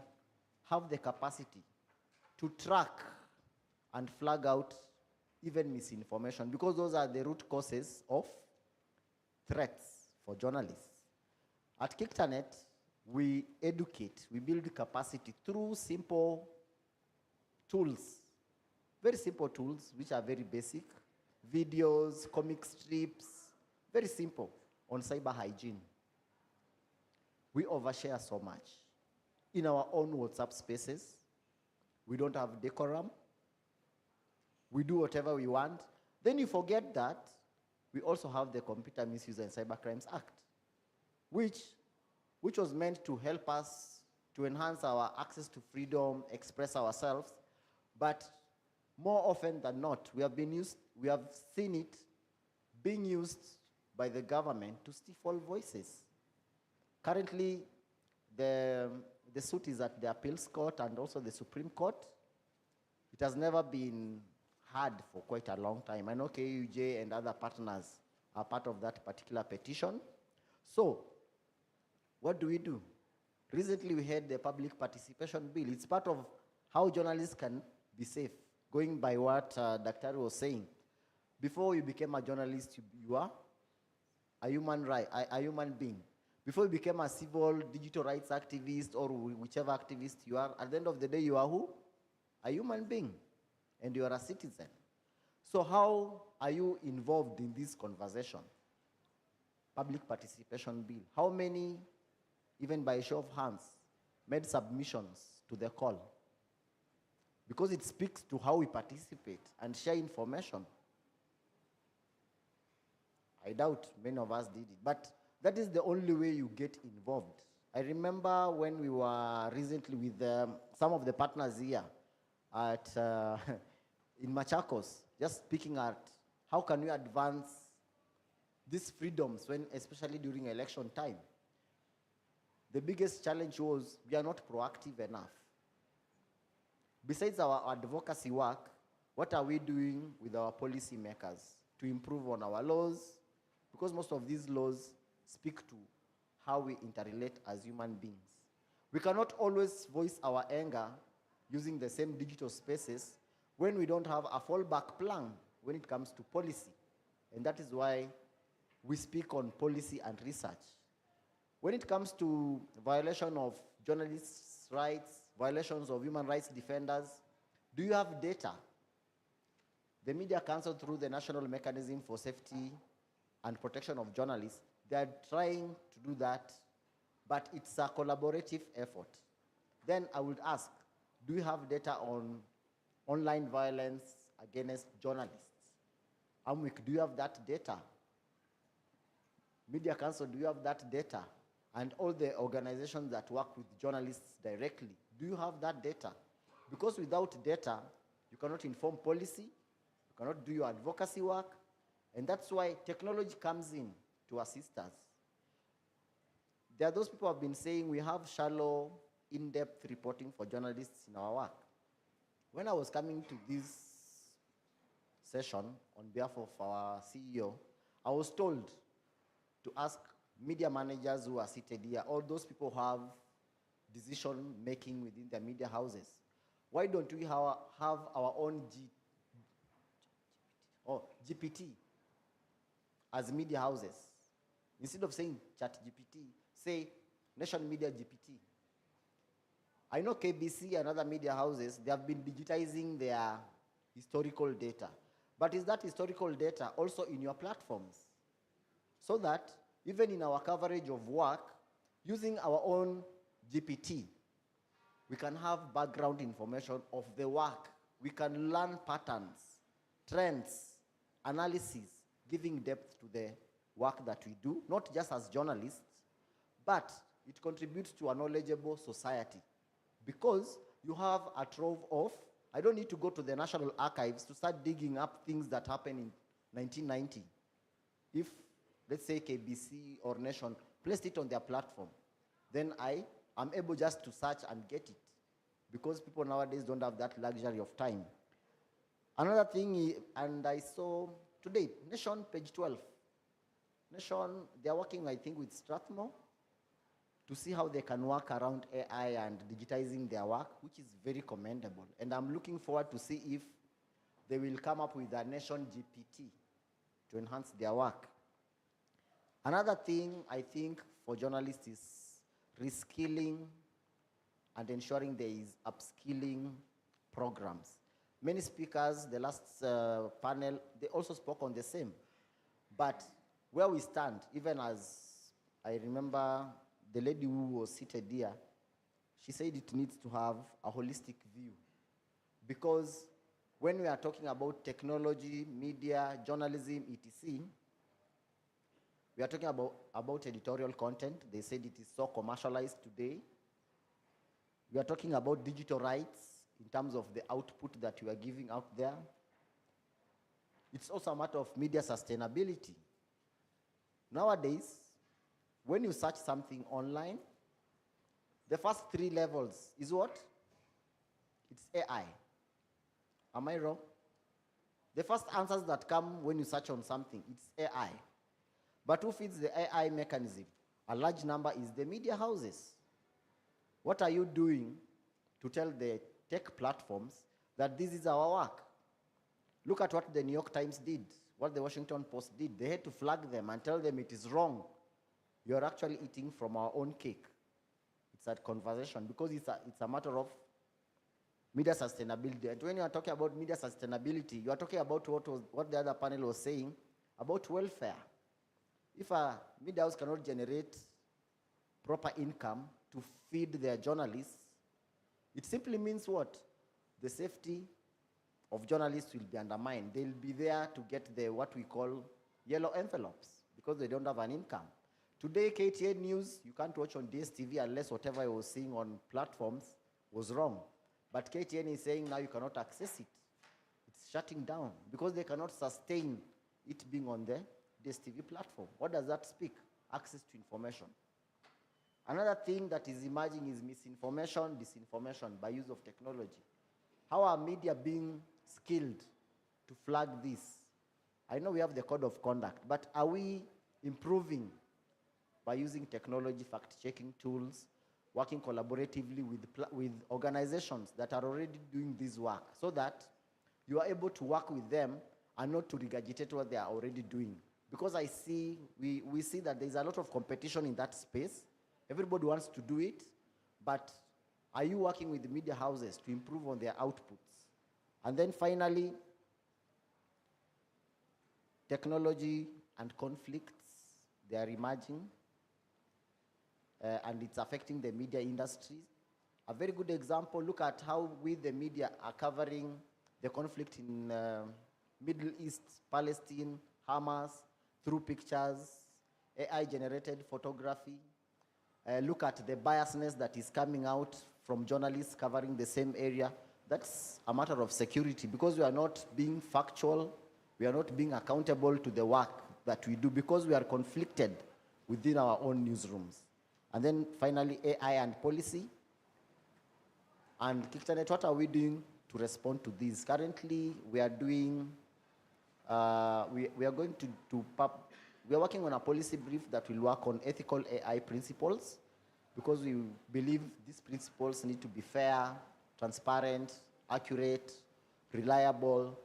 have the capacity to track and flag out even misinformation, because those are the root causes of threats for journalists. At Kictanet, we educate, we build capacity through simple tools, very simple tools, which are very basic, videos, comic strips, very simple, on cyber hygiene. We overshare so much. In our own WhatsApp spaces, we don't have decorum. We do whatever we want. Then you forget that we also have the Computer Misuse and Cybercrimes Act, which was meant to help us to enhance our access to freedom, express ourselves, but more often than not, we have seen it being used by the government to stifle voices. Currently, the suit is at the appeals court and also the Supreme Court. It has never been heard for quite a long time. I know KUJ and other partners are part of that particular petition. So, what do we do? Recently, we had the public participation bill. It's part of how journalists can be safe, going by what Dr. was saying. Before you became a journalist, you are a human being. Before you became a civil digital rights activist or whichever activist you are, at the end of the day, you are who? A human being, and you are a citizen. So how are you involved in this conversation? Public participation bill. How many, even by show of hands, made submissions to the call? Because it speaks to how we participate and share information. I doubt many of us did it, but that is the only way you get involved. I remember when we were recently with some of the partners here at in Machakos, just speaking at how can we advance these freedoms, when, especially during election time. The biggest challenge was we are not proactive enough. Besides our advocacy work, what are we doing with our policy makers to improve on our laws? Because most of these laws speak to how we interrelate as human beings. We cannot always voice our anger using the same digital spaces when we don't have a fallback plan when it comes to policy. And that is why we speak on policy and research. When it comes to violation of journalists' rights, violations of human rights defenders, do you have data? The Media Council, through the National Mechanism for Safety and Protection of Journalists, they are trying to do that, but it's a collaborative effort. Then I would ask, do you have data on online violence against journalists? AMWIC, do you have that data? Media Council, do you have that data? And all the organizations that work with journalists directly, do you have that data? Because without data, you cannot inform policy, you cannot do your advocacy work, and that's why technology comes in to assist us. There are those people who have been saying we have shallow, in-depth reporting for journalists in our work. When I was coming to this session on behalf of our CEO, I was told to ask media managers who are seated here, all those people who have decision-making within the media houses, why don't we have our own GPT as media houses? Instead of saying chat GPT, say Nation Media GPT. I know KBC and other media houses, they have been digitizing their historical data. But is that historical data also in your platforms? So that even in our coverage of work, using our own GPT, we can have background information of the work. We can learn patterns, trends, analysis, giving depth to the work that we do, not just as journalists, but it contributes to a knowledgeable society. Because you have a trove of, I don't need to go to the National Archives to start digging up things that happened in 1990. If, let's say, KBC or Nation placed it on their platform, then I am able just to search and get it. Because people nowadays don't have that luxury of time. Another thing, and I saw today, Nation, page 12. Nation, they're working, I think, with Strathmore to see how they can work around AI and digitizing their work, which is very commendable. And I'm looking forward to see if they will come up with a Nation GPT to enhance their work. Another thing, I think, for journalists is reskilling and ensuring there is upskilling programs. Many speakers, the last panel, they also spoke on the same. But where we stand, even as I remember the lady who was seated here, she said it needs to have a holistic view. Because when we are talking about technology, media, journalism, etc., we are talking about editorial content. They said it is so commercialized today. We are talking about digital rights in terms of the output that we are giving out there. It's also a matter of media sustainability. Nowadays, when you search something online, the first 3 levels is what? It's AI. Am I wrong? The first answers that come when you search on something, it's AI. But who feeds the AI mechanism? A large number is the media houses. What are you doing to tell the tech platforms that this is our work? Look at what the New York Times did, what the Washington Post did. They had to flag them and tell them it is wrong. You're actually eating from our own cake. It's a conversation because it's a matter of media sustainability. And when you are talking about media sustainability, you are talking about what the other panel was saying about welfare. If a media house cannot generate proper income to feed their journalists, it simply means what? The safety of journalists will be undermined. They'll be there to get what we call yellow envelopes because they don't have an income. Today, KTN News, you can't watch on DSTV unless whatever I was seeing on platforms was wrong. But KTN is saying now you cannot access it. It's shutting down because they cannot sustain it being on the DSTV platform. What does that speak? Access to information. Another thing that is emerging is misinformation, disinformation by use of technology. How are media being skilled to flag this? I know we have the code of conduct, but are we improving by using technology, fact-checking tools, working collaboratively with organizations that are already doing this work so that you are able to work with them and not to regurgitate what they are already doing? Because we see that there's a lot of competition in that space. Everybody wants to do it, but are you working with the media houses to improve on their outputs? And then finally, technology and conflicts, they are emerging, and it's affecting the media industry. A very good example, look at how we, the media, are covering the conflict in Middle East, Palestine, Hamas, through pictures, AI-generated photography. Look at the biasness that is coming out from journalists covering the same area. That's a matter of security, because we are not being factual, we are not being accountable to the work that we do, because we are conflicted within our own newsrooms. And then finally, AI and policy. And Kiktanet, what are we doing to respond to this? Currently, we are doing, we are working on a policy brief that will work on ethical AI principles, because we believe these principles need to be fair, transparent, accurate, reliable,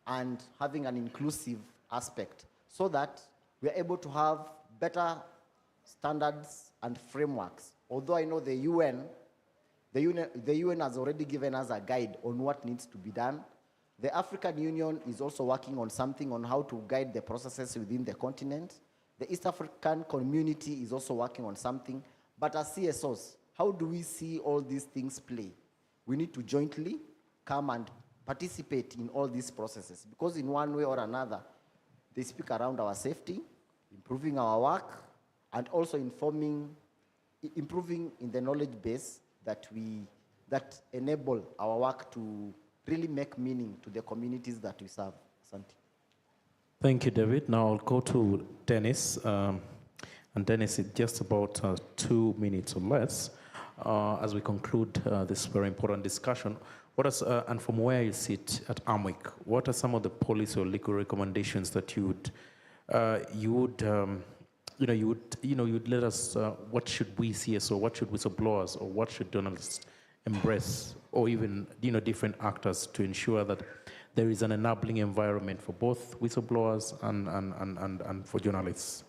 and having an inclusive aspect, so that we are able to have better standards and frameworks. Although I know the UN has already given us a guide on what needs to be done. The African Union is also working on something on how to guide the processes within the continent. The East African community is also working on something. But as CSOs, how do we see all these things play? We need to jointly come and participate in all these processes, because in one way or another, they speak around our safety, improving our work, and also improving in the knowledge base that enable our work to really make meaning to the communities that we serve. Asante. Thank you, David. Now I'll go to Dennis. And Dennis, it's just about 2 minutes or less as we conclude this very important discussion. And from where you sit at AMWIC, what are some of the policy or legal recommendations that you'd let us, what should we see as, or what should whistleblowers, or what should journalists embrace, or even different actors, to ensure that there is an enabling environment for both whistleblowers and for journalists?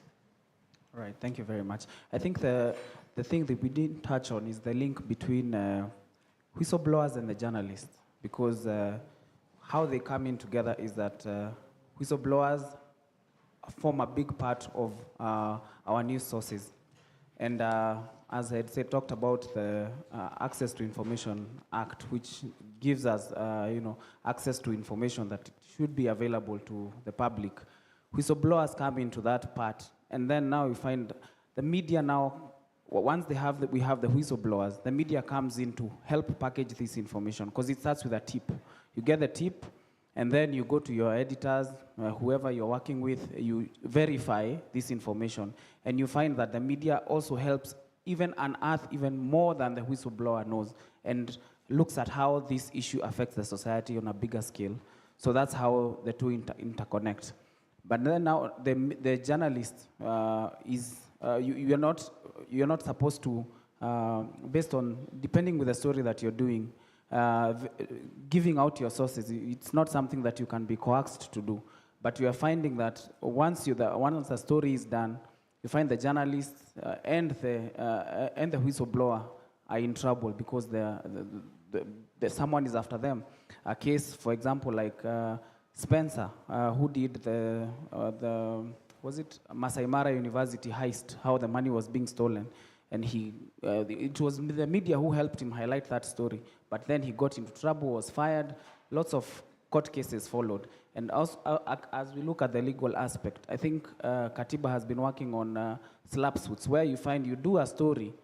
All right, thank you very much. I think the thing that we didn't touch on is the link between whistleblowers and the journalists, because how they come in together is that whistleblowers form a big part of our news sources. And as I had talked about the Access to Information Act, which gives us access to information that should be available to the public. Whistleblowers come into that part, and then now we find the media now, once we have the whistleblowers, the media comes in to help package this information, because it starts with a tip. You get the tip, and then you go to your editors, whoever you're working with, you verify this information, and you find that the media also helps even unearth even more than the whistleblower knows, and looks at how this issue affects the society on a bigger scale. So that's how the two interconnect. But then now the journalist you're not supposed to, based on, depending with the story that you're doing, giving out your sources, it's not something that you can be coaxed to do. But you are finding that once the story is done, you find the journalist and the whistleblower are in trouble, because someone is after them. A case, for example, like Spencer, who did the was it Masai Mara University heist, how the money was being stolen. And it was the media who helped him highlight that story. But then he got into trouble, was fired, lots of court cases followed. And also, as we look at the legal aspect, I think Katiba has been working on slap suits, where you find you do a story,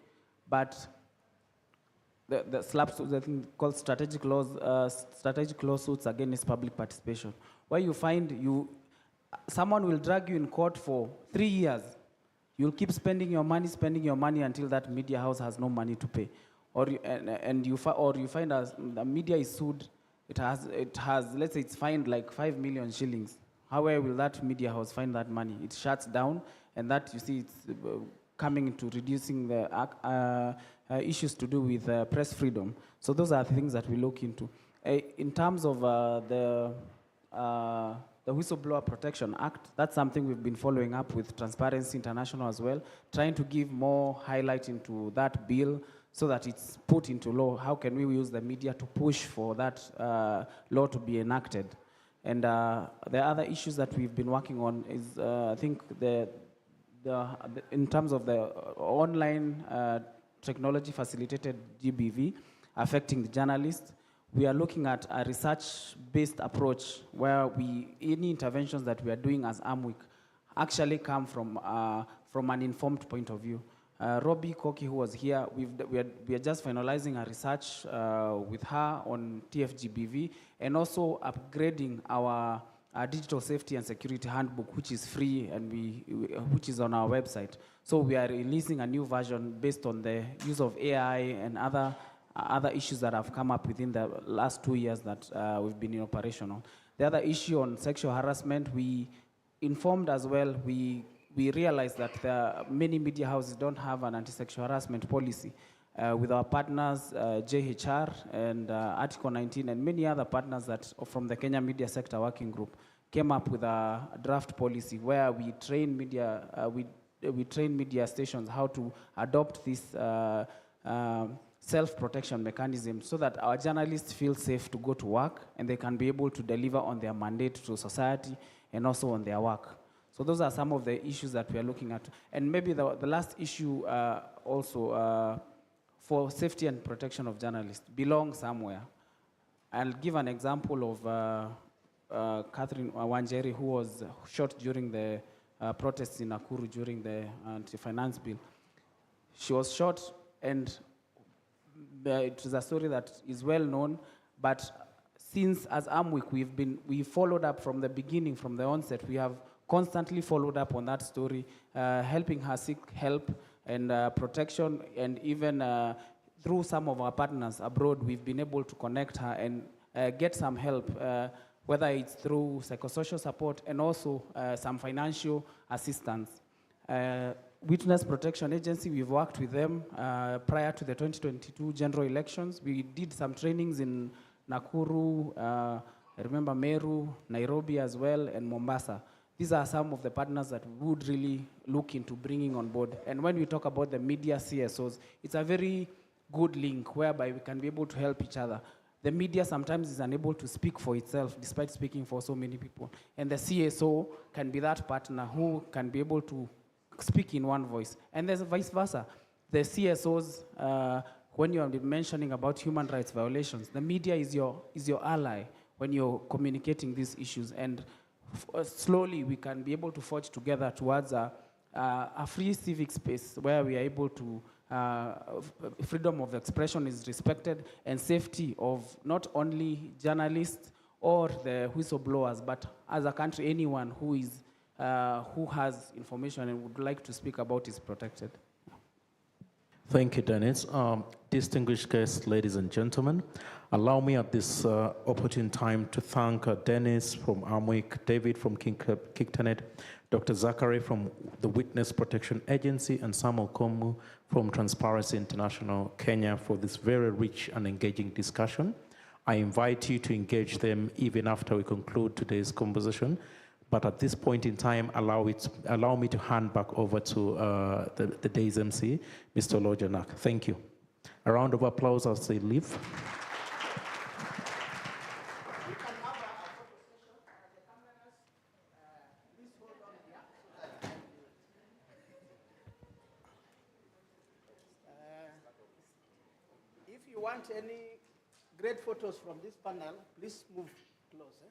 but the slap suits, I think, called strategic lawsuits against public participation, where you find someone will drag you in court for 3 years. You'll keep spending your money until that media house has no money to pay. Or you find the media is sued, it has, let's say it's fined like 5 million shillings. However will that media house find that money? It shuts down, and that, you see, it's coming into reducing the issues to do with press freedom. So those are things that we look into. In terms of the Whistleblower Protection Act, that's something we've been following up with Transparency International as well, trying to give more highlight into that bill so that it's put into law. How can we use the media to push for that law to be enacted? And the other issues that we've been working on is, I think, in terms of the online technology-facilitated GBV affecting the journalists, we are looking at a research-based approach where any interventions that we are doing as AMWIC actually come from an informed point of view. Robbie Koki, who was here, we are just finalizing a research with her on TFGBV and also upgrading our digital safety and security handbook, which is free and which is on our website. So we are releasing a new version based on the use of AI and other issues that have come up within the last 2 years that we've been in operational. The other issue on sexual harassment, we informed as well. We realized that many media houses don't have an anti-sexual harassment policy. With our partners, JHR and Article 19 and many other partners that from the Kenya Media Sector Working Group came up with a draft policy where we train media stations how to adopt this self-protection mechanism so that our journalists feel safe to go to work and they can be able to deliver on their mandate to society and also on their work. So those are some of the issues that we are looking at. And maybe the last issue also for safety and protection of journalists belong somewhere. I'll give an example of Catherine Wanjeri, who was shot during the protests in Nakuru during the anti-finance bill. She was shot, and it is a story that is well known, but since as AMWIC, we followed up from the beginning, from the onset. We have constantly followed up on that story, helping her seek help and protection, and even through some of our partners abroad, we've been able to connect her and get some help, whether it's through psychosocial support and also some financial assistance. Witness Protection Agency, we've worked with them prior to the 2022 general elections. We did some trainings in Nakuru, I remember Meru, Nairobi as well, and Mombasa. These are some of the partners that we would really look into bringing on board. And when we talk about the media CSOs, it's a very good link whereby we can be able to help each other. The media sometimes is unable to speak for itself despite speaking for so many people. And the CSO can be that partner who can be able to speak in one voice. And there's vice versa. The CSOs, when you are mentioning about human rights violations, the media is your ally when you're communicating these issues. And slowly we can be able to forge together towards a free civic space where we are able to, freedom of expression is respected and safety of not only journalists or the whistleblowers, but as a country, anyone who has information and would like to speak about is protected. Thank you, Dennis. Distinguished guests, ladies and gentlemen, allow me at this opportune time to thank Dennis from AMWIC, David from Kiktanet, Dr. Zachary from the Witness Protection Agency, and Samuel Komu from Transparency International Kenya for this very rich and engaging discussion. I invite you to engage them even after we conclude today's conversation. But at this point in time, allow me to hand back over to the day's MC, Mr. Lojanak. Thank you. A round of applause as they leave. If you want any great photos from this panel, please move closer.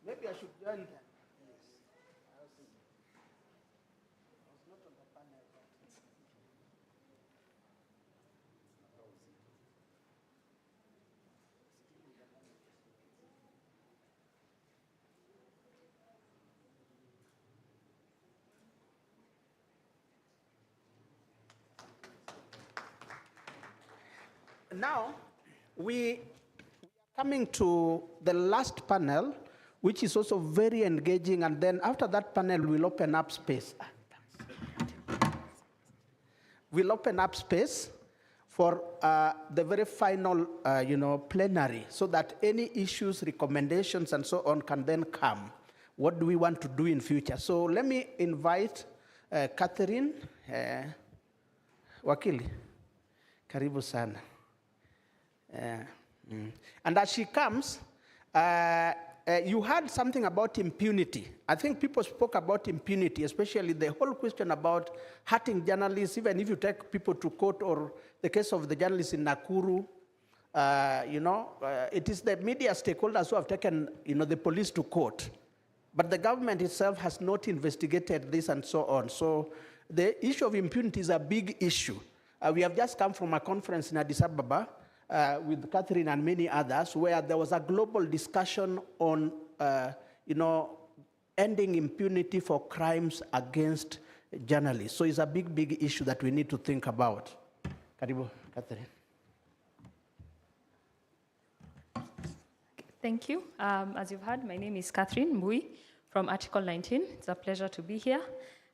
Maybe I should join them. Yes. I was not on the panel. Now, we are coming to the last panel, which is also very engaging, and then after that panel, we'll open up space. We'll open up space for the very final, plenary, so that any issues, recommendations, and so on can then come. What do we want to do in future? So let me invite Catherine Wakili, karibu sana. And as she comes, you heard something about impunity. I think people spoke about impunity, especially the whole question about hurting journalists, even if you take people to court, or the case of the journalists in Nakuru. It is the media stakeholders who have taken, the police to court. But the government itself has not investigated this and so on. So the issue of impunity is a big issue. We have just come from a conference in Addis Ababa with Catherine and many others, where there was a global discussion on, ending impunity for crimes against journalists. So it's a big, big issue that we need to think about. Karibu, Catherine. Thank you. As you've heard, my name is Catherine Mbui from Article 19. It's a pleasure to be here.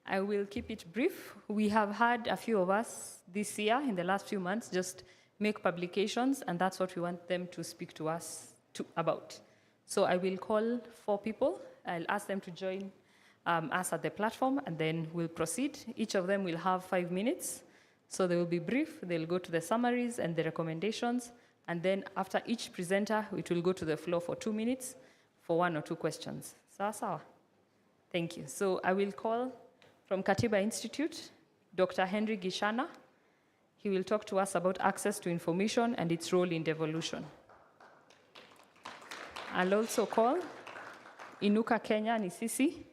I will keep it brief. We have had a few of us this year, in the last few months, just make publications, and that's what we want them to speak to us about. So I will call 4 people. I'll ask them to join us at the platform, and then we'll proceed. Each of them will have 5 minutes. So they will be brief. They'll go to the summaries and the recommendations. And then after each presenter, it will go to the floor for 2 minutes for 1 or 2 questions. Sawa. Thank you. So I will call from Katiba Institute, Dr. Henry Gishana. He will talk to us about access to information and its role in devolution. I'll also call Inuka Kenya Nisisi,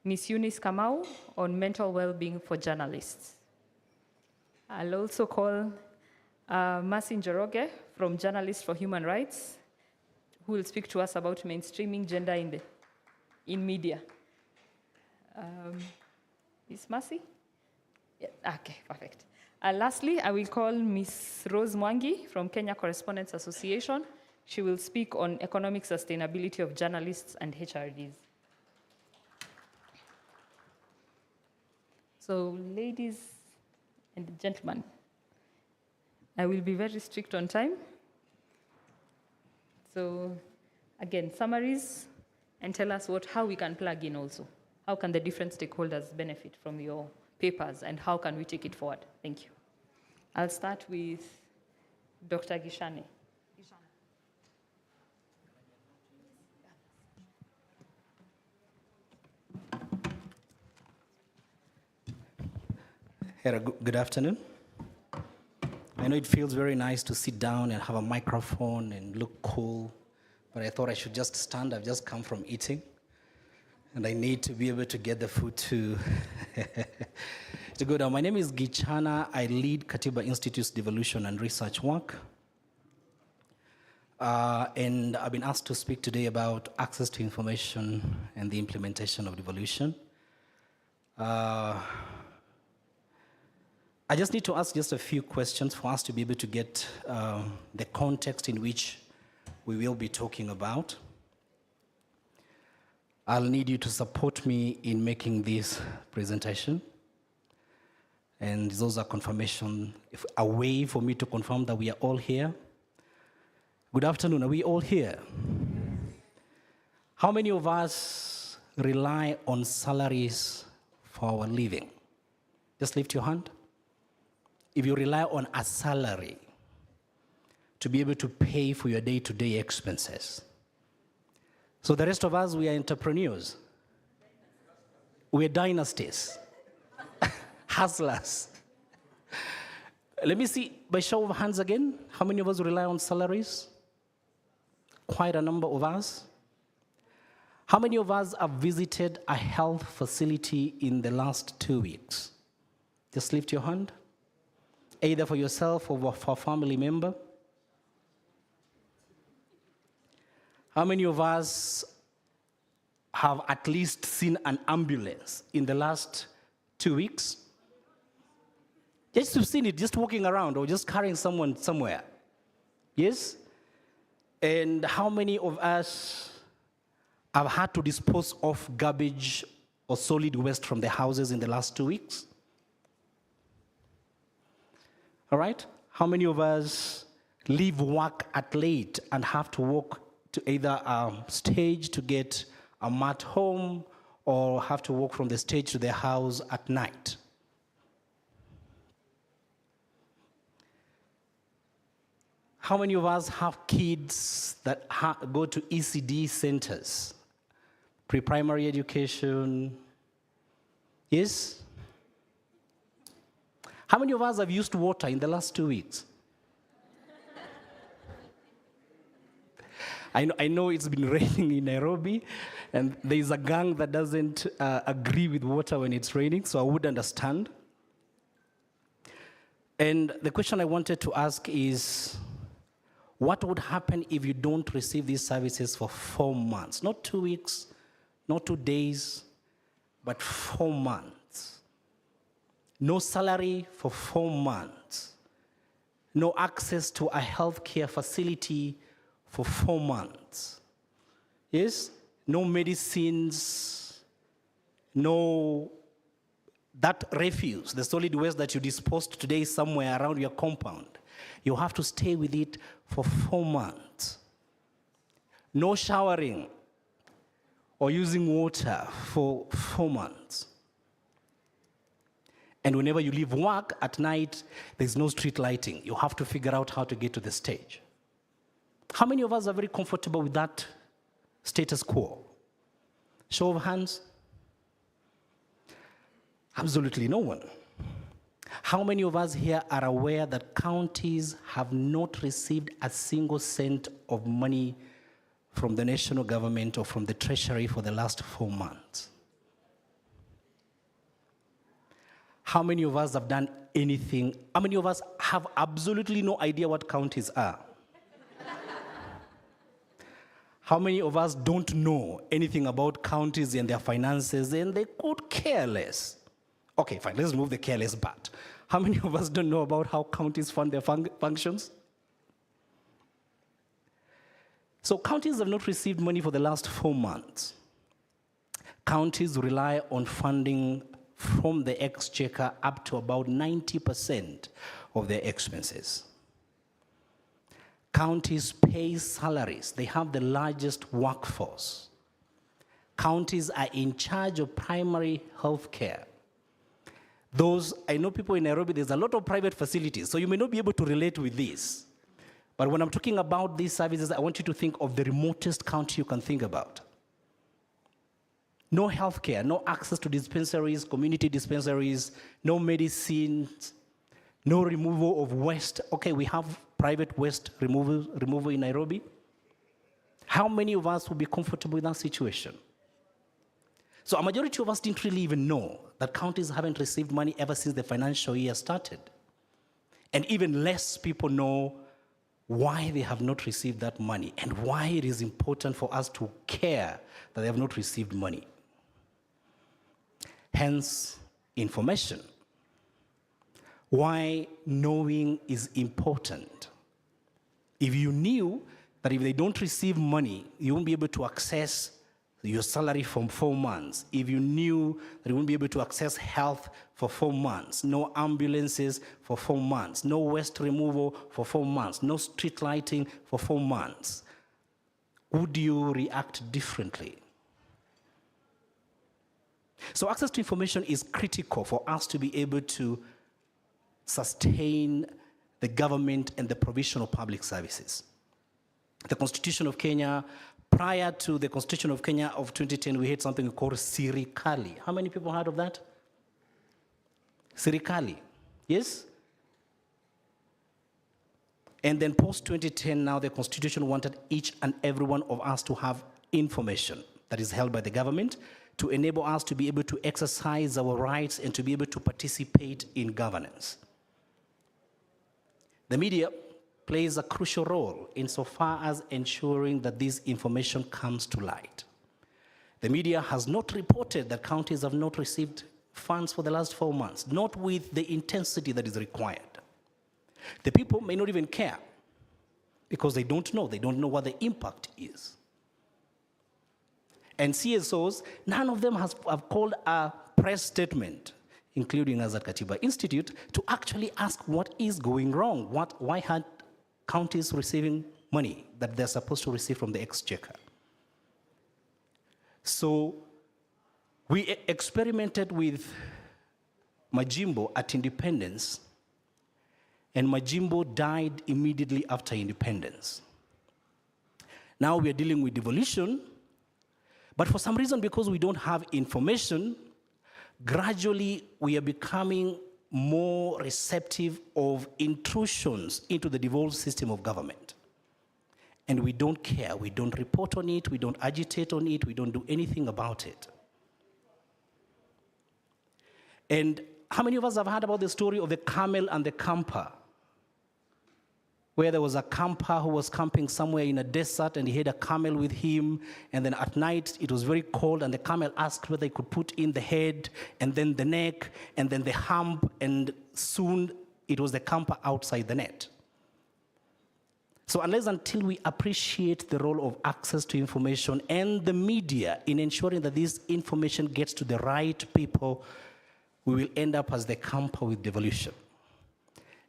Miss Eunice Kamau on mental well-being for journalists. I'll also call Mercy Njoroge from Journalists for Human Rights, who will speak to us about mainstreaming gender in media. Is Mercy? Yeah, okay, perfect. Lastly, I will call Ms. Rose Mwangi from Kenya Correspondents Association. She will speak on economic sustainability of journalists and HRDs. So, ladies and gentlemen, I will be very strict on time. So, again, summaries, and tell us how we can plug in also. How can the different stakeholders benefit from your papers, and how can we take it forward? Thank you. I'll start with Dr. Gishane. Good afternoon. I know it feels very nice to sit down and have a microphone and look cool, but I thought I should just stand. I've just come from eating, and I need to be able to get the food to go down. My name is Gichana. I lead Katiba Institute's devolution and research work. And I've been asked to speak today about access to information and the implementation of devolution. I just need to ask just a few questions for us to be able to get the context in which we will be talking about. I'll need you to support me in making this presentation. And those are confirmation, a way for me to confirm that we are all here. Good afternoon, are we all here? How many of us rely on salaries for our living? Just lift your hand. If you rely on a salary to be able to pay for your day-to-day expenses. So the rest of us, we are entrepreneurs. We are dynasties, hustlers. Let me see, by show of hands again, how many of us rely on salaries? Quite a number of us. How many of us have visited a health facility in the last 2 weeks? Just lift your hand. Either for yourself or for a family member. How many of us have at least seen an ambulance in the last 2 weeks? Just to seen it, just walking around or just carrying someone somewhere. Yes? And how many of us have had to dispose of garbage or solid waste from the houses in the last 2 weeks? All right? How many of us leave work at late and have to walk to either a stage to get a mat home or have to walk from the stage to their house at night? How many of us have kids that go to ECD centers? Pre-primary education? Yes? How many of us have used water in the last 2 weeks? I know it's been raining in Nairobi, and there's a gang that doesn't agree with water when it's raining, so I would understand. And the question I wanted to ask is, what would happen if you don't receive these services for 4 months? Not 2 weeks, not 2 days, but 4 months. No salary for 4 months. No access to a healthcare facility for 4 months. Yes? No medicines, no, that refuse, the solid waste that you disposed today somewhere around your compound, you have to stay with it for 4 months. No showering or using water for 4 months. And whenever you leave work at night, there's no street lighting. You have to figure out how to get to the stage. How many of us are very comfortable with that status quo? Show of hands. Absolutely no one. How many of us here are aware that counties have not received a single cent of money from the national government or from the treasury for the last 4 months? How many of us have done anything? How many of us have absolutely no idea what counties are? How many of us don't know anything about counties and their finances, and they could care less? Okay, fine, let's move the careless part. How many of us don't know about how counties fund their functions? So counties have not received money for the last 4 months. Counties rely on funding from the exchequer up to about 90% of their expenses. Counties pay salaries. They have the largest workforce. Counties are in charge of primary health care. I know people in Nairobi, there's a lot of private facilities, so you may not be able to relate with this. But when I'm talking about these services, I want you to think of the remotest county you can think about. No health care, no access to dispensaries, community dispensaries, no medicines, no removal of waste. Okay, we have private waste removal in Nairobi. How many of us would be comfortable with that situation? So a majority of us didn't really even know that counties haven't received money ever since the financial year started. And even less people know why they have not received that money and why it is important for us to care that they have not received money. Hence, information. Why knowing is important. If you knew that if they don't receive money, you won't be able to access your salary for 4 months. If you knew that you won't be able to access health for 4 months, no ambulances for 4 months, no waste removal for 4 months, no street lighting for 4 months, would you react differently? So access to information is critical for us to be able to sustain the government and the provision of public services. The Constitution of Kenya, prior to the Constitution of Kenya of 2010, we had something called Sirikali. How many people heard of that? Sirikali, yes? And then post-2010, now the Constitution wanted each and every one of us to have information that is held by the government to enable us to be able to exercise our rights and to be able to participate in governance. The media plays a crucial role insofar as ensuring that this information comes to light. The media has not reported that counties have not received funds for the last 4 months, not with the intensity that is required. The people may not even care because they don't know what the impact is. And CSOs, none of them have called a press statement, including us at Katiba Institute, to actually ask what is going wrong. Why had counties receiving money that they're supposed to receive from the exchequer? So we experimented with Majimbo at Independence, and Majimbo died immediately after independence. Now we are dealing with devolution, but for some reason, because we don't have information, gradually we are becoming more receptive of intrusions into the devolved system of government. And we don't care, we don't report on it, we don't agitate on it, we don't do anything about it. And how many of us have heard about the story of the camel and the camper? Where there was a camper who was camping somewhere in a desert and he had a camel with him, and then at night it was very cold and the camel asked whether he could put in the head and then the neck and then the hump, and soon it was the camper outside the net. So unless until we appreciate the role of access to information and the media in ensuring that this information gets to the right people, we will end up as the camper with devolution.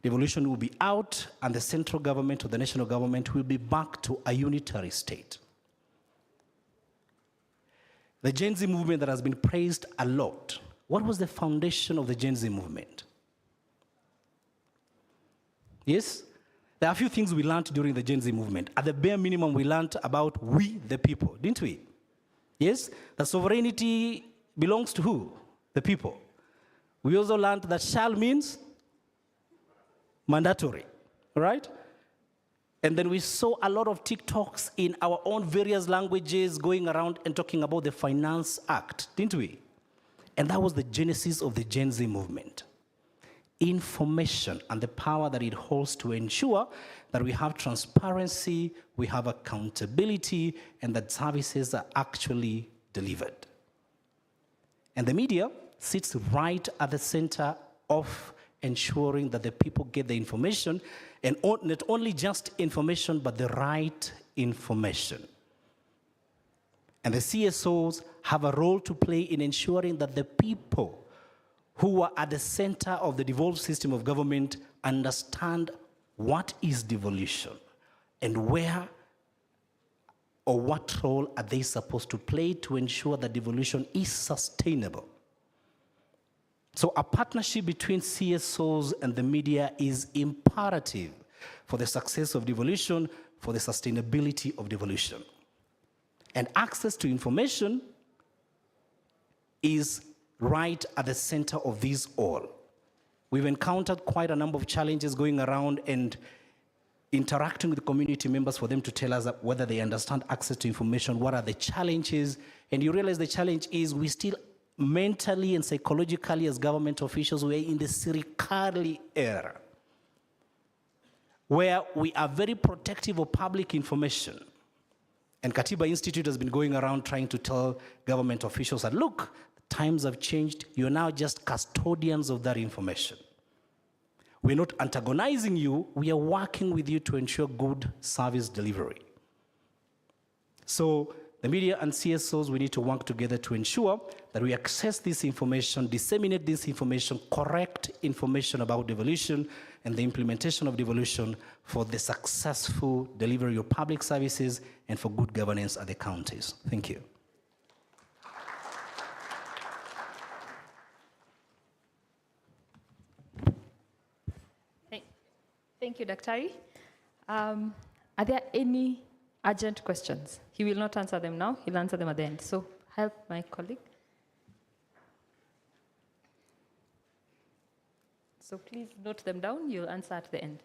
Devolution will be out, and the central government or the national government will be back to a unitary state. The Gen Z movement that has been praised a lot, what was the foundation of the Gen Z movement? Yes? There are a few things we learned during the Gen Z movement. At the bare minimum, we learned about we, the people, didn't we? Yes? The sovereignty belongs to who? The people. We also learned that shall means mandatory, right? And then we saw a lot of TikToks in our own various languages going around and talking about the Finance Act, didn't we? And that was the genesis of the Gen Z movement. Information and the power that it holds to ensure that we have transparency, we have accountability, and that services are actually delivered. And the media sits right at the center of ensuring that the people get the information, and not only just information, but the right information. And the CSOs have a role to play in ensuring that the people who are at the center of the devolved system of government understand what is devolution and where or what role are they supposed to play to ensure that devolution is sustainable. So a partnership between CSOs and the media is imperative for the success of devolution, for the sustainability of devolution. And access to information is right at the center of these all. We've encountered quite a number of challenges going around and interacting with the community members for them to tell us whether they understand access to information, what are the challenges, and you realize the challenge is we still mentally and psychologically as government officials, we're in the Sirikali era, where we are very protective of public information. And Katiba Institute has been going around trying to tell government officials that, look, times have changed, you're now just custodians of that information. We're not antagonizing you, we are working with you to ensure good service delivery. So the media and CSOs, we need to work together to ensure that we access this information, disseminate this information, correct information about devolution and the implementation of devolution for the successful delivery of public services and for good governance at the counties. Thank you. Thank you, Daktari. Are there any urgent questions? He will not answer them now, he'll answer them at the end. So help my colleague. So please note them down, you'll answer at the end.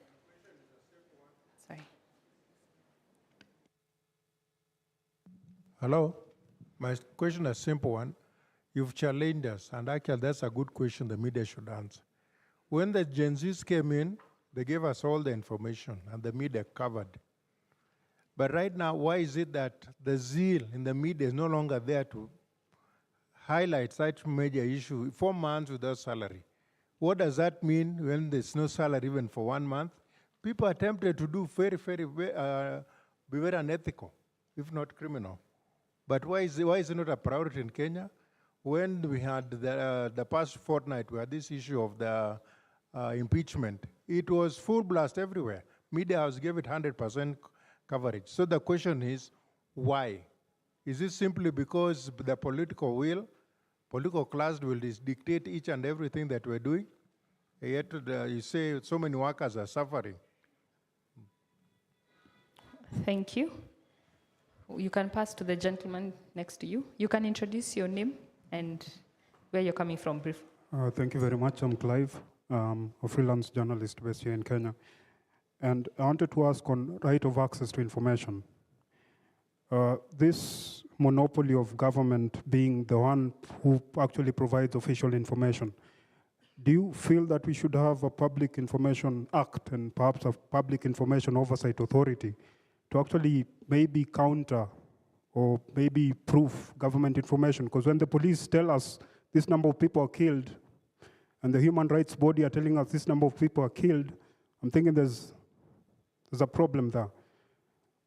Sorry. Hello, my question is a simple one. You've challenged us, and actually that's a good question the media should answer. When the Gen Zs came in, they gave us all the information, and the media covered. But right now, why is it that the zeal in the media is no longer there to highlight such major issue? 4 months without salary. What does that mean when there's no salary even for 1 month? People are tempted to do be very unethical, if not criminal. But why is it not a priority in Kenya? When we had the past fortnight, we had this issue of the impeachment. It was full blast everywhere. Media house gave it 100% coverage. So the question is, why? Is it simply because the political class will dictate each and everything that we're doing? Yet you say so many workers are suffering. Thank you. You can pass to the gentleman next to you. You can introduce your name and where you're coming from, brief. Thank you very much. I'm Clive, a freelance journalist based here in Kenya. And I wanted to ask on right of access to information. This monopoly of government being the one who actually provides official information, do you feel that we should have a Public Information Act and perhaps a Public Information Oversight Authority to actually maybe counter or maybe prove government information? Because when the police tell us this number of people are killed and the human rights body are telling us this number of people are killed, I'm thinking there's a problem there.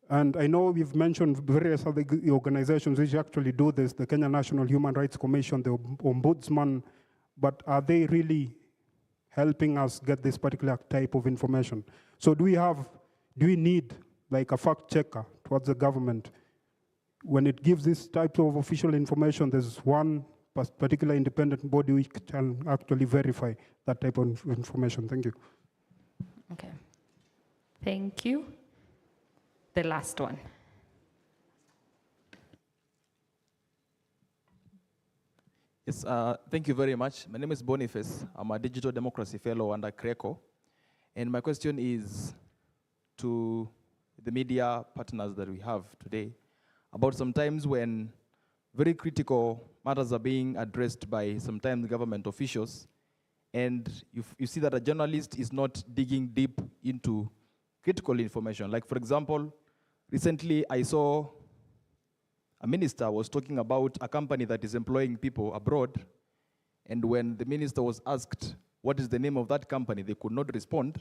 And I know we've mentioned various other organizations which actually do this, the Kenya National Human Rights Commission, the Ombudsman, but are they really helping us get this particular type of information? So do we need like a fact checker towards the government? When it gives this type of official information, there's one particular independent body which can actually verify that type of information. Thank you. Okay. Thank you. The last one. Yes, thank you very much. My name is Boniface. I'm a Digital Democracy Fellow under CRECO. And my question is to the media partners that we have today about sometimes when very critical matters are being addressed by sometimes government officials, and you see that a journalist is not digging deep into critical information. Like, for example, recently I saw a minister was talking about a company that is employing people abroad, and when the minister was asked what is the name of that company, they could not respond,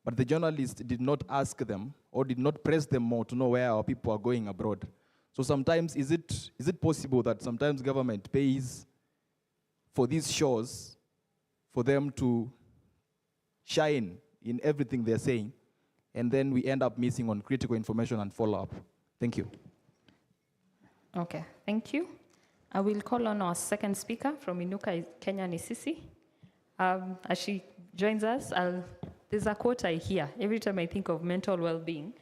but the journalist did not ask them or did not press them more to know where our people are going abroad. So sometimes, is it possible that sometimes government pays for these shows for them to shine in everything they're saying, and then we end up missing on critical information and follow-up? Thank you. Okay, thank you. I will call on our second speaker from Inuka, Kenya Nisisi. As she joins us, there's a quote I hear. Every time I think of mental well-being,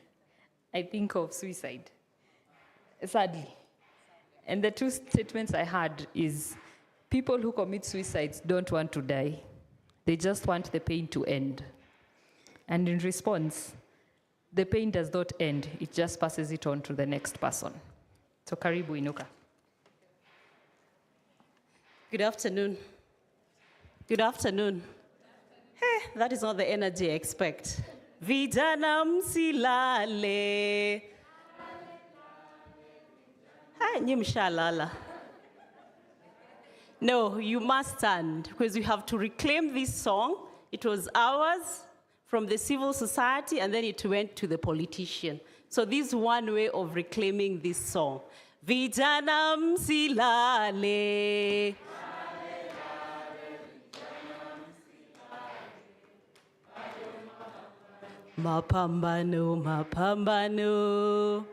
I think of suicide, sadly. And the two statements I had is, people who commit suicides don't want to die. They just want the pain to end. And in response, the pain does not end. It just passes it on to the next person. So karibu Inuka. Good afternoon. Good afternoon. Hey, that is not the energy I expect. Vijana msilale. Hi, nyi mshalala. No, you must stand, because we have to reclaim this song. It was ours from the civil society, and then it went to the politician. So this is one way of reclaiming this song. Vijana msilale. Mapambano, mapambano.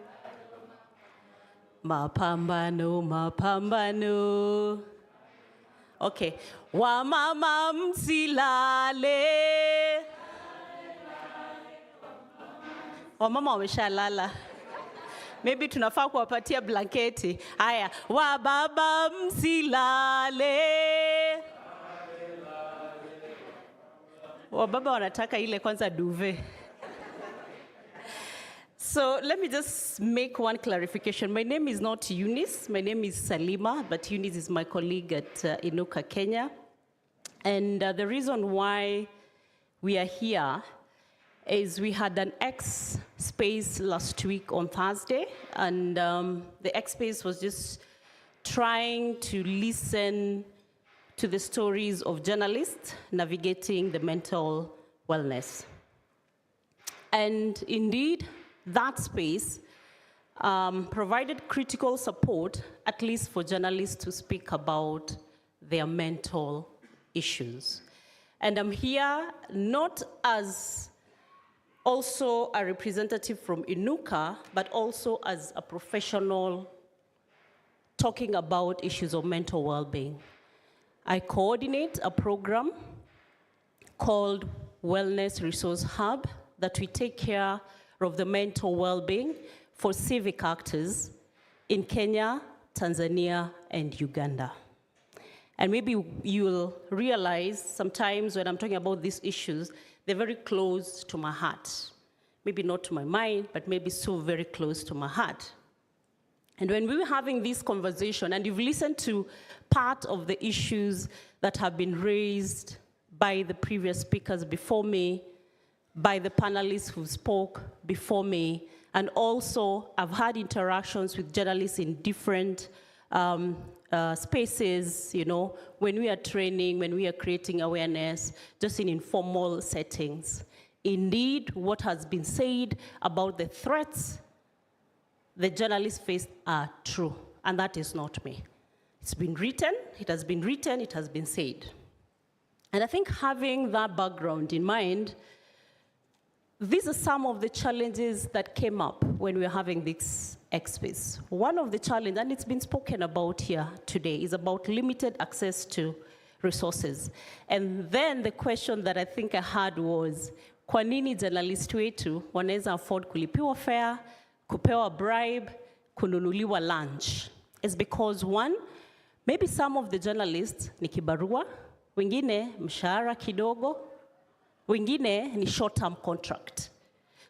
Mapambano, mapambano. Okay. Wamama msilale. Wamama wameshalala. Maybe tunafaa kuwapatia blanketi. Haya, wababa msilale. Wababa wanataka ile kwanza duvet. So let me just make one clarification. My name is not Eunice. My name is Salima, but Eunice is my colleague at Inuka, Kenya. And the reason why we are here is we had an X space last week on Thursday, and the X space was just trying to listen to the stories of journalists navigating the mental wellness. And indeed, that space provided critical support, at least for journalists to speak about their mental issues. And I'm here not as also a representative from Inuka, but also as a professional talking about issues of mental well-being. I coordinate a program called Wellness Resource Hub that we take care of the mental well-being for civic actors in Kenya, Tanzania, and Uganda. And maybe you'll realize sometimes when I'm talking about these issues, they're very close to my heart. Maybe not to my mind, but maybe so very close to my heart. And when we were having this conversation, and you've listened to part of the issues that have been raised by the previous speakers before me, by the panelists who spoke before me, and also I've had interactions with journalists in different spaces, you know, when we are training, when we are creating awareness, just in informal settings. Indeed, what has been said about the threats the journalists face are true, and that is not me. It's been written, it has been written, it has been said. And I think having that background in mind, these are some of the challenges that came up when we were having this expo. One of the challenges, and it's been spoken about here today, is about limited access to resources. And then the question that I think I had was, kwa nini journalist wetu wanaweza afford kulipiwa fare, kupewa bribe, kununuliwa lunch? It's because one, maybe some of the journalists ni kibarua, wengine mshahara kidogo, wengine ni short-term contract.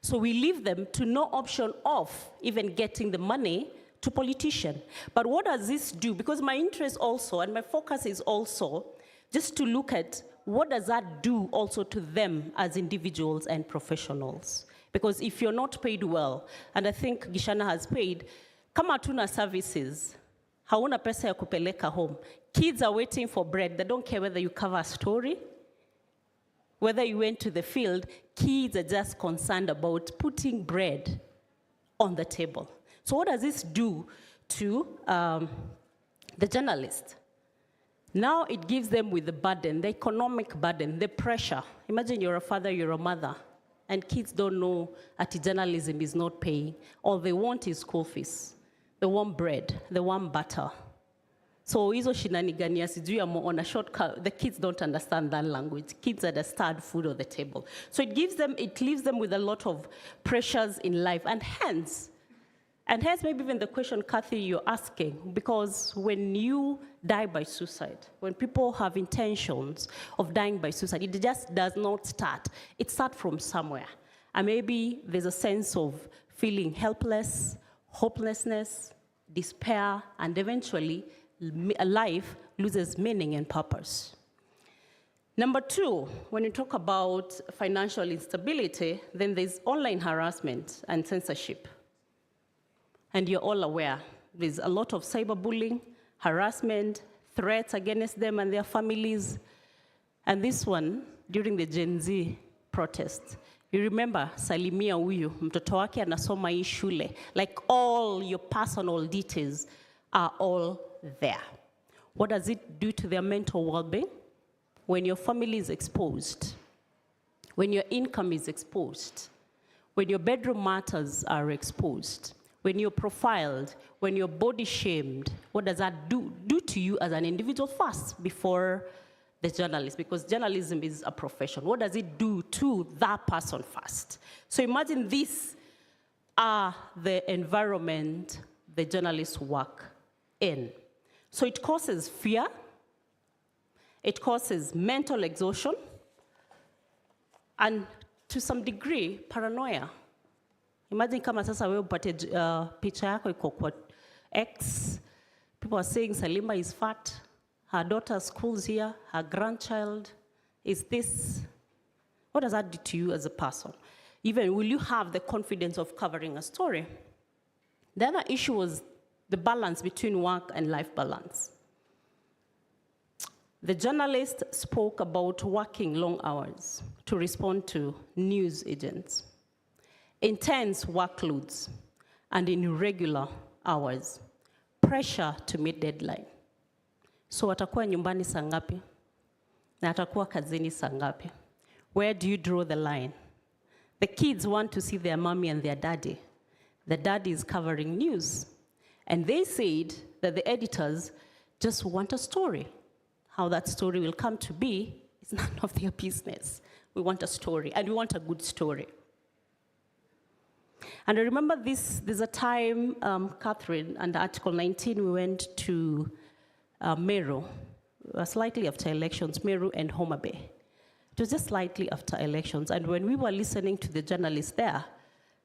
So we leave them to no option of even getting the money to politicians. But what does this do? Because my interest also, and my focus is also just to look at what does that do also to them as individuals and professionals. Because if you're not paid well, and I think Gishana has paid, kama hatuna services, hauna pesa ya kupeleka home. Kids are waiting for bread. They don't care whether you cover a story, whether you went to the field. Kids are just concerned about putting bread on the table. So what does this do to the journalist? Now it gives them with the burden, the economic burden, the pressure. Imagine you're a father, you're a mother, and kids don't know that journalism is not paying. All they want is school fees. They want bread, they want butter. So hizo shinanigania sijui on a shortcut, the kids don't understand that language. Kids understand food on the table. So it leaves them with a lot of pressures in life, and hence maybe even the question, Kathy, you're asking, because when you die by suicide, when people have intentions of dying by suicide, it just does not start. It starts from somewhere. And maybe there's a sense of feeling helpless, hopelessness, despair, and eventually a life loses meaning and purpose. Number two, when you talk about financial instability, then there's online harassment and censorship. And you're all aware, there's a lot of cyberbullying, harassment, threats against them and their families. And this one, during the Gen Z protests, you remember Salimia huyu, mtoto wake anasoma hii shule. Like all your personal details are all there. What does it do to their mental well-being? When your family is exposed, when your income is exposed, when your bedroom matters are exposed, when you're profiled, when you're body shamed, what does that do to you as an individual first before the journalist? Because journalism is a profession. What does it do to that person first? So imagine these are the environment the journalists work in. So it causes fear, it causes mental exhaustion, and to some degree, paranoia. Imagine kama sasa wewe upate picha yako iko kwa X. People are saying Salima is fat, her daughter's school's here, her grandchild is this. What does that do to you as a person? Even will you have the confidence of covering a story? The other issue was the balance between work and life balance. The journalist spoke about working long hours to respond to news agents, intense workloads, and in irregular hours, pressure to meet deadline. So watakuwa nyumbani saa ngapi? Na watakuwa kazini saa ngapi? Where do you draw the line? The kids want to see their mommy and their daddy. The daddy is covering news. And they said that the editors just want a story. How that story will come to be It's none of their business. We want a story, and we want a good story. And I remember there's a time, Catherine, under Article 19, we went to Meru, slightly after elections, Meru and Homa Bay. It was just slightly after elections. And when we were listening to the journalists there,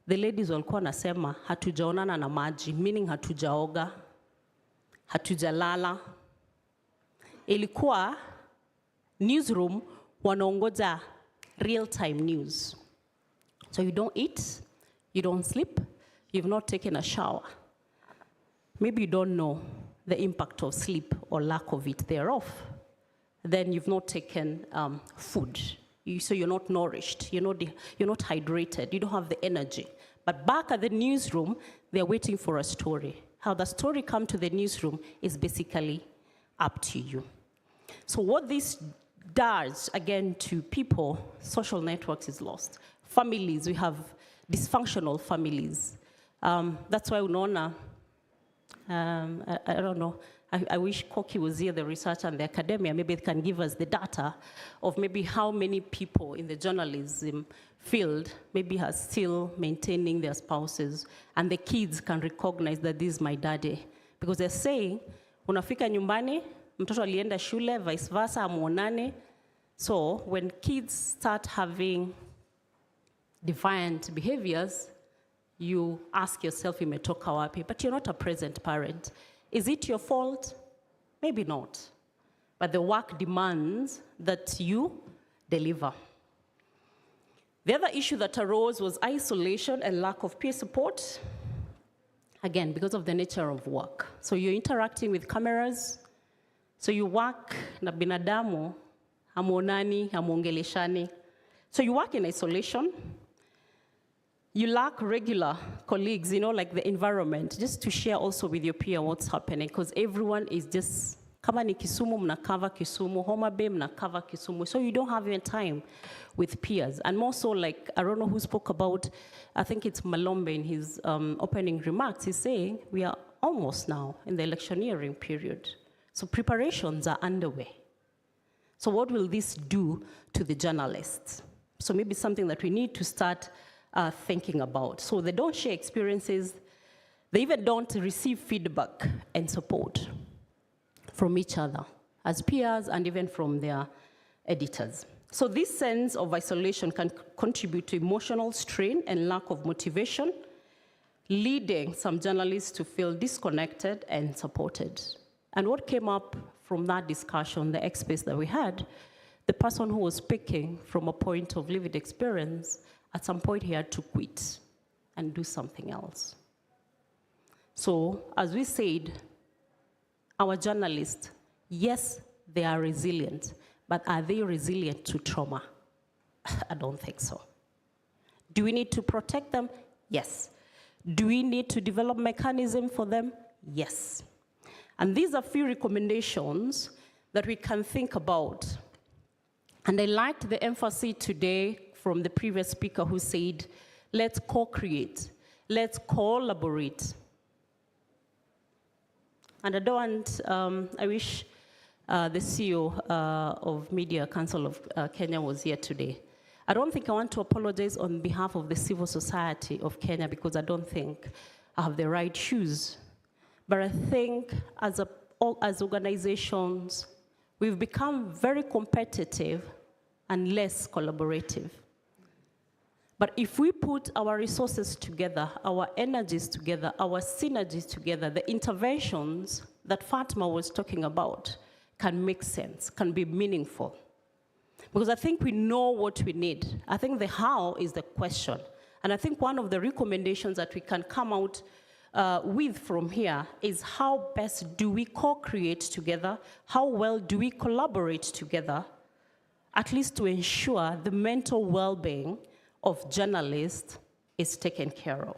the ladies walikuwa nasema, hatujaonana na maji, meaning hatujaoga, hatujalala. Ilikuwa newsroom wanaongoja real-time news. So you don't eat, you don't sleep, you've not taken a shower. Maybe you don't know the impact of sleep or lack of it thereof. Then you've not taken food. So you're not nourished, you're not hydrated, you don't have the energy. But back at the newsroom, they're waiting for a story. How the story comes to the newsroom is basically up to you. So what this does, again, to people, social networks is lost. Families, we have dysfunctional families. That's why unaona, I don't know, I wish Koki was here, the researcher and the academia, maybe they can give us the data of maybe how many people in the journalism field maybe are still maintaining their spouses, and the kids can recognize that this is my daddy. Because they're saying, unafika nyumbani, mtoto alienda shule, vice versa, amuonane. So when kids start having defiant behaviors, you ask yourself, imetoka wapi? But you're not a present parent. Is it your fault? Maybe not. But the work demands that you deliver. The other issue that arose was isolation and lack of peer support. Again, because of the nature of work. So you're interacting with cameras. So you work na binadamu, hamuonani, hamuongeleshani. So you work in isolation. You lack regular colleagues, like the environment, just to share also with your peer what's happening, because everyone is just, kama ni Kisumu, mnakava Kisumu, Homa Bay, mnakava Kisumu, so you don't have even time with peers. And more so, like, I don't know who spoke about, I think it's Malombe in his opening remarks, he's saying, we are almost now in the electioneering period. So preparations are underway. So what will this do to the journalists? So maybe something that we need to start thinking about. So they don't share experiences, they even don't receive feedback and support from each other as peers and even from their editors. So this sense of isolation can contribute to emotional strain and lack of motivation, leading some journalists to feel disconnected and supported. And what came up from that discussion, the experts that we had, the person who was speaking from a point of lived experience, at some point he had to quit and do something else. So, as we said, our journalists, yes, they are resilient, but are they resilient to trauma? I don't think so. Do we need to protect them? Yes. Do we need to develop mechanism for them? Yes. And these are few recommendations that we can think about. And I liked the emphasis today from the previous speaker who said, let's co-create, let's collaborate. And I don't want, I wish the CEO of Media Council of Kenya was here today. I don't think I want to apologize on behalf of the civil society of Kenya because I don't think I have the right shoes. But I think as organizations, we've become very competitive and less collaborative. But if we put our resources together, our energies together, our synergies together, the interventions that Fatima was talking about can make sense, can be meaningful. Because I think we know what we need. I think the how is the question. And I think one of the recommendations that we can come out with from here is how best do we co-create together, how well do we collaborate together, at least to ensure the mental well-being of journalists is taken care of.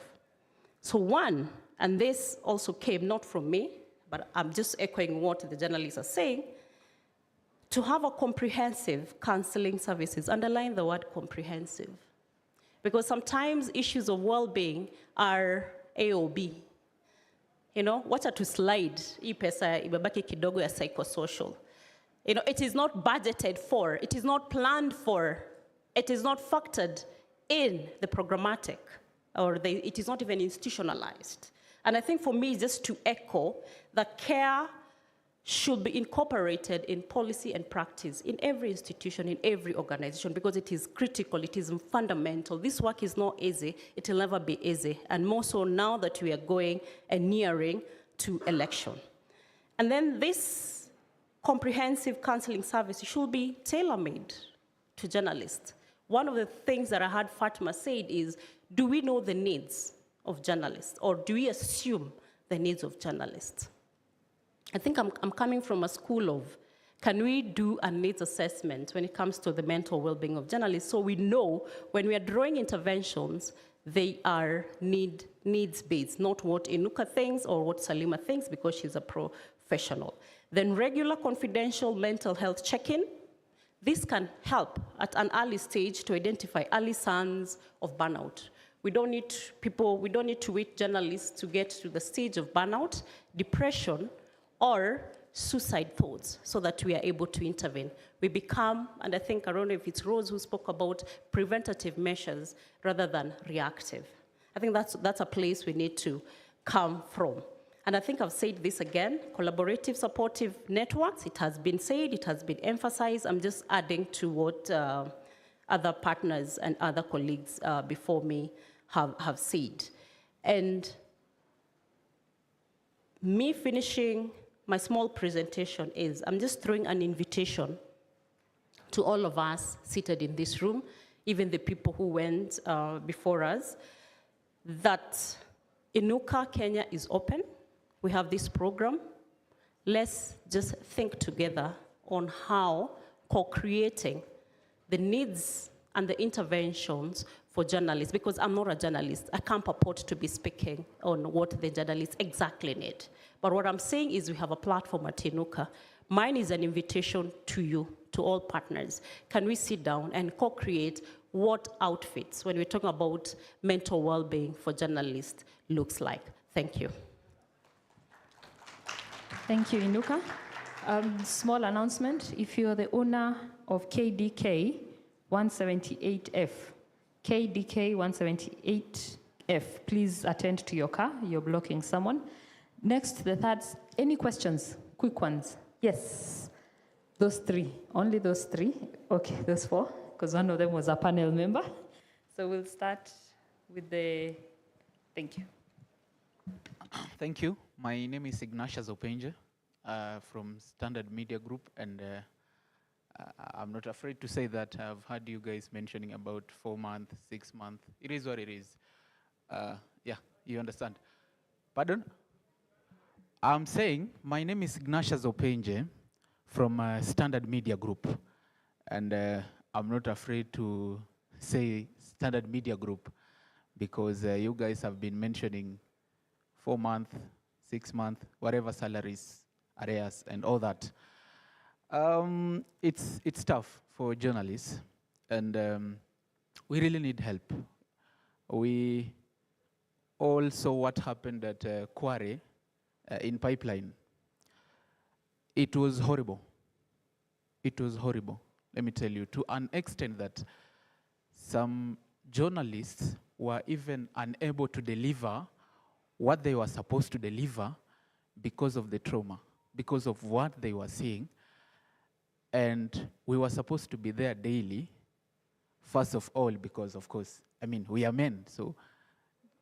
So one, and this also came not from me, but I'm just echoing what the journalists are saying, to have a comprehensive counseling services, underline the word comprehensive. Because sometimes issues of well-being are A or B. Wacha to slide, hii pesa ibabaki kidogo ya psychosocial. It is not budgeted for, it is not planned for, it is not factored in the programmatic, or it is not even institutionalized. And I think for me, just to echo, that care should be incorporated in policy and practice in every institution, in every organization, because it is critical, it is fundamental. This work is not easy, it will never be easy, and more so now that we are going and nearing to election. And then this comprehensive counseling service should be tailor-made to journalists. One of the things that I heard Fatima said is, do we know the needs of journalists, or do we assume the needs of journalists? I think I'm coming from a school of, can we do a needs assessment when it comes to the mental well-being of journalists, so we know when we are drawing interventions, they are needs-based, not what Inuka thinks or what Salima thinks because she's a professional. Then regular confidential mental health check-in. This can help at an early stage to identify early signs of burnout. We don't need to wait journalists to get to the stage of burnout, depression, or suicide thoughts, so that we are able to intervene. We become, and I think, I don't know if it's Rose who spoke about preventative measures rather than reactive. I think that's a place we need to come from. And I think I've said this again, collaborative supportive networks, it has been said, it has been emphasized. I'm just adding to what other partners and other colleagues before me have said. And me finishing my small presentation is, I'm just throwing an invitation to all of us seated in this room, even the people who went before us, that Inuka Kenya is open. We have this program. Let's just think together on how co-creating the needs and the interventions for journalists, because I'm not a journalist. I can't purport to be speaking on what the journalists exactly need. But what I'm saying is we have a platform at Inuka. Mine is an invitation to you, to all partners. Can we sit down and co-create what outfits, when we're talking about mental well-being for journalists, looks like? Thank you. Thank you, Inuka. Small announcement, if you're the owner of KDK 178F, KDK 178F, please attend to your car, you're blocking someone. Next, the third, any questions? Quick ones. Yes, those three, only those three. Okay, those four, because one of them was a panel member. So we'll start with the, thank you. Thank you. My name is Ignatius Openje from Standard Media Group, and I'm not afraid to say that I've heard you guys mentioning about 4 months, 6 months. It is what it is. Yeah, you understand. Pardon? I'm saying my name is Ignatius Openje from Standard Media Group, and I'm not afraid to say Standard Media Group because you guys have been mentioning 4 months, 6 months, whatever salaries, arrears, and all that. It's tough for journalists, and we really need help. We all saw what happened at Kware in Pipeline. It was horrible. It was horrible, let me tell you, to an extent that some journalists were even unable to deliver what they were supposed to deliver because of the trauma, because of what they were seeing. And we were supposed to be there daily, first of all, because, of course, I mean, we are men, so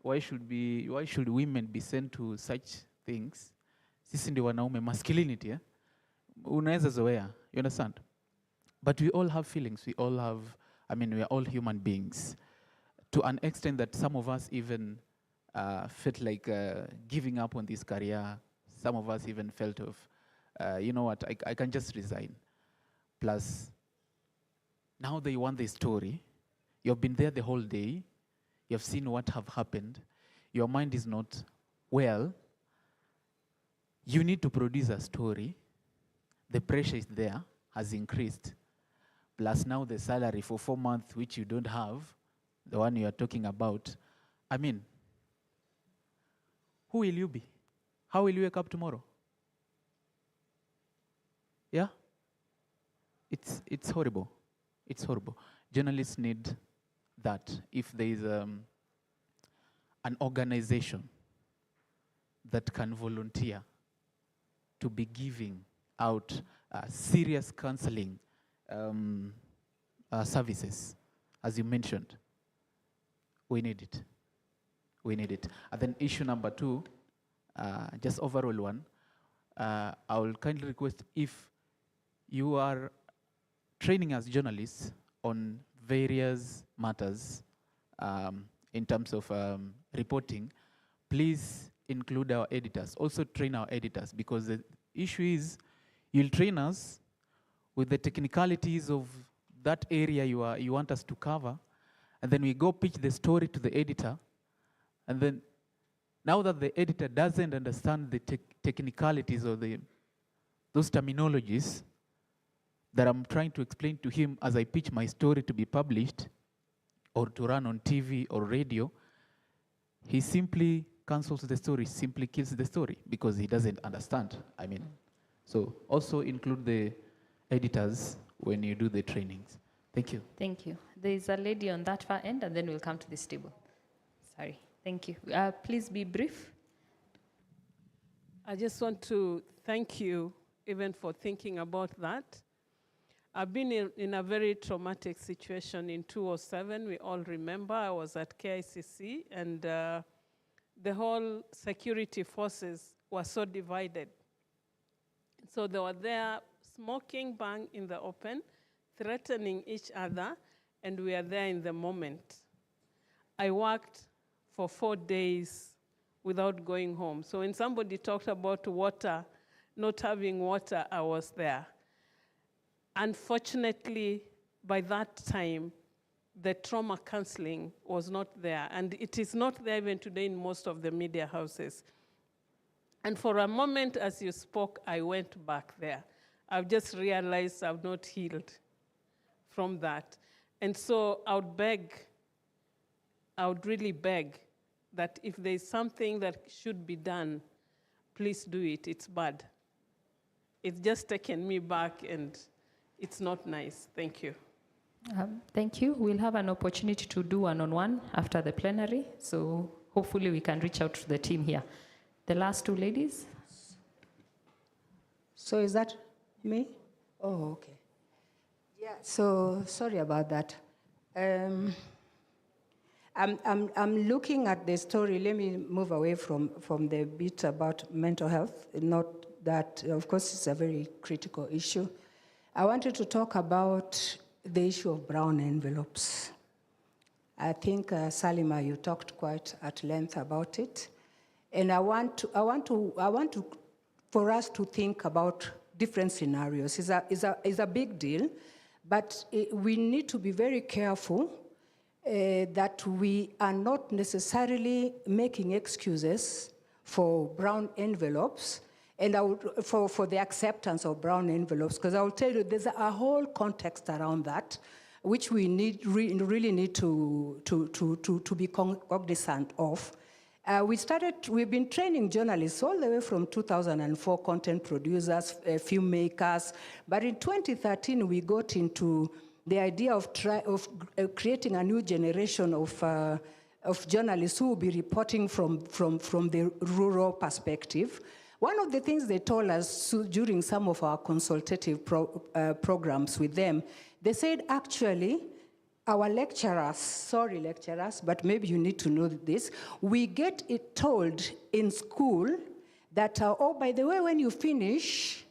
why should women be sent to such things? Sisi ndi wanaume, masculinity, eh? Unaweza zoea, you understand? But we all have feelings, we all have, I mean, we are all human beings. To an extent that some of us even felt like giving up on this career. Some of us even felt of, you know what, I can just resign. Plus, now they want the story. You've been there the whole day. You've seen what have happened. Your mind is not well. You need to produce a story. The pressure is there, has increased. Plus now the salary for 4 months, which you don't have, the one you are talking about. I mean, who will you be? How will you wake up tomorrow? Yeah? it's horrible. It's horrible. Journalists need that. If there is an organization that can volunteer to be giving out serious counseling services, as you mentioned, we need it. We need it. And then issue number 2, just overall one, I will kindly request, if you are training as journalists on various matters in terms of reporting, please include our editors. Also train our editors, because the issue is you'll train us with the technicalities of that area you want us to cover, and then we go pitch the story to the editor, and then now that the editor doesn't understand the technicalities or those terminologies that I'm trying to explain to him as I pitch my story to be published or to run on TV or radio, he simply cancels the story, simply kills the story because he doesn't understand. I mean, so also include the editors when you do the trainings. Thank you. Thank you. There is a lady on that far end, and then we'll come to this table. Sorry. Thank you. Please be brief. I just want to thank you even for thinking about that. I've been in a very traumatic situation in 2007. We all remember I was at KICC, and the whole security forces were so divided. So they were there smoking bang in the open, threatening each other, and we are there in the moment. I worked for 4 days without going home. So when somebody talked about water, not having water, I was there. Unfortunately, by that time, the trauma counseling was not there, and it is not there even today in most of the media houses. And for a moment, as you spoke, I went back there. I've just realized I've not healed from that. And so I would really beg that if there's something that should be done, please do it. It's bad. It's just taken me back, and it's not nice. Thank you. Thank you. We'll have an opportunity to do one-on-one after the plenary, so hopefully we can reach out to the team here. The last 2 ladies. So is that me? Oh, okay. Yeah, so sorry about that. I'm looking at the story. Let me move away from the bit about mental health. Not that, of course, it's a very critical issue. I wanted to talk about the issue of brown envelopes. I think, Salima, you talked quite at length about it. And I want for us to think about different scenarios. It's a big deal, but we need to be very careful that we are not necessarily making excuses for brown envelopes and for the acceptance of brown envelopes, because I will tell you there's a whole context around that, which we really need to be cognizant of. We've been training journalists all the way from 2004, content producers, filmmakers, but in 2013 we got into the idea of creating a new generation of journalists who will be reporting from the rural perspective. One of the things they told us during some of our consultative programs with them, they said, actually, our lecturers, sorry lecturers, but maybe you need to know this, we get it told in school that, oh, by the way, when you finish,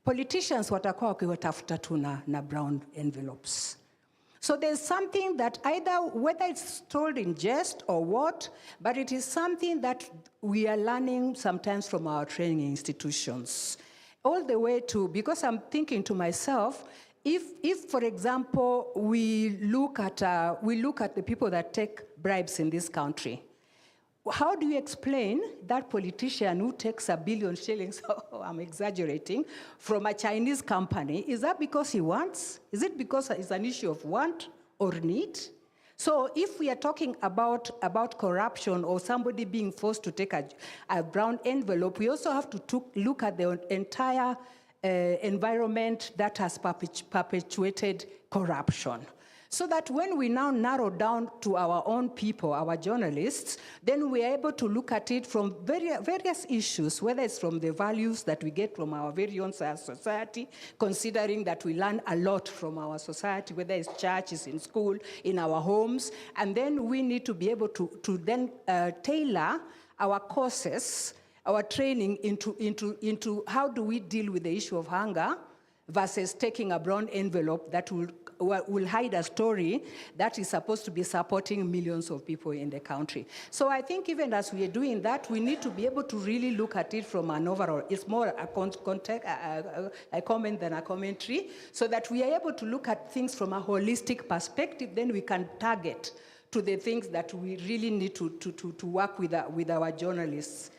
politicians watakuwa wakiwatafuta tu na brown envelopes. So there's something that either, whether it's told in jest or what, but it is something that we are learning sometimes from our training institutions. All the way to, because I'm thinking to myself, if for example, we look at the people that take bribes in this country, how do you explain that politician who takes $1 billion shillings, oh, I'm exaggerating, from a Chinese company? Is that because he wants? Is it because it's an issue of want or need? So if we are talking about corruption or somebody being forced to take a brown envelope, we also have to look at the entire environment that has perpetuated corruption. So that when we now narrow down to our own people, our journalists, then we are able to look at it from various issues, whether it's from the values that we get from our very own society, considering that we learn a lot from our society, whether it's churches, in school, in our homes, and then we need to be able to then tailor our courses, our training into how do we deal with the issue of hunger versus taking a brown envelope that will hide a story that is supposed to be supporting millions of people in the country. So I think even as we are doing that, we need to be able to really look at it from an overall, it's more a comment than a commentary, so that we are able to look at things from a holistic perspective, then we can target to the things that we really need to work with our journalists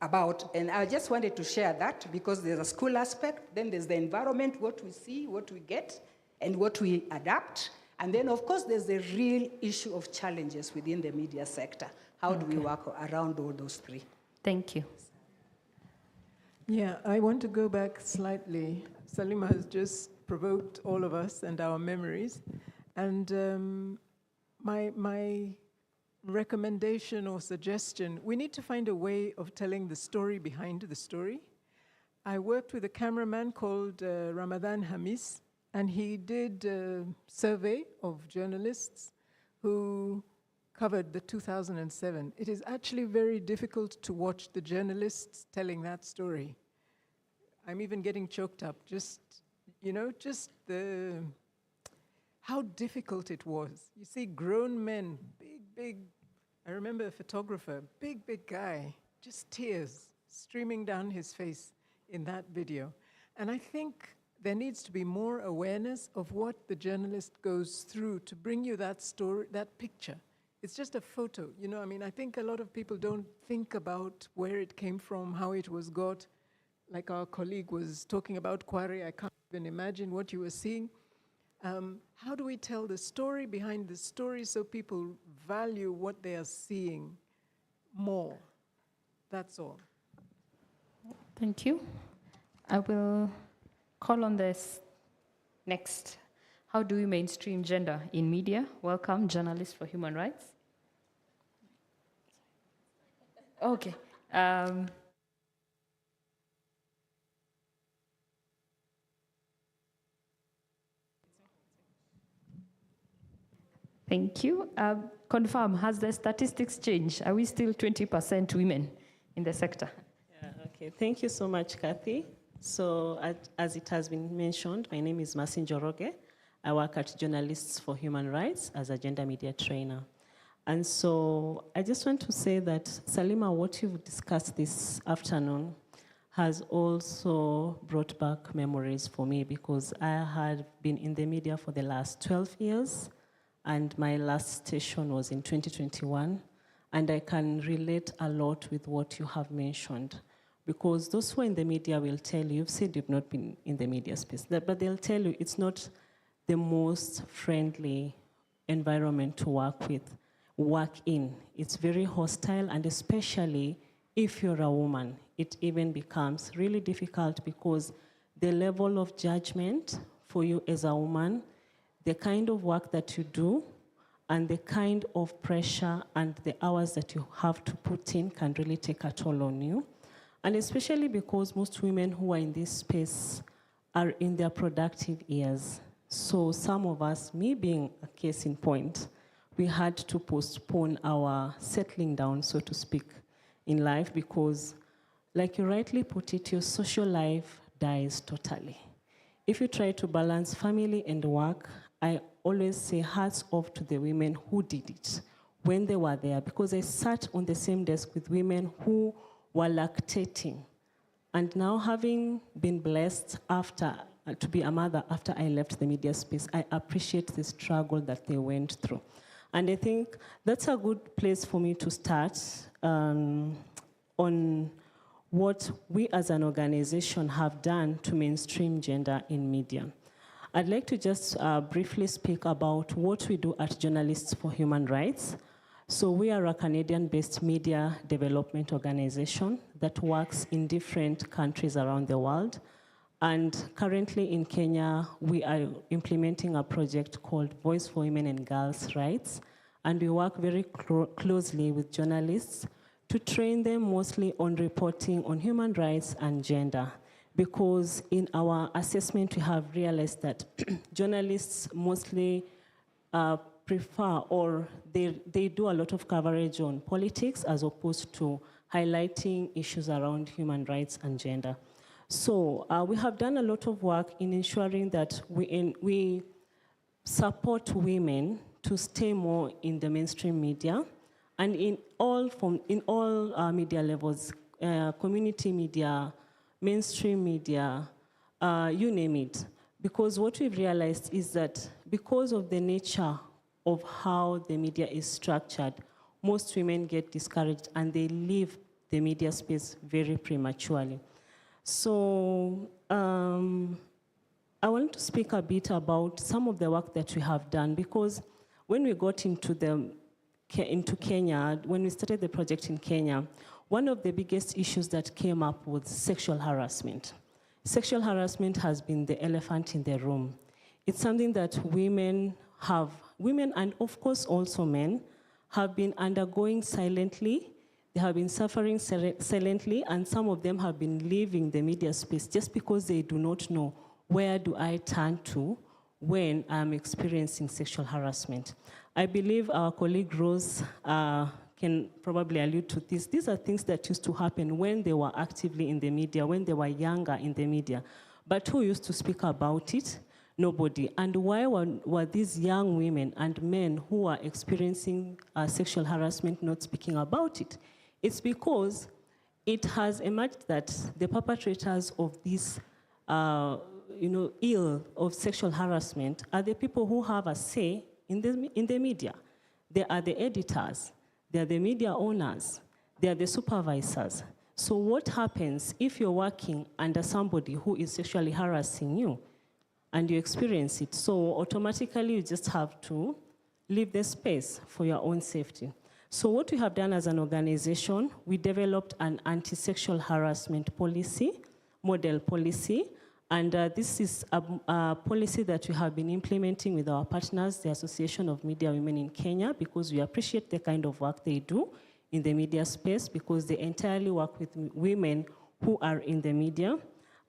about. And I just wanted to share that because there's a school aspect, then there's the environment, what we see, what we get, and what we adapt. And then, of course, there's the real issue of challenges within the media sector. How do we work around all those three? Thank you. Yeah, I want to go back slightly. Salima has just provoked all of us and our memories. And my recommendation or suggestion, we need to find a way of telling the story behind the story. I worked with a cameraman called Ramadan Hamis, and he did a survey of journalists who covered the 2007. It is actually very difficult to watch the journalists telling that story. I'm even getting choked up, just how difficult it was. You see grown men, big, I remember a photographer, big guy, just tears streaming down his face in that video. And I think there needs to be more awareness of what the journalist goes through to bring you that story, that picture. It's just a photo, I think a lot of people don't think about where it came from, how it was got. Like our colleague was talking about Kware, I can't even imagine what you were seeing. How do we tell the story behind the story so people value what they are seeing more? That's all. Thank you. I will call on this next. How do we mainstream gender in media? Welcome, Journalists for Human Rights. Okay. Thank you. Confirm, has the statistics changed? Are we still 20% women in the sector? Yeah, okay. Thank you so much, Kathy. So as it has been mentioned, my name is Masin Joroge. I work at Journalists for Human Rights as a gender media trainer. And so I just want to say that, Salima, what you've discussed this afternoon has also brought back memories for me, because I had been in the media for the last 12 years, and my last station was in 2021, and I can relate a lot with what you have mentioned, because those who are in the media will tell you, you've said you've not been in the media space, but they'll tell you it's not the most friendly environment to work in. It's very hostile, and especially if you're a woman, it even becomes really difficult, because the level of judgment for you as a woman, the kind of work that you do, and the kind of pressure and the hours that you have to put in can really take a toll on you. And especially because most women who are in this space are in their productive years. So some of us, me being a case in point, we had to postpone our settling down, so to speak, in life, because, like you rightly put it, your social life dies totally. If you try to balance family and work, I always say hats off to the women who did it when they were there, because I sat on the same desk with women who were lactating. And now, having been blessed to be a mother after I left the media space, I appreciate the struggle that they went through. And I think that's a good place for me to start on what we as an organization have done to mainstream gender in media. I'd like to just briefly speak about what we do at Journalists for Human Rights. So we are a Canadian-based media development organization that works in different countries around the world. And currently in Kenya, we are implementing a project called Voice for Women and Girls' Rights. And we work very closely with journalists to train them mostly on reporting on human rights and gender. Because in our assessment, we have realized that journalists mostly prefer, or they do a lot of coverage on politics as opposed to highlighting issues around human rights and gender. So we have done a lot of work in ensuring that we support women to stay more in the mainstream media, and in all media levels, community media, mainstream media, you name it. Because what we've realized is that because of the nature of how the media is structured, most women get discouraged and they leave the media space very prematurely. So I want to speak a bit about some of the work that we have done, because when we got into Kenya, when we started the project in Kenya, one of the biggest issues that came up was sexual harassment. Sexual harassment has been the elephant in the room. It's something that women and of course also men, have been undergoing silently. They have been suffering silently, and some of them have been leaving the media space just because they do not know, where do I turn to when I'm experiencing sexual harassment? I believe our colleague Rose can probably allude to this. These are things that used to happen when they were actively in the media, when they were younger in the media. But who used to speak about it? Nobody. And why were these young women and men who are experiencing sexual harassment not speaking about it? It's because it has emerged that the perpetrators of this ill of sexual harassment are the people who have a say in the media. They are the editors, they are the media owners, they are the supervisors. So what happens if you're working under somebody who is sexually harassing you and you experience it? So automatically you just have to leave the space for your own safety. So what we have done as an organization, we developed an anti-sexual harassment policy, model policy, and this is a policy that we have been implementing with our partners, the Association of Media Women in Kenya, because we appreciate the kind of work they do in the media space, because they entirely work with women who are in the media.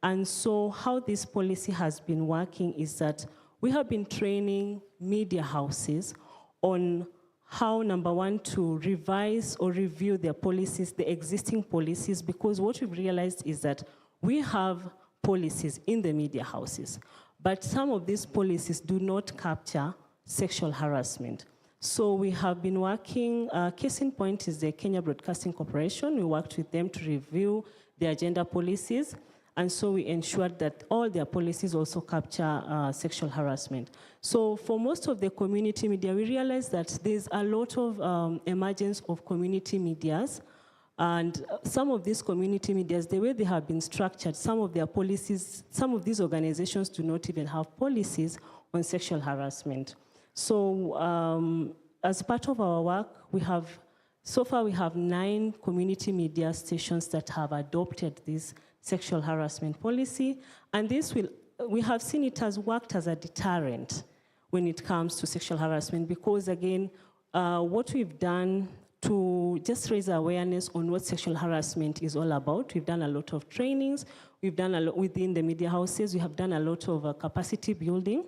And so how this policy has been working is that we have been training media houses on how, number one, to revise or review their policies, the existing policies, because what we've realized is that we have policies in the media houses, but some of these policies do not capture sexual harassment. So we have been working, case in point is the Kenya Broadcasting Corporation. We worked with them to review their gender policies, and so we ensured that all their policies also capture sexual harassment. So for most of the community media, we realized that there's a lot of emergence of community medias, and some of these community medias, the way they have been structured, some of their policies, some of these organizations do not even have policies on sexual harassment. So as part of our work, so far we have 9 community media stations that have adopted this sexual harassment policy, and we have seen it has worked as a deterrent when it comes to sexual harassment, because again, what we've done to just raise awareness on what sexual harassment is all about. We've done a lot of trainings, we've done a lot within the media houses, we have done a lot of capacity building,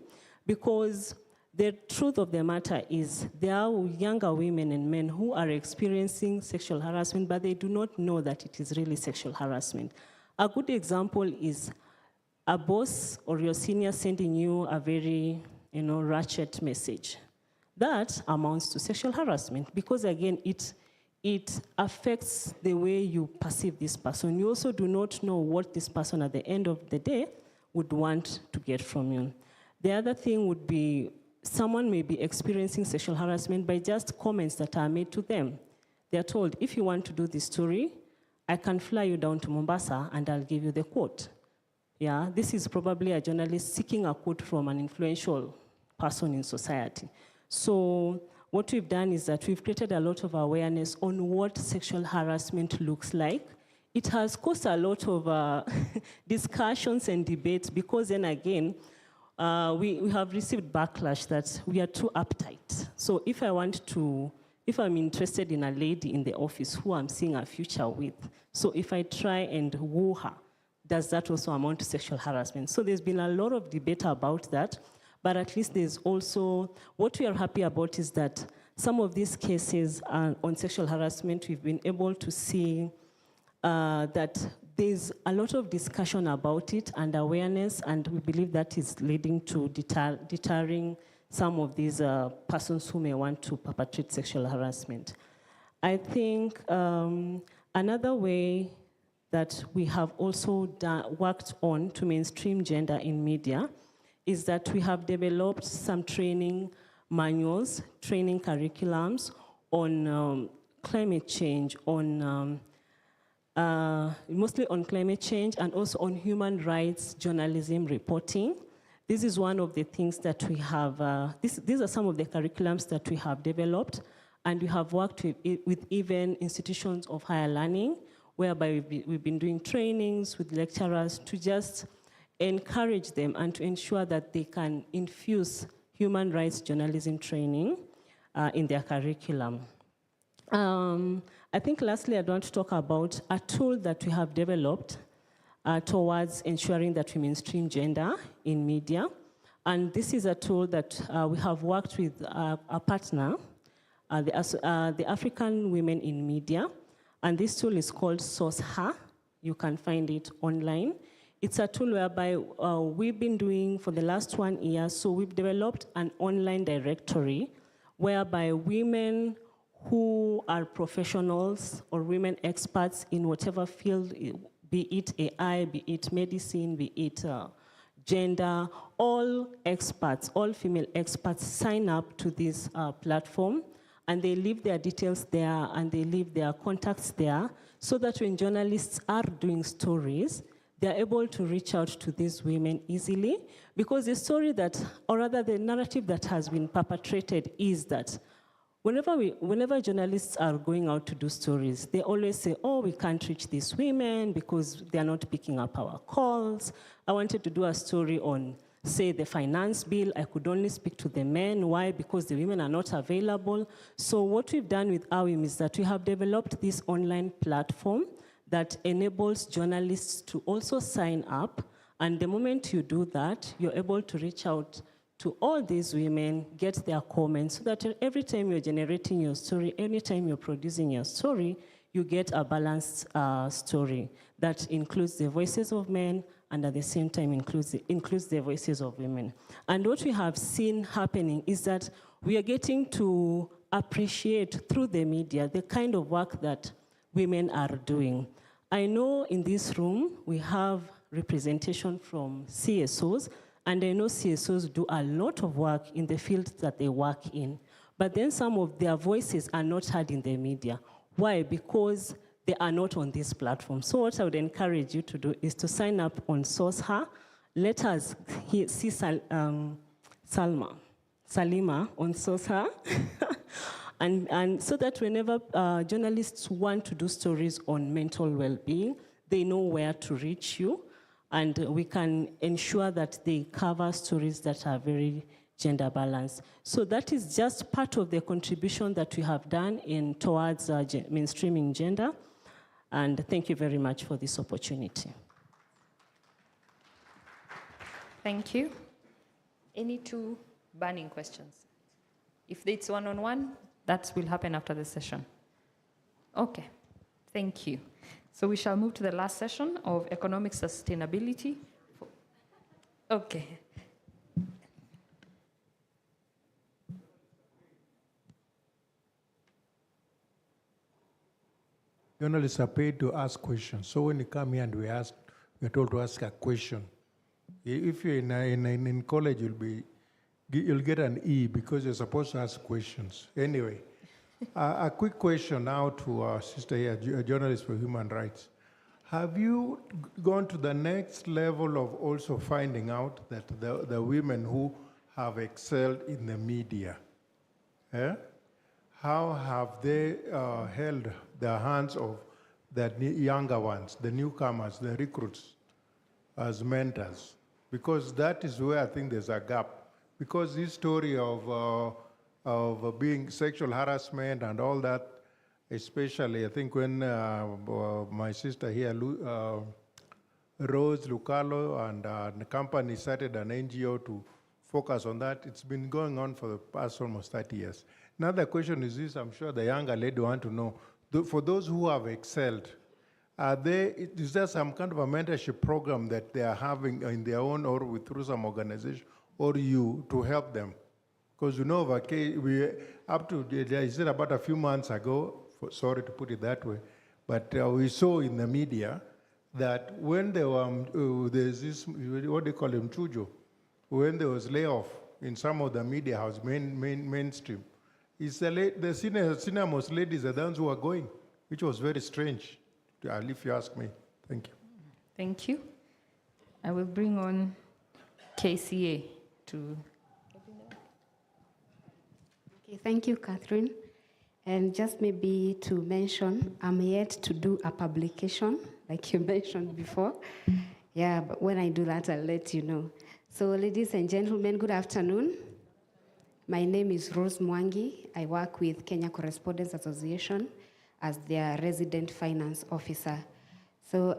because the truth of the matter is there are younger women and men who are experiencing sexual harassment, but they do not know that it is really sexual harassment. A good example is a boss or your senior sending you a very ratchet message. That amounts to sexual harassment, because again, it affects the way you perceive this person. You also do not know what this person at the end of the day would want to get from you. The other thing would be someone may be experiencing sexual harassment by just comments that are made to them. They're told, if you want to do this story, I can fly you down to Mombasa and I'll give you the quote. Yeah, this is probably a journalist seeking a quote from an influential person in society. So what we've done is that we've created a lot of awareness on what sexual harassment looks like it has caused a lot of discussions and debates because then again, we have received backlash that we are too uptight. So if I'm interested in a lady in the office who I'm seeing a future with, so if I try and woo her, does that also amount to sexual harassment? So there's been a lot of debate about that, but at least there's also, what we are happy about is that some of these cases on sexual harassment, we've been able to see that there's a lot of discussion about it and awareness, and we believe that is leading to deterring some of these persons who may want to perpetrate sexual harassment. I think another way that we have also worked on to mainstream gender in media is that we have developed some training manuals, training curriculums on climate change, on mostly on climate change and also on human rights journalism reporting. This is one of the things that we have, these are some of the curriculums that we have developed, and we have worked with even institutions of higher learning, whereby we've been doing trainings with lecturers to just encourage them and to ensure that they can infuse human rights journalism training in their curriculum. I think lastly, I'd want to talk about a tool that we have developed towards ensuring that we mainstream gender in media. And this is a tool that we have worked with a partner, the African Women in Media. And this tool is called SourceHer. You can find it online. It's a tool whereby we've been doing for the last 1 year, so we've developed an online directory whereby women who are professionals or women experts in whatever field, be it AI, be it medicine, be it gender, all experts, all female experts sign up to this platform, and they leave their details there and they leave their contacts there so that when journalists are doing stories, they're able to reach out to these women easily, because the story that, or rather the narrative that has been perpetrated is that whenever journalists are going out to do stories, they always say, oh, we can't reach these women because they're not picking up our calls. I wanted to do a story on, say, the finance bill. I could only speak to the men. Why? Because the women are not available. So what we've done with AWIM is that we have developed this online platform that enables journalists to also sign up. And the moment you do that, you're able to reach out to all these women, get their comments, so that every time you're generating your story, anytime you're producing your story, you get a balanced story that includes the voices of men and at the same time includes the voices of women. And what we have seen happening is that we are getting to appreciate through the media the kind of work that women are doing. I know in this room we have representation from CSOs, and I know CSOs do a lot of work in the field that they work in. But then some of their voices are not heard in the media. Why? Because they are not on this platform. So what I would encourage you to do is to sign up on SourceHer. Let us see Salima on SourceHer. and so that whenever journalists want to do stories on mental well-being, they know where to reach you. And we can ensure that they cover stories that are very gender balanced. So that is just part of the contribution that we have done towards mainstreaming gender. And thank you very much for this opportunity. Thank you. Any two burning questions? If it's one-on-one, that will happen after the session. Okay, thank you. So we shall move to the last session of economic sustainability. Okay. Journalists are paid to ask questions. So when you come here and we're told to ask a question. If you're in college, you'll get an E because you're supposed to ask questions. Anyway. A quick question now to our sister here, a journalist for human rights. Have you gone to the next level of also finding out that the women who have excelled in the media, how have they held the hands of the younger ones, the newcomers, the recruits as mentors, because that is where I think there's a gap. Because this story of being sexual harassment and all that, especially I think when my sister here, Rose Lucalo, and the company started an NGO to focus on that. It's been going on for the past almost 30 years. Another question is this, I'm sure the younger lady want to know, for those who have excelled, is there some kind of a mentorship program that they are having in their own or through some organization or you to help them? Because you know, we up to, I said about a few months ago, sorry to put it that way, but we saw in the media that when there were, there's this, what do you call him, Chujo, when there was layoff in some of the media house, mainstream, it's the senior most ladies are the ones who are going, which was very strange, if you ask me. Thank you. Thank you. I will bring on KCA to... Okay, thank you, Catherine. And just maybe to mention, I'm yet to do a publication, like you mentioned before. Yeah, but when I do that, I'll let you know. So ladies and gentlemen, good afternoon. My name is Rose Mwangi. I work with Kenya Correspondents Association as their resident finance officer. So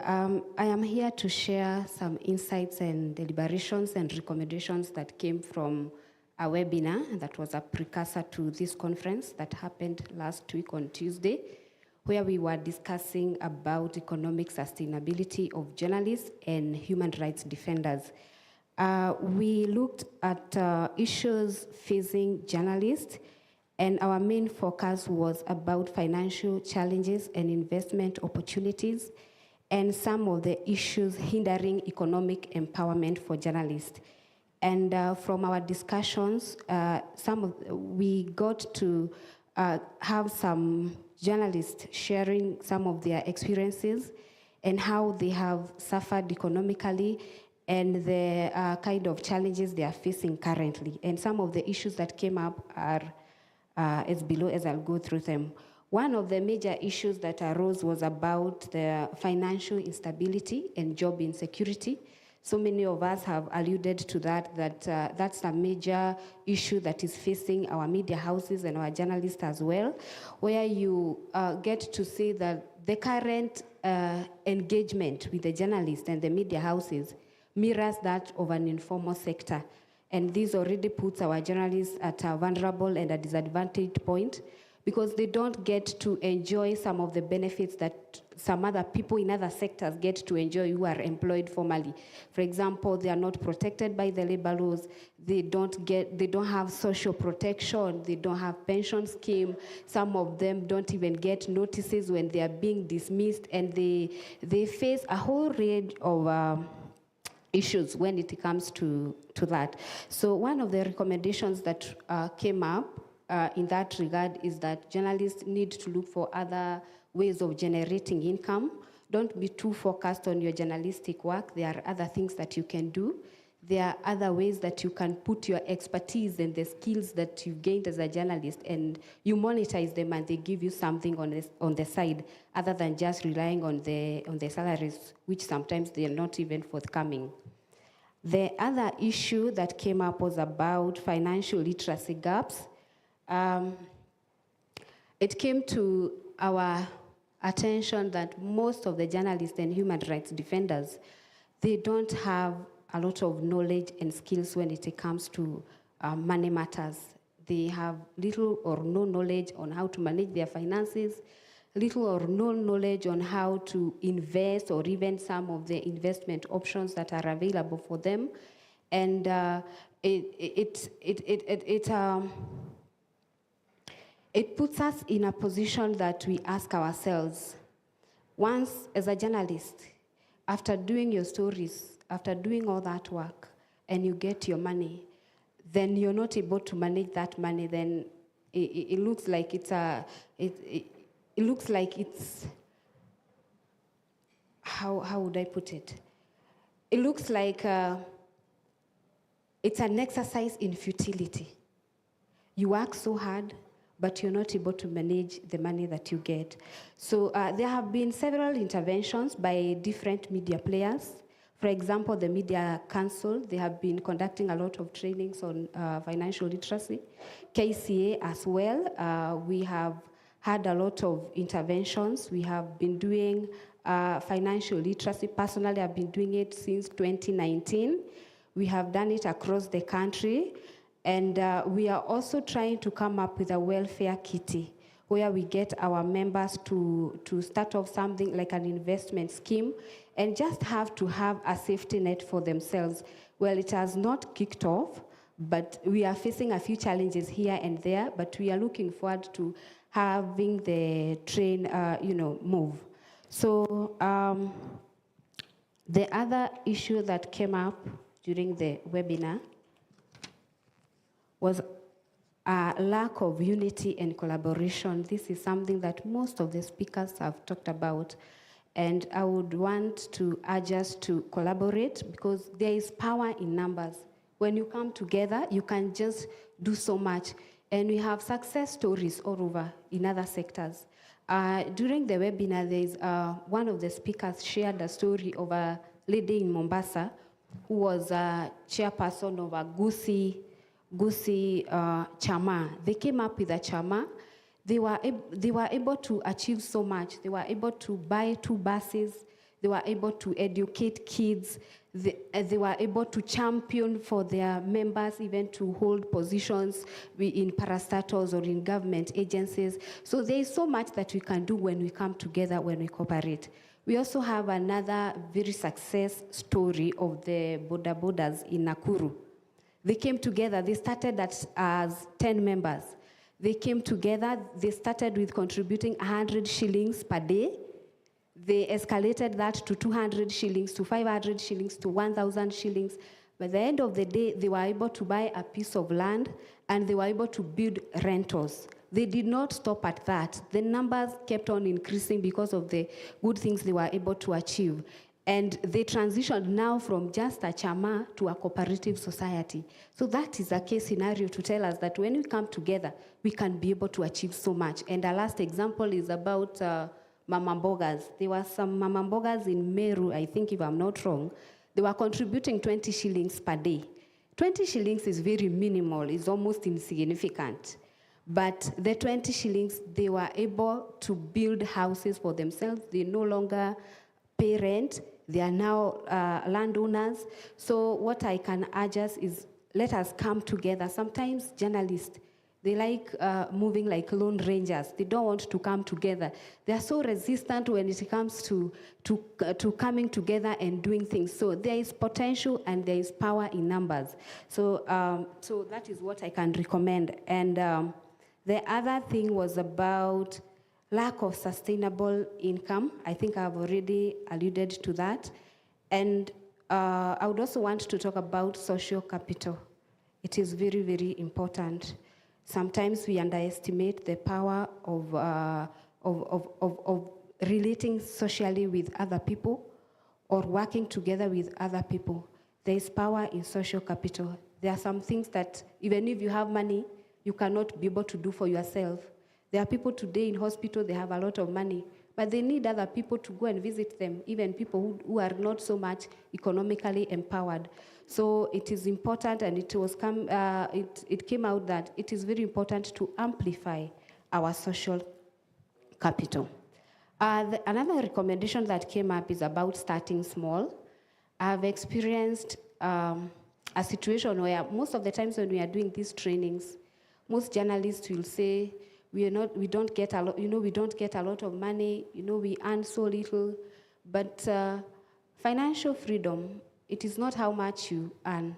I am here to share some insights and deliberations and recommendations that came from a webinar that was a precursor to this conference that happened last week on Tuesday, where we were discussing about economic sustainability of journalists and human rights defenders. We looked at issues facing journalists, and our main focus was about financial challenges and investment opportunities, and some of the issues hindering economic empowerment for journalists. And from our discussions, we got to have some journalists sharing some of their experiences and how they have suffered economically and the kind of challenges they are facing currently. And some of the issues that came up are as below, as I'll go through them. One of the major issues that arose was about the financial instability and job insecurity. So many of us have alluded to that, that's a major issue that is facing our media houses and our journalists as well, where you get to see that the current engagement with the journalists and the media houses mirrors that of an informal sector. And this already puts our journalists at a vulnerable and a disadvantaged point because they don't get to enjoy some of the benefits that some other people in other sectors get to enjoy who are employed formally. For example, they are not protected by the labor laws, they don't have social protection, they don't have pension scheme, some of them don't even get notices when they are being dismissed, and they face a whole range of issues when it comes to that. So one of the recommendations that came up in that regard is that journalists need to look for other ways of generating income. Don't be too focused on your journalistic work. There are other things that you can do. There are other ways that you can put your expertise and the skills that you've gained as a journalist, and you monetize them and they give you something on the side other than just relying on the salaries, which sometimes they are not even forthcoming. The other issue that came up was about financial literacy gaps. It came to our attention that most of the journalists and human rights defenders, they don't have a lot of knowledge and skills when it comes to money matters. They have little or no knowledge on how to manage their finances, little or no knowledge on how to invest or even some of the investment options that are available for them. And it puts us in a position that we ask ourselves, once as a journalist, after doing your stories, after doing all that work, and you get your money, then you're not able to manage that money, then it looks like it looks like it's, how would I put it? It looks like it's an exercise in futility. You work so hard, but you're not able to manage the money that you get. So there have been several interventions by different media players. For example, the Media Council, they have been conducting a lot of trainings on financial literacy. KCA as well, we have had a lot of interventions. We have been doing financial literacy. Personally, I've been doing it since 2019. We have done it across the country. And we are also trying to come up with a welfare kitty where we get our members to start off something like an investment scheme and just have to have a safety net for themselves. Well, it has not kicked off, but we are facing a few challenges here and there, but we are looking forward to having the train, move. So the other issue that came up during the webinar was a lack of unity and collaboration. This is something that most of the speakers have talked about. And I would want to urge us to collaborate because there is power in numbers. When you come together, you can just do so much. And we have success stories all over in other sectors. During the webinar, there is one of the speakers shared a story of a lady in Mombasa who was a chairperson of a Gusii Chama. They came up with a Chama. They were able to achieve so much. They were able to buy 2 buses. They were able to educate kids. They were able to champion for their members, even to hold positions in parastatals or in government agencies. So there is so much that we can do when we come together, when we cooperate. We also have another very success story of the Boda Bodas in Nakuru. They came together. They started as 10 members. They came together. They started with contributing 100 shillings per day. They escalated that to 200 shillings, to 500 shillings, to 1,000 shillings. By the end of the day, they were able to buy a piece of land, and they were able to build rentals. They did not stop at that. The numbers kept on increasing because of the good things they were able to achieve. And they transitioned now from just a chama to a cooperative society. So that is a case scenario to tell us that when we come together, we can be able to achieve so much. And the last example is about Mama Mbogas. There were some Mama Mbogas in Meru, I think if I'm not wrong. They were contributing 20 shillings per day. 20 shillings is very minimal, it's almost insignificant. But the 20 shillings, they were able to build houses for themselves. They no longer pay rent. They are now landowners. So what I can urge us is let us come together. Sometimes journalists, they like moving like lone rangers. They don't want to come together. They are so resistant when it comes to coming together and doing things. So there is potential and there is power in numbers. So, so that is what I can recommend. And the other thing was about lack of sustainable income. I think I've already alluded to that. And I would also want to talk about social capital. It is very, very important. Sometimes we underestimate the power of relating socially with other people or working together with other people. There is power in social capital. There are some things that even if you have money, you cannot be able to do for yourself. There are people today in hospital, they have a lot of money, but they need other people to go and visit them, even people who are not so much economically empowered. So it is important, and it came out that it is very important to amplify our social capital. Another recommendation that came up is about starting small. I've experienced a situation where most of the times when we are doing these trainings, most journalists will say, we don't get a lot, we don't get a lot of money, we earn so little. But financial freedom, it is not how much you earn,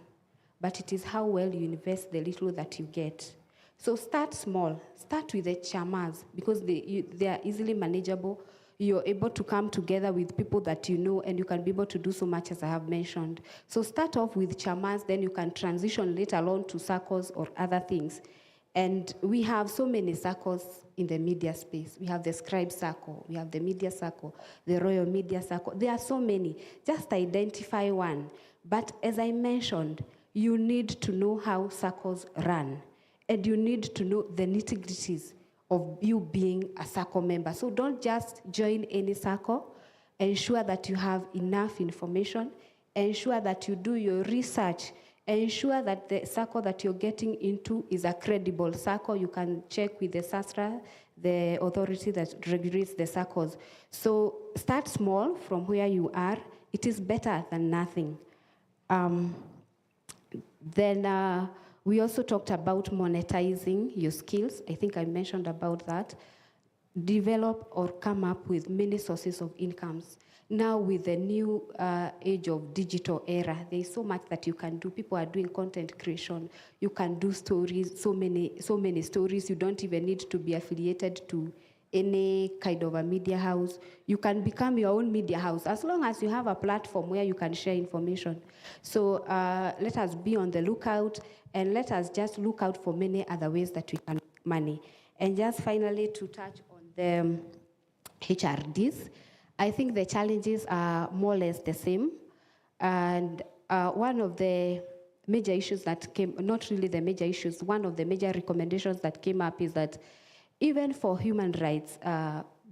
but it is how well you invest the little that you get. So start small. Start with the chamas, because they are easily manageable. You're able to come together with people that you know, and you can be able to do so much, as I have mentioned. So start off with chamas, then you can transition later on to circles or other things. And we have so many circles in the media space. We have the Scribe Circle, we have the Media Circle, the Royal Media Circle. There are so many. Just identify one. But as I mentioned, you need to know how circles run. and you need to know the nitty-gritties of you being a SACCO member. So don't just join any SACCO. Ensure that you have enough information. Ensure that you do your research. Ensure that the SACCO that you're getting into is a credible SACCO. You can check with the SASTRA, the authority that regulates the SACCOs. So start small from where you are. It is better than nothing. Then we also talked about monetizing your skills. I think I mentioned about that. Develop or come up with many sources of incomes. Now with the new age of digital era, there's so much that you can do. People are doing content creation. You can do stories, so many stories. You don't even need to be affiliated to any kind of a media house. You can become your own media house as long as you have a platform where you can share information. So let us be on the lookout, and let us just look out for many other ways that we can make money. And just finally to touch on the HRDs, I think the challenges are more or less the same. And one of the major issues that came, not really the major issues, one of the major recommendations that came up is that even for human rights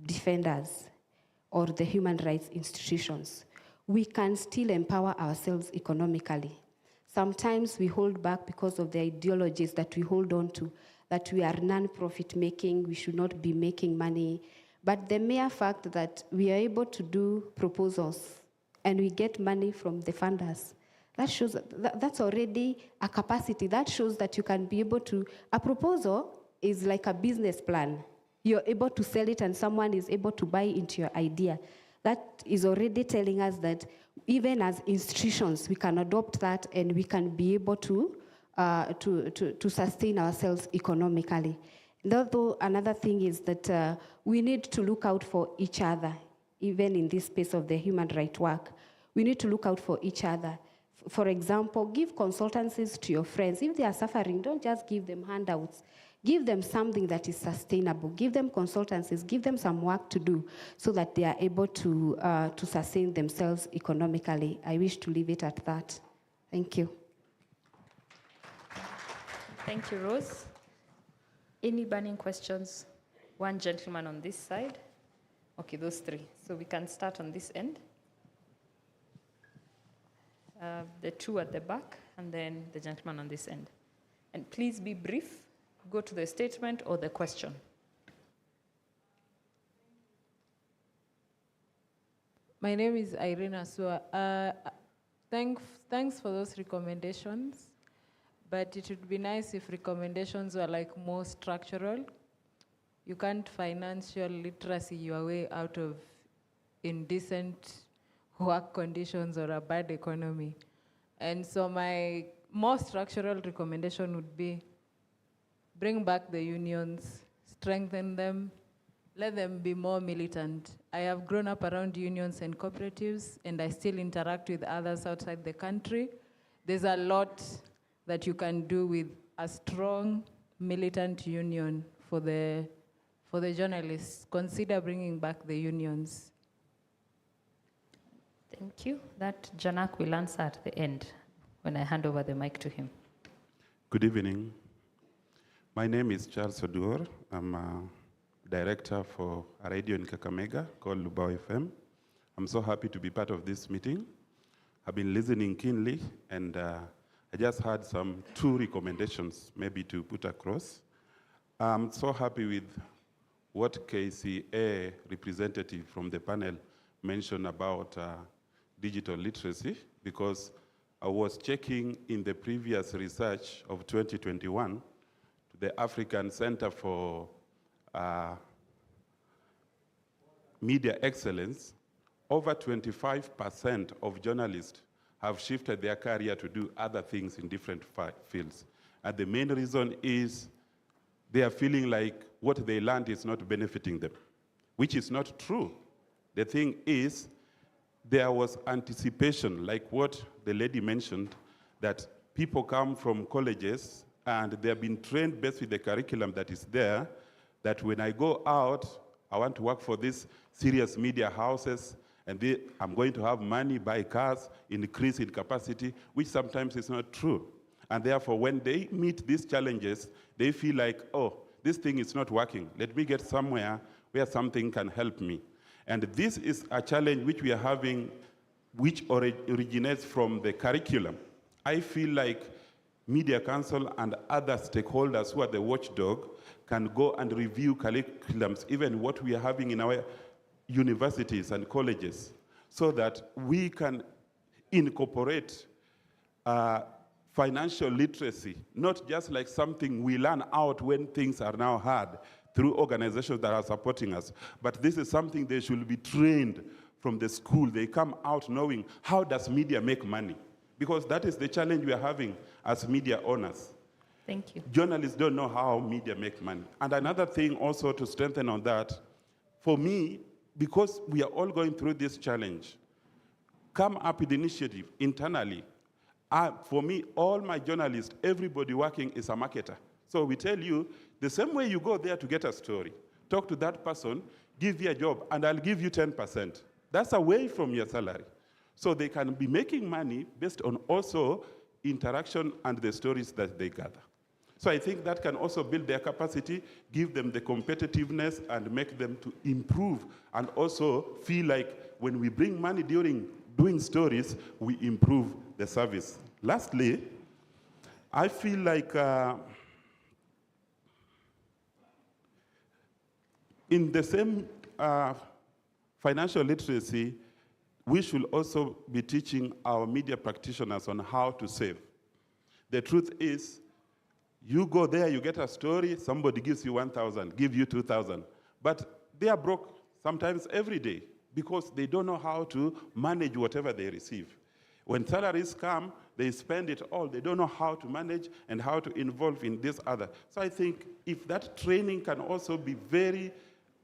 defenders or the human rights institutions, we can still empower ourselves economically. Sometimes we hold back because of the ideologies that we hold on to, that we are non-profit making, we should not be making money. But the mere fact that we are able to do proposals and we get money from the funders, that shows that's already a capacity. That shows that you can be able to, a proposal is like a business plan. You're able to sell it and someone is able to buy into your idea. That is already telling us that even as institutions, we can adopt that and we can be able to sustain ourselves economically. Though another thing is that we need to look out for each other, even in this space of the human rights work. We need to look out for each other. For example, give consultancies to your friends. If they are suffering, don't just give them handouts. Give them something that is sustainable. Give them consultancies. Give them some work to do so that they are able to sustain themselves economically. I wish to leave it at that. Thank you. Thank you, Rose. Any burning questions? One gentleman on this side. Okay, those three. So we can start on this end. The two at the back, and then the gentleman on this end. And please be brief. Go to the statement or the question. My name is Irene Asua. Thanks for those recommendations, but it would be nice if recommendations were like more structural. You can't financial literacy your way out of indecent work conditions or a bad economy. And so my more structural recommendation would be bring back the unions, strengthen them, let them be more militant. I have grown up around unions and cooperatives, and I still interact with others outside the country. There's a lot that you can do with a strong, militant union for the journalists. Consider bringing back the unions. Thank you. That Janak will answer at the end when I hand over the mic to him. Good evening. My name is Charles Oduor. I'm a director for a radio in Kakamega called Lubao FM. I'm so happy to be part of this meeting. I've been listening keenly, and I just had two recommendations maybe to put across. I'm so happy with what KCA representative from the panel mentioned about digital literacy, because I was checking in the previous research of 2021 to the African Center for Media Excellence. Over 25% of journalists have shifted their career to do other things in different fields. And the main reason is they are feeling like what they learned is not benefiting them, which is not true. The thing is, there was anticipation, like what the lady mentioned, that people come from colleges and they have been trained based with the curriculum that is there, that when I go out, I want to work for these serious media houses, and I'm going to have money, buy cars, increase in capacity, which sometimes is not true. And therefore, when they meet these challenges, they feel like, oh, this thing is not working. Let me get somewhere where something can help me. And this is a challenge which we are having, which originates from the curriculum. I feel like Media Council and other stakeholders who are the watchdog can go and review curriculums, even what we are having in our universities and colleges, so that we can incorporate financial literacy, not just like something we learn out when things are now hard through organizations that are supporting us, but this is something they should be trained from the school. They come out knowing, how does media make money? Because that is the challenge we are having as media owners. Thank you. Journalists don't know how media make money. And another thing also to strengthen on that, for me, because we are all going through this challenge, come up with initiative internally. For me, all my journalists, everybody working is a marketer. So we tell you, the same way you go there to get a story, talk to that person, give you a job, and I'll give you 10%. That's away from your salary. So they can be making money based on also interaction and the stories that they gather. So I think that can also build their capacity, give them the competitiveness, and make them to improve, and also feel like when we bring money during doing stories, we improve the service. Lastly, I feel like in the same financial literacy, we should also be teaching our media practitioners on how to save. The truth is, you go there, you get a story, somebody gives you 1,000, give you 2,000. But they are broke sometimes every day because they don't know how to manage whatever they receive. When salaries come, they spend it all. They don't know how to manage and how to involve in this other. So I think if that training can also be very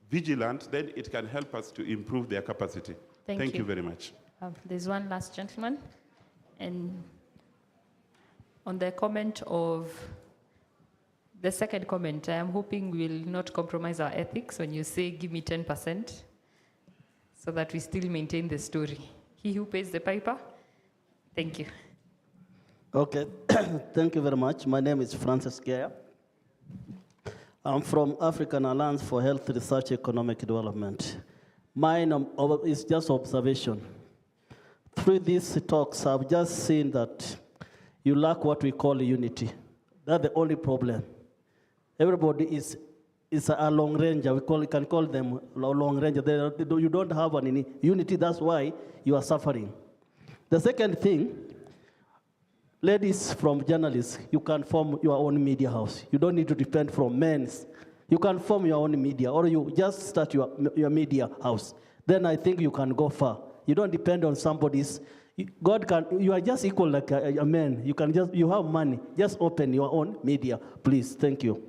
vigilant, then it can help us to improve their capacity. Thank you very much. There's one last gentleman. And on the comment of the second comment, I am hoping we will not compromise our ethics when you say, give me 10%, so that we still maintain the story. He who pays the piper. Thank you. Okay, thank you very much. My name is Francis Geyer. I'm from African Alliance for Health Research Economic Development. Mine is just observation. Through these talks, I've just seen that you lack what we call unity. That's the only problem. Everybody is a long ranger. We can call them long ranger. You don't have any unity. That's why you are suffering. The second thing, ladies from journalists, you can form your own media house. You don't need to depend from men's. You can form your own media, or you just start your media house. Then I think you can go far. You don't depend on somebody's. You are just equal like a man. You have money. Just open your own media, please. Thank you.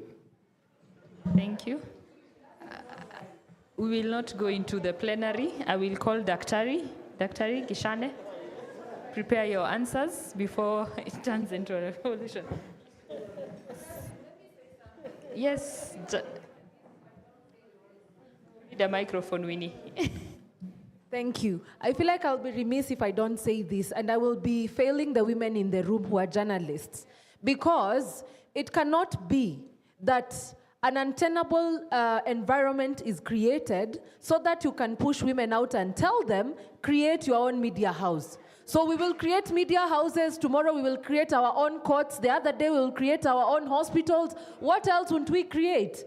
Thank you. We will not go into the plenary. I will call Daktari Gishane. Prepare your answers before it turns into a revolution. Yes. Need a microphone, Winnie. Thank you. I feel like I'll be remiss if I don't say this, and I will be failing the women in the room who are journalists, because it cannot be that an untenable environment is created so that you can push women out and tell them, create your own media house. So we will create media houses. Tomorrow we will create our own courts. The other day we will create our own hospitals. What else would we create?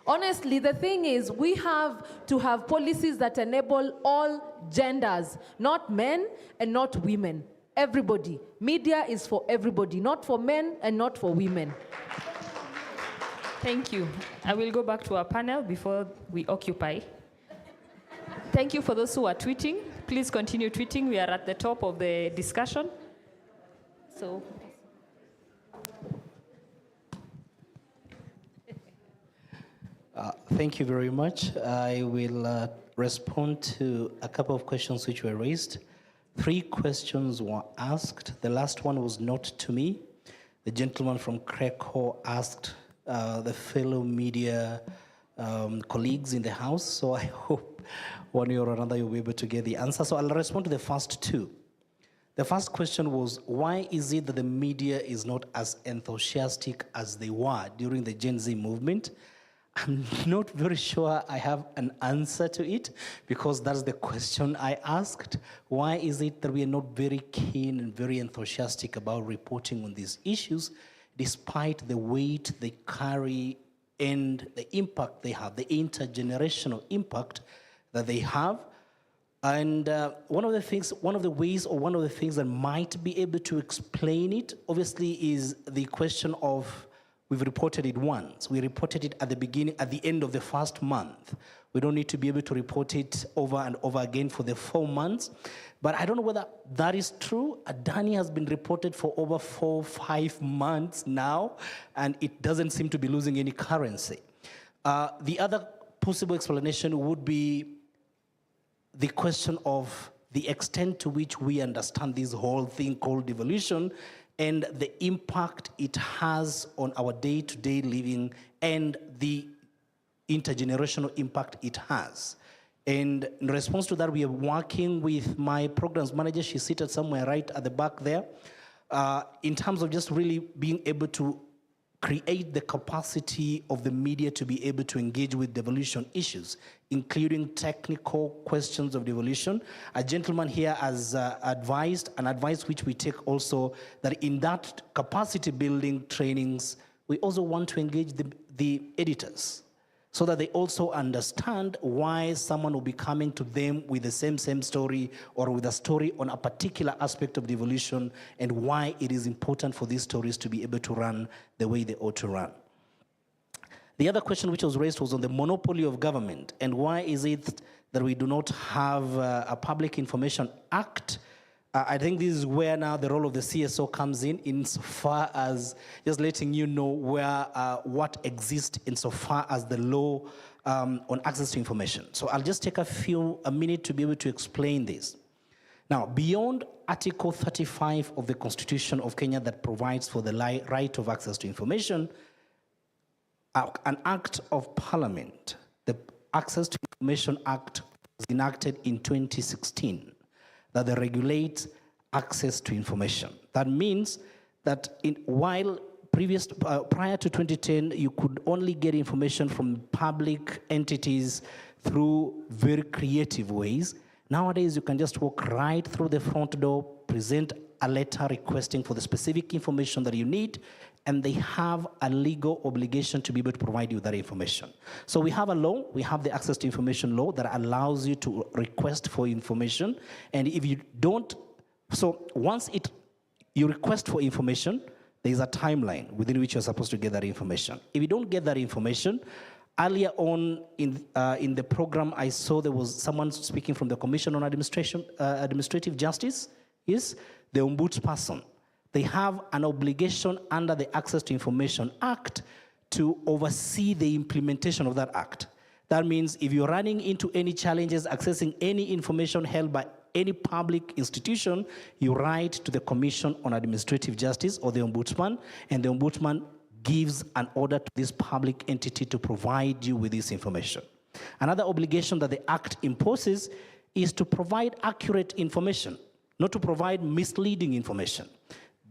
Honestly, the thing is, we have to have policies that enable all genders, not men and not women. Everybody. Media is for everybody, not for men and not for women. Thank you. I will go back to our panel before we occupy. Thank you for those who are tweeting. Please continue tweeting. We are at the top of the discussion. So. Thank you very much. I will respond to a couple of questions which were raised. 3 questions were asked. The last one was not to me. The gentleman from Kreco asked the fellow media colleagues in the House, so I hope one way or another you'll be able to get the answer. So I'll respond to the first 2. The first question was, why is it that the media is not as enthusiastic as they were during the Gen Z movement? I'm not very sure I have an answer to it, because that's the question I asked. Why is it that we are not very keen and very enthusiastic about reporting on these issues, despite the weight they carry and the impact they have, the intergenerational impact that they have? And one of the things that might be able to explain it, obviously, is the question of, we've reported it once. We reported it at the end of the first month. We don't need to be able to report it over and over again for the 4 months. But I don't know whether that is true. Adani has been reported for over 4 or 5 months now, and it doesn't seem to be losing any currency. The other possible explanation would be the question of the extent to which we understand this whole thing called devolution and the impact it has on our day-to-day living and the intergenerational impact it has. And in response to that, we are working with my programs manager. She's seated somewhere right at the back there, in terms of just really being able to create the capacity of the media to be able to engage with devolution issues, including technical questions of devolution. A gentleman here has advised, an advice which we take also, that in that capacity building trainings, we also want to engage the editors, so that they also understand why someone will be coming to them with the same story, or with a story on a particular aspect of devolution, and why it is important for these stories to be able to run the way they ought to run. The other question which was raised was on the monopoly of government, and why is it that we do not have a Public Information Act. I think this is where now the role of the CSO comes in so far as just letting you know where what exists insofar as the law on access to information. So I'll just take a minute to be able to explain this. Now, beyond Article 35 of the Constitution of Kenya that provides for the right of access to information, an act of parliament, the Access to Information Act, was enacted in 2016. That they regulate access to information. That means that while prior to 2010, you could only get information from public entities through very creative ways. Nowadays, you can just walk right through the front door, present a letter requesting for the specific information that you need, and they have a legal obligation to be able to provide you that information. So we have a law, we have the Access to Information Law that allows you to request for information, and if you don't, so once you request for information, there is a timeline within which you're supposed to get that information. If you don't get that information, earlier on in the program, I saw there was someone speaking from the Commission on Administrative Justice, yes, the ombudsperson. They have an obligation under the Access to Information Act to oversee the implementation of that act. That means if you're running into any challenges accessing any information held by any public institution, you write to the Commission on Administrative Justice or the Ombudsman, and the Ombudsman gives an order to this public entity to provide you with this information. Another obligation that the Act imposes is to provide accurate information, not to provide misleading information.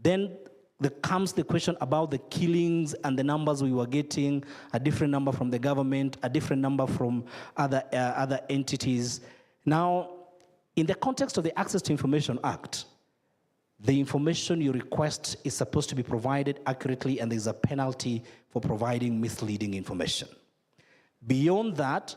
Then there comes the question about the killings and the numbers we were getting, a different number from the government, a different number from other entities. Now, in the context of the Access to Information Act, the information you request is supposed to be provided accurately, and there's a penalty for providing misleading information. Beyond that,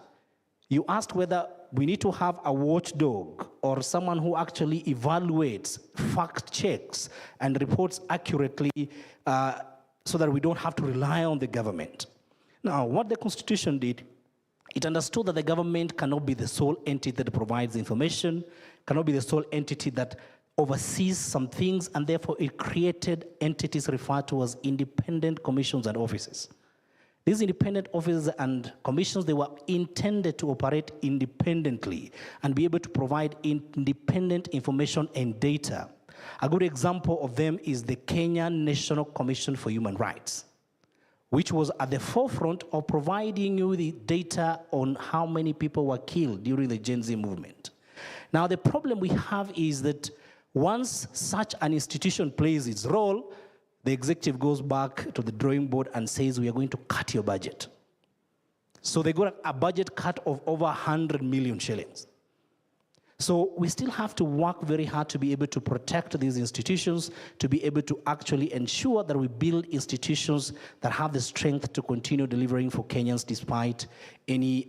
you asked whether we need to have a watchdog or someone who actually evaluates, fact checks, and reports accurately so that we don't have to rely on the government. Now, what the Constitution did, it understood that the government cannot be the sole entity that provides information, cannot be the sole entity that oversees some things, and therefore it created entities referred to as independent commissions and offices. These independent offices and commissions, they were intended to operate independently and be able to provide independent information and data. A good example of them is the Kenya National Commission for Human Rights, which was at the forefront of providing you the data on how many people were killed during the Gen Z movement. Now, the problem we have is that Once such an institution plays its role, the executive goes back to the drawing board and says, we are going to cut your budget. So they got a budget cut of over 100 million shillings. So we still have to work very hard to be able to protect these institutions, to be able to actually ensure that we build institutions that have the strength to continue delivering for Kenyans despite any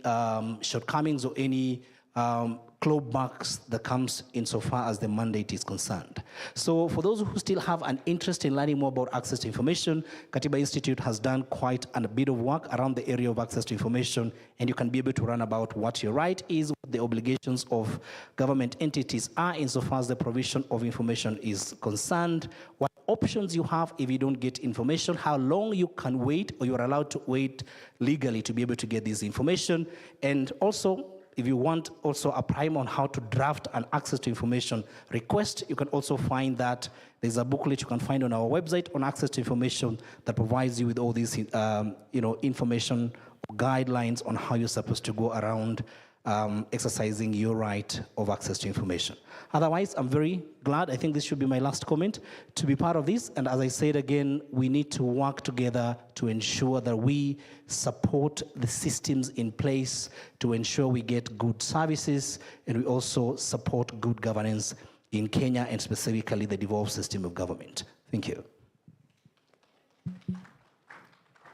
shortcomings or any clawbacks that comes insofar as the mandate is concerned. So for those who still have an interest in learning more about access to information, Katiba Institute has done quite a bit of work around the area of access to information, and you can be able to learn about what your right is, what the obligations of government entities are insofar as the provision of information is concerned, what options you have if you don't get information, how long you can wait or you're allowed to wait legally to be able to get this information, and also if you want also a primer on how to draft an access to information request, you can also find that there's a booklet you can find on our website on access to information that provides you with all these information guidelines on how you're supposed to go around exercising your right of access to information. Otherwise, I'm very glad, I think this should be my last comment, to be part of this. And as I said again, we need to work together to ensure that we support the systems in place to ensure we get good services, and we also support good governance in Kenya and specifically the devolved system of government. Thank you.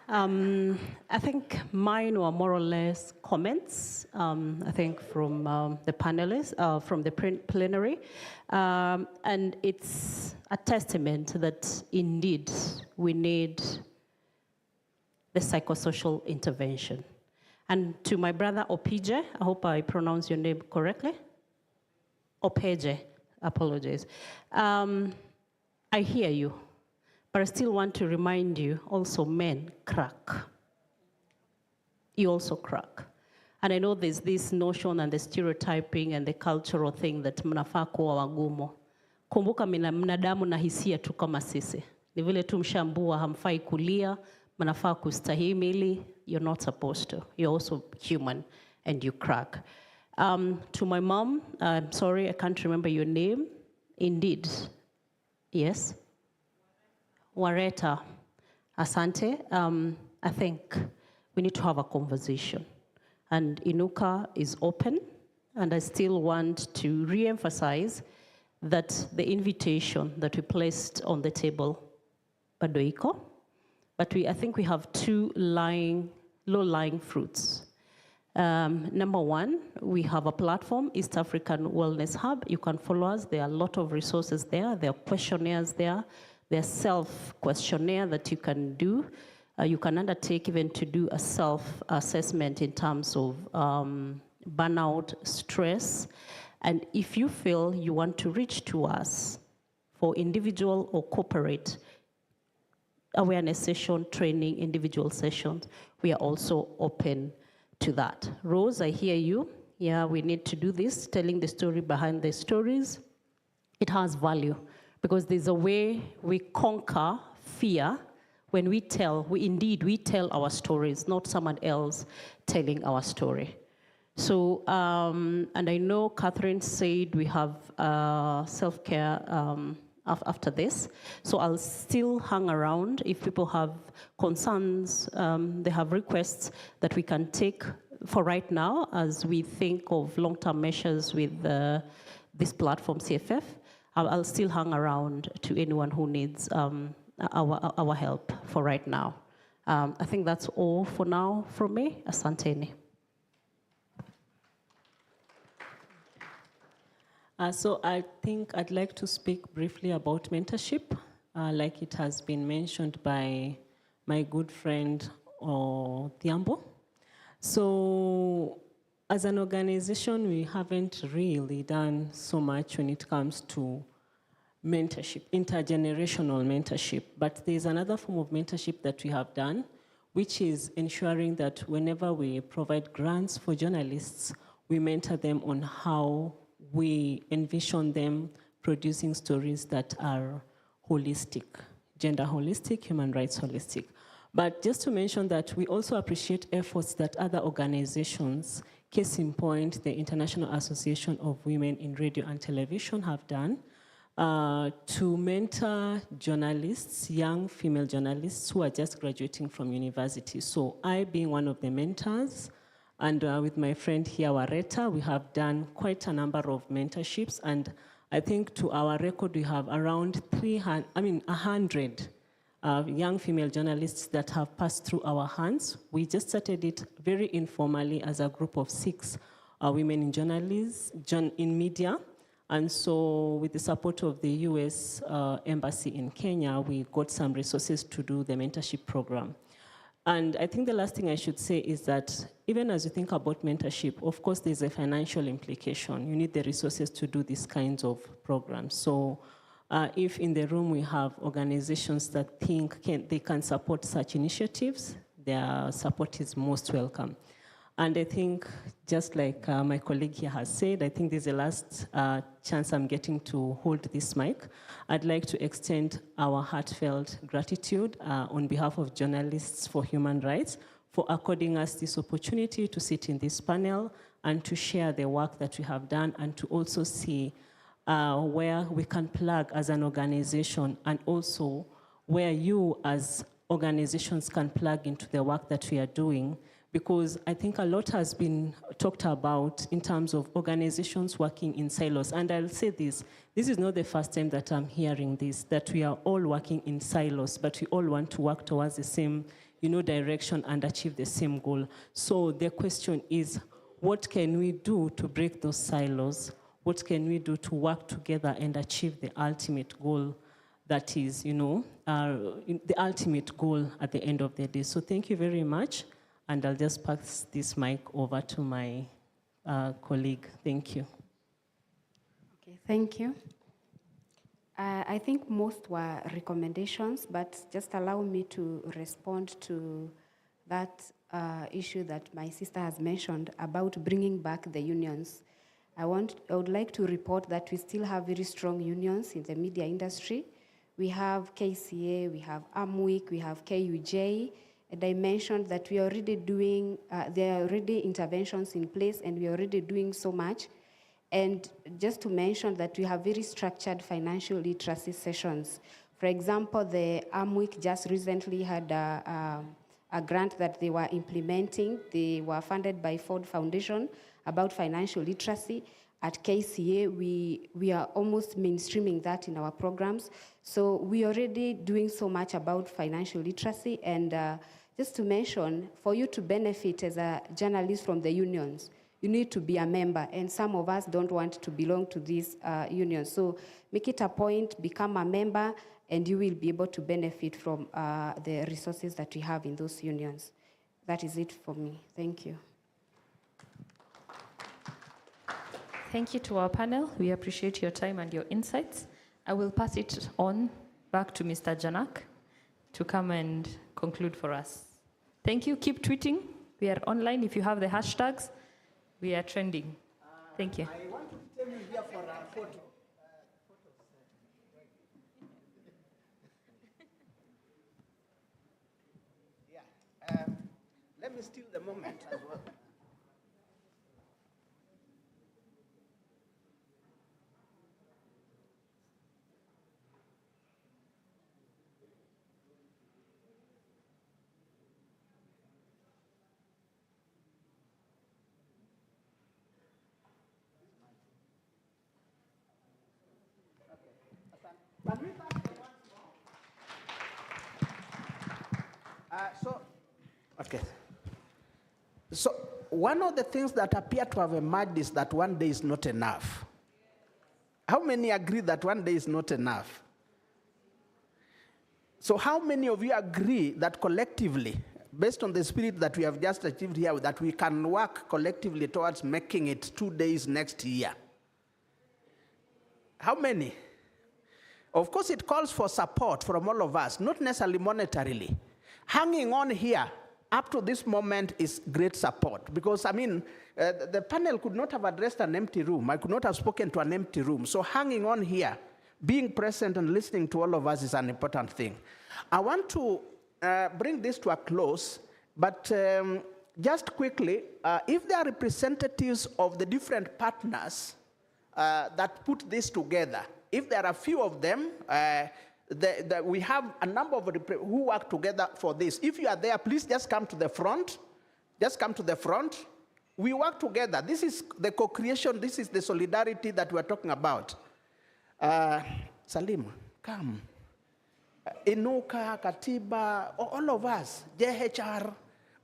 I think mine were more or less comments, I think from the panelists, from the plenary. And it's a testament that indeed we need the psychosocial intervention. And to my brother Opije, I hope I pronounce your name correctly. Opeje, apologies. I hear you. But I still want to remind you, also men crack. You also crack. And I know there's this notion and the stereotyping and the cultural thing that mnafaa kuwa wagumu. Kumbuka mnadamu na hisia tu kama sisi. Ni vile tu mshambua hamfai kulia, mnafaa kustahimili. You're not supposed to. You're also human and you crack. To my mom, I'm sorry, I can't remember your name. Indeed, yes? Wareta, asante. I think we need to have a conversation. And Inuka is open, and I still want to re-emphasize that the invitation that we placed on the table, Badoiko, but I think we have two low-lying fruits. Number one, we have a platform, East African Wellness Hub. You can follow us. There are a lot of resources there. There are questionnaires there. There's self-questionnaire that you can do. You can undertake even to do a self-assessment in terms of burnout, stress. And if you feel you want to reach to us for individual or corporate awareness session, training, individual sessions, we are also open to that. Rose, I hear you. Yeah, we need to do this, telling the story behind the stories. It has value. Because there's a way we conquer fear when we tell our stories, not someone else telling our story. So, and I know Catherine said we have self-care after this. So I'll still hang around if people have concerns, they have requests that we can take for right now as we think of long-term measures with this platform, CFF. I'll still hang around to anyone who needs our help for right now. I think that's all for now from me. Asanteni. So I think I'd like to speak briefly about mentorship, like it has been mentioned by my good friend Thiambo. So as an organization, we haven't really done so much when it comes to mentorship, intergenerational mentorship. But there's another form of mentorship that we have done, which is ensuring that whenever we provide grants for journalists, we mentor them on how we envision them producing stories that are holistic, gender holistic, human rights holistic. But just to mention that we also appreciate efforts that other organizations, case in point, the International Association of Women in Radio and Television have done. to mentor journalists, young female journalists who are just graduating from university. So I, being one of the mentors, and with my friend here, Wareta, we have done quite a number of mentorships, and I think to our record, we have around 100 young female journalists that have passed through our hands. We just started it very informally as a group of 6 women in journalism, in media. And so with the support of the US Embassy in Kenya, we got some resources to do the mentorship program. And I think the last thing I should say is that even as you think about mentorship, of course, there's a financial implication. You need the resources to do these kinds of programs. So if in the room we have organizations that think they can support such initiatives, their support is most welcome. And I think, just like my colleague here has said, I think this is the last chance I'm getting to hold this mic. I'd like to extend our heartfelt gratitude on behalf of Journalists for Human Rights for according us this opportunity to sit in this panel and to share the work that we have done and to also see where we can plug as an organization and also where you as organizations can plug into the work that we are doing. Because I think a lot has been talked about in terms of organizations working in silos. And I'll say this is not the first time that I'm hearing this, that we are all working in silos, but we all want to work towards the same direction and achieve the same goal. So the question is, what can we do to break those silos? What can we do to work together and achieve the ultimate goal that is, the ultimate goal at the end of the day? So thank you very much. And I'll just pass this mic over to my colleague. Thank you. Okay, thank you. I think most were recommendations, but just allow me to respond to that issue that my sister has mentioned about bringing back the unions. I would like to report that we still have very strong unions in the media industry. We have KCA, we have AMWIC, we have KUJ, and I mentioned that we are already doing, there are already interventions in place and we are already doing so much. And just to mention that we have very structured financial literacy sessions. For example, the AMWIC just recently had a grant that they were implementing. They were funded by Ford Foundation about financial literacy. At KCA, we are almost mainstreaming that in our programs. So we are already doing so much about financial literacy. And just to mention, for you to benefit as a journalist from the unions, you need to be a member. And some of us don't want to belong to these unions. So make it a point, become a member, and you will be able to benefit from the resources that we have in those unions. That is it for me. Thank you. Thank you to our panel. We appreciate your time and your insights. I will pass it on back to Mr. Janak to come and conclude for us. Thank you. Keep tweeting. We are online. If you have the hashtags, we are trending. Thank you. I want to tell you here for a photo. Let me steal the moment as well. So one of the things that appear to have emerged is that one day is not enough. How many agree that one day is not enough? So how many of you agree that collectively, based on the spirit that we have just achieved here, that we can work collectively towards making it 2 days next year? How many? Of course, it calls for support from all of us, not necessarily monetarily. Hanging on here up to this moment is great support because, the panel could not have addressed an empty room. I could not have spoken to an empty room. So hanging on here, being present and listening to all of us is an important thing. I want to bring this to a close, but just quickly, if there are representatives of the different partners that put this together, if there are few of them, we have a number of who work together for this. If you are there, please just come to the front. Just come to the front. We work together. This is the co-creation. This is the solidarity that we're talking about. Salim, come. Inuka, Katiba, all of us, JHR,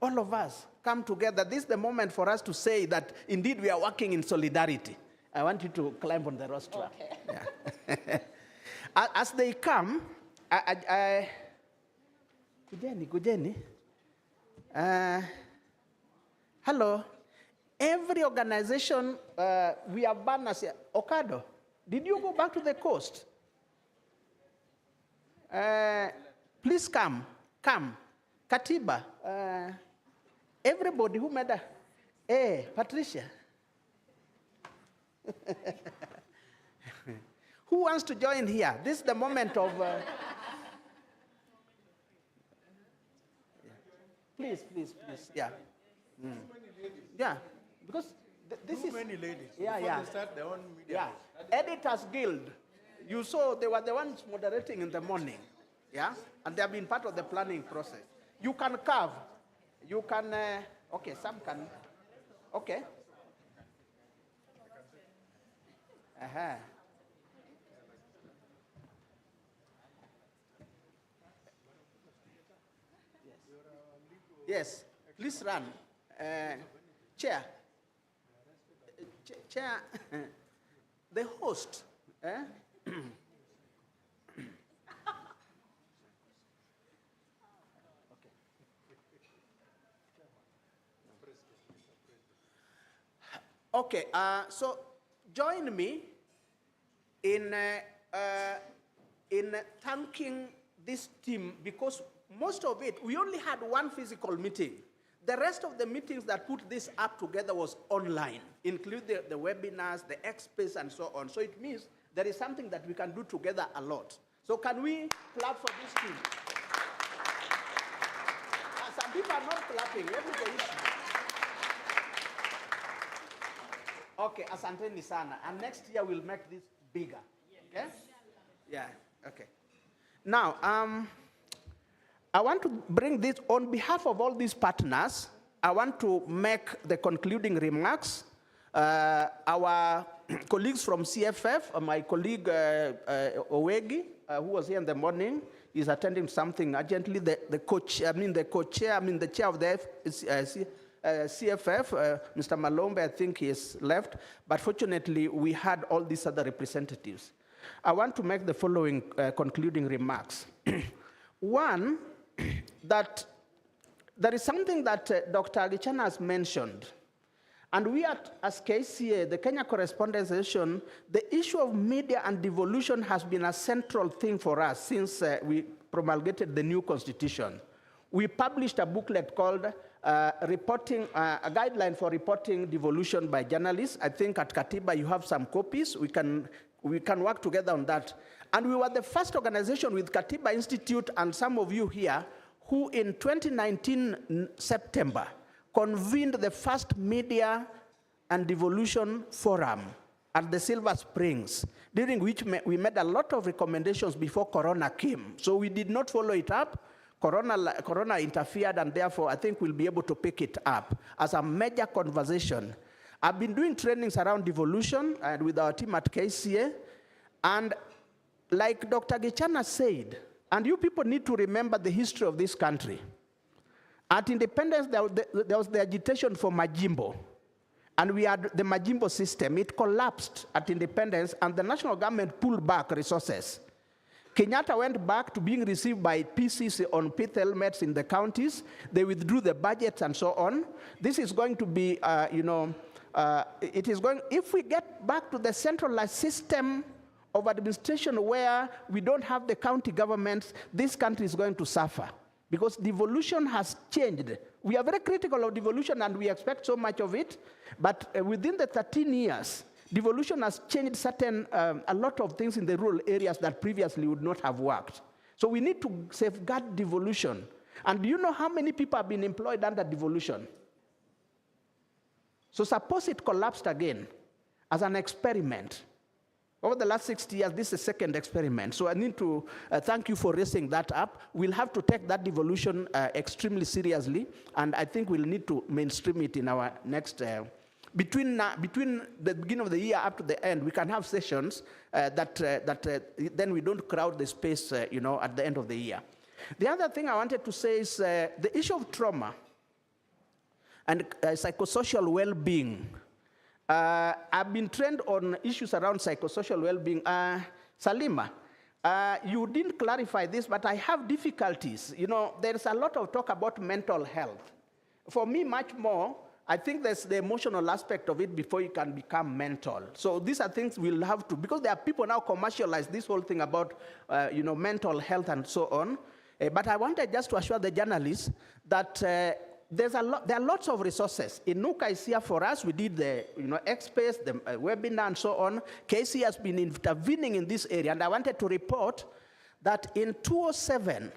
all of us come together. This is the moment for us to say that indeed we are working in solidarity. I want you to climb on the rostrum. Okay. Yeah. As they come, Kujeni. Hello. Every organization, we have banners here. Okado, did you go back to the coast? Please come. Katiba, everybody who made a, Patricia. Who wants to join here? This is the moment of, please, yeah. Yeah, because this is many ladies. Yeah, Before yeah. they start their own media. Yeah. Editors Guild. You saw they were the ones moderating in the morning. Yeah, and they have been part of the planning process. You can carve. You can. Okay, some can. Okay. Yes. Please run. Chair. Chair. The host. Okay, so join me in thanking this team, because most of it, we only had one physical meeting. The rest of the meetings that put this up together was online, including the webinars, the experts, and so on. So it means there is something that we can do together a lot. So can we clap for this team? Some people are not clapping. Let me tell you. Okay, asanteni sana. And next year we'll make this bigger. Okay? Yeah, okay. Now, I want to bring this on behalf of all these partners. I want to make the concluding remarks. Our colleagues from CFF, my colleague Owegi, who was here in the morning, is attending something urgently. The chair of the CFF, Mr. Malombe, I think he is left. But fortunately, we had all these other representatives. I want to make the following concluding remarks. One, that there is something that Dr. Agichana has mentioned. And we as KCA, the Kenya Correspondents Association, the issue of media and devolution has been a central thing for us since we promulgated the new constitution. We published a booklet called a guideline for reporting devolution by journalists. I think at Katiba you have some copies. We can work together on that. And we were the first organization with Katiba Institute and some of you here who in 2019 September convened the first media and devolution forum at the Silver Springs, during which we made a lot of recommendations before Corona came. So we did not follow it up. Corona interfered, and therefore I think we'll be able to pick it up as a major conversation. I've been doing trainings around devolution and with our team at KCA, and like Dr. Gichana said, and you people need to remember the history of this country. At independence, there was the agitation for Majimbo, and we had the Majimbo system. It collapsed at independence, and the national government pulled back resources. Kenyatta went back to being received by PCs on pith helmets in the counties. They withdrew the budgets and so on. This is going to be, if we get back to the centralized system of administration where we don't have the county governments, this country is going to suffer because devolution has changed. We are very critical of devolution and we expect so much of it, but within the 13 years, devolution has changed a lot of things in the rural areas that previously would not have worked. So we need to safeguard devolution. And do you know how many people have been employed under devolution? So suppose it collapsed again as an experiment. Over the last 60 years, this is the second experiment. So I need to thank you for raising that up. We'll have to take that devolution extremely seriously, and I think we'll need to mainstream it in our next, between the beginning of the year up to the end, we can have sessions that then we don't crowd the space, at the end of the year. The other thing I wanted to say is the issue of trauma and psychosocial well-being. I've been trained on issues around psychosocial well-being. Salima, you didn't clarify this, but I have difficulties. There's a lot of talk about mental health. For me, much more, I think there's the emotional aspect of it before you can become mental. So these are things we'll have to, because there are people now commercialize this whole thing about, mental health and so on. But I wanted just to assure the journalists that there are lots of resources. Inuka is here for us. We did the X-Space, the webinar, and so on. KC has been intervening in this area, and I wanted to report that in 2007,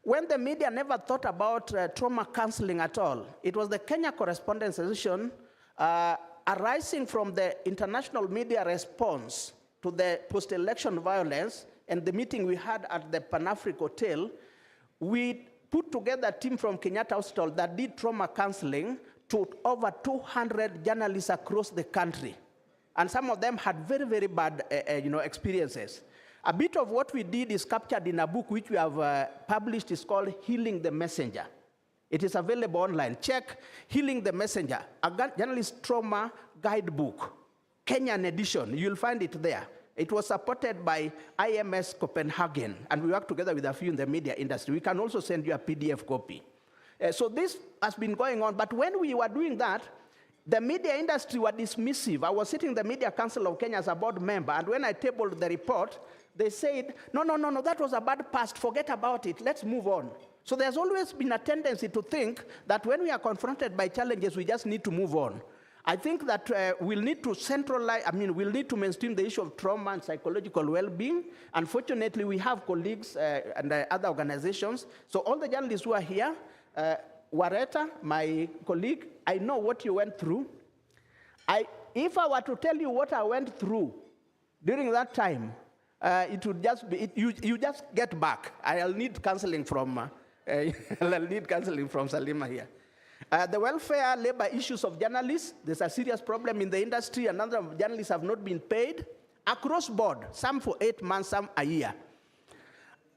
when the media never thought about trauma counseling at all, it was the Kenya Correspondents Association arising from the international media response to the post-election violence and the meeting we had at the Pan-African Hotel. We put together a team from Kenyatta Hospital that did trauma counseling to over 200 journalists across the country. And some of them had very, very bad experiences. A bit of what we did is captured in a book which we have published. It's called Healing the Messenger. It is available online. Check Healing the Messenger, a journalist trauma guidebook, Kenyan edition. You'll find it there. It was supported by IMS Copenhagen, and we work together with a few in the media industry. We can also send you a PDF copy. So this has been going on, but when we were doing that, the media industry were dismissive. I was sitting in the Media Council of Kenya as a board member, and when I tabled the report, they said, no, that was a bad past, forget about it, let's move on. So there's always been a tendency to think that when we are confronted by challenges, we just need to move on. I think that we'll need to we'll need to mainstream the issue of trauma and psychological well-being. Unfortunately, we have colleagues and other organizations. So all the journalists who are here, Wareta, my colleague, I know what you went through. If I were to tell you what I went through during that time, it would just be, you just get back. I'll need counseling from, Salima here. The welfare, labor issues of journalists, there's a serious problem in the industry. A number of journalists have not been paid across board, some for 8 months, some a year.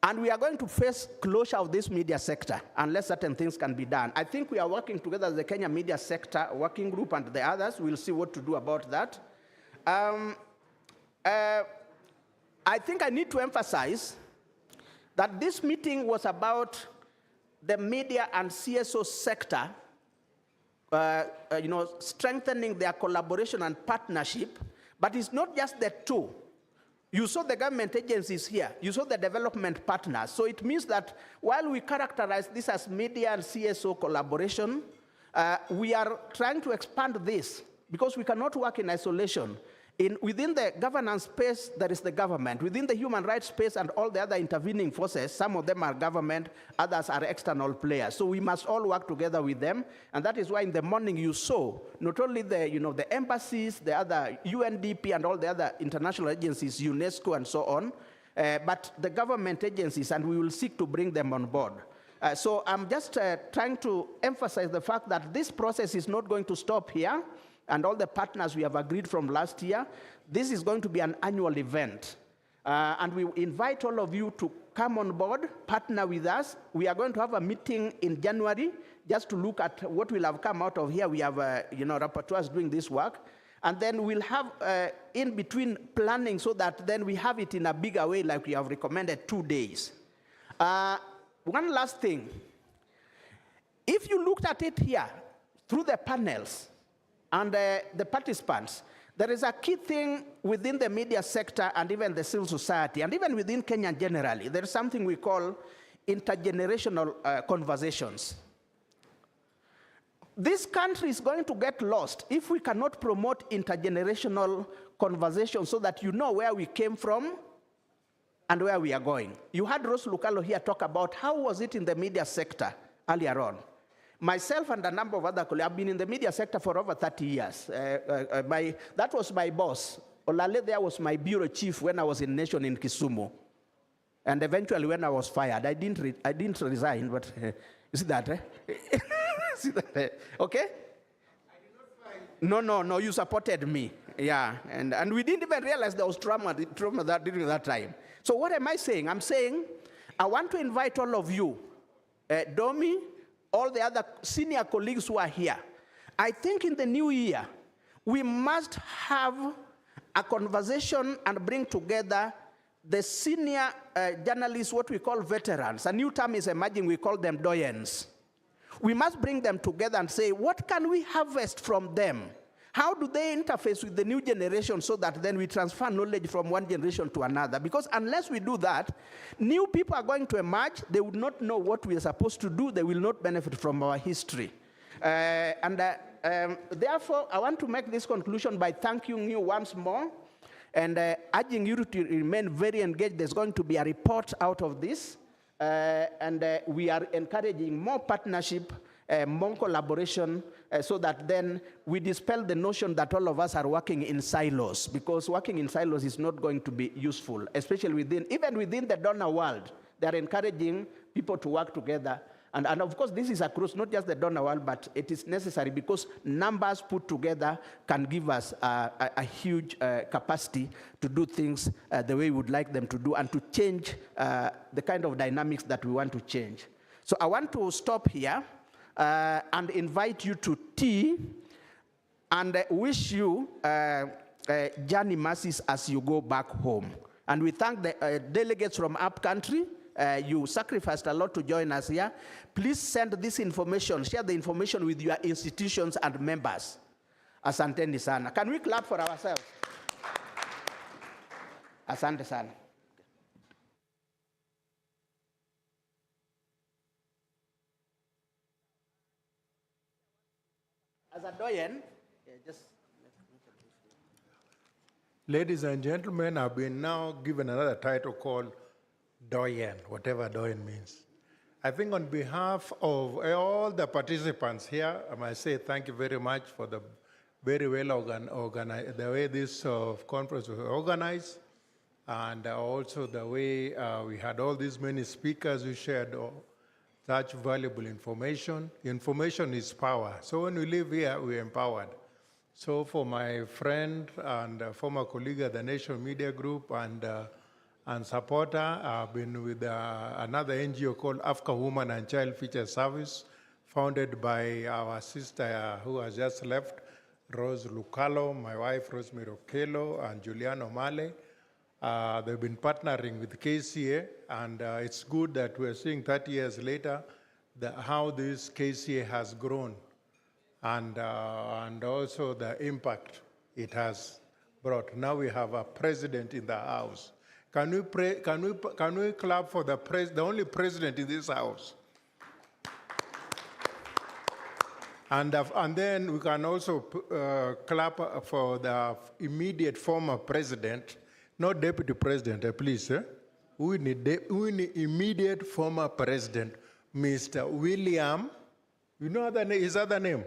And we are going to face closure of this media sector unless certain things can be done. I think we are working together as the Kenya Media Sector Working Group and the others. We'll see what to do about that. I think I need to emphasize that this meeting was about the media and CSO sector strengthening their collaboration and partnership, but it's not just the two. You saw the government agencies here. You saw the development partners. So it means that while we characterize this as media and CSO collaboration, we are trying to expand this because we cannot work in isolation. Within the governance space, there is the government. Within the human rights space and all the other intervening forces, some of them are government, others are external players. So we must all work together with them. And that is why in the morning you saw not only the embassies, the other UNDP and all the other international agencies, UNESCO and so on, but the government agencies, and we will seek to bring them on board. So I'm just trying to emphasize the fact that this process is not going to stop here. And all the partners we have agreed from last year, this is going to be an annual event. And we invite all of you to come on board, partner with us. We are going to have a meeting in January just to look at what will have come out of here. We have, rapporteurs doing this work. And then we'll have in between planning so that then we have it in a bigger way like we have recommended 2 days. One last thing. If you looked at it here through the panels, and the participants, there is a key thing within the media sector and even the civil society, and even within Kenya generally, there is something we call intergenerational conversations. This country is going to get lost if we cannot promote intergenerational conversations so that you know where we came from and where we are going. You heard Rose Lukalo here talk about how was it in the media sector earlier on. Myself and a number of other colleagues have been in the media sector for over 30 years. That was my boss. Olale there was my bureau chief when I was in Nation in Kisumu. And eventually when I was fired, I didn't resign, but you see that, eh? See that, okay? No, you supported me. Yeah, and we didn't even realize there was trauma during that time. So what am I saying? I'm saying I want to invite all of you, Domi, all the other senior colleagues who are here. I think in the new year, we must have a conversation and bring together the senior journalists, what we call veterans. A new term is emerging, we call them doyens. We must bring them together and say, what can we harvest from them? How do they interface with the new generation so that then we transfer knowledge from one generation to another? Because unless we do that, new people are going to emerge. They would not know what we are supposed to do. They will not benefit from our history. Therefore, I want to make this conclusion by thanking you once more and urging you to remain very engaged. There's going to be a report out of this. We are encouraging more partnership, more collaboration, so that then we dispel the notion that all of us are working in silos, because working in silos is not going to be useful, especially even within the donor world. They are encouraging people to work together. And of course, this is across not just the donor world, but it is necessary because numbers put together can give us a huge capacity to do things the way we would like them to do and to change the kind of dynamics that we want to change. So I want to stop here and invite you to tea and wish you journey mercies as you go back home. And we thank the delegates from upcountry. You sacrificed a lot to join us here. Please send this information, share the information with your institutions and members. Asanteni sana. Can we clap for ourselves? Asante sana. As a doyen, Ladies and gentlemen, I've been now given another title called Doyen, whatever Doyen means. I think on behalf of all the participants here, I must say thank you very much for the very well organized, the way this conference was organized, and also the way we had all these many speakers who shared such valuable information. Information is power. So when we live here, we're empowered. So for my friend and former colleague at the National Media Group and supporter, I've been with another NGO called Africa Woman and Child Future Service, founded by our sister who has just left, Rose Lucalo, my wife Rosemary Okello, and Juliano Male. They've been partnering with KCA, and it's good that we're seeing 30 years later how this KCA has grown and also the impact it has brought. Now we have a president in the house. Can we clap for the only president in this house? And then we can also clap for the immediate former president, not deputy president, please. We need immediate former president, Mr. William, you know his other name?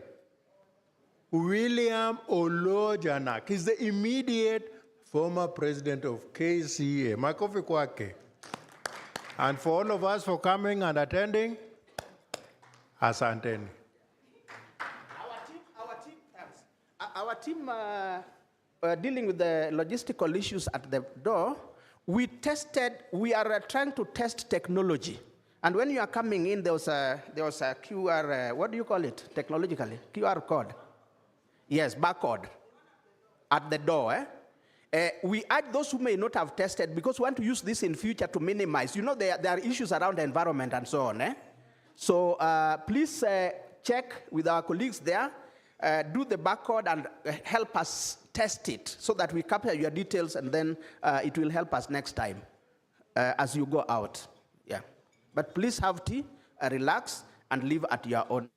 William Olojanak. He's the immediate former president of KCA. Makofi kwake. And for all of us for coming and attending, asanteni. Our team dealing with the logistical issues at the door, we are trying to test technology. And when you are coming in, there was a QR, what do you call it technologically? QR code. Yes, barcode at the door. We urge those who may not have tested, because we want to use this in future to minimize. You know, there are issues around the environment and so on. So please check with our colleagues there, do the barcode and help us test it so that we capture your details, and then it will help us next time as you go out. Yeah. But please have tea, relax, and live at your own.